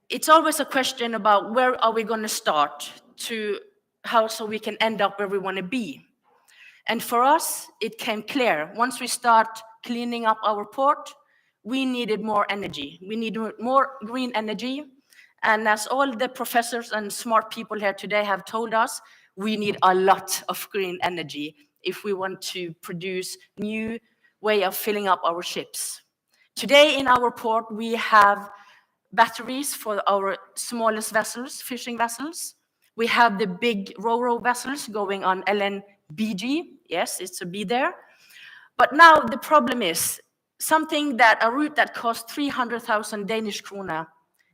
S5: it's always a question about where are we going to start so we can end up where we want to be. And for us, it came clear. Once we start cleaning up our port, we needed more energy. We needed more green energy. And as all the professors and smart people here today have told us, we need a lot of green energy if we want to produce new way of filling up our ships. Today in our port, we have batteries for our smallest vessels, fishing vessels. We have the big ro-ro vessels going on LNBG. Yes, it's a B there. But now the problem is a route that cost 300,000 Danish kroner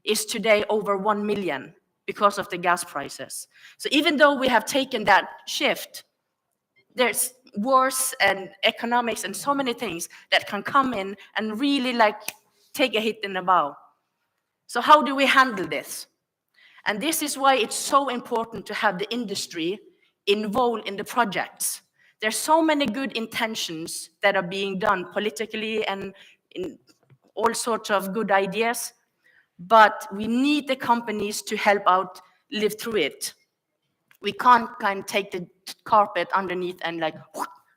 S5: is today over 1 million because of the gas prices. So even though we have taken that shift, there's wars and economics and so many things that can come in and really take a hit in the bow. So how do we handle this? And this is why it's so important to have the industry involved in the projects. There's so many good intentions that are being done politically and in all sorts of good ideas, but we need the companies to help out live through it. We can't kind of take the carpet underneath and like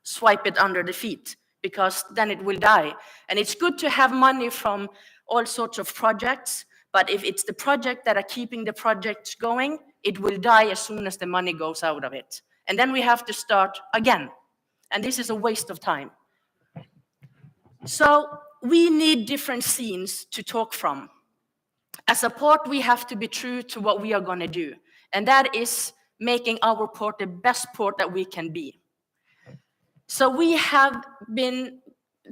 S5: swipe it under the feet, because then it will die. And it's good to have money from all sorts of projects, but if it's the project that are keeping the project going, it will die as soon as the money goes out of it. And then we have to start again. And this is a waste of time. So we need different scenes to talk from. As a port, we have to be true to what we are going to do. And that is making our port the best port that we can be. So we have been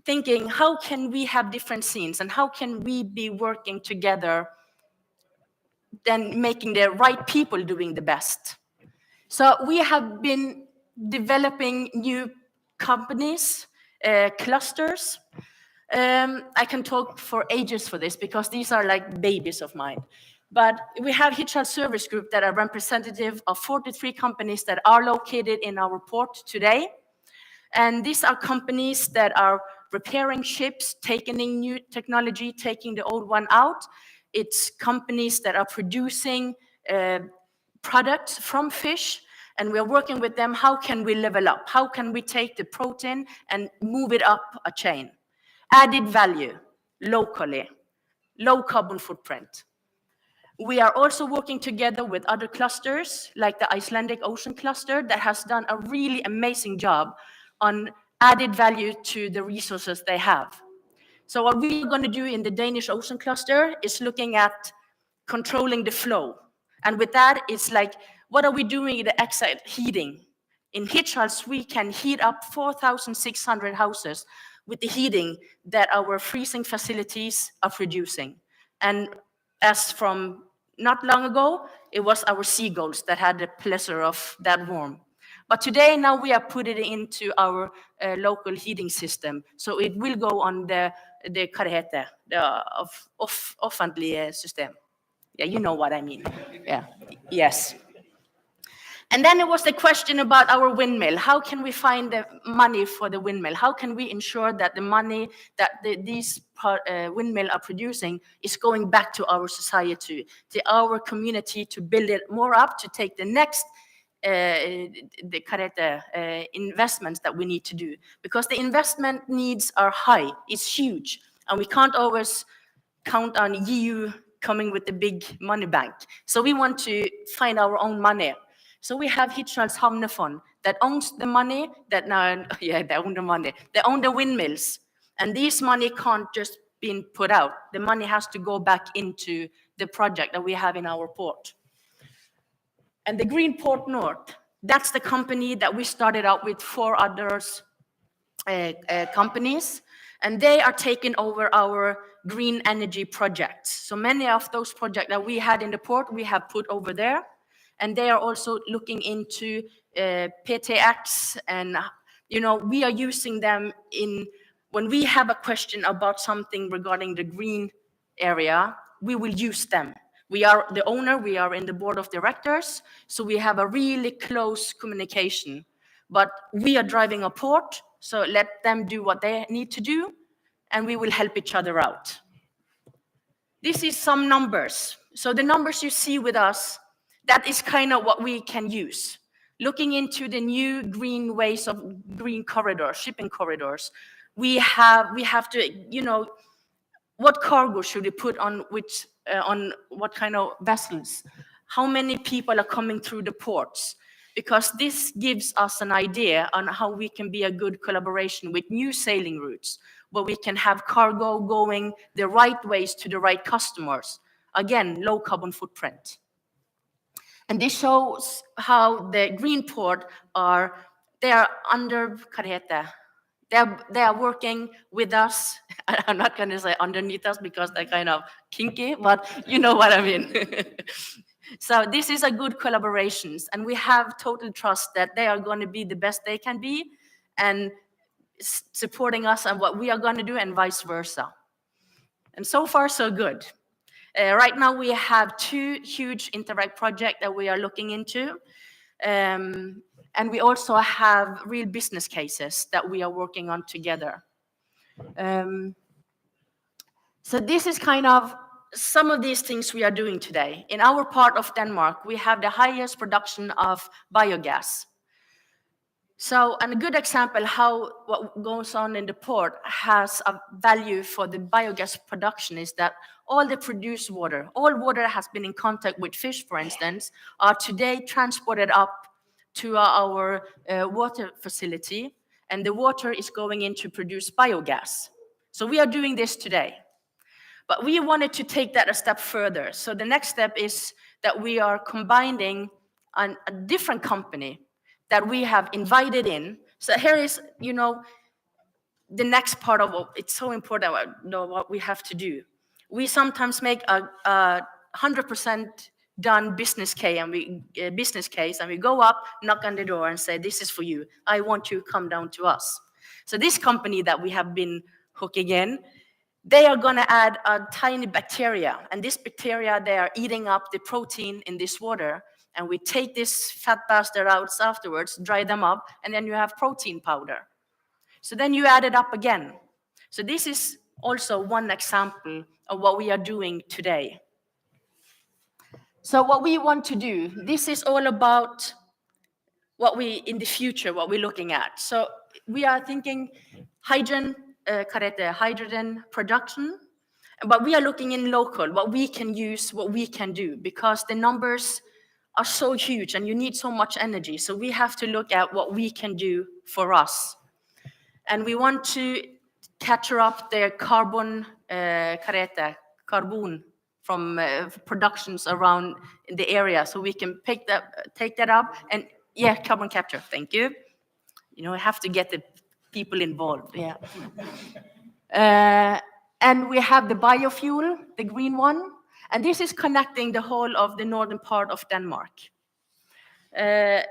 S5: thinking, how can we have different scenes and how can we be working together then making the right people doing the best? So we have been developing new companies, clusters. I can talk for ages for this because these are like babies of mine. But we have Hirtshals Service Group that are representative of 43 companies that are located in our port today. And these are companies that are repairing ships, taking in new technology, taking the old one out. It's companies that are producing products from fish, and we're working with them. How can we level up? How can we take the protein and move it up a chain? Added value, locally, low carbon footprint. We are also working together with other clusters, like the Icelandic Ocean Cluster, that has done a really amazing job on added value to the resources they have. So what we're going to do in the Danish Ocean Cluster is looking at controlling the flow. And with that, it's like, what are we doing in the exit heating? In Hirtshals, we can heat up 4,600 houses with the heating that our freezing facilities are producing. And as from not long ago, it was our seagulls that had the pleasure of that warm. But today, now we are putting it into our local heating system. So it will go on the offentlige system. Yeah, you know what I mean. Yeah, yes. And then it was the question about our windmill. How can we find the money for the windmill? How can we ensure that the money that these windmill are producing is going back to our society, to our community, to build it more up, to take the next investments that we need to do? Because the investment needs are high, it's huge, and we can't always count on EU coming with the big money bank. So we want to find our own money. So we have Hirtshals Havnefond that owns the money, they own the money. They own the windmills. And this money can't just be put out. The money has to go back into the project that we have in our port. And the Green Port North, that's the company that we started out with 4 others companies. And they are taking over our green energy projects. So many of those projects that we had in the port, we have put over there. And they are also looking into PTX, and we are using them when we have a question about something regarding the green area, we will use them. We are the owner, we are in the board of directors, so we have a really close communication. But we are driving a port, so let them do what they need to do, and we will help each other out. This is some numbers. So the numbers you see with us, that is kind of what we can use. Looking into the new green ways of green corridors, shipping corridors, we have to, what cargo should we put on on what kind of vessels? How many people are coming through the ports? Because this gives us an idea on how we can be a good collaboration with new sailing routes, where we can have cargo going the right ways to the right customers. Again, low carbon footprint. And this shows how the green port they are working with us. I'm not going to say underneath us because they're kind of kinky, but you know what I mean. So this is a good collaboration, and we have total trust that they are going to be the best they can be and supporting us on what we are going to do and vice versa. And so far, so good. Right now, we have 2 huge Interact projects that we are looking into. And we also have real business cases that we are working on together. So this is kind of some of these things we are doing today. In our part of Denmark, we have the highest production of biogas. So, and a good example how what goes on in the port has a value for the biogas production is that all the produced water, all water that has been in contact with fish, for instance, are today transported up to our water facility, and the water is going in to produce biogas. So we are doing this today. But we wanted to take that a step further. So the next step is that we are combining a different company that we have invited in. So here is, you know, the next part of what it's so important what we have to do. We sometimes make a 100% done business case, and we go up, knock on the door, and say, "This is for you. I want you to come down to us." So this company that we have been hooking in, they are going to add a tiny bacteria, and this bacteria, they are eating up the protein in this water. And we take this fat bastard out afterwards, dry them up, and then you have protein powder. So then you add it up again. So this is also one example of what we are doing today. So what we want to do, this is all about what we, in the future, what we're looking at. So we are thinking hydrogen production, but we are looking in local, what we can use, what we can do, because the numbers are so huge and you need so much energy. So we have to look at what we can do for us. And we want to capture up the carbon from productions around the area. So we can take that up and carbon capture, thank you. You know, I have to get the people involved, and we have the biofuel, the green one. And this is connecting the whole of the northern part of Denmark. And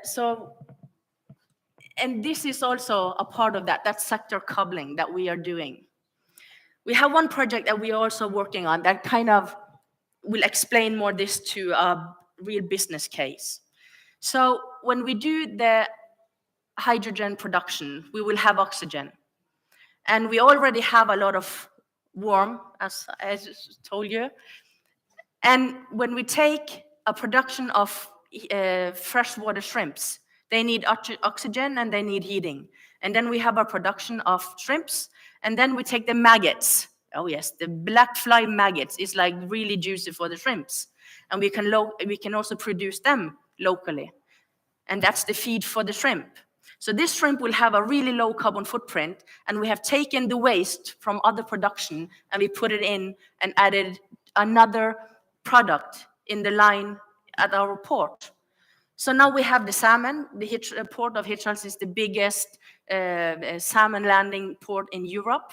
S5: this is also a part of that sector coupling that we are doing. We have one project that we are also working on that kind of will explain more this to a real business case. So when we do the hydrogen production, we will have oxygen. And we already have a lot of warmth, as I told you. And when we take a production of freshwater shrimps, they need oxygen and they need heating. And then we have our production of shrimps, and then we take the maggots. Oh yes, the black fly maggots is like really juicy for the shrimps. And we can also produce them locally. And that's the feed for the shrimp. So this shrimp will have a really low carbon footprint, and we have taken the waste from other production and we put it in and added another product in the line at our port. So now we have the salmon. The port of Hirtshals is the biggest salmon landing port in Europe.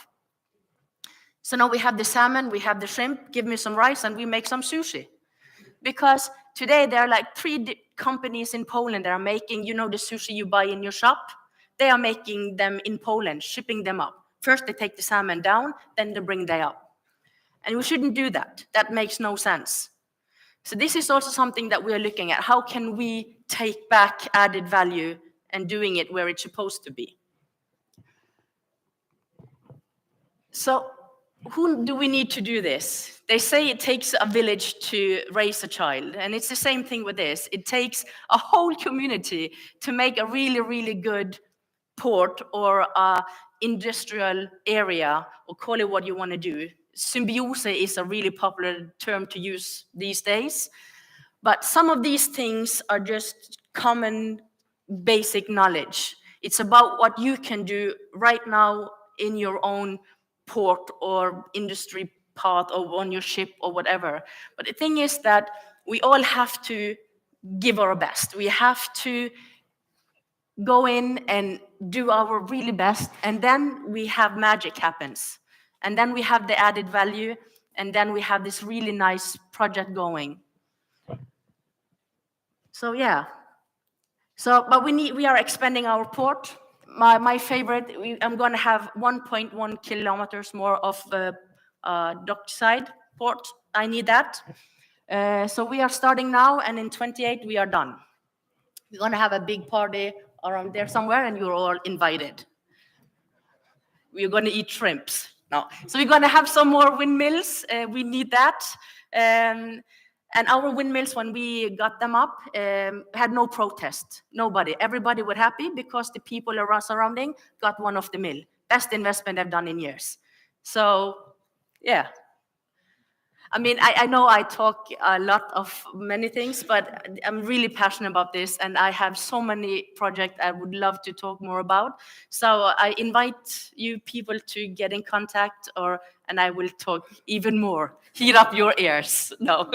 S5: So now we have the salmon, we have the shrimp, give me some rice and we make some sushi. Because today there are like 3 companies in Poland that are making, you know, the sushi you buy in your shop. They are making them in Poland, shipping them up. First they take the salmon down, then they bring them up. And we shouldn't do that. That makes no sense. So this is also something that we are looking at. How can we take back added value and doing it where it's supposed to be? So who do we need to do this? They say it takes a village to raise a child, and it's the same thing with this. It takes a whole community to make a really, really good port or a industrial area, or call it what you want to do. Symbiose is a really popular term to use these days. But some of these things are just common basic knowledge. It's about what you can do right now in your own port or industry path or on your ship or whatever. But the thing is that we all have to give our best. We have to go in and do our really best, and then we have magic happens. And then we have the added value, and then we have this really nice project going. So yeah. So, but we are expanding our port. My favorite, I'm going to have 1.1 kilometers more of dockside port. I need that. So we are starting now, and in 28 we are done. We're going to have a big party around there somewhere, and you're all invited. We're going to eat shrimps. No. So we're going to have some more windmills. We need that. And our windmills, when we got them up, had no protest. Nobody. Everybody was happy because the people around surrounding got one of the mill. Best investment I've done in years. So, yeah. I mean, I know I talk a lot of many things, but I'm really passionate about this, and I have so many projects I would love to talk more about. So I invite you people to get in contact, and I will talk even more. Heat up your ears, no,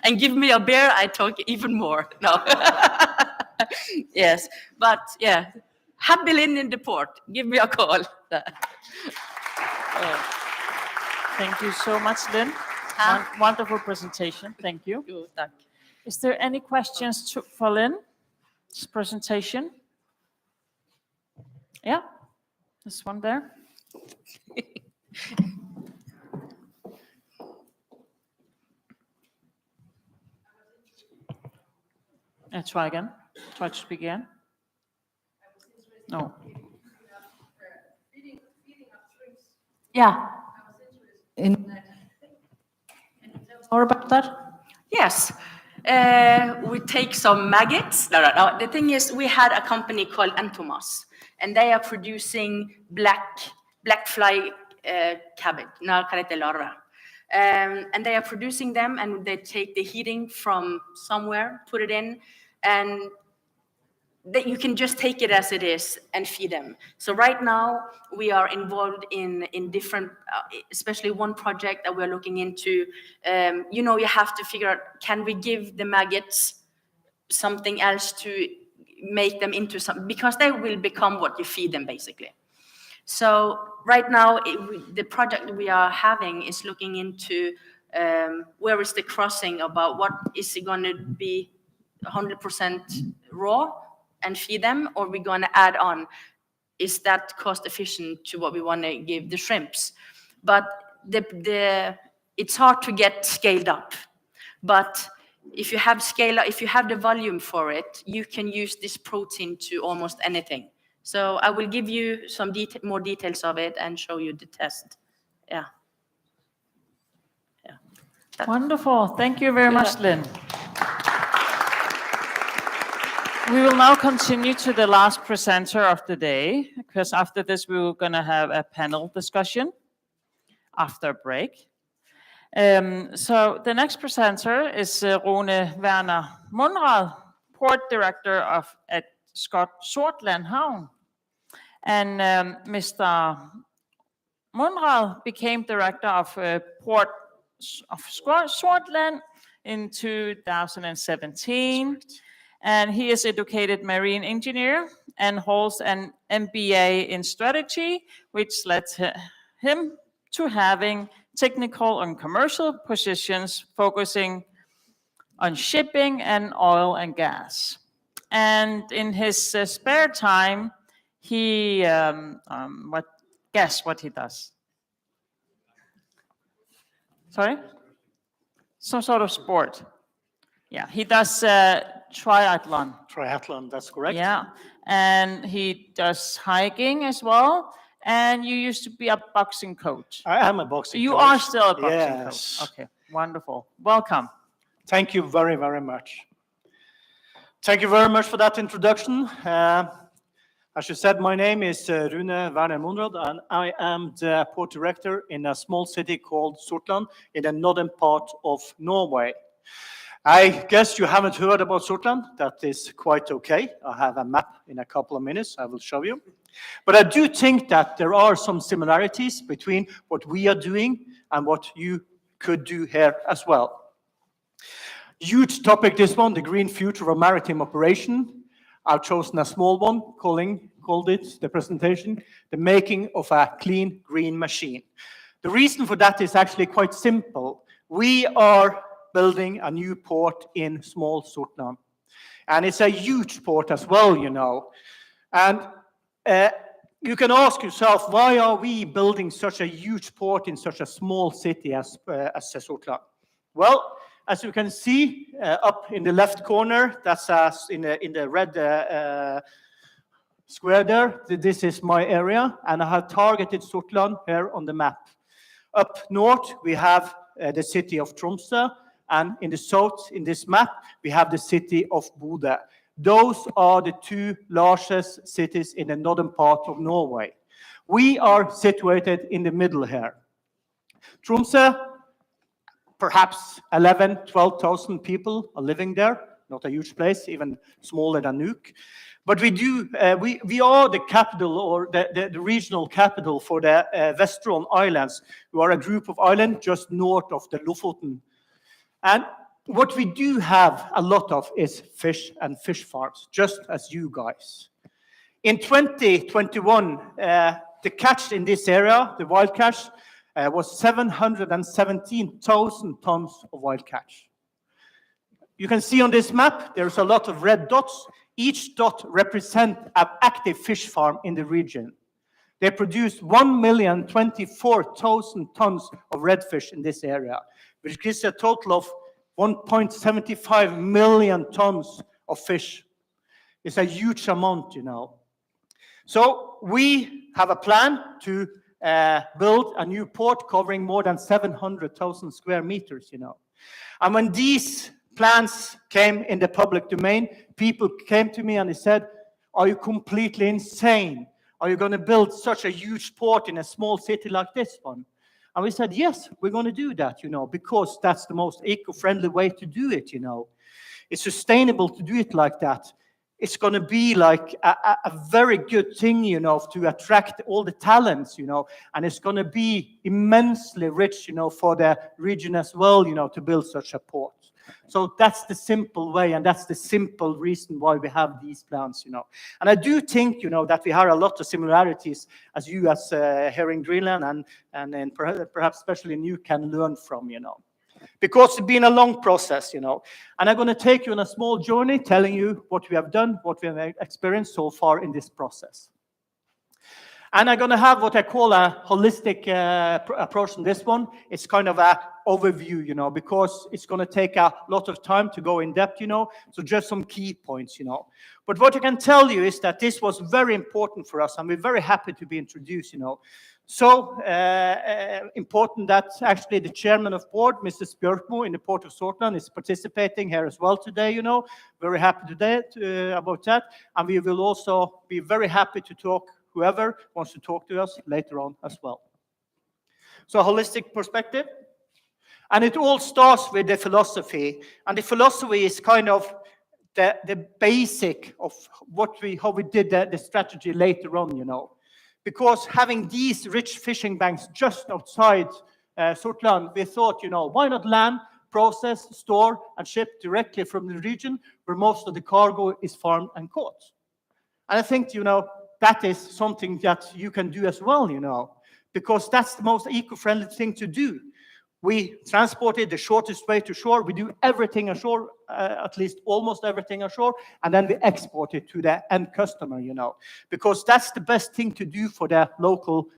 S5: and give me a beer. I talk even more, no. Yes, but yeah, happily in the port. Give me a call.
S1: Thank you so much, Lynn. Wonderful presentation. Thank you. Is there any questions for Lynn's presentation? Yeah, this one there. Try again. Try to speak again. No.
S5: Yeah.
S14: More about that?
S5: Yes. We take some maggots. No. The thing is, we had a company called Entomas, and they are producing black fly cabbage. And they are producing them, and they take the heating from somewhere, put it in, and that you can just take it as it is and feed them. So right now we are involved in different, especially one project that we're looking into. You have to figure out, can we give the maggots something else to make them into something, because they will become what you feed them basically. So right now the project we are having is looking into where is the crossing about what is it going to be 100% raw and feed them, or we're going to add on, is that cost efficient to what we want to give the shrimps? But it's hard to get scaled up. But if you have if you have the volume for it, you can use this protein to almost anything. So I will give you some more details of it and show you the test. Yeah.
S1: Wonderful. Thank you very much, Lynn. We will now continue to the last presenter of the day, because after this we're going to have a panel discussion after a break. So the next presenter is Rune Werner Munrad, Port Director at Sortland Havn. And Mr. Munrad became Director of Port of Sortland in 2017. And he is educated marine engineer and holds an MBA in strategy, which led him to having technical and commercial positions focusing on shipping and oil and gas. And in his spare time, he, guess what he does? Sorry? Some sort of sport. Yeah, he does triathlon.
S7: Triathlon, that's correct.
S1: Yeah, and he does hiking as well. And you used to be a boxing coach.
S7: I am a boxing coach.
S1: You are still a boxing
S7: Yes.
S1: coach. Okay, wonderful. Welcome.
S7: Thank you very, very much. Thank you very much for that introduction. As you said, my name is Rune Werner Munrad, and I am the port director in a small city called Sortland in the northern part of Norway. I guess you haven't heard about Sortland. That is quite okay. I have a map in a couple of minutes. I will show you. But I do think that there are some similarities between what we are doing and what you could do here as well. Huge topic, this one, the green future of maritime operation. I've chosen a small one, called it, the presentation, the making of a clean green machine. The reason for that is actually quite simple. We are building a new port in small Sortland. And it's a huge port as well, you know. And you can ask yourself, why are we building such a huge port in such a small city as Sortland? Well, as you can see up in the left corner, that's in the red square there. This is my area, and I have targeted Sortland here on the map. Up north, we have the city of Tromsø, and in the south, in this map, we have the city of Bodø. Those are the two largest cities in the northern part of Norway. We are situated in the middle here. Tromsø, perhaps 11,000, 12,000 people are living there. Not a huge place, even smaller than Nuuk. But we are the capital, or the regional capital for the Vesterålen Islands, who are a group of islands just north of the Lofoten. And what we do have a lot of is fish and fish farms, just as you guys. In 2021, the catch in this area, the wild catch, was 717,000 tons of wild catch. You can see on this map, there's a lot of red dots. Each dot represents an active fish farm in the region. They produce 1,024,000 tons of redfish in this area, which gives a total of 1.75 million tons of fish. It's a huge amount, you know. So we have a plan to build a new port covering more than 700,000 square meters, you know. And when these plans came in the public domain, people came to me and they said, are you completely insane? Are you going to build such a huge port in a small city like this one? And we said, yes, we're going to do that, you know, because that's the most eco-friendly way to do it, you know. It's sustainable to do it like that. It's going to be like a very good thing, you know, to attract all the talents, you know, and it's going to be immensely rich, you know, for the region as well, you know, to build such a port. So that's the simple way, and that's the simple reason why we have these plans, you know. And I do think, you know, that we have a lot of similarities as you as here in Greenland and perhaps especially you can learn from, you know. Because it's been a long process, you know. And I'm going to take you on a small journey telling you what we have done, what we have experienced so far in this process. And I'm going to have what I call a holistic approach on this one. It's kind of an overview, you know, because it's going to take a lot of time to go in depth, you know. So just some key points, you know. But what I can tell you is that this was very important for us, and we're very happy to be introduced, you know. So important that actually the chairman of board, Mr. Bjørkmo in the Port of Sortland, is participating here as well today, you know. Very happy today about that. And we will also be very happy to talk, whoever wants to talk to us later on as well. So a holistic perspective. And it all starts with the philosophy. And the philosophy is kind of the basic of how we did the strategy later on, you know. Because having these rich fishing banks just outside Sortland, we thought, you know, why not land, process, store, and ship directly from the region where most of the cargo is farmed and caught. And I think, you know, that is something that you can do as well, you know, because that's the most eco-friendly thing to do. We transported the shortest way to shore. We do everything ashore, at least almost everything ashore, and then we export it to the end customer, you know, because that's the best thing to do for the local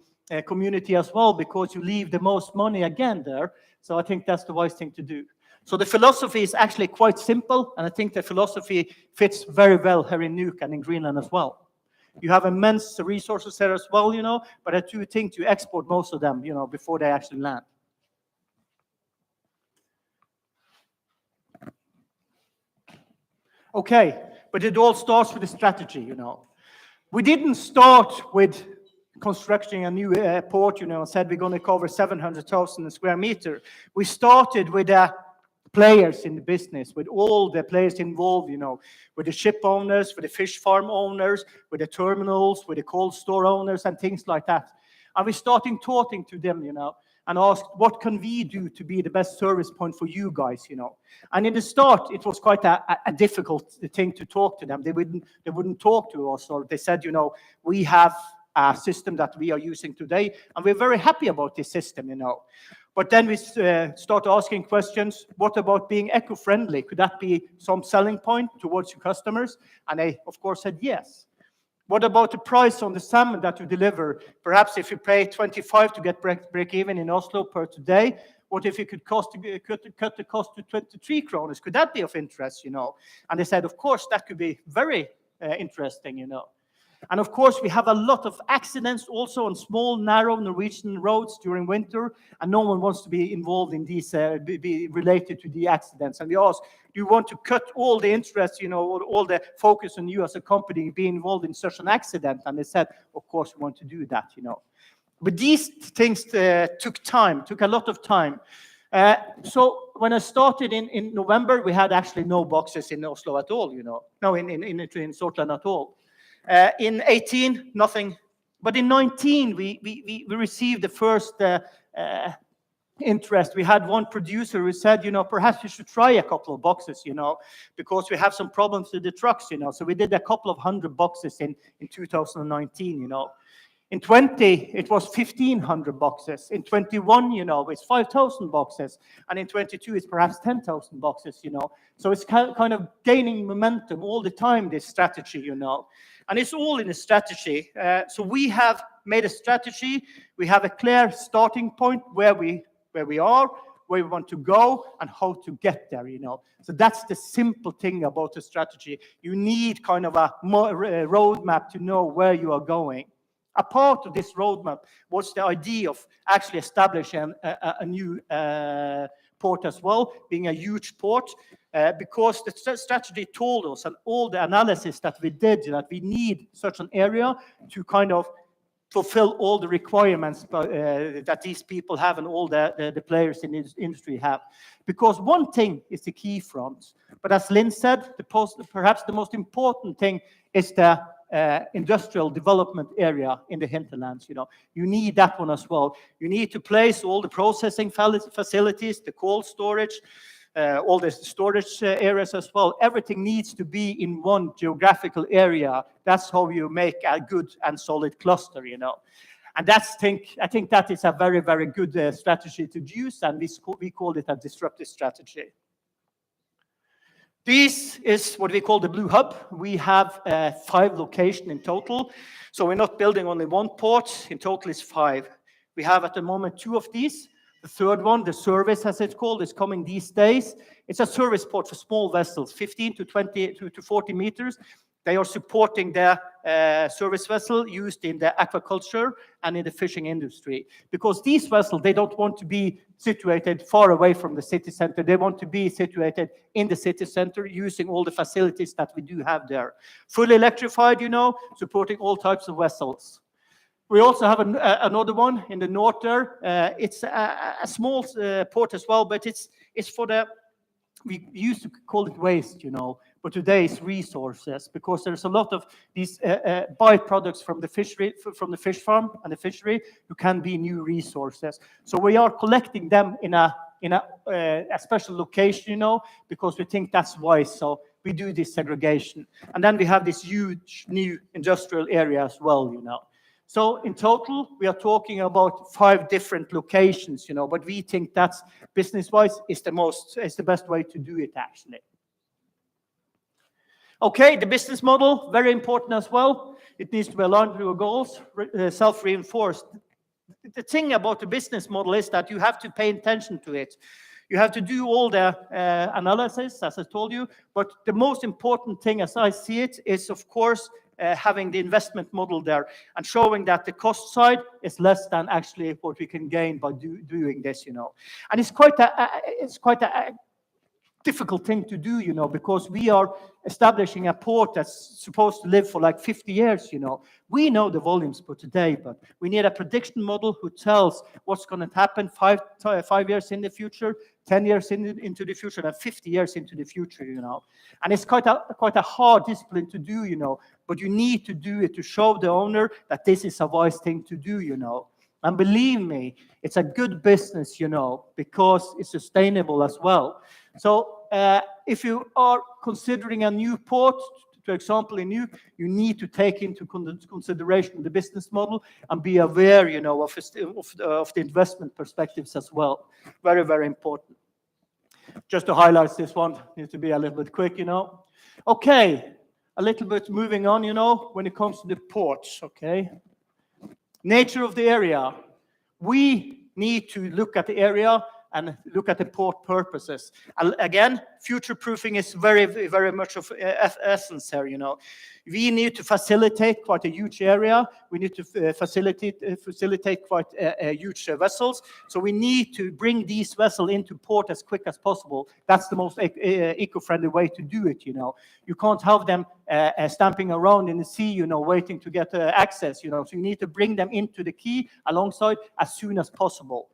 S7: community as well, because you leave the most money again there. So I think that's the wise thing to do. So the philosophy is actually quite simple, and I think the philosophy fits very well here in Nuuk and in Greenland as well. You have immense resources there as well, you know, but I do think you export most of them, you know, before they actually land. Okay, but it all starts with a strategy, you know. We didn't start with constructing a new port, you know, and said we're going to cover 700,000 square meters. We started with the players in the business, with all the players involved, you know, with the ship owners, with the fish farm owners, with the terminals, with the cold store owners and things like that. And we started talking to them, you know, and asked, what can we do to be the best service point for you guys, you know? And in the start, it was quite a difficult thing to talk to them. They wouldn't talk to us, or they said, you know, we have a system that we are using today, and we're very happy about this system, you know. But then we start asking questions, what about being eco-friendly? Could that be some selling point towards your customers? And they, of course, said yes. What about the price on the salmon that you deliver? Perhaps if you pay 25 to get break even in Oslo per today, what if you could cut the cost to 23 kroner? Could that be of interest, you know? And they said, of course, that could be very interesting, you know. And of course, we have a lot of accidents also on small, narrow Norwegian roads during winter, and no one wants to be involved in these, be related to the accidents. And we ask, do you want to cut all the interest, or all the focus on you as a company being involved in such an accident? And they said, of course, we want to do that, But these things took a lot of time. So when I started in November, we had actually no boxes in Oslo at all, No, in Sortland at all. In 18, nothing. But in 19, we received the first interest. We had one producer who said, perhaps we should try a couple of boxes, because we have some problems with the trucks, So we did a couple of 100 boxes in 2019, In 20, it was 1,500 boxes. In 21, it's 5,000 boxes. And in 22, it's perhaps 10,000 boxes, So it's kind of gaining momentum all the time, this strategy, And it's all in a strategy. So we have made a strategy. We have a clear starting point where we are, where we want to go, and how to get there, So that's the simple thing about the strategy. You need kind of a roadmap to know where you are going. A part of this roadmap was the idea of actually establishing a new port as well, being a huge port, because the strategy told us, and all the analysis that we did, that we need such an area to kind of fulfill all the requirements that these people have and all the players in this industry have. Because one thing is the key front, but as Lynn said, perhaps the most important thing is the industrial development area in the hinterlands. You need that one as well. You need to place all the processing facilities, the cold storage, all the storage areas as well. Everything needs to be in one geographical area. That's how you make a good and solid cluster, And I think that is a very, very good strategy to use, and we call it a disruptive strategy. This is what we call the Blue Hub. We have 5 locations in total. So we're not building only one port. In total, it's 5. We have at the moment 2 of these. The third one, the service, as it's called, is coming these days. It's a service port for small vessels, 15 to 20 to 40 meters. They are supporting the service vessel used in the aquaculture and in the fishing industry. Because these vessels, they don't want to be situated far away from the city center. They want to be situated in the city center using all the facilities that we do have there. Fully electrified, supporting all types of vessels. We also have another one in the north there. It's a small port as well, but it's for the, we used to call it waste, but today it's resources, because there's a lot of these byproducts from the fishery, from the fish farm and the fishery, who can be new resources. So we are collecting them in a special location, because we think that's wise. So we do this segregation, and then we have this huge new industrial area as well, So in total, we are talking about 5 different locations, but we think that's business-wise is the best way to do it, actually. Okay, the business model, very important as well. It needs to be aligned with your goals, self-reinforced. The thing about the business model is that you have to pay attention to it. You have to do all the analysis, as I told you, but the most important thing, as I see it, is, of course, having the investment model there and showing that the cost side is less than actually what we can gain by doing this, And it's quite a difficult thing to do, because we are establishing a port that's supposed to live for like 50 years, We know the volumes for today, but we need a prediction model who tells what's going to happen 5 years in the future, 10 years into the future, and 50 years into the future, And it's quite a hard discipline to do, but you need to do it to show the owner that this is a wise thing to do, And believe me, it's a good business, because it's sustainable as well. So if you are considering a new port, for example, in you need to take into consideration the business model and be aware, of the investment perspectives as well. Very, very important. Just to highlight this one, need to be a little bit quick, Okay, a little bit moving on, when it comes to the ports, okay? Nature of the area. We need to look at the area and look at the port purposes. Again, future-proofing is very much of essence here, you know. We need to facilitate quite a huge area. We need to facilitate quite huge vessels. So we need to bring these vessels into port as quick as possible. That's the most eco-friendly way to do it, you know. You can't have them stamping around in the sea, you know, waiting to get access, you know. So you need to bring them into the quay alongside as soon as possible.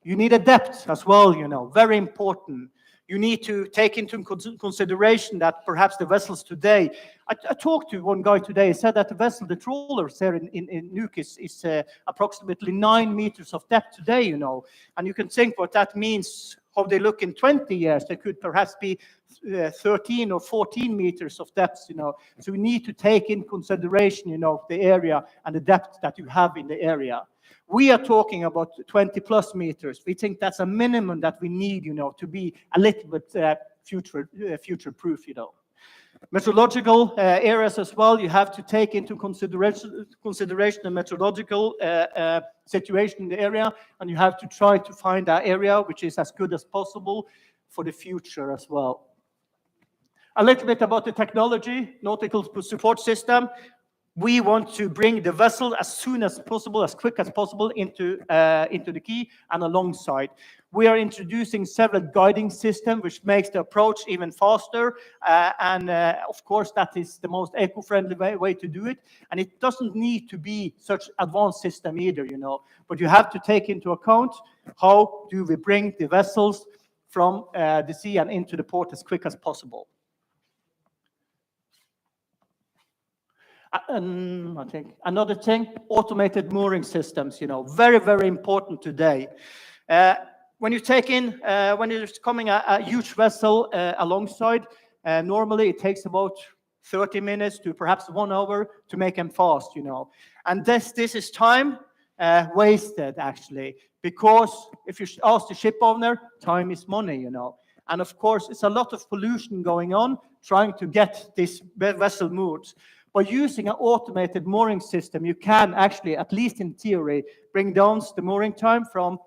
S7: You need a depth as well, you know, very important. You need to take into consideration that perhaps the vessels today, I talked to one guy today, he said that the vessel, the trawlers there in Nuuk is approximately 9 meters of depth today, you know. And you can think what that means, how they look in 20 years. They could perhaps be 13 or 14 meters of depth, you know. So we need to take in consideration, you know, the area and the depth that you have in the area. We are talking about 20 plus meters. We think that's a minimum that we need, you know, to be a little bit future-proof, you know. Meteorological areas as well, you have to take into consideration the meteorological situation in the area, and you have to try to find an area which is as good as possible for the future as well. A little bit about the technology, nautical support system. We want to bring the vessel as soon as possible, as quick as possible into the quay and alongside. We are introducing several guiding systems, which makes the approach even faster. Of course, that is the most eco-friendly way to do it. And it doesn't need to be such advanced system either, you know. But you have to take into account how do we bring the vessels from the sea and into the port as quick as possible. I think another thing, automated mooring systems, you know, very important today. When you take in, when there's coming a huge vessel alongside, normally it takes about 30 minutes to perhaps 1 hour to make them fast, you know. And this is time wasted, actually, because if you ask the ship owner, time is money, you know. And of course, it's a lot of pollution going on trying to get this vessel moored. By using an automated mooring system, you can actually, at least in theory, bring down the mooring time from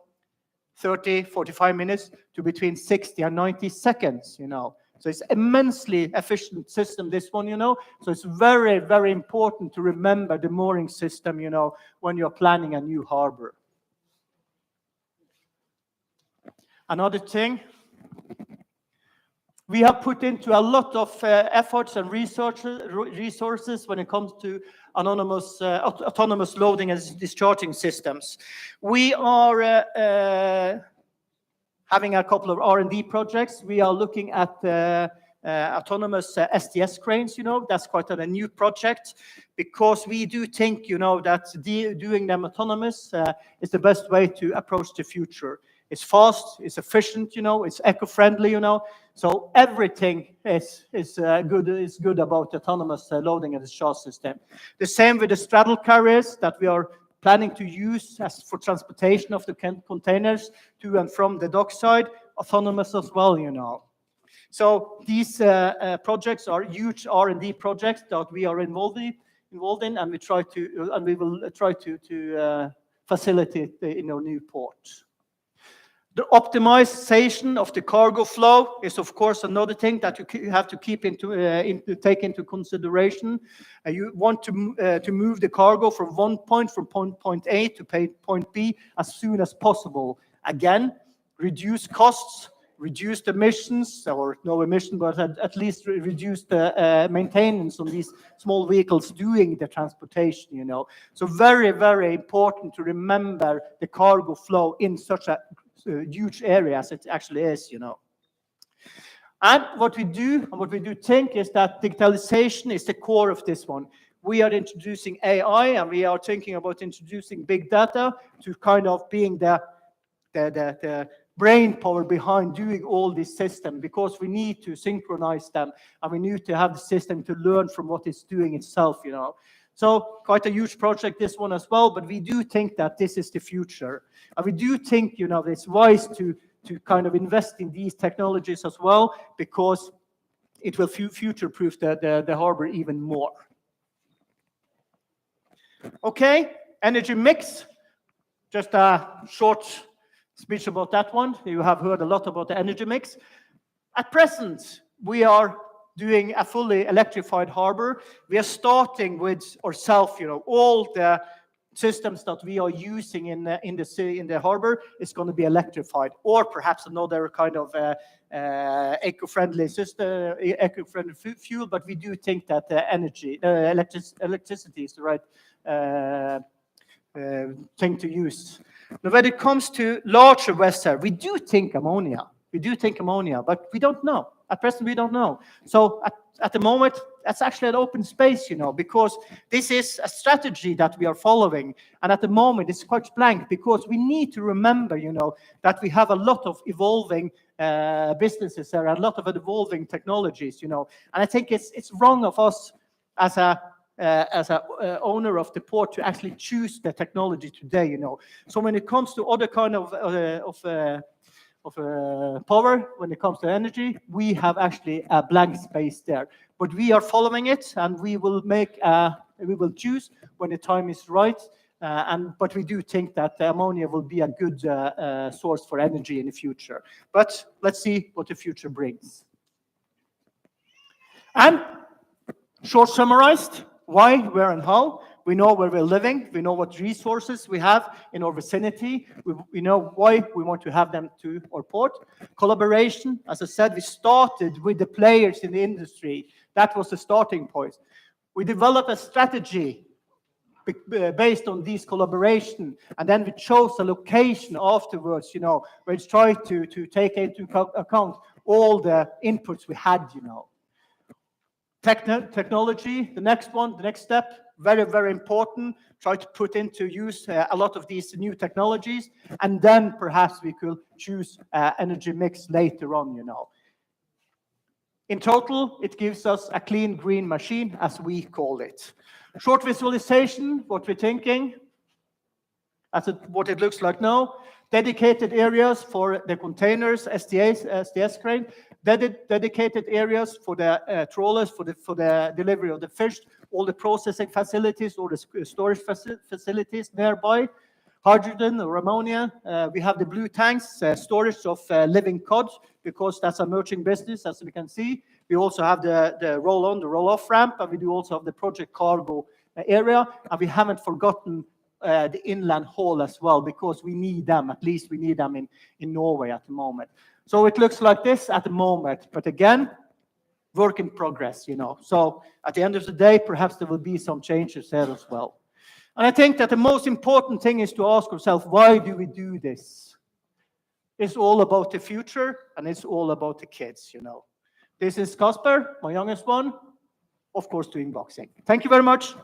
S7: 30, 45 minutes to between 60 and 90 seconds, you know. So it's immensely efficient system, this one, you know. So it's very important to remember the mooring system, you know, when you're planning a new harbor. Another thing, we have put into a lot of efforts and resources when it comes to autonomous loading and discharging systems. We are having a couple of R&D projects. We are looking at autonomous STS cranes, you know. That's quite a new project because we do think, you know, that doing them autonomous is the best way to approach the future. It's fast, it's efficient, you know, it's eco-friendly, you know. So everything is good about autonomous loading and discharge system. The same with the straddle carriers that we are planning to use as for transportation of the containers to and from the dockside, autonomous as well, you know. So these projects are huge R&D projects that we are involved in, and we will try to facilitate in our new port. The optimization of the cargo flow is, of course, another thing that you have to keep take into consideration. You want to move the cargo from point A to point B as soon as possible. Again, reduce costs, reduce emissions, or no emission, but at least reduce the maintenance on these small vehicles doing the transportation, you know. So very important to remember the cargo flow in such a huge area as it actually is, you know. And what we do think is that digitalization is the core of this one. We are introducing AI, and we are thinking about introducing big data to kind of being the brain power behind doing all this system, because we need to synchronize them, and we need to have the system to learn from what it's doing itself, you know. So quite a huge project, this one as well, but we do think that this is the future. And we do think, you know, it's wise to kind of invest in these technologies as well, because it will future-proof the harbor even more. Okay, energy mix. Just a short speech about that one. You have heard a lot about the energy mix. At present, we are doing a fully electrified harbor. We are starting with ourselves, all the systems that we are using in the harbor is going to be electrified, or perhaps another kind of eco-friendly system, eco-friendly fuel. But we do think that electricity is the right thing to use. Now, when it comes to larger vessels, we do think ammonia. But we don't know. At present, we don't know. So at the moment, that's actually an open space, because this is a strategy that we are following. And at the moment, it's quite blank, because we need to remember, that we have a lot of evolving businesses there, a lot of evolving technologies, And I think it's wrong of us as a owner of the port to actually choose the technology today, So when it comes to other kind of power, when it comes to energy, we have actually a blank space there. But we are following it, and we will choose when the time is right. But we do think that ammonia will be a good source for energy in the future. But let's see what the future brings. And short summarized, why, where, and how. We know where we're living. We know what resources we have in our vicinity. We know why we want to have them to our port. Collaboration, as I said, we started with the players in the industry. That was the starting point. We developed a strategy based on this collaboration, and then we chose a location afterwards, where we tried to take into account all the inputs we had, Technology, the next step, very, very important. Try to put into use a lot of these new technologies, and then perhaps we could choose energy mix later on, In total, it gives us a clean green machine, as we call it. Short visualization, what we're thinking, what it looks like now. Dedicated areas for the containers, STS crane, dedicated areas for the trawlers, for the delivery of the fish, all the processing facilities, all the storage facilities nearby. Hydrogen or ammonia, we have the blue tanks, storage of living cod, because that's a emerging business, as we can see. We also have the roll-on, the roll-off ramp, and we do also have the project cargo area, and we haven't forgotten the inland haul as well, because we need them. At least we need them in Norway at the moment. So it looks like this at the moment, but again, work in progress, So at the end of the day, perhaps there will be some changes there as well. And I think that the most important thing is to ask ourselves, why do we do this? It's all about the future, and it's all about the kids, This is Kasper, my youngest one, of course, doing boxing. Thank you very much.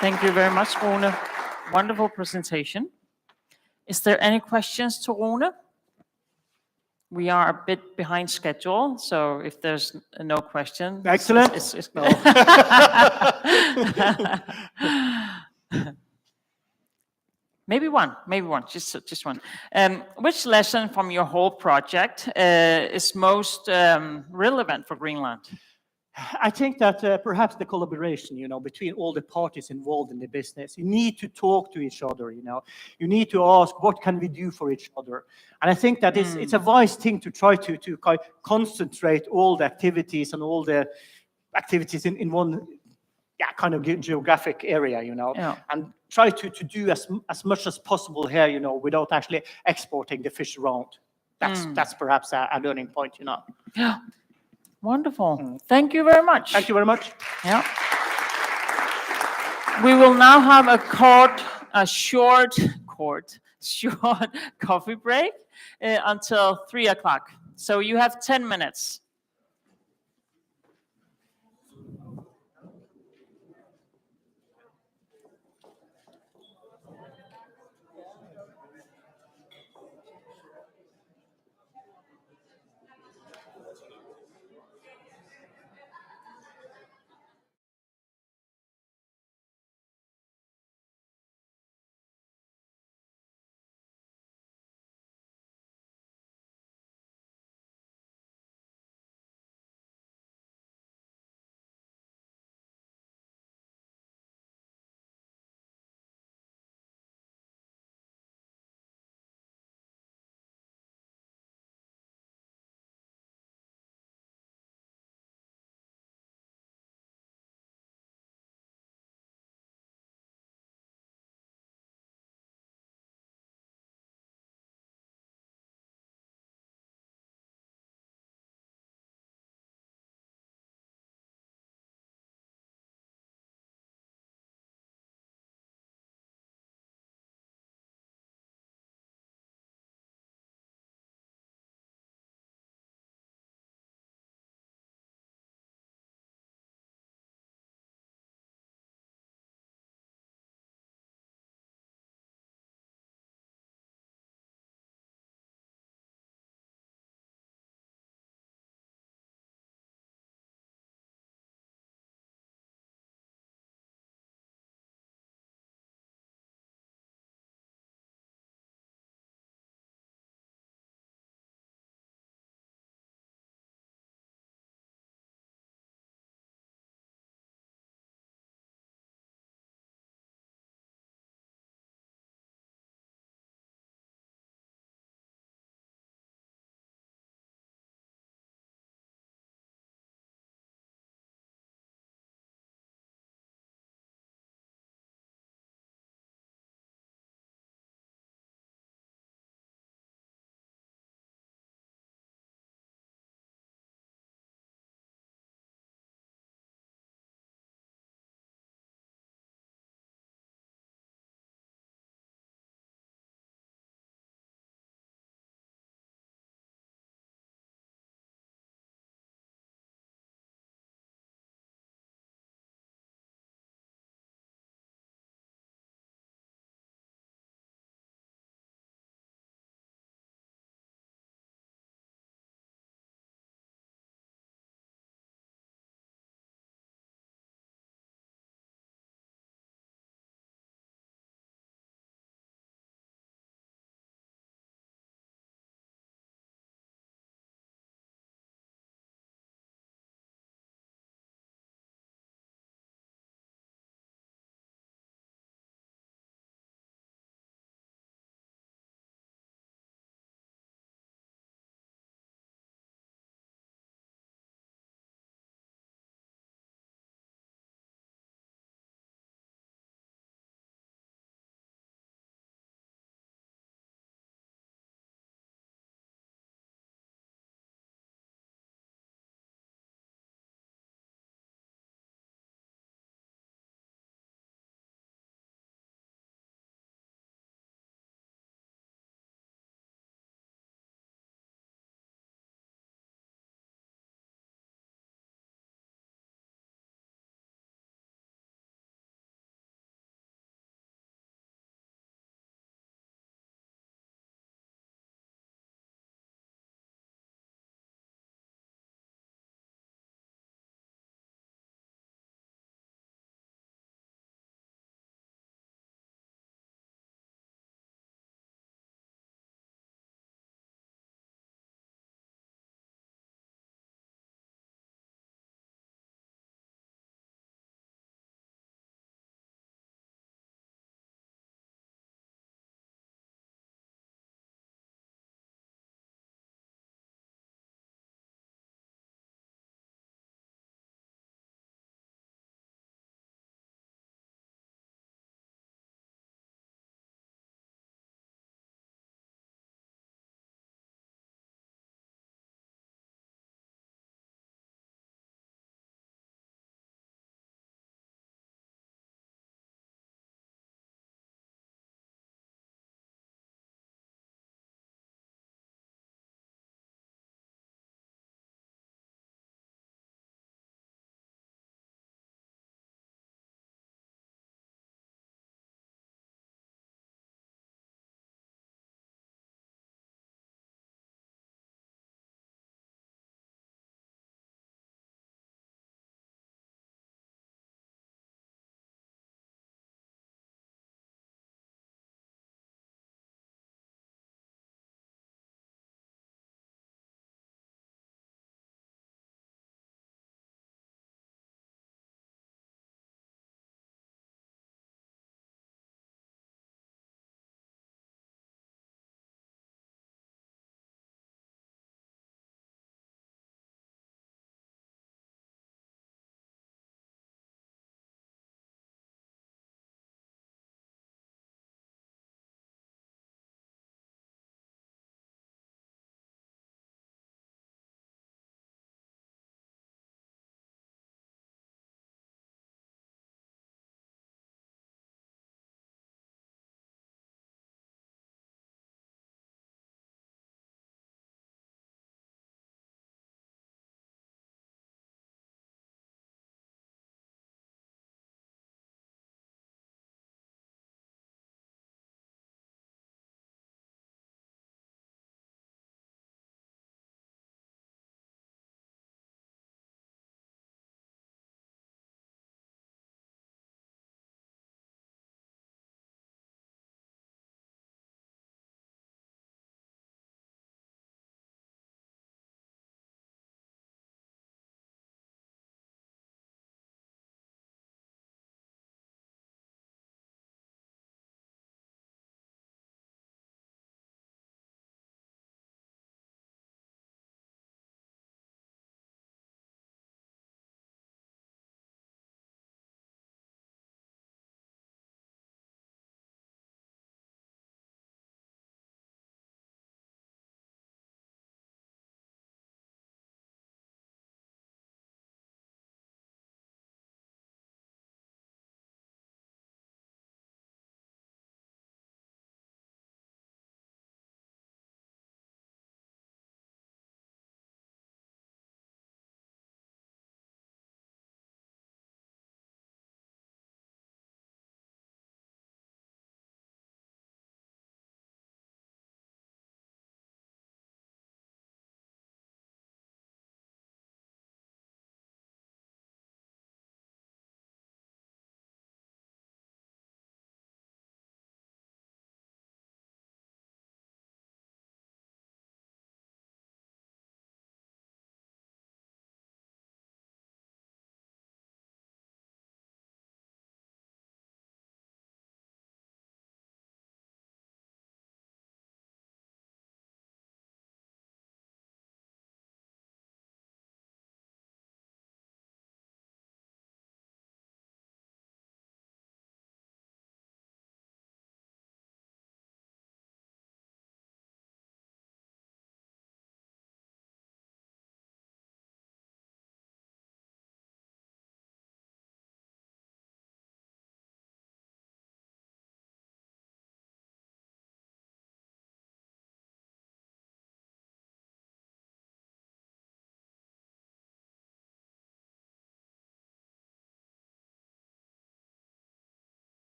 S1: Thank you very much, Rune. Wonderful presentation. Is there any questions to Rune? We are a bit behind schedule, so if there's no question,
S7: excellent.
S1: It's
S7: no.
S1: Maybe one, just one. Which lesson from your whole project is most relevant for Greenland?
S7: I think that perhaps the collaboration, between all the parties involved in the business. You need to talk to each other, You need to ask, what can we do for each other? And I think that it's a wise thing to try to concentrate all the activities and all the activities in one kind of geographic area, And try to do as much as possible here, without actually exporting the fish around. That's perhaps a learning point,
S1: Yeah. Wonderful. Thank you very much.
S7: Thank you very much.
S1: Yeah. We will now have a short coffee break until 3 o'clock. So you have 10 minutes.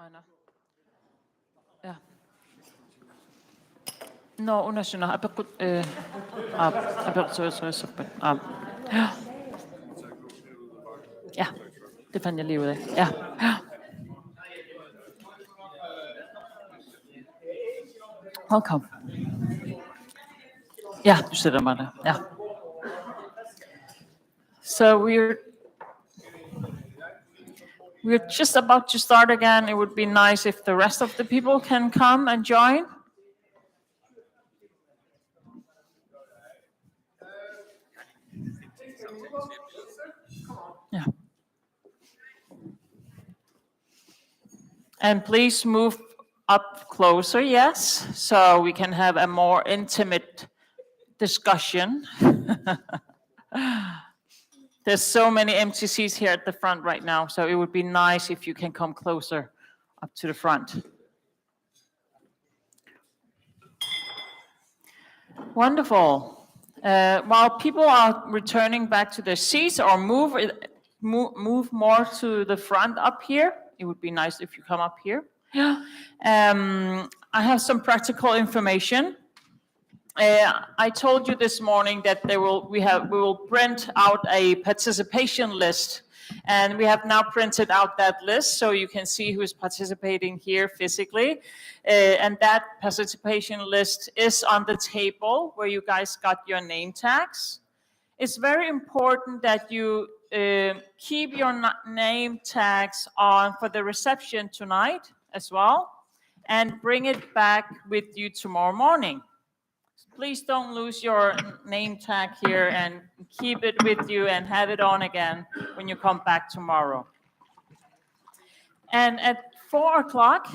S1: Anna. Ja. No, unasuna apakut ja, det fandt jeg lige ud af. Ja. Velkommen. Ja, du sætter mig der. Ja. So we're just about to start again. It would be nice if the rest of the people can come and join. Yeah. And please move up closer, yes, so we can have a more intimate discussion. There's so many empty seats here at the front right now, so it would be nice if you can come closer up to the front. Wonderful. While people are returning back to their seats or move more to the front up here, it would be nice if you come up here. I have some practical information. I told you this morning that we will print out a participation list, and we have now printed out that list so you can see who is participating here physically. And that participation list is on the table where you guys got your name tags. It's very important that you keep your name tags on for the reception tonight as well, and bring it back with you tomorrow morning. Please don't lose your name tag here, and keep it with you and have it on again when you come back tomorrow. And at 4 o'clock,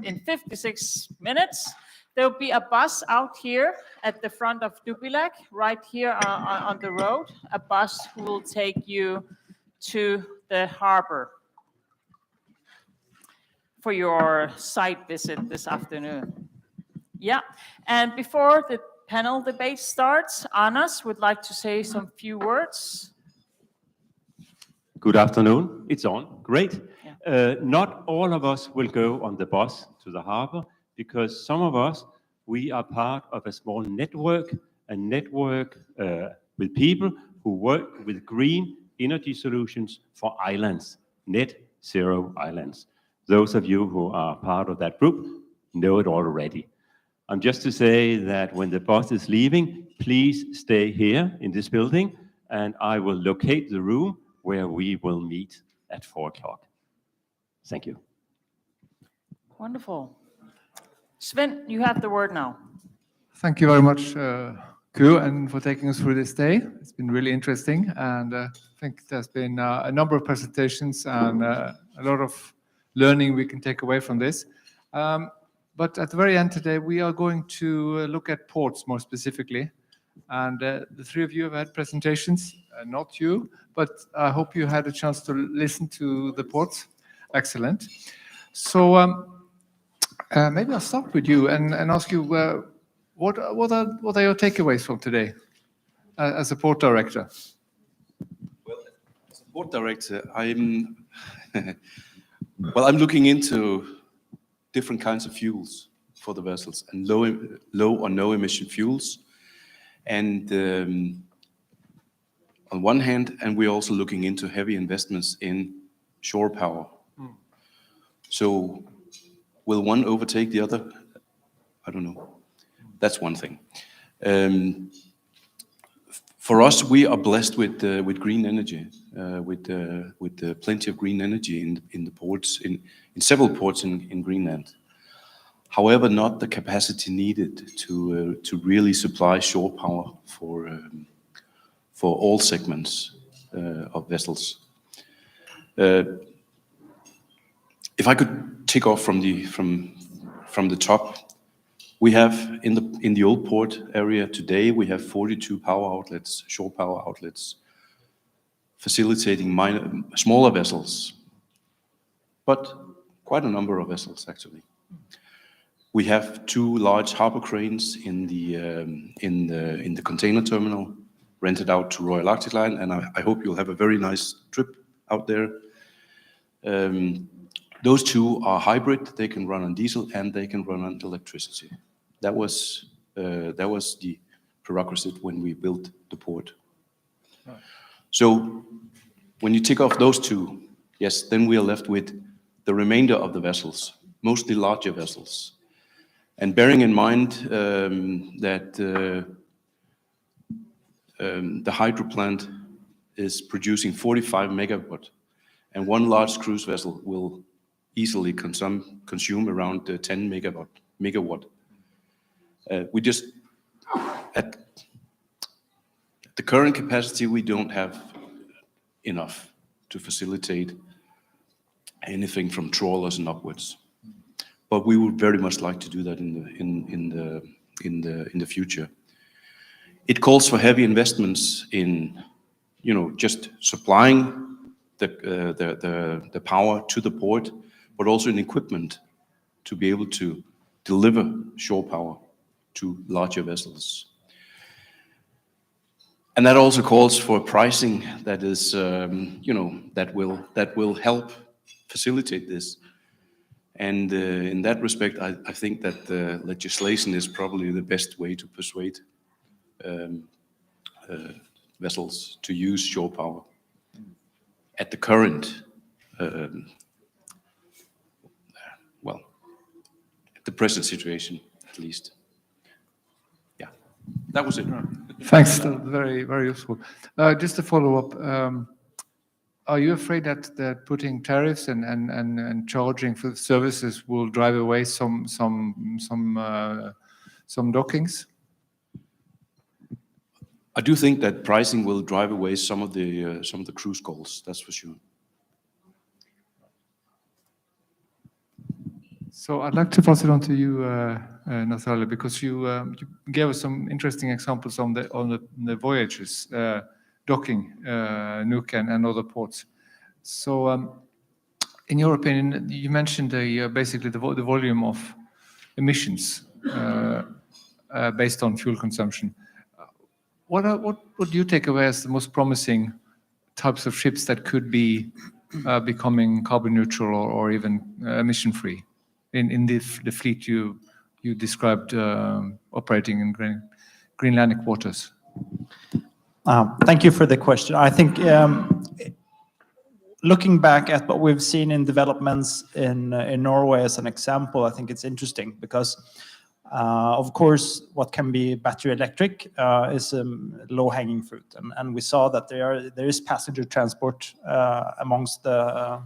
S1: in 56 minutes, there will be a bus out here at the front of Dubilak, right here on the road, a bus who will take you to the harbor for your site visit this afternoon. Yeah, and before the panel debate starts, Anas would like to say some few words.
S3: Good afternoon. It's on. Great. Not all of us will go on the bus to the harbor, because some of us, we are part of a small network, with people who work with green energy solutions for islands, net zero islands. Those of you who are part of that group know it already. I'm just to say that when the bus is leaving, please stay here in this building, and I will locate the room where we will meet at 4 o'clock. Thank you.
S1: Wonderful. Sven, you have the word now.
S8: Thank you very much, Ku, and for taking us through this day. It's been really interesting, and I think there's been a number of presentations and a lot of learning we can take away from this. But at the very end today, we are going to look at ports more specifically. And the three of you have had presentations, not you, but I hope you had a chance to listen to the ports. Excellent. So maybe I'll start with you and ask you, what are your takeaways from today as a port director?
S10: Well, as a port director, I'm looking into different kinds of fuels for the vessels, and low or no emission fuels. And on one hand, and we're also looking into heavy investments in shore power. So will one overtake the other? I don't know. That's one thing. For us, we are blessed with green energy, with plenty of green energy in the ports, in several ports in Greenland. However, not the capacity needed to really supply shore power for all segments of vessels. If I could tick off from the top, we have in the old port area today, we have 42 power outlets, shore power outlets, facilitating smaller vessels, but quite a number of vessels actually. We have 2 large harbor cranes in the container terminal, rented out to Royal Arctic Line, and I hope you'll have a very nice trip out there. Those two are hybrid. They can run on diesel and they can run on electricity. That was the prerequisite when we built the port.
S21: Right.
S10: So when you tick off those two, yes, then we are left with the remainder of the vessels, mostly larger vessels. And bearing in mind that the hydro plant is producing 45 megawatt, and one large cruise vessel will easily consume around 10 megawatt. We just, at the current capacity, we don't have enough to facilitate anything from trawlers and upwards. But we would very much like to do that in the future. It calls for heavy investments in, just supplying the power to the port, but also in equipment to be able to deliver shore power to larger vessels. And that also calls for pricing that is, that will help facilitate this. And in that respect, I think that legislation is probably the best way to persuade vessels to use shore power at the current, at the present situation, at least. Yeah, that was it.
S8: Thanks, very, very useful. Just to follow up, are you afraid that putting tariffs and charging for services will drive away some dockings?
S10: I do think that pricing will drive away some of the cruise goals. That's for sure.
S8: So I'd like to pass it on to you, Natalia, because you gave us some interesting examples on the voyages, docking, Nuuk and other ports. So, in your opinion, you mentioned basically the volume of emissions based on fuel consumption. What would you take away as the most promising types of ships that could be becoming carbon neutral or even emission free in the fleet you described operating in Greenlandic waters?
S15: Thank you for the question. I think looking back at what we've seen in developments in Norway as an example, I think it's interesting because, of course, what can be battery electric is low-hanging fruit, and we saw that there is passenger transport amongst the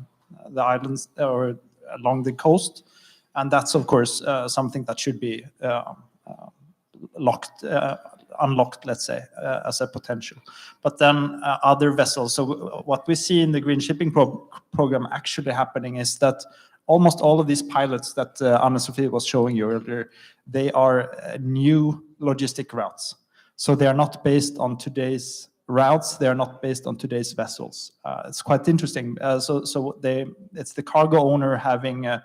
S15: islands or along the coast, and that's of course something that should be unlocked, let's say, as a potential. But then other vessels. So what we see in the Green Shipping Program actually happening is that almost all of these pilots that Anne-Sophie was showing you earlier, they are new logistic routes. So they are not based on today's routes. They are not based on today's vessels. It's quite interesting. So it's the cargo owner having a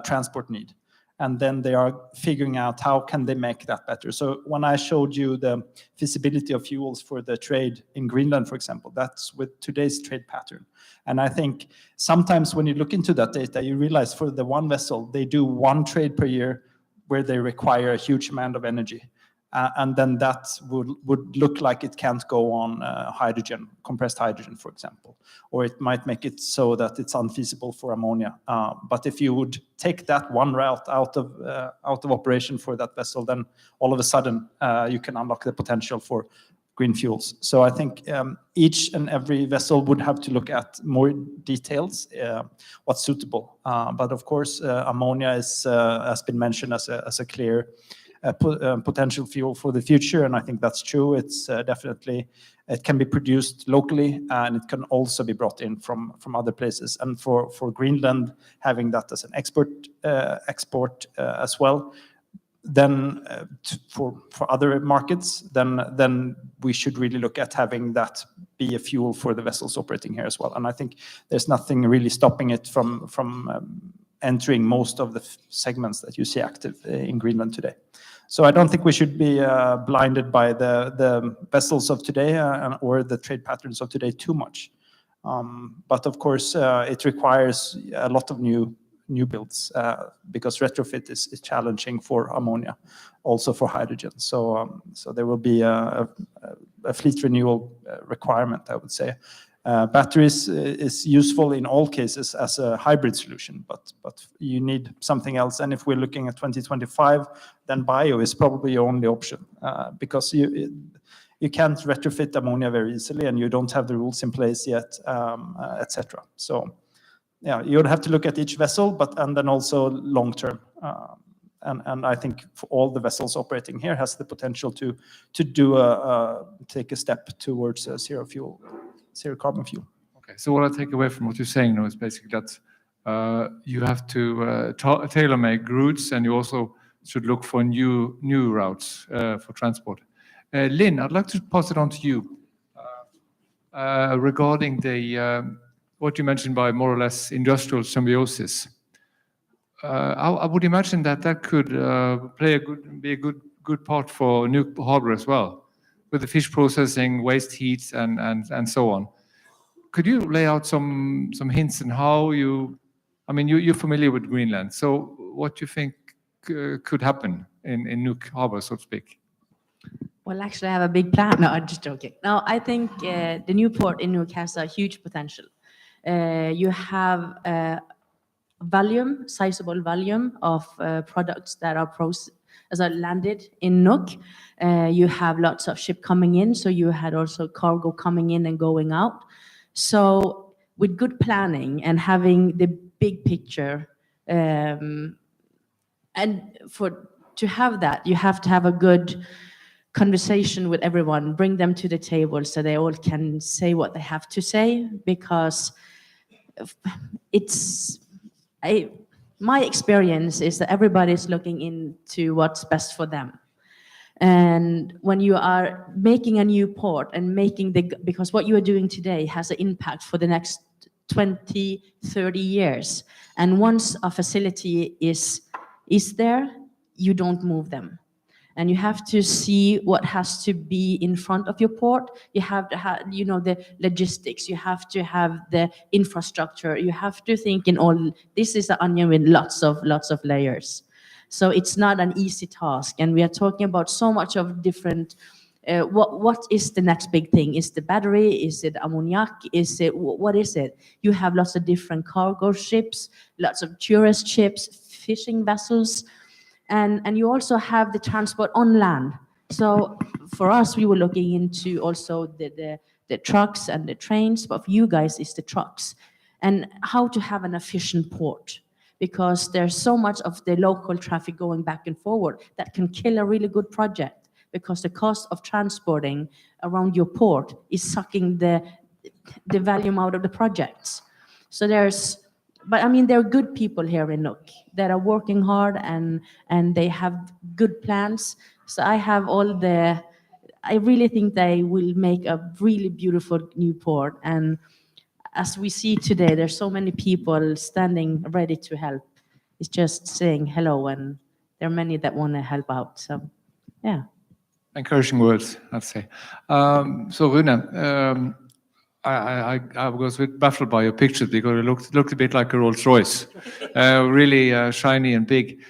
S15: transport need. And then they are figuring out how can they make that better. So when I showed you the feasibility of fuels for the trade in Greenland, for example, that's with today's trade pattern. And I think sometimes when you look into that data, you realize for the one vessel, they do one trade per year where they require a huge amount of energy. And then that would look like it can't go on hydrogen, compressed hydrogen, for example. Or it might make it so that it's unfeasible for ammonia. But if you would take that one route out of operation for that vessel, then all of a sudden you can unlock the potential for green fuels. So I think each and every vessel would have to look at more details, what's suitable. But of course, ammonia has been mentioned as a clear potential fuel for the future, and I think that's true. It's definitely, it can be produced locally, and it can also be brought in from other places. And for Greenland, having that as an export as well, then for other markets, then we should really look at having that be a fuel for the vessels operating here as well. And I think there's nothing really stopping it from entering most of the segments that you see active in Greenland today. So I don't think we should be blinded by the vessels of today or the trade patterns of today too much. But of course, it requires a lot of new
S11: new builds because retrofit is challenging for ammonia, also for hydrogen. So there will be a fleet renewal requirement, I would say. Batteries is useful in all cases as a hybrid solution, but you need something else. And if we're looking at 2025, then bio is probably your only option because you can't retrofit ammonia very easily, and you don't have the rules in place yet, etc. So yeah, you would have to look at each vessel, and then also long term. And I think for all the vessels operating here has the potential to take a step towards zero carbon fuel.
S8: Okay, so what I take away from what you're saying now is basically that you have to tailor-make routes, and you also should look for new routes for transport. Lynn, I'd like to pass it on to you regarding what you mentioned by more or less industrial symbiosis. I would imagine that could be a good part for Nuuk Harbour as well, with the fish processing, waste heat, and so on. Could you lay out some hints on how you're familiar with Greenland, so what you think could happen in Nuuk Harbour, so to speak?
S13: Well, actually, I have a big plan. No, I'm just joking. No, I think the new port in Nuuk has a huge potential. You have a sizable volume of products that are landed in Nuuk. You have lots of ship coming in, so you had also cargo coming in and going out. So with good planning and having the big picture, and to have that, you have to have a good conversation with everyone, bring them to the table so they all can say what they have to say, because my experience is that everybody's looking into what's best for them. And when you are making a new port and because what you are doing today has an impact for the next 20, 30 years. And once a facility is there, you don't move them. And you have to see what has to be in front of your port. You have to have, the logistics. You have to have the infrastructure. You have to think in all. This is an onion with lots of layers. So it's not an easy task. And we are talking about so much of different. What is the next big thing? Is the battery? Is it ammoniac? What is it? You have lots of different cargo ships, lots of tourist ships, fishing vessels. And you also have the transport on land. So for us, we were looking into also the trucks and the trains, but for you guys, it's the trucks. And how to have an efficient port, because there's so much of the local traffic going back and forward that can kill a really good project, because the cost of transporting around your port is sucking the volume out of the projects. So but I mean, there are good people here in Nuuk that are working hard and they have good plans. So I really think they will make a really beautiful new port. And as we see today, there's so many people standing ready to help. It's just saying hello, and there are many that want to help out. So, yeah.
S8: Encouraging words, I'd say. So Rune, I was a bit baffled by your picture because it looked a bit like a Rolls Royce, really shiny and big.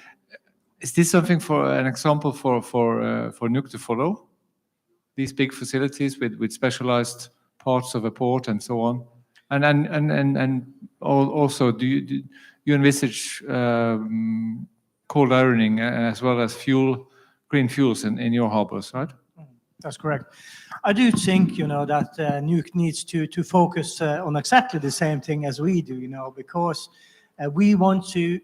S8: Is this something an example for Nuuk to follow? These big facilities with specialized parts of a port and so on, and also do you envisage cold ironing as well as green fuels in your harbors, right?
S15: That's correct. I do think, that Nuuk needs to focus on exactly the same thing as we do, because we want to,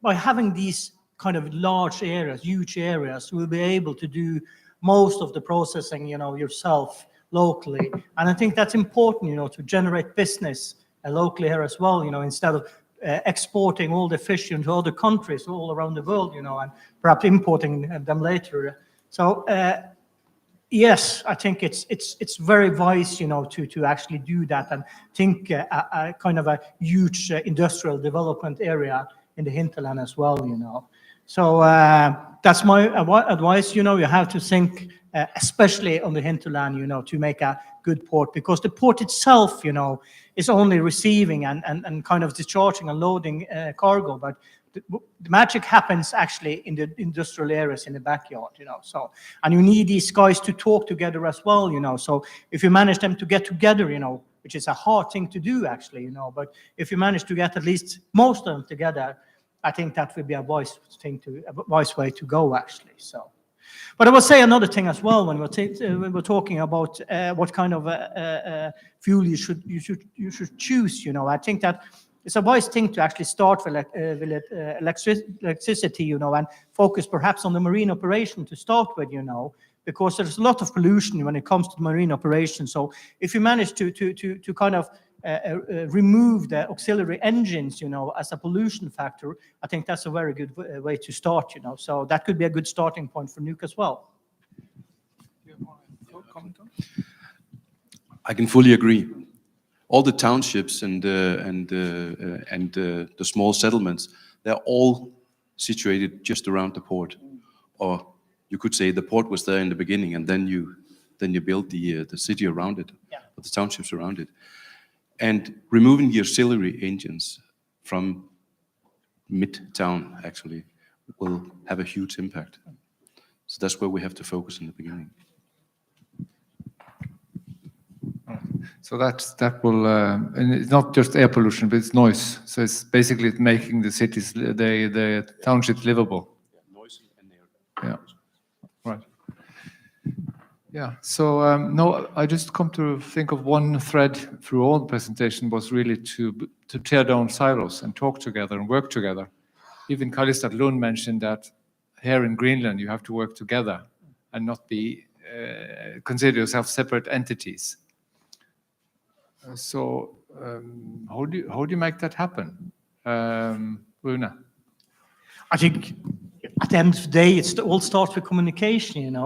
S15: by having these kind of large areas, huge areas, we'll be able to do most of the processing, yourself locally. And I think that's important, to generate business locally here as well, instead of exporting all the fish into other countries all around the world, and perhaps importing them later. So, yes, I think it's very wise, to actually do that and think a kind of a huge industrial development area in the hinterland as well, So that's my advice. You have to think especially on the hinterland, to make a good port, because the port itself, is only receiving and kind of discharging and loading cargo, but the magic happens actually in the industrial areas in the backyard, so, and you need these guys to talk together as well, so if you manage them to get together, which is a hard thing to do actually, but if you manage to get at least most of them together, I think that would be a wise way to go actually, so. But I will say another thing as well when we're talking about what kind of fuel you should choose. I think that it's a wise thing to actually start with electricity, and focus perhaps on the marine operation to start with, because there's a lot of pollution when it comes to marine operation. So if you manage to kind of remove the auxiliary engines, as a pollution factor, I think that's a very good way to start, So that could be a good starting point for Nuuk as well.
S10: I can fully agree. All the townships and the small settlements, they're all situated just around the port, or you could say the port was there in the beginning, and then you build the city around it, or the townships around it. And removing the auxiliary engines from mid-town actually will have a huge impact. So that's where we have to focus in the beginning.
S8: So that will, and it's not just air pollution, but it's noise. So it's basically making the cities, the townships livable.
S10: Noise and air.
S8: Yeah, right. Yeah, so no, I just come to think of one thread through all the presentation was really to tear down silos and talk together and work together. Even Karlstad Lund mentioned that here in Greenland you have to work together and not be consider yourself separate entities. So how do you make that happen, Rune?
S15: I think at the end of the day, it all starts with communication,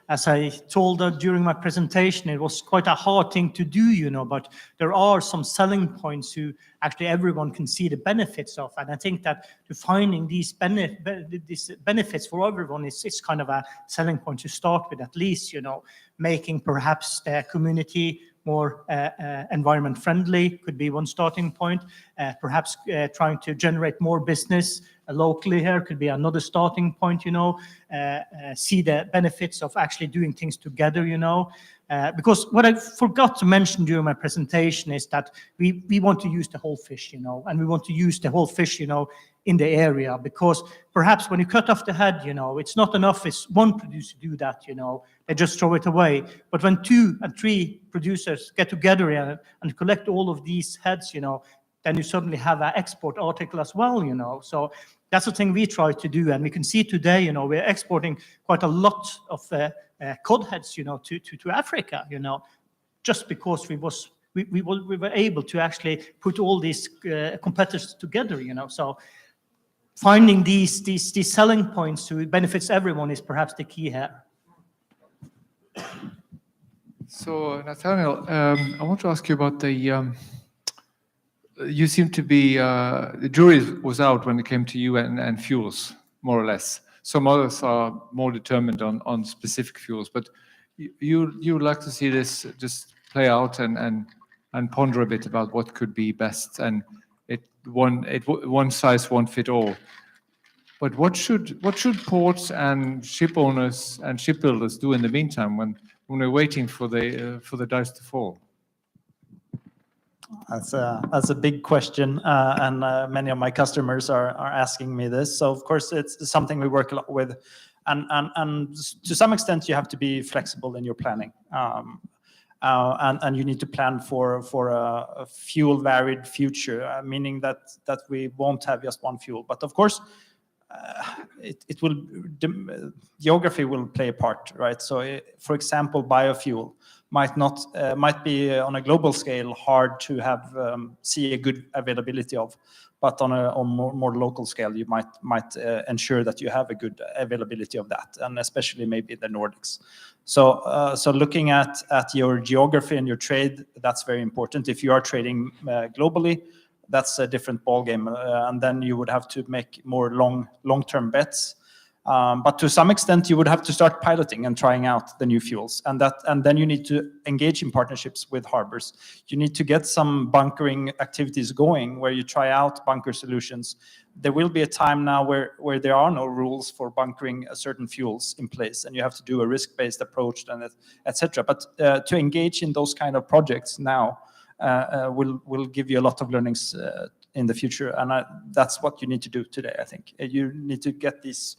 S15: As I told during my presentation, it was quite a hard thing to do, but there are some selling points who actually everyone can see the benefits of. And I think that finding these benefits for everyone is kind of a selling point to start with, at least, making perhaps the community more environment friendly could be one starting point. Perhaps trying to generate more business locally here could be another starting point, see the benefits of actually doing things together, because what I forgot to mention during my presentation is that we want to use the whole fish, and we want to use the whole fish, in the area, because perhaps when you cut off the head, it's not enough if one producer do that, they just throw it away. But when 2 and 3 producers get together and collect all of these heads, then you suddenly have an export article as well, So that's the thing we try to do, and we can see today, we're exporting quite a lot of cod heads, to Africa, just because we were able to actually put all these competitors together, So finding these selling points to benefits everyone is perhaps the key here.
S8: So Nathaniel, I want to ask you about the. You seem to be the jury was out when it came to you and fuels, more or less. Some others are more determined on specific fuels, but you would like to see this just play out and ponder a bit about what could be best, and one size won't fit all. But what should ports and ship owners and shipbuilders do in the meantime when we're waiting for the dice to fall?
S11: That's a big question, and many of my customers are asking me this. So of course it's something we work a lot with, and to some extent you have to be flexible in your planning, and you need to plan for a fuel varied future, meaning that we won't have just one fuel. But of course, geography will play a part, right? So for example, biofuel might be on a global scale hard to have see a good availability of, but on more local scale you might ensure that you have a good availability of that, and especially maybe the Nordics. So looking at your geography and your trade, that's very important. If you are trading globally, that's a different ballgame, and then you would have to make more long-term bets. But to some extent, you would have to start piloting and trying out the new fuels, and then you need to engage in partnerships with harbors. You need to get some bunkering activities going where you try out bunker solutions. There will be a time now where there are no rules for bunkering certain fuels in place, and you have to do a risk-based approach, and etc. But to engage in those kind of projects now will give you a lot of learnings in the future, and that's what you need to do today. I think you need to get these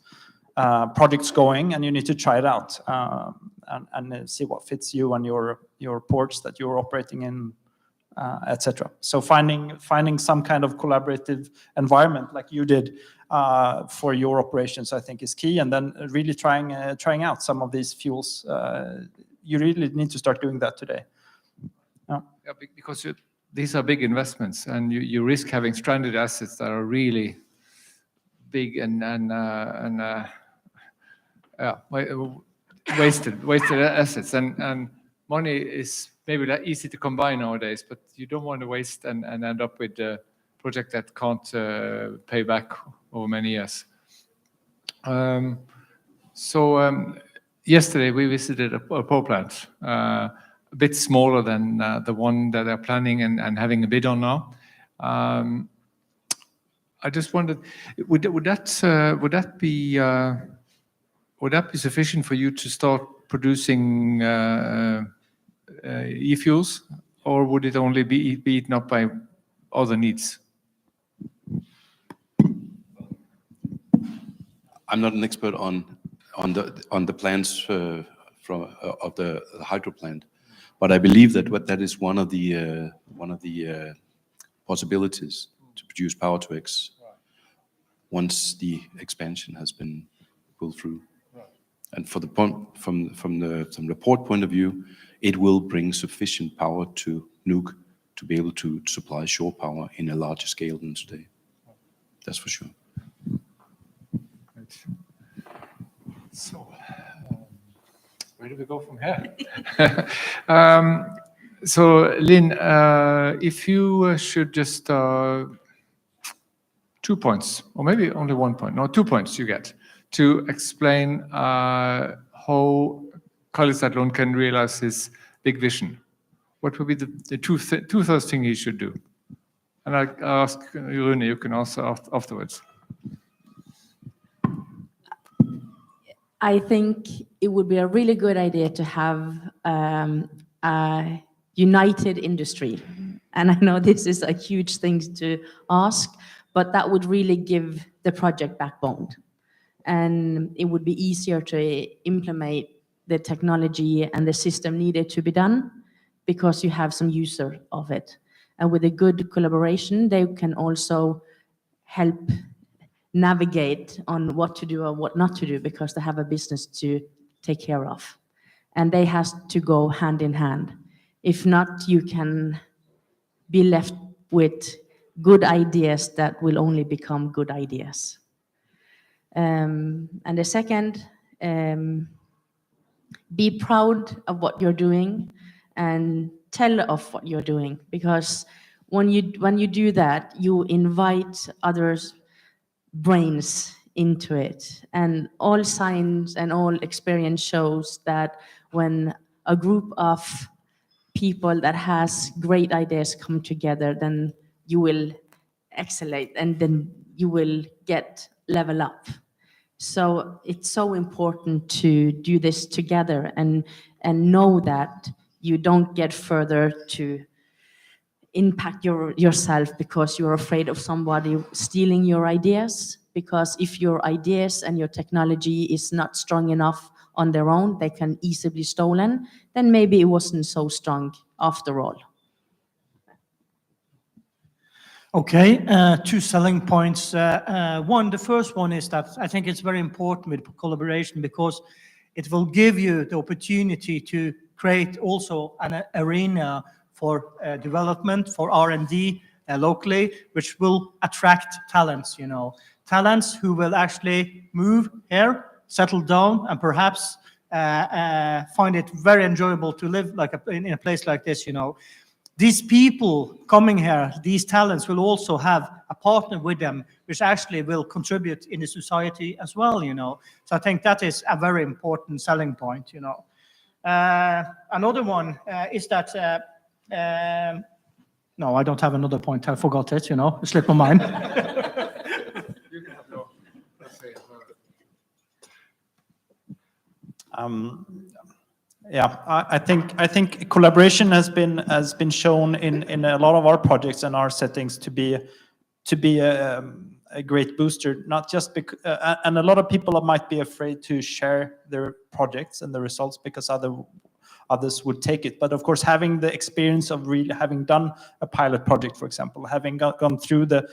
S11: projects going, and you need to try it out and see what fits you and your ports that you're operating in, etc. So finding some kind of collaborative environment like you did for your operations, I think, is key, and then really trying out some of these fuels. You really need to start doing that today.
S8: Yeah, because these are big investments, and you risk having stranded assets that are really big and wasted assets, and money is maybe that easy to combine nowadays, but you don't want to waste and end up with a project that can't pay back over many years. Yesterday we visited a power plant, a bit smaller than the one that they're planning and having a bid on now. I just wondered, would that be sufficient for you to start producing e-fuels, or would it only be eaten up by other needs?
S10: I'm not an expert on the plans of the hydro plant, but I believe that is one of the possibilities to produce power to X once the expansion has been pulled through. And from the port point of view, it will bring sufficient power to Nuuk to be able to supply shore power in a larger scale than today. That's for sure.
S8: Right. So, where do we go from here? So, Lynn, if you should just 2 points, or maybe only 1 point, no, 2 points you get to explain how Carl Lund can realize his big vision. What would be the two first things he should do? And I'll ask Rune, you can answer afterwards.
S13: I think it would be a really good idea to have a united industry. And I know this is a huge thing to ask, but that would really give the project backbone. And it would be easier to implement the technology and the system needed to be done because you have some user of it. And with a good collaboration, they can also help navigate on what to do or what not to do because they have a business to take care of. And they have to go hand in hand. If not, you can be left with good ideas that will only become good ideas. And the second, be proud of what you're doing and tell of what you're doing, because when you do that, you invite others' brains into it. And all science and all experience shows that when a group of people that has great ideas come together, then you will excellate and then you will level up. So it's so important to do this together and know that you don't get further to impact yourself because you're afraid of somebody stealing your ideas. Because if your ideas and your technology is not strong enough on their own, they can easily be stolen, then maybe it wasn't so strong after all.
S7: Okay, 2 selling points. The first one is that I think it's very important with collaboration because it will give you the opportunity to create also an arena for development, for R&D locally, which will attract talents, talents who will actually move here, settle down, and perhaps find it very enjoyable to live in a place like this, These people coming here, these talents will also have
S17: a partner with them, which actually will contribute in the society as well, you know. So I think that is a very important selling point, you know. Another one is that, no, I don't have another point. I forgot it, you know, it slipped my mind.
S22: Yeah, I think collaboration has been shown in a lot of our projects and our settings to be a great booster. Not just because, and a lot of people might be afraid to share their projects and the results because others would take it. But of course, having the experience of really having done a pilot project, for example, having gone through the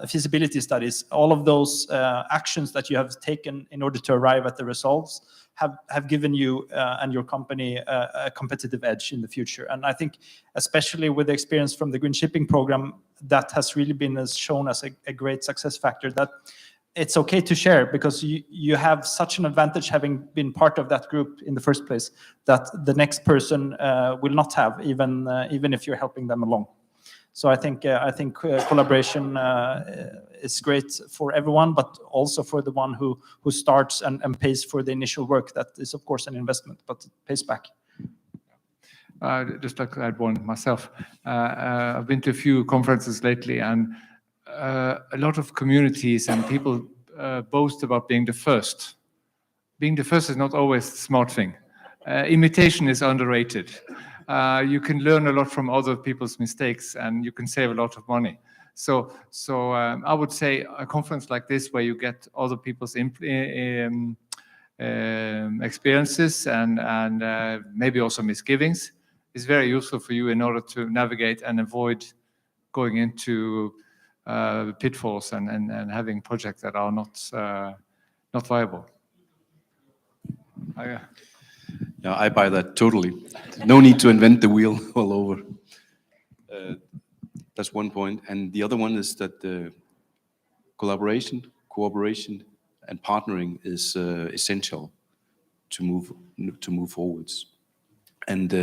S22: feasibility studies, all of those actions that you have taken in order to arrive at the results have given you and your company a competitive edge in the future. And I think especially with the experience from the Green Shipping Program, that has really been shown as a great success factor, that it's okay to share because you have such an advantage having been part of that group in the first place that the next person will not have, even if you're helping them along. So I think collaboration is great for everyone, but also for the one who starts and pays for the initial work. That is, of course, an investment, but it pays back.
S8: Just like to add one myself. I've been to a few conferences lately, and a lot of communities and people boast about being the first. Being the first is not always the smart thing. Imitation is underrated. You can learn a lot from other people's mistakes, and you can save a lot of money. So I would say a conference like this, where you get other people's experiences and maybe also misgivings, is very useful for you in order to navigate and avoid going into pitfalls and having projects that are not viable.
S10: Yeah, I buy that totally. No need to invent the wheel all over. That's one point. And the other one is that collaboration, cooperation, and partnering is essential to move forwards. And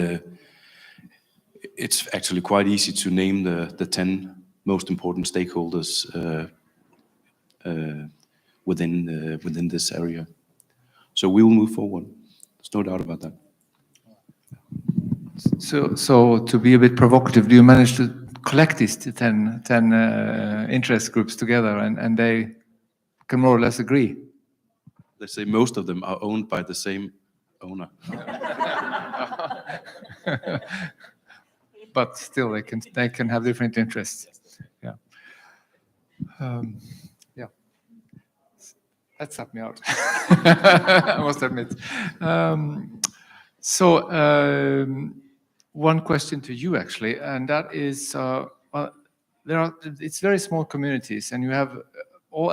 S10: it's actually quite easy to name the 10 most important stakeholders within this area. So we will move forward. There's no doubt about that.
S8: So to be a bit provocative, do you manage to collect these 10 interest groups together and they can more or less agree?
S10: Let's say most of them are owned by the same owner.
S8: But still, they can have different interests. Yeah. Yeah. That sucked me out. I must admit. One question to you actually, and that is, it's very small communities, and you have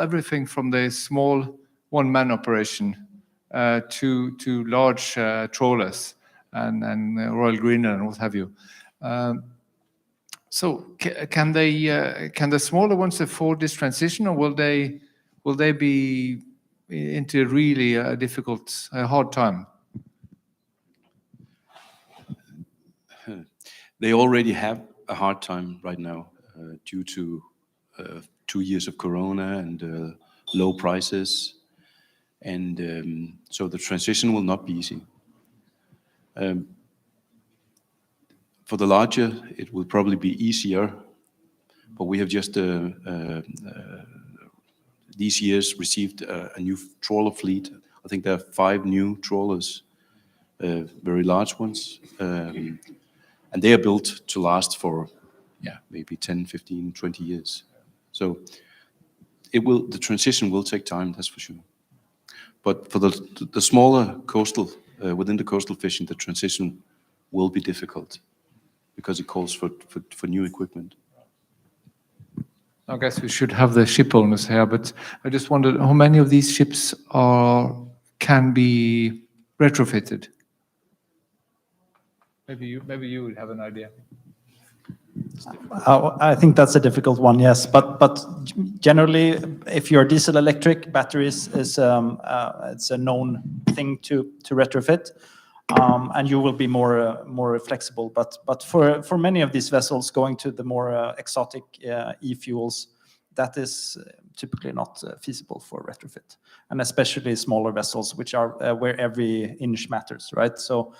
S8: everything from the small one-man operation to large trawlers and Royal Greenland and what have you. So can the smaller ones afford this transition, or will they be into really a difficult, hard time?
S10: They already have a hard time right now due to 2 years of Corona and low prices, and so the transition will not be easy. For the larger, it will probably be easier, but we have just these years received a new trawler fleet. I think there are 5 new trawlers, very large ones, and they are built to last for maybe 10, 15, 20 years. So the transition will take time, that's for sure. But for the smaller coastal, within the coastal fishing, the transition will be difficult because it calls for new equipment.
S8: I guess we should have the ship owners here, but I just wondered how many of these ships can be retrofitted? Maybe you would have an idea.
S22: I think that's a difficult one, yes. But generally, if you're diesel electric, batteries is it's a known thing to retrofit, and you will be more flexible. But for many of these vessels going to the more exotic e-fuels,
S11: that is typically not feasible for retrofit, and especially smaller vessels, which are where every inch matters, right? So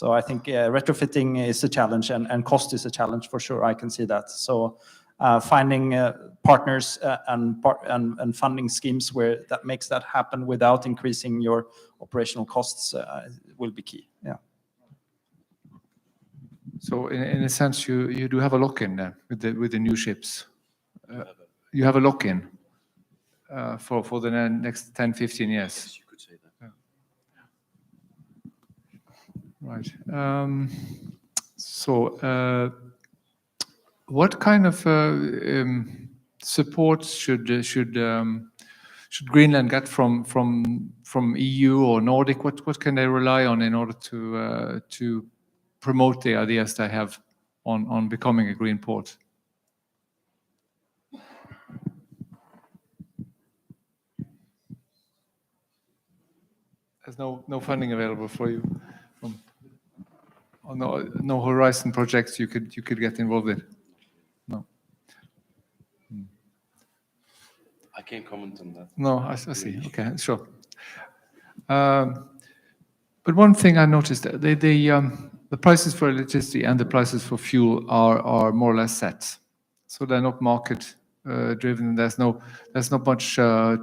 S11: I think retrofitting is a challenge, and cost is a challenge for sure. I can see that. So finding partners and funding schemes where that makes that happen without increasing your operational costs will be key. Yeah.
S8: So in a sense, you do have a lock-in then with the new ships. You have a lock-in for the next 10, 15 years.
S10: Yes, you could say that.
S8: Yeah. Right. So what kind of support should Greenland get from EU or Nordic? What can they rely on in order to promote the ideas they have on becoming a green port? There's no funding available for you, or no Horizon projects you could get involved in. No.
S10: I can't comment on that.
S8: No, I see. Okay, sure. But one thing I noticed, the prices for electricity and the prices for fuel are more or less set, so they're not market driven. There's not much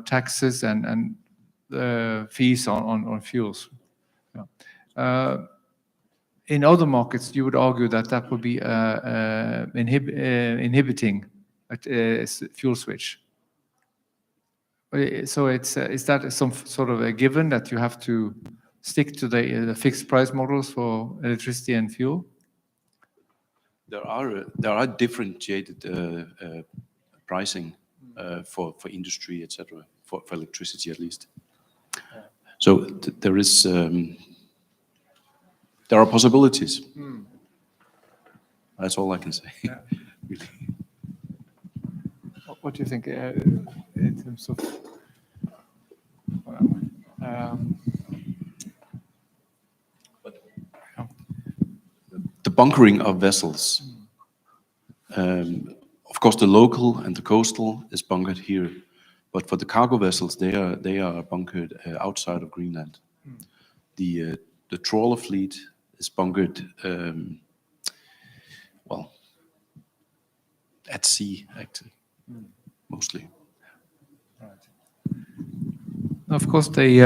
S8: taxes and fees on fuels. Yeah. In other markets, you would argue that would be inhibiting a fuel switch. So is that some sort of a given that you have to stick to the fixed price models for electricity and fuel?
S10: There are differentiated pricing for industry, etc. For electricity at least. So there is there are possibilities. That's all I can say.
S8: Yeah. Really. What do you think in terms of
S10: the bunkering of vessels? Of course, the local and the coastal is bunkered here, but for the cargo vessels, they are bunkered outside of Greenland. The trawler fleet is bunkered well at sea, actually, mostly.
S8: Of course, they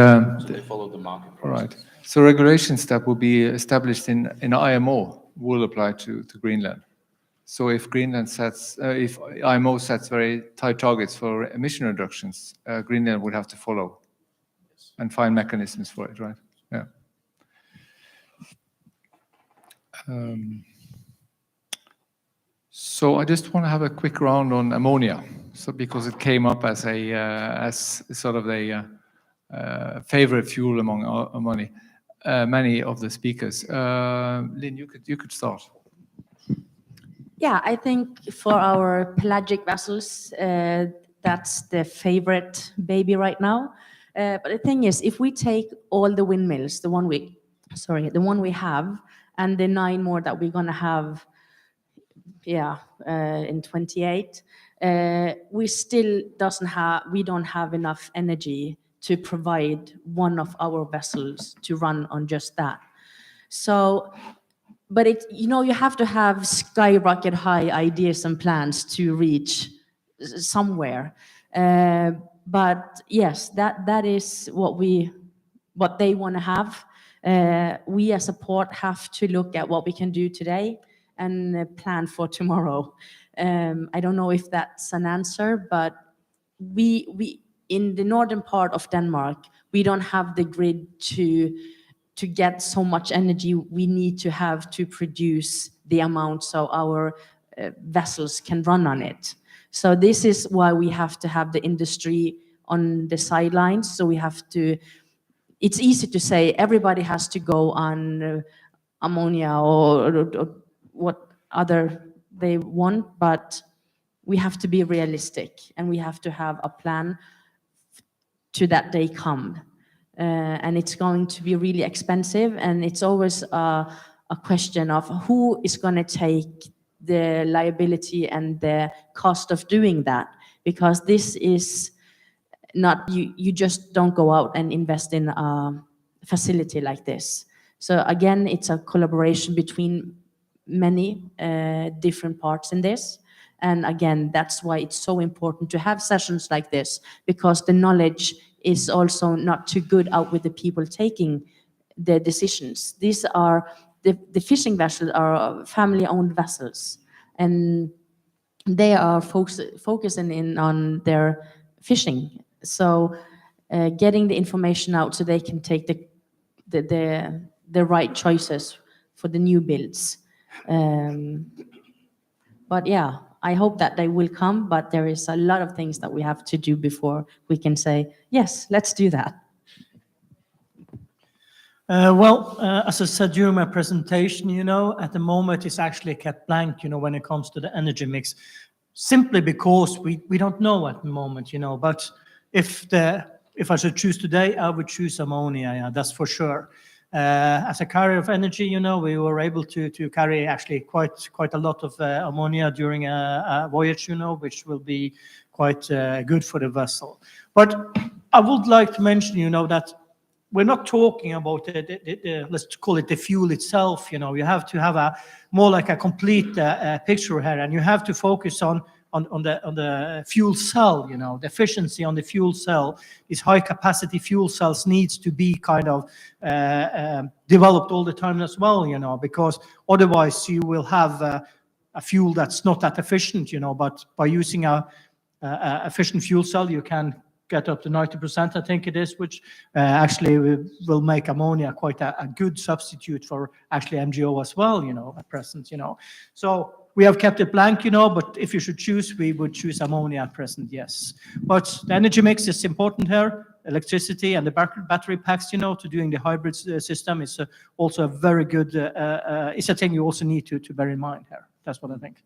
S10: follow the market.
S8: Right. So regulations that will be established in IMO will apply to Greenland. So if if IMO sets very tight targets for emission reductions, Greenland would have to follow and find mechanisms for it, right? Yeah. So I just want to have a quick round on ammonia. So because it came up as sort of a favorite fuel among many of the speakers. Lynn, you could start.
S13: Yeah, I think for our pelagic vessels, that's the favorite baby right now. But the thing is, if we take all the windmills, the one we have, and the 9 more that we're gonna have, in 28, we don't have enough energy to provide one of our vessels to run on just that. So, but you have to have skyrocket high ideas and plans to reach somewhere. But yes, that is what they want to have. We as a port have to look at what we can do today and plan for tomorrow. I don't know if that's an answer, but we in the northern part of Denmark, we don't have the grid to get so much energy we need to have to produce the amount so our vessels can run on it. So this is why we have to have the industry on the sidelines. So we have to, it's easy to say everybody has to go on ammonia or what other they want, but we have to be realistic and we have to have a plan to that day come. And it's going to be really expensive, and it's always a question of who is going to take the liability and the cost of doing that, because this is not, you just don't go out and invest in a facility like this. So again, it's a collaboration between many different parts in this. And again, that's why it's so important to have sessions like this, because the knowledge is also not too good out with the people taking the decisions. These are, the fishing vessels are family-owned vessels, and they are focusing in on their fishing. So getting the information out so they can take the right choices for the new builds. But yeah, I hope that they will come, but there is a lot of things that we have to do before we can say, yes, let's do that.
S17: As I said during my presentation, at the moment it's actually kept blank, when it comes to the energy mix, simply because we don't know at the moment, but if I should choose today, I would choose ammonia, yeah, that's for sure. As a carrier of energy, we were able to carry actually quite a lot of ammonia during a voyage, which will be quite good for the vessel. But I would like to mention, that we're not talking about the let's call it the fuel itself. You have to have more like a complete picture here, and you have to focus on the fuel cell. The efficiency on the fuel cell. These high capacity fuel cells needs to be kind of developed all the time as well. Because otherwise you will have a fuel that's not that efficient. But by using a efficient fuel cell, you can get up to 90%, I think it is, which actually will make ammonia quite a good substitute for actually MGO as well, at present, So we have kept it blank, but if you should choose, we would choose ammonia at present, yes. But the energy mix is important here. Electricity and the battery packs, to doing the hybrid system is also a very good, it's a thing you also need to bear in mind here. That's what I think.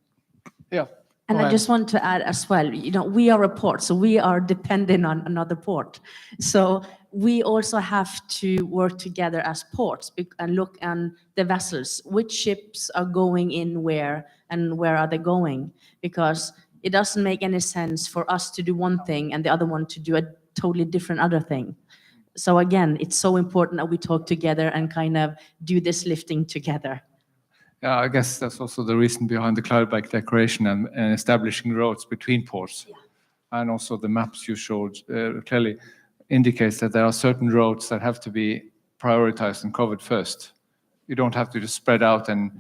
S8: Yeah.
S13: And I just want to add as well, we are a port, so we are dependent on another port. So we also have to work together as ports and look at the vessels, which ships are going in where and where are they going? Because it doesn't make any sense for us to do one thing and the other one to do a totally different other thing. So again, it's so important that we talk together and kind of do this lifting together.
S8: Yeah, I guess that's also the reason behind the Cloudback Declaration and establishing roads between ports. Yeah. And also the maps you showed clearly indicates that there are certain roads that have to be prioritized and covered first. You don't have to just spread out, and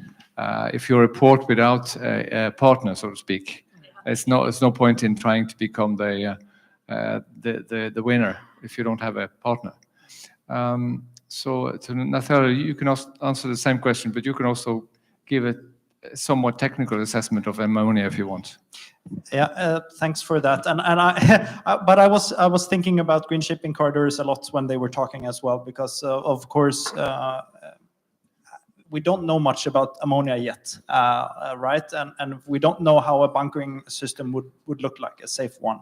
S8: if you're a port without a partner, so to speak, it's no point in trying to become the winner if you don't have a partner. So to Nathalie, you can also answer the same question, but you can also give a somewhat technical assessment of ammonia if you want.
S11: Yeah, thanks for that. And but I was thinking about green shipping corridors a lot when they were talking as well, because of course we don't know much about ammonia yet, right? And we don't know how a bunkering system would look like, a safe one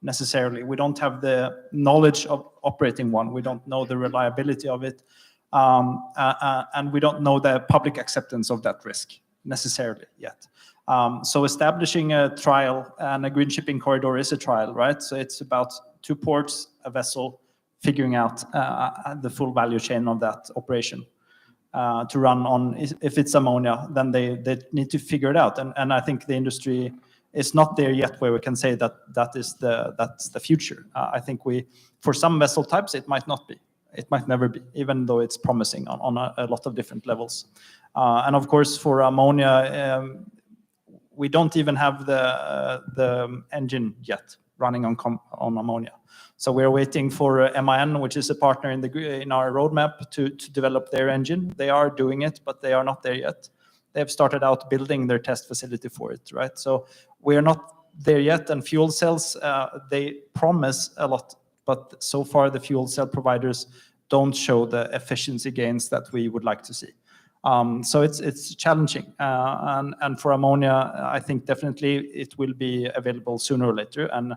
S11: necessarily. We don't have the knowledge of operating one. We don't know the reliability of it. And we don't know the public acceptance of that risk necessarily yet. So establishing a trial, and a green shipping corridor is a trial, right? So it's about 2 ports, a vessel, figuring out the full value chain of that operation to run on. If it's ammonia, then they need to figure it out. And I think the industry is not there yet where we can say that's the future. I think for some vessel types, it might not be. It might never be, even though it's promising on a lot of different levels. And of course, for ammonia, we don't even have the engine yet running on ammonia. So we're waiting for MAN, which is a partner in our roadmap, to develop their engine. They are doing it, but they are not there yet. They have started out building their test facility for it, right? So we are not there yet. And fuel cells, they promise a lot, but so far the fuel cell providers don't show the efficiency gains that we would like to see. So it's challenging. And for ammonia, I think definitely it will be available sooner or later. And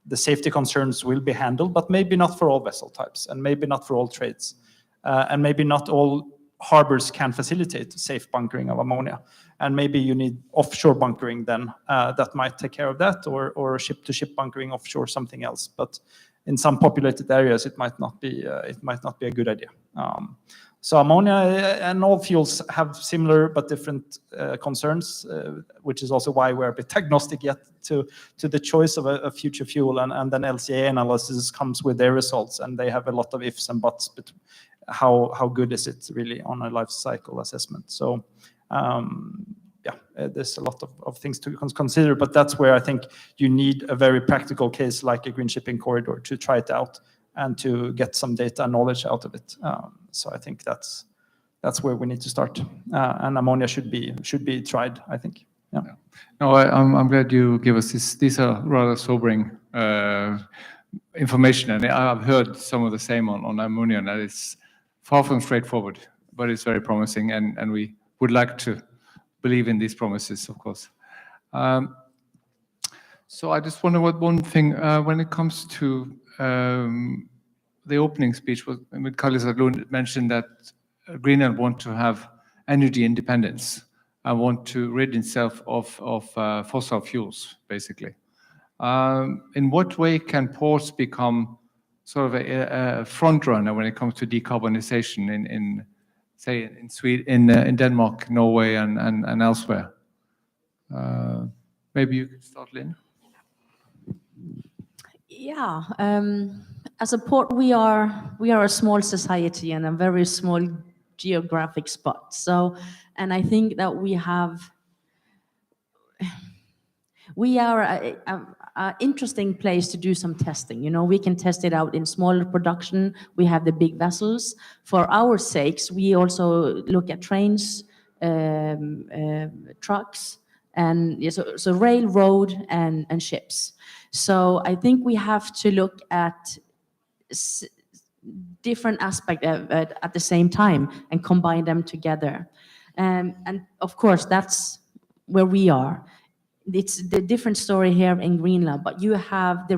S11: the safety concerns will be handled, but maybe not for all vessel types, and maybe not for all trades. And maybe not all harbors can facilitate safe bunkering of ammonia. and maybe you need offshore bunkering then that might take care of that, or ship-to-ship bunkering offshore, something else. But in some populated areas, it might not be a good idea. So ammonia and all fuels have similar but different concerns, which is also why we're a bit agnostic yet to the choice of a future fuel. And then LCA analysis comes with their results, and they have a lot of ifs and buts. But how good is it really on a life cycle assessment? So there's a lot of things to consider, but that's where I think you need a very practical case like a green shipping corridor to try it out and to get some data and knowledge out of it. So I think that's where we need to start, and ammonia should be tried, I think. Yeah.
S8: No, I'm glad you give us this. These are rather sobering information, and I've heard some of the same on ammonia, and that is far from straightforward, but it's very promising, and we would like to believe in these promises, of course. So I just wonder one thing, when it comes to the opening speech, Carl Lund mentioned that Greenland want to have energy independence and want to rid itself of fossil fuels, basically. In what way can ports become sort of a front runner when it comes to decarbonization in Sweden, in Denmark, Norway, and elsewhere? Maybe you could start, Lynn.
S13: Yeah, as a port, we are a small society and a very small geographic spot. So, and I think that we are an interesting place to do some testing. You know, we can test it out in smaller production. We have the big vessels. For our sakes, we also look at trains, trucks, and so railroad and ships. So I think we have to look at different aspects at the same time and combine them together. And of course, that's where we are. It's the different story here in Greenland, but you have the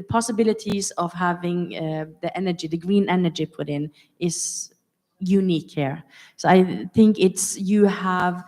S13: possibilities of having the green energy put in is unique here. So I think you have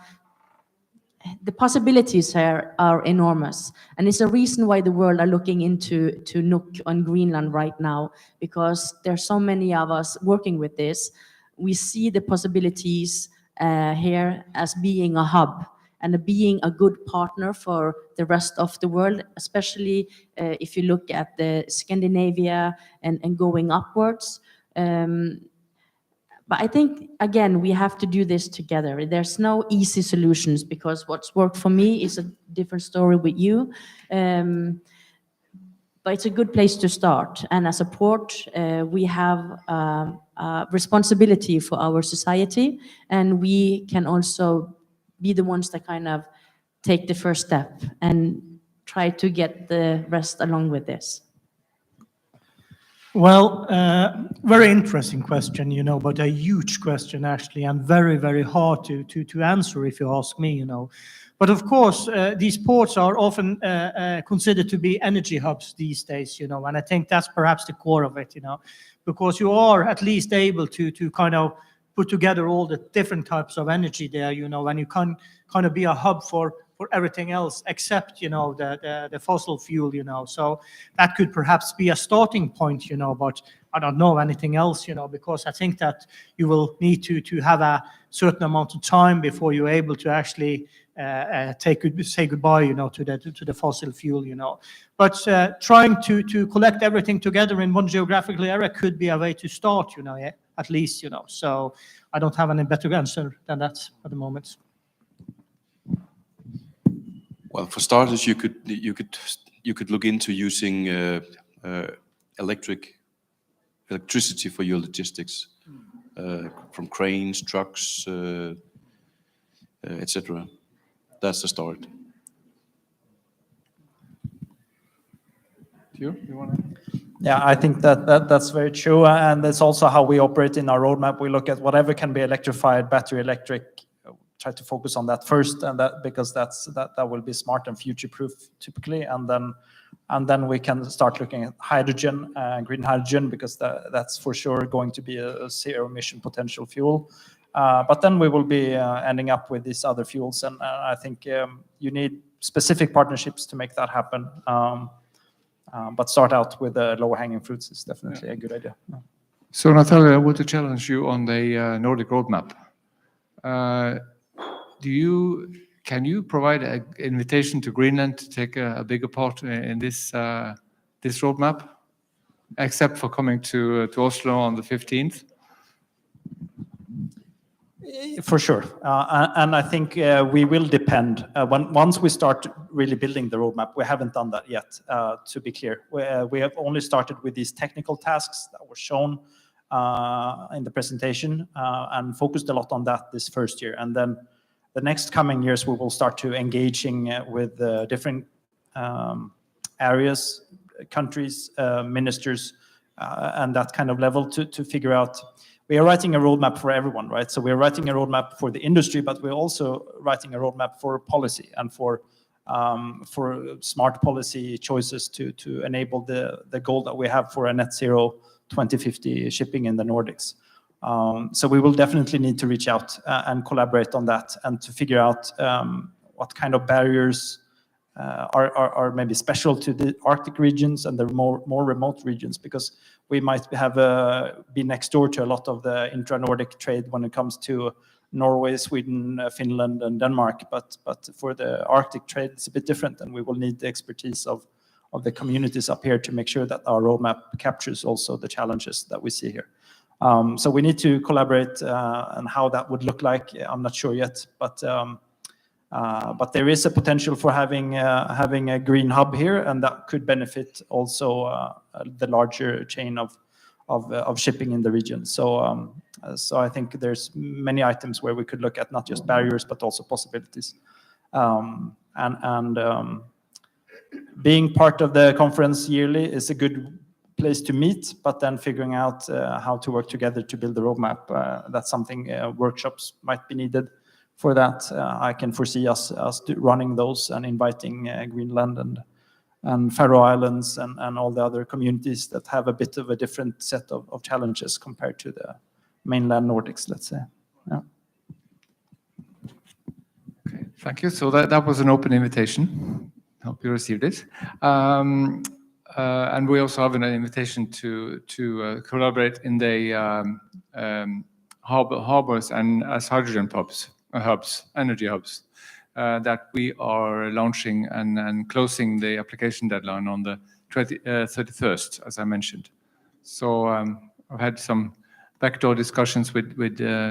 S13: the possibilities here are enormous, and it's a reason why the world are looking into Nuuk on Greenland right now, because there's so many of us working with this. We see the possibilities here as being a hub and being a good partner for the rest of the world, especially if you look at the Scandinavia and going upwards. But I think, again, we have to do this together. There's no easy solutions, because what's worked for me is a different story with you. But it's a good place to start. And as a port, we have a responsibility for our society, and we can also be the ones that kind of take the first step and try to get the rest along with this.
S17: Well, very interesting question, you know, but a huge question actually, and very, very hard to answer if you ask me, you know. But of course, these ports are often considered to be energy hubs these days, you know, and I think that's perhaps the core of it, you know, because you are at least able to kind of put together all the different types of energy there, you know, and you can kind of be a hub for everything else except, you know, the fossil fuel, you know. So that could perhaps be a starting point, you know, but I don't know anything else, you know, because I think that you will need to have a certain amount of time before you're able to actually say goodbye, you know, to the fossil fuel, you know. But trying to collect everything together in one geographical area could be a way to start, you know, yeah, at least, you know. So I don't have any better answer than that at the moment.
S10: Well, for starters, you could look into using electricity for your logistics, from cranes, trucks, etc. That's the start.
S8: You want to?
S11: Yeah, I think that's very true, and that's also how we operate in our roadmap. We look at whatever can be electrified, battery electric. Try to focus on that first, and that because that will be smart and future-proof typically, and then we can start looking at hydrogen, green hydrogen, because that's for sure going to be a zero-emission potential fuel. But then we will be ending up with these other fuels, and I think you need specific partnerships to make that happen. But start out with the low-hanging fruits is definitely a good idea. Yeah.
S8: So Natalia, I want to challenge you on the Nordic roadmap. Can you provide an invitation to Greenland to take a bigger part in this roadmap, except for coming to Oslo on the 15th?
S11: For sure, and I think we will depend once we start really building the roadmap. We haven't done that yet. To be clear, we have only started with these technical tasks that were shown in the presentation and focused a lot on that this first year. And then the next coming years, we will start to engaging with different areas, countries, ministers, and that kind of level to figure out. We are writing a roadmap for everyone, right? So we're writing a roadmap for the industry, but we're also writing a roadmap for policy and for smart policy choices to enable the goal that we have for a net zero 2050 shipping in the Nordics. So we will definitely need to reach out and collaborate on that and to figure out what kind of barriers are maybe special to the Arctic regions and the more remote regions, because we might have be next door to a lot of the intra-Nordic trade when it comes to Norway, Sweden, Finland, and Denmark. But for the Arctic trade, it's a bit different, and we will need the expertise of the communities up here to make sure that our roadmap captures also the challenges that we see here. So we need to collaborate, and how that would look like, I'm not sure yet, but there is a potential for having a green hub here, and that could benefit also the larger chain of shipping in the region. So I think there's many items where we could look at not just barriers but also possibilities. Being part of the conference yearly is a good place to meet, but then figuring out how to work together to build the roadmap, that's something workshops might be needed. For that, I can foresee us running those and inviting Greenland and Faroe Islands and all the other communities that have a bit of a different set of challenges compared to the mainland Nordics, let's say. Yeah.
S8: Okay, thank you. So that was an open invitation. Hope you received it. And we also have an invitation to collaborate in the harbors and as hydrogen hubs, energy hubs, that we are launching and closing the application deadline on the 31st, as I mentioned. So I've had some backdoor discussions with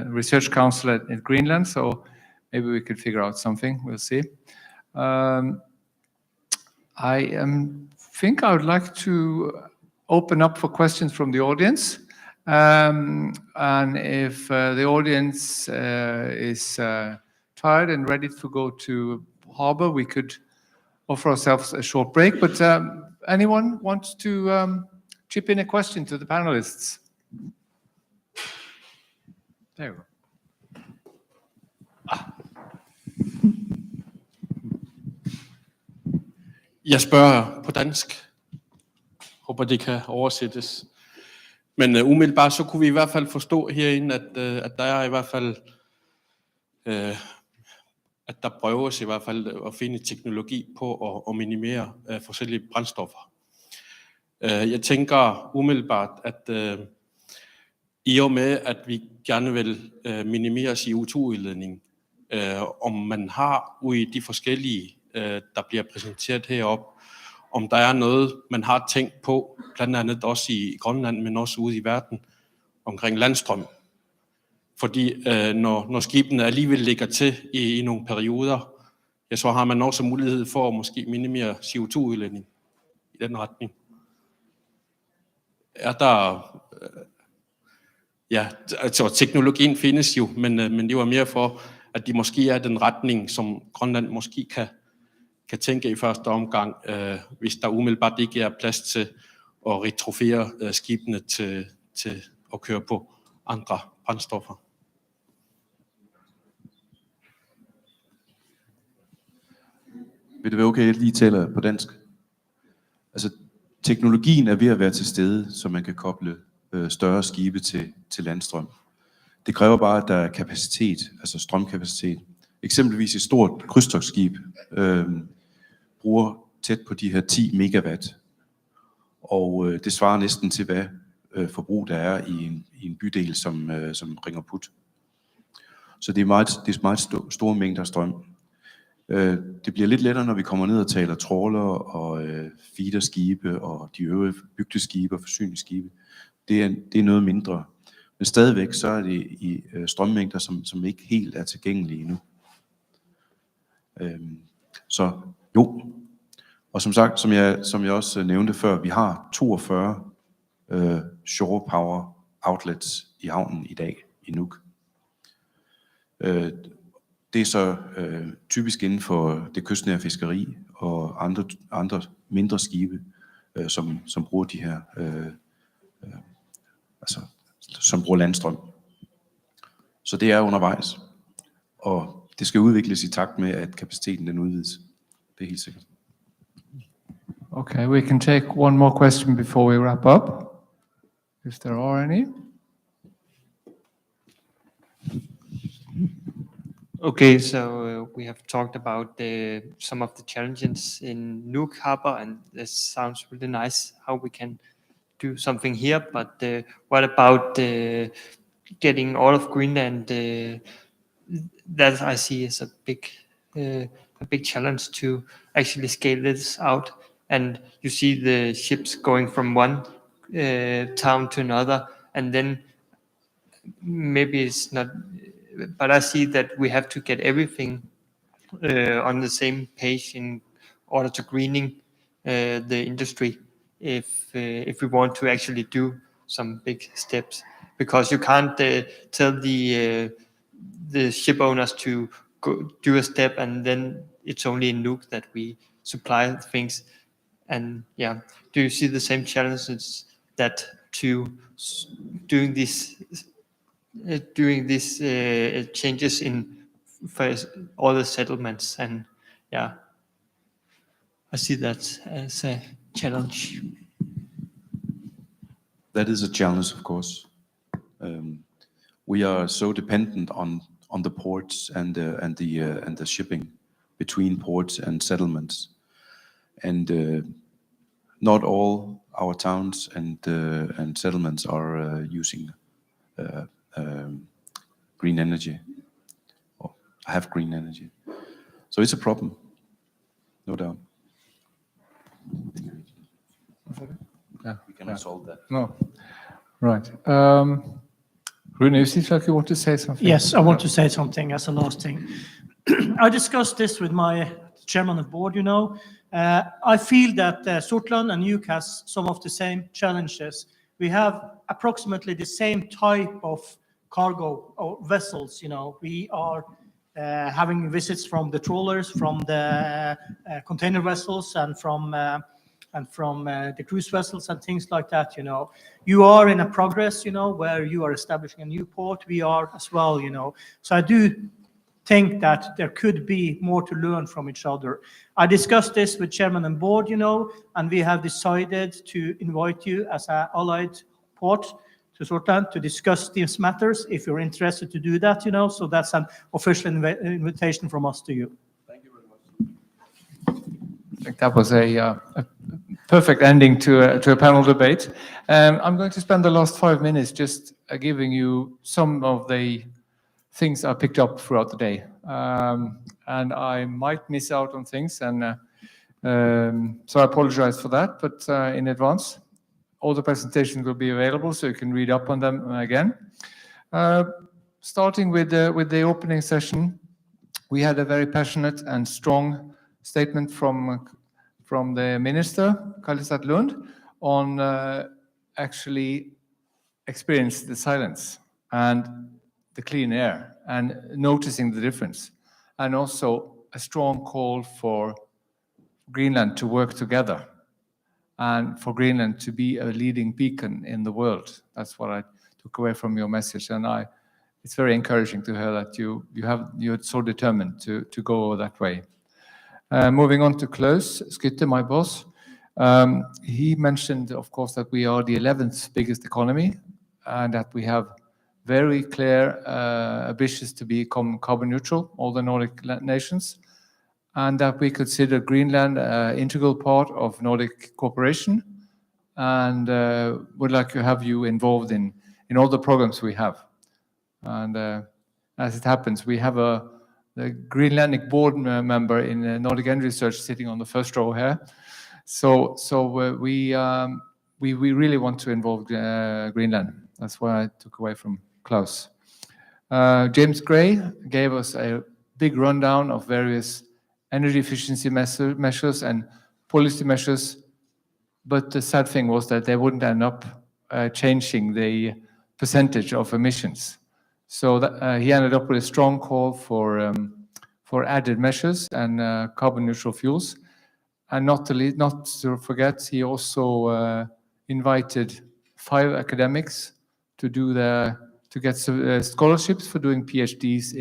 S8: Research Council at Greenland, so maybe we could figure out something. We'll see. I think I would like to open up for questions from the audience. And if the audience is tired and ready to go to harbor, we could offer ourselves a short break. But anyone wants to chip in a question to the panelists? There we go.
S12: Jeg spørger på dansk. Håber, det kan oversættes. Men umiddelbart så kunne vi i hvert fald forstå herinde, at der er i hvert fald, at der prøves i hvert fald at finde teknologi på at minimere forskellige brændstoffer. Jeg tænker umiddelbart, at i og med, at vi gerne vil minimere CO2-udledning, om man har ude i de forskellige, der bliver præsenteret heroppe, om der er noget, man har tænkt på, blandt andet også i Grønland, men også ude i verden, omkring landstrøm. Fordi når skibene alligevel ligger til i nogle perioder, ja, så har man også mulighed for at måske minimere CO2-udledning i den retning. Er der... Ja, altså teknologien findes jo, men det var mere for, at det måske er den retning, som Grønland måske kan tænke i første omgang, hvis der umiddelbart ikke er plads til at retrofere skibene til at køre på andre brændstoffer.
S10: Vil det være okay, at jeg lige taler på dansk? Altså, teknologien er ved at være til stede, så man kan koble større skibe til landstrøm. Det kræver bare, at der er kapacitet, altså strømkapacitet. Eksempelvis et stort krydstogtskib bruger tæt på de her 10 megawatt. Og det svarer næsten til, hvad forbrug der er i en bydel som Ringerput. Så det er meget store mængder strøm. Det bliver lidt lettere, når vi kommer ned og taler trawler og feederskibe og de øvrige bygdeskibe og forsyningsskibe. Det er noget mindre. Men stadigvæk så er det i strømmængder, som ikke helt er tilgængelige endnu. Så jo. Og som sagt, som jeg også nævnte før, vi har 42 shore power outlets i havnen i dag i Nuuk. Det er så typisk inden for det kystnære fiskeri og andre mindre skibe, som bruger de her, som bruger landstrøm. Så det er undervejs, og det skal udvikles i takt med, at kapaciteten den udvides. Det er helt sikkert.
S8: Okay, we can take one more question before we wrap up, if there are any.
S18: Okay, so we have talked about some of the challenges in Nuuk Harbor, and this sounds really nice how we can do something here. But what about getting all of Greenland? That I see as a big challenge to actually scale this out. And you see the ships going from one town to another, and then maybe it's not. But I see that we have to get everything on the same page in order to greening the industry if we want to actually do some big steps. Because you can't tell the ship owners to go do a step and then it's only in Nuuk that we supply things. And yeah, do you see the same challenges that to doing these changes in for all the settlements? And yeah, I see that as a challenge.
S10: That is a challenge, of course. We are so dependent on the ports and the shipping between ports and settlements, and not all our towns and settlements are using green energy or have green energy. So it's a problem, no doubt.
S8: Yeah,
S10: we cannot solve that.
S8: No. Right. Rune, you seem like you want to say something.
S17: Yes, I want to say something as a last thing. I discussed this with my chairman of board, I feel that Sortland and Nuuk has some of the same challenges. We have approximately the same type of cargo or vessels, We are having visits from the trawlers, from the container vessels, and from the cruise vessels and things like that, You are in a progress, where you are establishing a new port. We are as well, So I do think that there could be more to learn from each other. I discussed this with chairman and board, and we have decided to invite you as an allied port to Sortland to discuss these matters if you're interested to do that, So that's an official invitation from us to you.
S10: Thank you very much.
S8: I think that was a perfect ending to a panel debate. I'm going to spend the last 5 minutes just giving you some of the things I picked up throughout the day. And I might miss out on things, and so I apologize for that, but in advance. All the presentations will be available, so you can read up on them again. Starting with the opening session, we had a very passionate and strong statement from the minister, Kalisat Lund, on actually experience the silence and the clean air and noticing the difference, and also a strong call for Greenland to work together and for Greenland to be a leading beacon in the world. That's what I took away from your message, and it's very encouraging to hear that you're so determined to go that way. Moving on to Klaus Skytte, my boss, he mentioned, of course, that we are the 11th biggest economy and that we have very clear ambitions to become carbon neutral, all the Nordic nations, and that we consider Greenland an integral part of Nordic cooperation, and would like to have you involved in all the programs we have. And as it happens, we have the Greenlandic board member in Nordic Energy Research sitting on the first row here. So we really want to involve Greenland. That's why I took away from Klaus. James Gray gave us a big rundown of various energy efficiency measures and policy measures, but the sad thing was that they wouldn't end up changing the percentage of emissions. So that, he ended up with a strong call for added measures and carbon neutral fuels. And not to forget, he also invited 5 academics to get scholarships for doing PhDs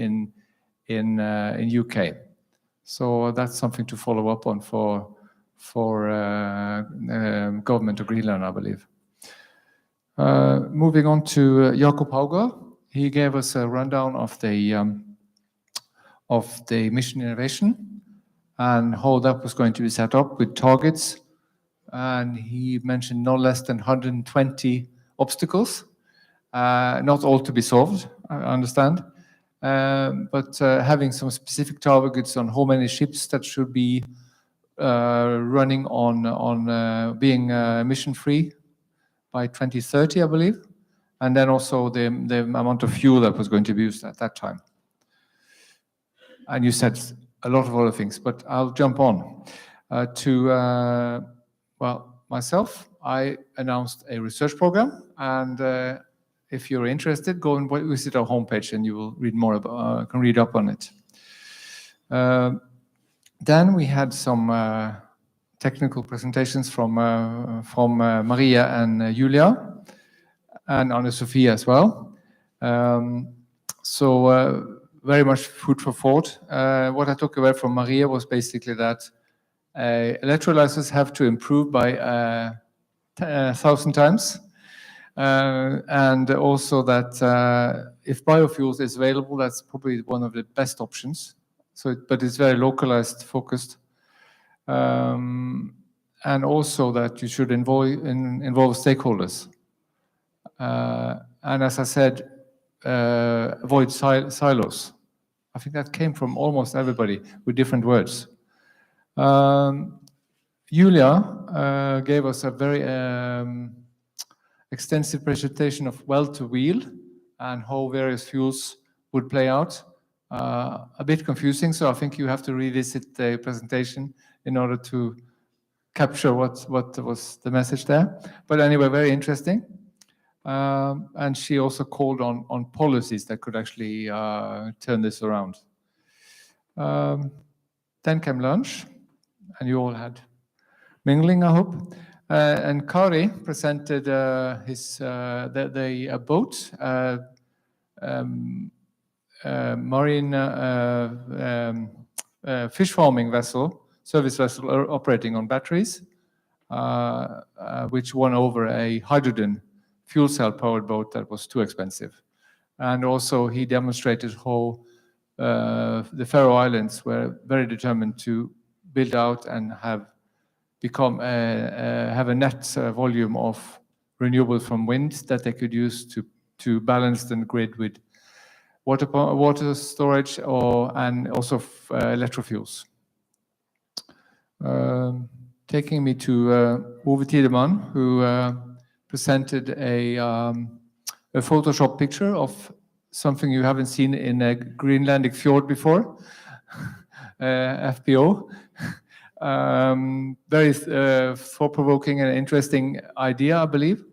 S8: in UK. So that's something to follow up on for Government of Greenland, I believe. Moving on to Jakob Hauger, he gave us a rundown of the mission innovation and how that was going to be set up with targets. And he mentioned no less than 120 obstacles, not all to be solved, I understand, but having some specific targets on how many ships that should be running on being emission-free by 2030, I believe, and then also the amount of fuel that was going to be used at that time. And you said a lot of other things, but I'll jump on well, myself. I announced a research program, and if you're interested, go and visit our homepage, and you will read more about, can read up on it. Then we had some technical presentations from Maria and Julia, and Anne-Sophie as well. Very much food for thought. What I took away from Maria was basically that electrolyzers have to improve by 1,000 times. And also that if biofuels is available, that's probably one of the best options. But it's very localized, focused. And also that you should involve stakeholders. And as I said, avoid silos. I think that came from almost everybody with different words. Julia gave us a very extensive presentation of well-to-wheel and how various fuels would play out. A bit confusing, so I think you have to revisit the presentation in order to capture what was the message there. But anyway, very interesting. And she also called on policies that could actually turn this around. Then came lunch, and you all had mingling, I hope. And Kari presented a boat, marine fish farming vessel, service vessel operating on batteries, which won over a hydrogen fuel cell powered boat that was too expensive. And also he demonstrated how the Faroe Islands were very determined to build out and have a net volume of renewables from wind that they could use to balance the grid with water storage and also electrofuels. Taking me to Ove Tidemann, who presented a Photoshop picture of something you haven't seen in a Greenlandic fjord before, FPO. Very thought-provoking and interesting idea, I believe.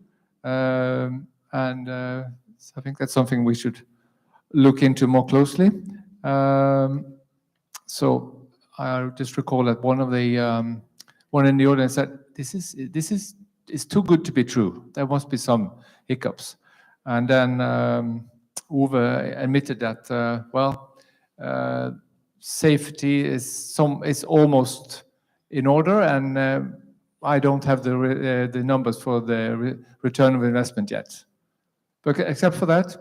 S8: And I think that's something we should look into more closely. So I just recall that one in the audience said, this is too good to be true. There must be some hiccups. And then Ove admitted that, safety is almost in order, and I don't have the numbers for the return of investment yet. But except for that,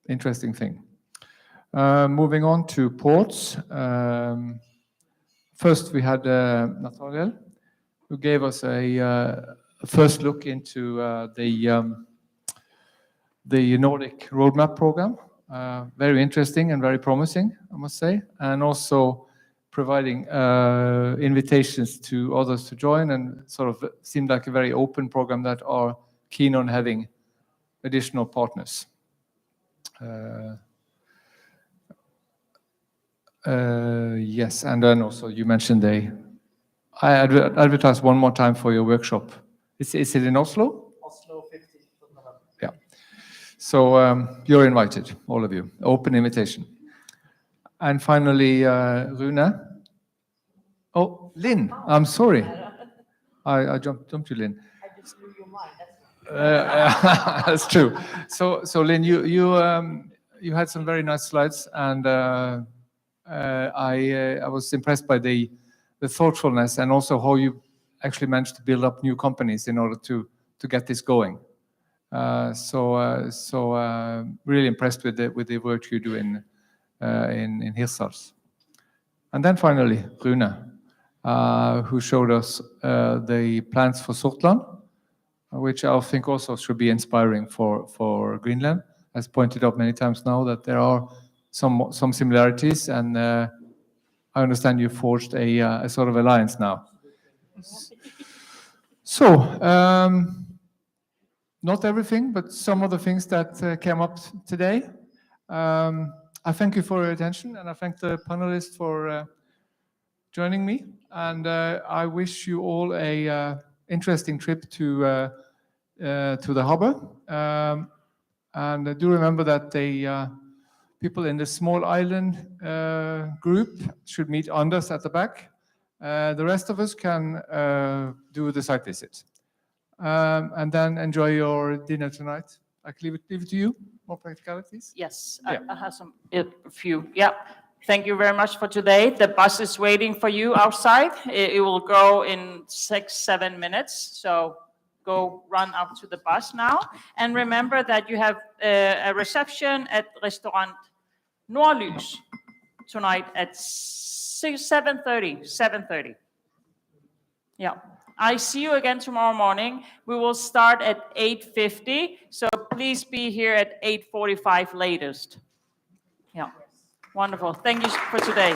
S8: interesting thing. Moving on to ports. First, we had Nathaniel, who gave us a first look into the Nordic roadmap program. Very interesting and very promising, I must say, and also providing invitations to others to join, and sort of seemed like a very open program that are keen on having additional partners. Yes, and then also you mentioned I advertise one more time for your workshop. Is it in Oslo?
S17: Oslo, 15th of November.
S8: Yeah. So you're invited, all of you. Open invitation. And finally, Rune. Oh, Lynn, I'm sorry. I jumped you, Lynn.
S13: I just blew your mind.
S8: That's true. So Lynn, you had some very nice slides, and I was impressed by the thoughtfulness and also how you actually managed to build up new companies in order to get this going. Really impressed with the work you do in Hirtshals. And then finally, Rune, who showed us the plans for Sortland, which I think also should be inspiring for Greenland. As pointed out many times now, that there are some similarities, and I understand you forged a sort of alliance now. So, not everything, but some of the things that came up today. I thank you for your attention, and I thank the panelists for joining me. And I wish you all a interesting trip to the harbor. And do remember that the people in the small island group should meet Anders at the back. The rest of us can do the site visit. And then enjoy your dinner tonight. I can leave it to you. More practicalities?
S1: Yes,
S8: Yeah.
S1: I have a few. Yeah. Thank you very much for today. The bus is waiting for you outside. It will go in 6-7 minutes. So go run up to the bus now. And remember that you have a reception at Restaurant Nordlys tonight at 7:30. Yeah. I see you again tomorrow morning. We will start at 8:50. So please be here at 8:45 latest. Yeah. Wonderful. Thank you for today.